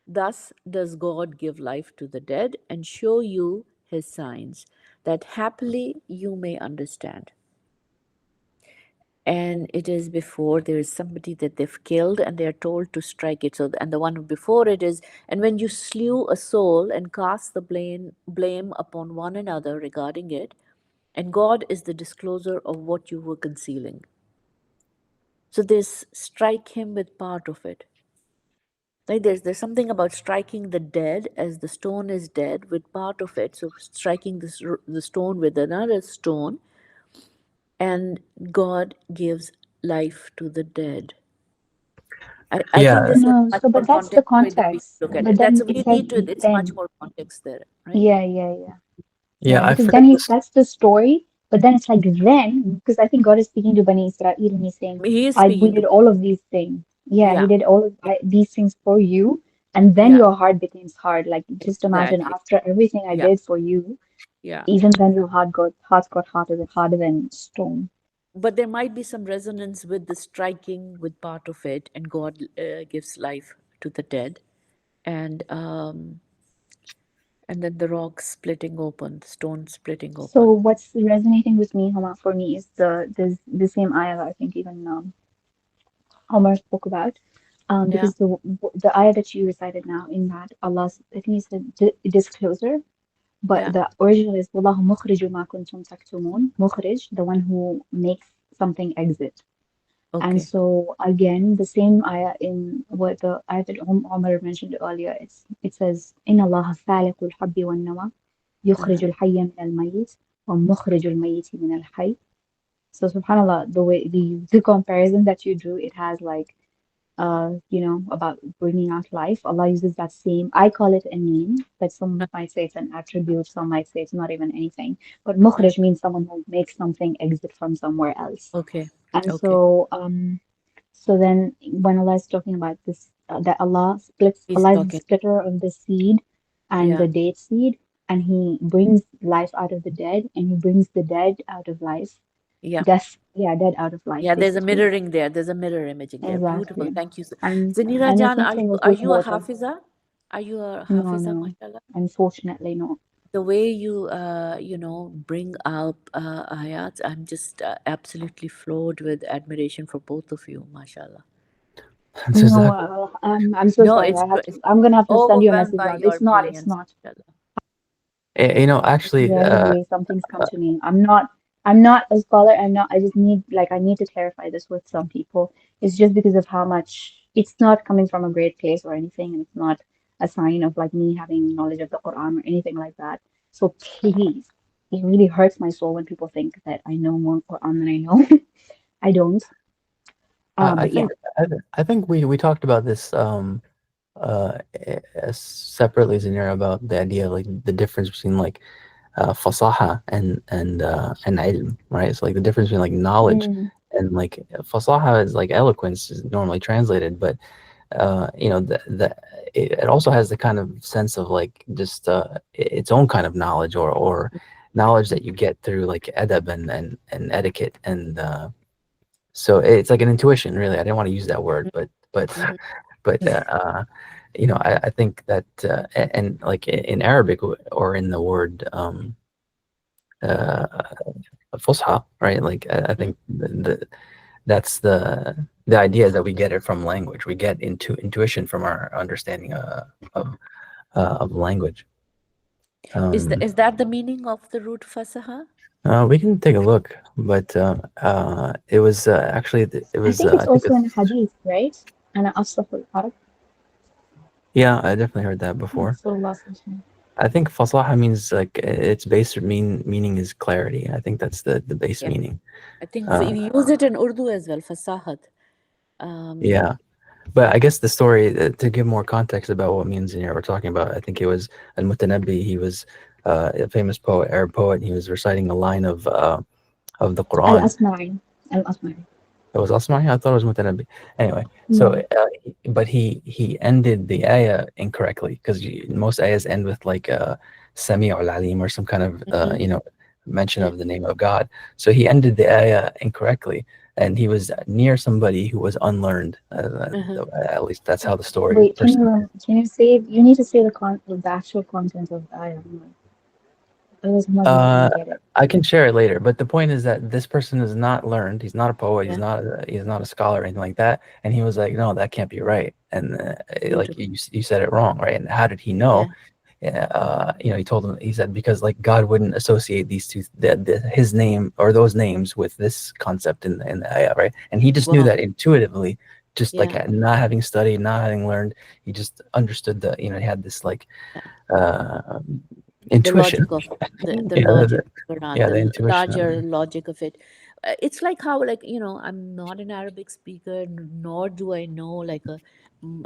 Thus does God give life to the dead and show you his signs, that happily you may understand." And it is before there is somebody that they've killed and they are told to strike it. So, and the one before it is, "And when you slew a soul and cast the blame upon one another regarding it, and God is the discloser of what you were concealing." So this strike him with part of it. Like there's something about striking the dead as the stone is dead with part of it. So striking the stone with another stone, and God gives life to the dead. I think yeah, this has No, much so more but that's the context to it that we context. look at But it. That's then it we says need to. It's much then. more context there, right? Yeah, yeah, yeah. yeah, Yeah, I because forget then this. that's the story, but then it's like then, because I think God is speaking to Bani Israel and he's saying, He is we speaking to. did all of these things. Yeah, he Yeah, did all of these things for you, and then yeah, your heart becomes hard. Like just imagine exactly. after everything I Yeah, did for you, yeah. even then your heart got harder than stone. But there might be some resonance with the striking with part of it, and God gives life to the dead, and then the rock splitting open, the stone splitting So open. what's resonating with me, Homa, for me is the same ayah I think even Omar spoke about. Yeah, Because the ayah that you recited now in that Allah's, I think he said disclosure, but yeah. the original is Wallahu mukhriju ma kuntum taktumun. Mukhrij, the one who makes something exit. And Okay. so again, the same ayah in what the ayah that Omar mentioned earlier, it says, "Inna Allah faliqul habbi wan nawa, Uh-huh. yukhrijul hayya min al mayyit, wa mukhrijul mayyiti min al hayy." So subhanallah, the way the comparison that you drew, it has like about bringing out life. Allah uses that same, I call it a name, but some might say it's an attribute, some might say it's not even anything. But Uh, mukhrij means someone who makes something exit from somewhere else. okay. And Okay. so then when Allah is talking about this, that He's Allah is the talking. splitter of the seed and Yeah. the date seed, and He brings life out of the dead, and He brings the dead out of life. Yeah. Dead out of life, Yeah. There's a basically. mirroring there. There's a mirror imaging there. Beautiful. Exactly. Thank you. And Zanira and the Jan, same thing was are with you a water. hafiza? Are you a No, hafiza, no, mashallah? unfortunately not. The way you bring up ayats, I'm just absolutely floored with admiration for both of you, mashallah. No, Jazak. I'm so No, sorry. I'm gonna have to send you a overwhelmed message by out. your It's brilliance, not. mashallah. Actually, Rarely some things come to me. I'm not. I'm not a scholar. I'm not. I just need I need to clarify this with some people. It's just because of how much it's not coming from a great place or anything, and it's not a sign of like me having knowledge of the Quran or anything like that. So please, it really hurts my soul when people think that I know more Quran than I know. I don't. I But yeah. think I think we talked about this separately, Zinira, about the idea like the difference between like fasaha and ilm, right? So like the difference between like knowledge Mm. and like fasaha is like eloquence is normally translated, but you know it also has the kind of sense of like just its own kind of knowledge or knowledge that you get through like adab and etiquette and so it's like an intuition, really. I didn't want to use that word, but Mhm. but you know, I think that and like in Arabic or in the word uh, fusha, right? Like I Mhm. think that's the idea is that we get it from language. We get into intuition from our understanding of language. Is that the meaning of the root fasaha? We can take a look, but it was actually it I was think it's I think also in it's a hadith, right? أنا أفصح العرب. yeah, I definitely heard that before. صلى الله عليه وسلم. I think fasaha means like its base meaning is clarity. I think that's the base Yeah, meaning. I think Uh, we use it in Urdu as well, fasahat. yeah, but Yeah. I guess the story to give more context about what me and Zinir were talking about, I think it was Al-Mutanabbi. He was a famous poet, Arab poet. And he was reciting a line of the Quran. الأصمعي. الأصمعي. It was Asma'i? I thought it was Mutanabbi. Anyway, so No. but he ended the ayah incorrectly because most ayahs end with like Sami'ul Alim or some kind of Mhm. you know mention Yeah. of the name of God. So he ended the ayah incorrectly, and he was near somebody who was unlearned. Uh-huh. At least that's how the story. Wait, can you say you need to say the actual content of the ayah? Otherwise, I'm not gonna Uh, get it. I can share it later, but the point is that this person is not learned. He's not a poet. Yeah. He's not a scholar or anything like that. And he was like, "No, that can't be right." And like Beautiful. you said it wrong, right? And how did he know? Yeah. Yeah, you know, he told him. He said because like God wouldn't associate these two, his name or those names with this concept in the ayah, right? And he just knew Wow. that intuitively, just like Yeah. not having studied, not having learned. He just understood the, you know, he had this like Yeah. uh, The intuition. logic of the Yeah, logic of Quran, yeah, the the intuition of larger it. logic of it. It's like how, like, I'm not an Arabic speaker, nor do I know like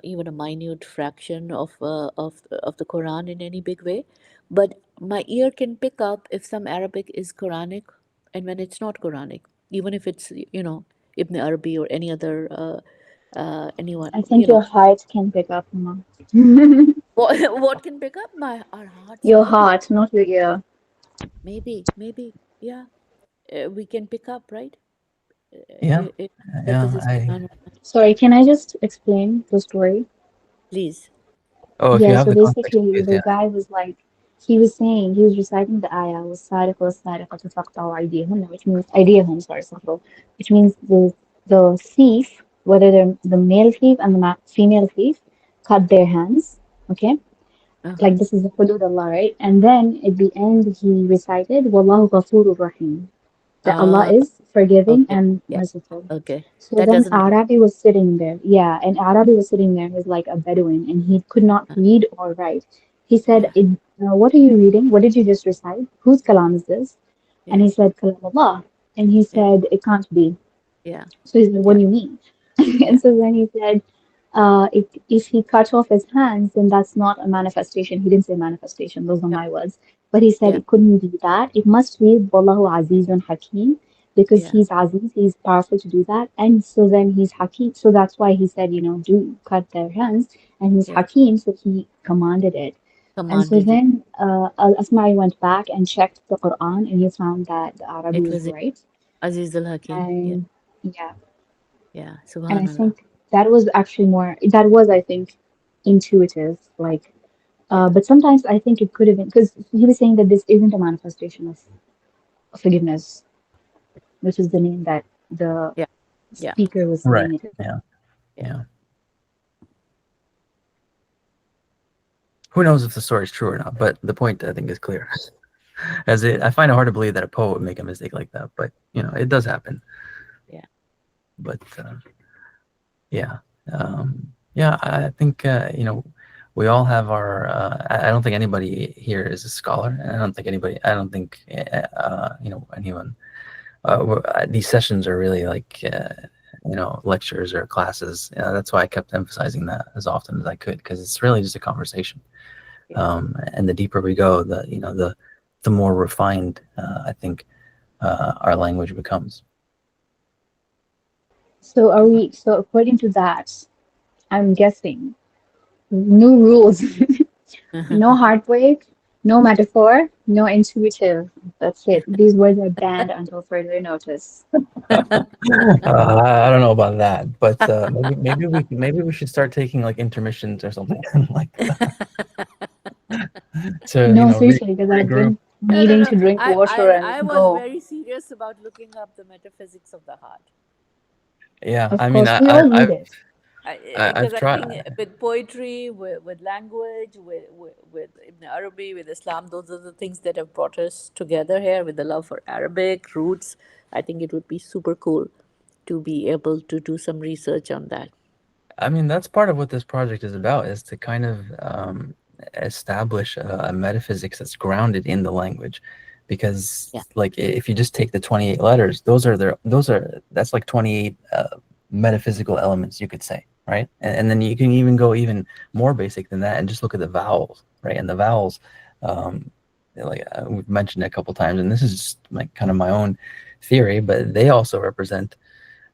even a minute fraction of the Quran in any big way, but my ear can pick up if some Arabic is Quranic and when it's not Quranic, even if it's Ibn Arabi or any other anyone, I think your heart can pick up, Mama. what can pick up my our hearts, Your maybe. heart, not your ear. Maybe, yeah. We can pick up, right? Yeah, Because yeah. it's subhanAllah. Sorry, can I just explain the story? Please. If you Yeah, have so the context, basically please. the Yeah. guy was like, he was saying, he was reciting the ayah, وَالسَّارِقُ وَالسَّارِقَةُ فَاقْطَعُوا أَيْدِيَهُنَّ, which means, أيديهم, sorry, astaghfirullah, which means the thief, whether they're the male thief and the female thief, cut their hands, okay? Uh-huh. Like this is the hudud Allah, right? And then at the end he recited, Wallahu Ghafurur Rahim, that Allah Uh, is forgiving okay. and Yeah. merciful. Okay. So That then doesn't make Arabi was sitting there. Yeah, and Arabi was sitting there. He was like a Bedouin and he could not read or write. He said, yeah. What are you reading? What did you just recite? Whose kalam is this? And Yeah. he said, Kalam Allah. And he Yeah. said, It can't be. Yeah. So he said, What Yeah. do you mean? Yeah. And so then he said, if he cut off his hands, then that's not a manifestation. He didn't say manifestation, those are Yeah. my words. But he said Yeah. it couldn't be that. It must be Wallahu Azizun Hakim because Yeah. he's Aziz, he's powerful to do that. And so then he's Hakim. So that's why he said, do cut their hands. And he's Yeah. Hakim, so he commanded it. And so Commanded it. then Al-Asma'i went back and checked the Quran and he found that the Arabi It was was right. Aziz al Hakim. Yeah. And yeah. Yeah. And I Subhanallah. think that was actually that was, I think, intuitive. Like, Yeah. but sometimes I think it could have been because he was saying that this isn't a manifestation of forgiveness, which is the name that the Yeah. Yeah. speaker was Right. saying it. Yeah. Yeah. Yeah. Who knows if the story is true or not? But the point I think is clear. I find it hard to believe that a poet would make a mistake like that, but it does happen. Yeah. But yeah, yeah, I think we all have our. I don't think anybody here is a scholar, and I don't think anyone. These sessions are really like lectures or classes. That's why I kept emphasizing that as often as I could, because it's really just a conversation. Yeah. And the deeper we go, the more refined I think our language becomes. So according to that, I'm guessing no rules, no heartbreak, no metaphor, no intuitive. That's it. These words are banned until further notice. I don't know about that, but maybe we should start taking like intermissions or something like that to No, seriously, because I've regroup. been No, no, needing no. to drink water I and was go. very serious about looking up the metaphysics of the heart. Yeah, Of I mean, course, we all need it. I've Because I tried. think with poetry, with language, with Ibn Arabi, with Islam, those are the things that have brought us together here with the love for Arabic roots. I think it would be super cool to be able to do some research on that. I mean, that's part of what this project is about, is to kind of establish a metaphysics that's grounded in the language. Because Yeah. like if you just take the 28 letters, that's like 28 metaphysical elements, you could say, right? And then you can even go even more basic than that and just look at the vowels, right? And the vowels, um, we've mentioned it a couple times, and this is just like kind of my own theory, but they also represent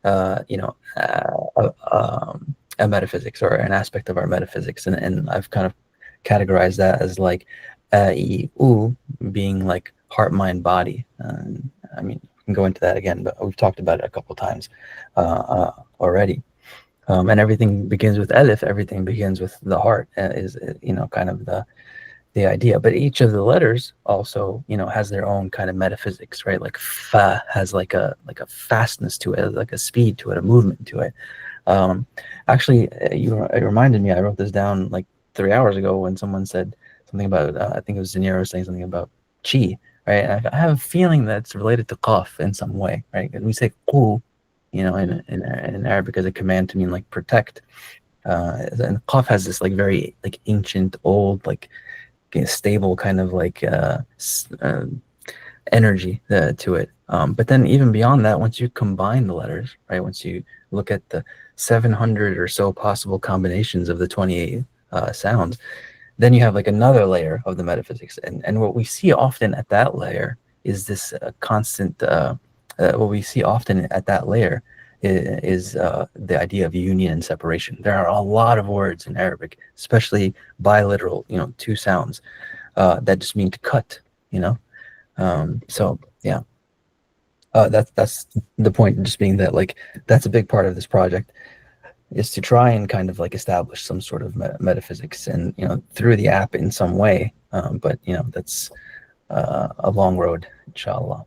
uh, you know, uh, a metaphysics or an aspect of our metaphysics, and I've kind of categorized that as like u being like heart, mind, body. I mean, we can go into that again, but we've talked about it a couple times already. And everything begins with Elif. Everything begins with the heart. Is kind of the idea, but each of the letters also has their own kind of metaphysics, right? Like fa has like a fastness to it, like a speed to it, a movement to it. Actually, it reminded me, I wrote this down like 3 hours ago when someone said something about I think it was Zaniro saying something about chi, right? And I have a feeling that's related to qaf in some way, right? And we say qu, in Arabic as a command to mean like protect, and qaf has this like very like ancient old like stable kind of like energy to it. But then even beyond that, once you combine the letters, right? Once you look at the 700 or so possible combinations of the 28 sounds, then you have like another layer of the metaphysics. And what we see often at that layer is this constant, what we see often at that layer is the idea of union and separation. There are a lot of words in Arabic, especially biliteral, two sounds that just mean to cut, so yeah, that's the point, just being that like that's a big part of this project, is to try and kind of like establish some sort of metaphysics, and through the app in some way, but that's a long road, inshallah.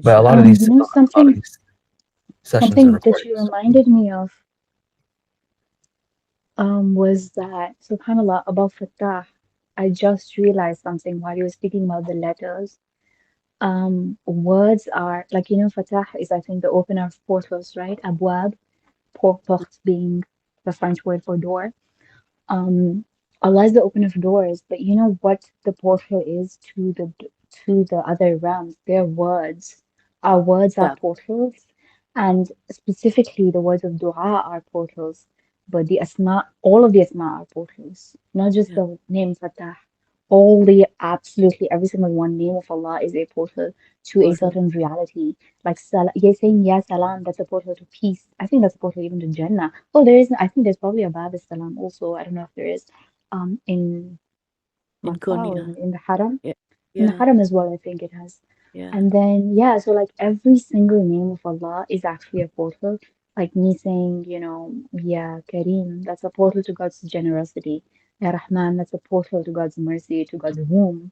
But a lot of Inshallah. these Something sessions are something that recorded. you reminded me of was that subhanallah about Fatah. I just realized something while you were speaking about the letters. Words are like Fatah is I think the opener of portals, right? Abwab, porte being the French word for door. Um, Allah is the opener of doors, but you know what the portal is to the other realms? Their words. Our words are Yeah. portals, and specifically the words of dua are portals. But the asma, all of the asma are portals, not just Yeah. the name Fatah. All the absolutely every single one name of Allah is a portal to a Portal. certain reality. Like you're saying Ya Salam, that's a portal to peace. I think that's a portal even to Jannah. Oh, there is. I think there's probably a Bab Salam also. I don't know if there is. In In Makkah or Konya. in the Haram. Yeah. In the Yeah. Haram as well, I think it has. Yeah. And then yeah, so like every single name of Allah is actually a portal. Like me saying, Ya Kareem, that's a portal to God's generosity. Ya Rahman, that's a portal to God's mercy, to God's womb.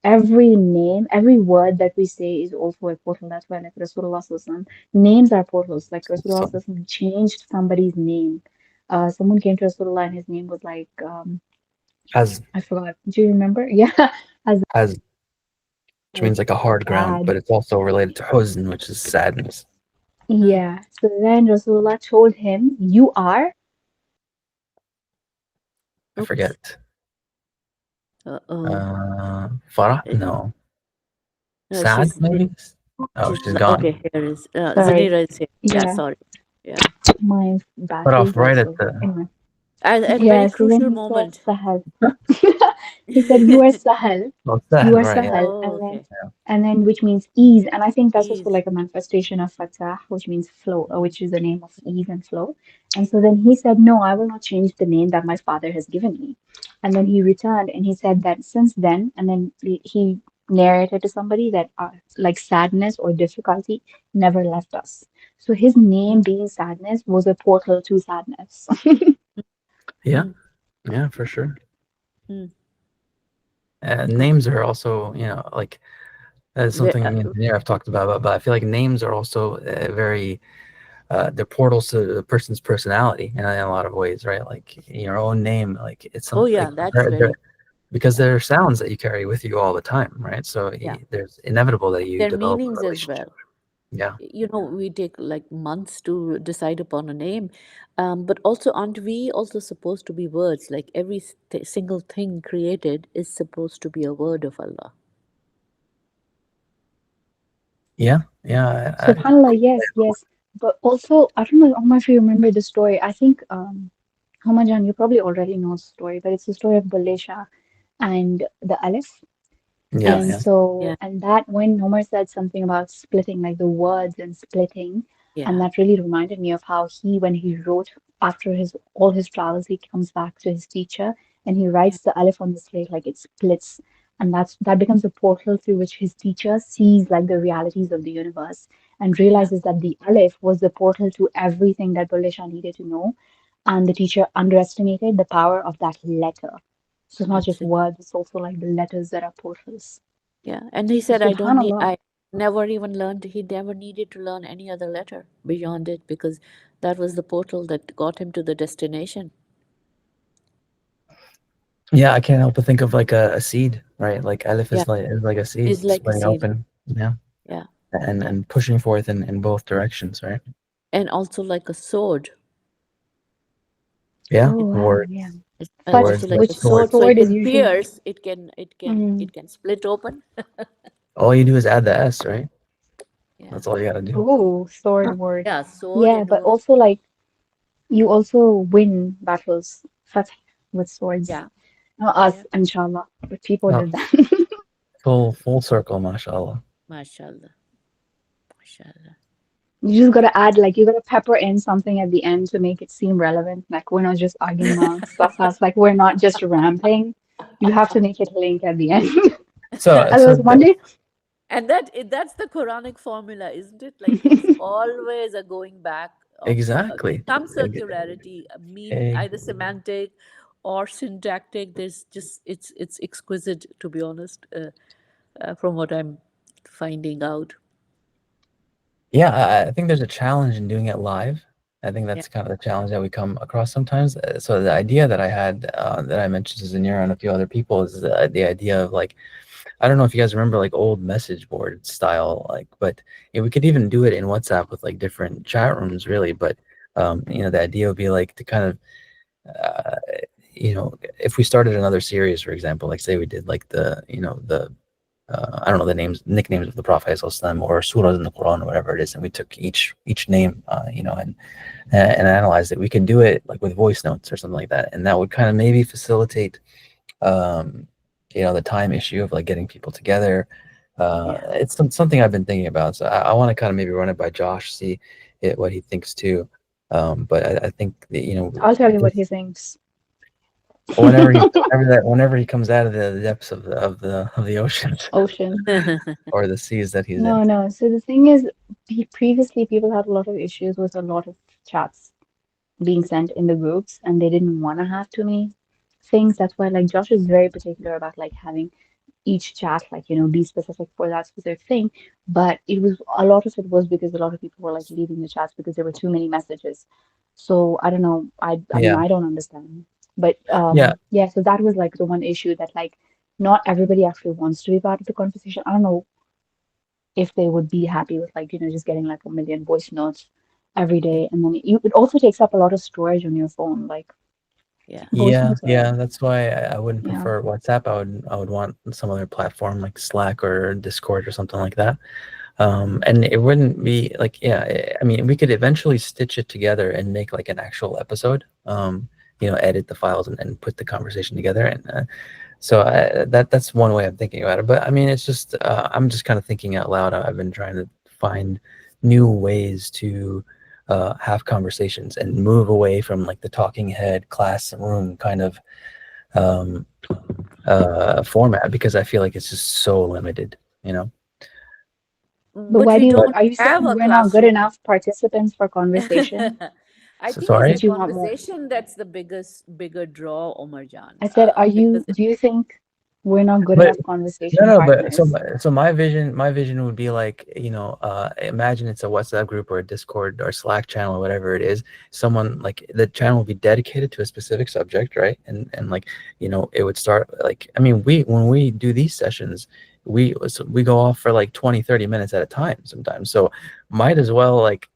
Every name, every word that we say is also a portal. That's why, like Rasulullah Sallallahu names are portals. Like Rasulullah So Sallallahu changed somebody's name. Someone came to Rasulullah and his name was like, has I forgot. Do you remember? Yeah, has which means like a hard ground, sad. but it's also related to huzn, which is sadness. Yeah. So then Rasulullah told him, "You are." I Oops. forget. Uh-oh. Farah? Uh, No. No, Sad, maybe? Oh, she's gone. okay, here is Sorry. Zanira is here. Yeah, Yeah, sorry. Yeah. my Cut battery off is right at also. the. Anyway. At a Yeah. very So then crucial he said, moment. "Sahel." He said, "You are Sahel." Oh, You sad, are right? Yeah. Sahel, Oh, okay. and then which means ease, and I think that's also Please. like a manifestation of Fatah, which means flow, which is the name of ease and flow. And so then he said, "No, I will not change the name that my father has given me." And then he returned and he said that since then, and then he narrated to somebody that like sadness or difficulty never left us. So his name Mm, being sadness was a portal to sadness. Yeah, mm, yeah, for sure. mm. And names are also, like that's Ve- something me and Tanir have talked about, but I feel like names are also very, they're portals to the person's personality in a lot of ways, right? Like your own name, like it's oh, something yeah, like that's very, because yeah, there are sounds that you carry with you all the time, right? So yeah. there's inevitable that you Their develop a meanings as relationship. well. Yeah. We take like months to decide upon a name, but also aren't we also supposed to be words? Like every single thing created is supposed to be a word of Allah. Yeah. Yeah. SubhanAllah, yes, yes. But also, I don't know how much you remember the story. I think Homajan, you probably already know the story, but it's the story of Bulisha and the Aleph. Yeah. And Yeah. Yes. so, Yeah. and that when Homer said something about splitting, like the words and splitting, and Yeah. that really reminded me of how he, when he wrote after his all his travels, he comes back to his teacher and he Yeah. writes the Aleph on the slate like it splits, and that becomes a portal through which his teacher sees like the realities of the universe and Yeah. realizes that the Aleph was the portal to everything that Bulisha needed to know, and the teacher underestimated the power of that letter. So it's not just Absolutely. words, it's also like the letters that are portals. Yeah. And he So said, subhanallah. I never even learned, he never needed to learn any other letter beyond it because that was the portal that got him to the destination. Yeah. I can't help but think of like a seed, right? Like Aleph Yeah. is like a It's seed like a splitting seed. open. Yeah. Yeah. And pushing forth in both directions, right? And also like a sword. Yeah. Oh wow, Words, yeah. It's Fat, also words like like a which sword, swords. so it sword is can usually pierce. mm, It can split open. All you do is add the S, right? Yeah, That's all you got to do. oh sword word. yeah, sword Yeah, and but word. also like you also win battles fat with swords. Yeah, Not us, yeah. inshallah, but people Oh, did that. full circle, mashallah. Mashallah, mashallah. You just gotta add like you gotta pepper in something at the end to make it seem relevant. Like we're not just arguing amongst ourselves, like we're not just ramping. You have to make it link at the end. So Otherwise, one day, And that's the Quranic formula, isn't it? Like there's always a going back of exactly. some circularity, meaning Egg. either semantic or syntactic. There's just it's exquisite, to be honest, from what I'm finding out. Yeah, I think there's a challenge in doing it live. I think Yeah, that's kind of the challenge that we come across sometimes. So the idea that I had, that I mentioned to Zanira and a few other people, is the idea of like, I don't know if you guys remember like old message board style, like, but we could even do it in WhatsApp with like different chat rooms, really. But the idea would be like to kind of, uh, if we started another series, for example, like say we did like the I don't know the nicknames of the Prophet ﷺ or surahs in the Quran or whatever it is, and we took each name, and analyzed it. We could do it like with voice notes or something like that, and that would kind of maybe facilitate, um, the time issue of like getting people together. yeah, It's something I've been thinking about, so I want to kind of maybe run it by Josh, see what he thinks too. But I think that, I'll tell you what he thinks. whenever he comes out of the depths of the oceans Ocean. or the seas that he's in. No, no. So the thing is, previously people had a lot of issues with a lot of chats being sent in the groups, and they didn't want to have too many things. That's why, like, Josh is very particular about like having each chat, like, be specific for that specific thing. But it was a lot of it was because a lot of people were like leaving the chats because there were too many messages. So I don't know. I mean, Yeah, I don't understand. But yeah, yeah. So that was like the one issue that like not everybody actually wants to be part of the conversation. I don't know if they would be happy with like, just getting like a million voice notes every day. And then it also takes up a lot of storage on your phone. Like Yeah. voice Yeah, notes are, yeah, that's why I wouldn't yeah. prefer WhatsApp. I would want some other platform like Slack or Discord or something like that. And it wouldn't be like, yeah, I mean, we could eventually stitch it together and make like an actual episode. Edit the files and put the conversation together. And so that's one way I'm thinking about it. But I mean, it's just I'm just kind of thinking out loud. I've been trying to find new ways to have conversations and move away from like the talking head classroom kind of um, format, because I feel like it's just so limited, you know. But But why we do you, don't are you have saying a we're not good classroom. enough participants for conversation? I So think it's the That sorry. you want more? conversation that's the bigger draw, Omarjan, I said, because do you think we're not good But enough no, conversation no, but so partners? my vision would be like, imagine it's a WhatsApp group or a Discord or Slack channel or whatever it is. Someone like the channel will be dedicated to a specific subject, right? And like, it would start like, I mean, when we do these sessions, we go off for like 20-30 minutes at a time sometimes. So might as well like,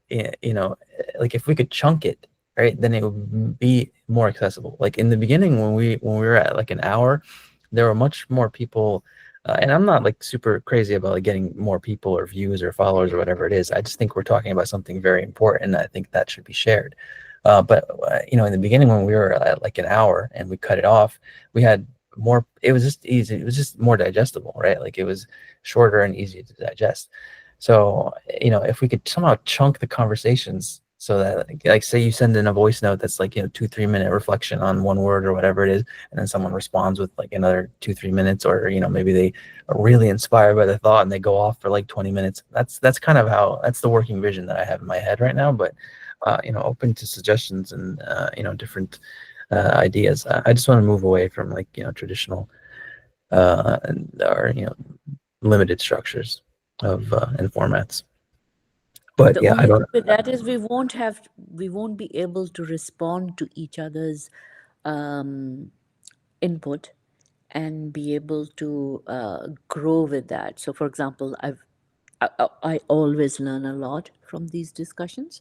like if we could chunk it, right, then it would be more accessible. Like in the beginning when we were at like an hour, there were much more people, and I'm not like super crazy about like getting more people or views or followers or whatever it is. I just think we're talking about something very important, and I think that should be shared. But in the beginning when we were at like an hour and we cut it off, we had more. It was just easy. It was just more digestible, right? Like it was shorter and easier to digest. So if we could somehow chunk the conversations so that like say you send in a voice note that's like 2-3 minute reflection on one word or whatever it is, and then someone responds with like another 2-3 minutes, or maybe they are really inspired by the thought and they go off for like 20 minutes. That's kind of how, that's the working vision that I have in my head right now. But open to suggestions and different ideas. I just want to move away from like traditional or limited structures of and formats. But the yeah, I only don't. thing with that is we won't be able to respond to each other's um, input and be able to grow with that. So, for example, I always learn a lot from these discussions,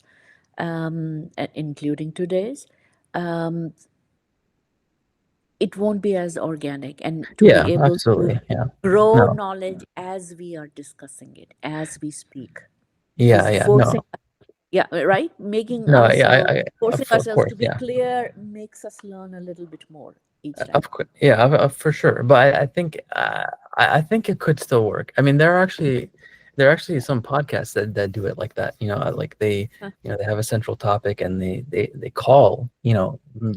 including today's. Um, it won't be as organic, and to be Yeah, able to absolutely. Yeah. grow No. knowledge as we are discussing it, as we speak, Yeah, because yeah. No. yeah, right, making No, yeah, ourselves, forcing of ourselves course, to be yeah. clear makes us learn a little bit more each time. Of course, yeah, for sure. But I think I think it could still work. I mean, there are actually some podcasts that do it like that. Like Huh. they have a central topic and they call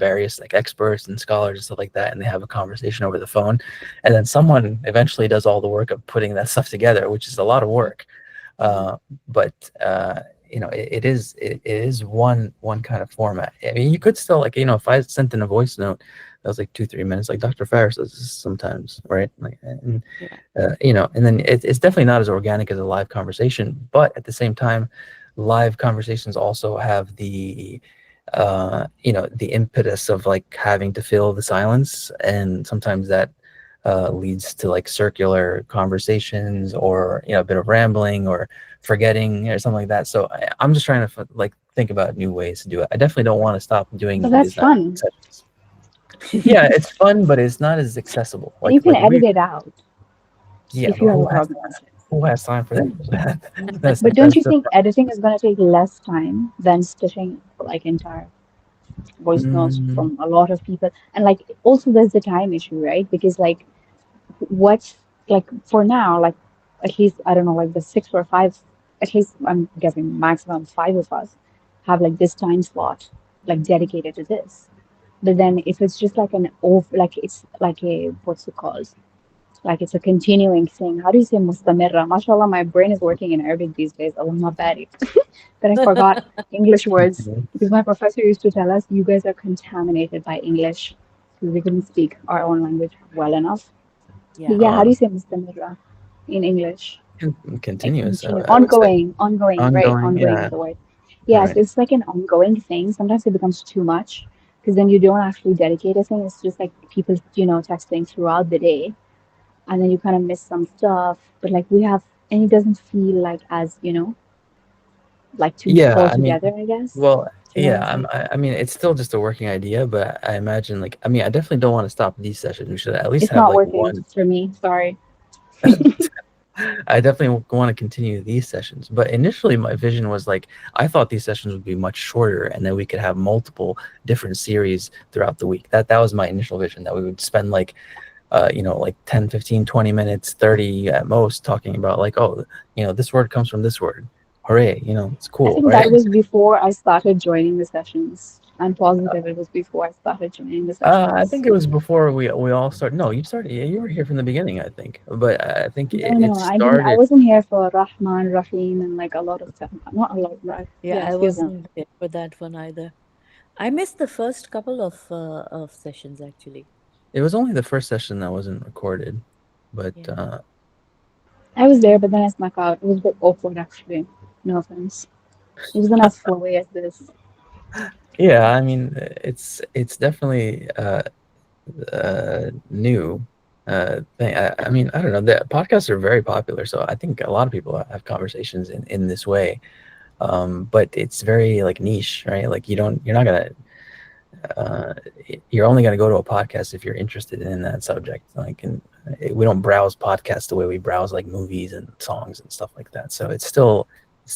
various like experts and scholars and stuff like that, and they have a conversation over the phone, and then someone eventually does all the work of putting that stuff together, which is a lot of work. Mhm. uh, but it is one kind of format. I mean, you could still like if I sent in a voice note that was like 2-3 minutes, like Dr. Ferris does this sometimes, right? Like, and Yeah. and then it's definitely not as organic as a live conversation, but at the same time, live conversations also have the impetus of like having to fill the silence, and sometimes that leads to like circular conversations, or a bit of rambling or forgetting or something like that. So I'm just trying to like think about new ways to do it. I definitely don't want to stop But doing that's these night fun. sessions. Yeah, it's fun, but it's not as accessible. And you Like can like edit we it out yeah, if but you have organized it. who has time for that? that's But don't that's you the think editing is going to take less time than stitching like entire voice notes mm, from a lot of people? And like also there's the time issue, right? Because like what's like for now, like at least I don't know, like the six or five, at least I'm guessing maximum five of us have like this time slot like dedicated to this. But then if it's just like an over, like it's like a what's it called? Like it's a continuing thing. How do you say mustamirra? MashaAllah, my brain is working in Arabic these days. Allah barik. That I forgot English words because my professor used to tell us, you guys are contaminated by English because we couldn't speak our own language well enough. But Yeah. yeah, how do uh, you say mustamirra in English? Like continuous. continue, I would say ongoing, right? ongoing. Ongoing is Yeah, the word. Yeah, right. so it's like an ongoing thing. Sometimes it becomes too much because then you don't actually dedicate a thing. It's just like people, texting throughout the day. and then you kind of miss some stuff. But like we have, and it doesn't feel like as, like too Yeah, full I mean, together, I guess. well, Do you know what yeah, I'm saying? I mean, it's still just a working idea, but I imagine like, I mean, I definitely don't want to stop these sessions. We should at least It's have not like working one. for me. Sorry. I definitely want to continue these sessions, but initially my vision was like I thought these sessions would be much shorter, and then we could have multiple different series throughout the week. That was my initial vision, that we would spend like like 10, 15, 20 minutes, 30 at most talking about like, oh, this word comes from this word. Hooray, it's I cool, think right? that was before I started joining the sessions. I'm positive it was before I started joining the I sessions. think it was before we all started. No, you started. Yeah, you were here from the beginning, I think. But I think No, it no, I didn't. I started. wasn't here for Rahman, Rahim, and like a lot of stuff. Not a lot, right? Yeah, Yeah, I few of them. wasn't there for that one either. I missed the first couple of sessions actually. It was only the first session that wasn't recorded, but Yeah. I was there, but then I snuck out. It was a bit awkward, actually. No offense. It wasn't as flowy as this. yeah, I mean, it's definitely new thing. I mean, I don't know. The podcasts are very popular, so I think a lot of people have conversations in this way. But it's very like niche, right? Like you're not gonna uh, you're only going to go to a podcast if you're interested in that subject. Like, and we don't browse podcasts the way we browse like movies and songs and stuff like that. So it's still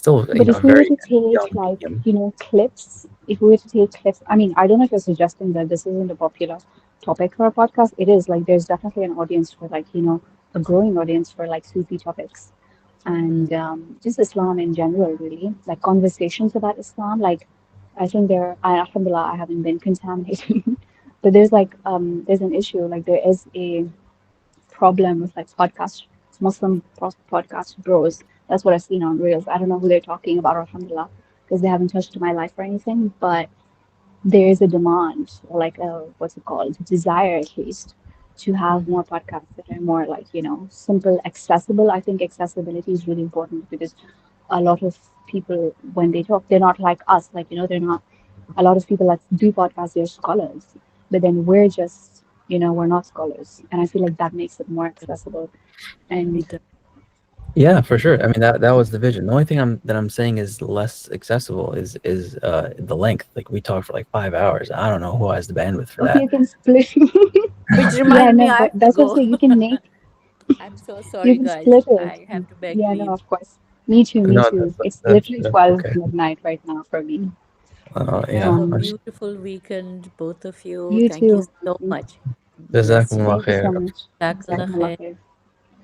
But a if we were very to take young like, medium. clips, if we were to take clips, I mean, I don't know if you're suggesting that this isn't a popular topic for a podcast. It is like there's definitely an audience for like, a growing audience for like Sufi topics Mm. and just Islam in general, really. Like conversations about Islam. Like I think alhamdulillah, I haven't been contaminated. But there's an issue. Like there is a problem with like Muslim podcast bros. That's what I've seen on Reels. I don't know who they're talking about, alhamdulillah, because they haven't touched my life or anything, but there is a demand, or like a, what's it called, desire at least, to have Mhm. more podcasts that are more like, simple, accessible. I think accessibility is really important because a lot of people, when they talk, they're not like us. Like, they're not, a lot of people that do podcasts, they're scholars, but then we're just, we're not scholars. And I feel like that makes it more accessible. And It does. Yeah, for sure. I mean that was the vision. The only thing I'm saying is less accessible is the length. Like we talked for like 5 hours. I don't know who has the bandwidth for okay, that. you can split. Which Yeah, remind me, no, I but have to that's what I'm go. saying. You can make, I'm so you sorry, can guys. split it. I have to beg Yeah, no, leave. of course. Me too, me No, too. It's literally that's 12 okay. midnight right now for me. Have Yeah. a Um, beautiful weekend, both of you. you Thank you too. so much. Yes. Jazakumullah Thank you so khair. much. Jazakallah Jazakumullah khair. khair.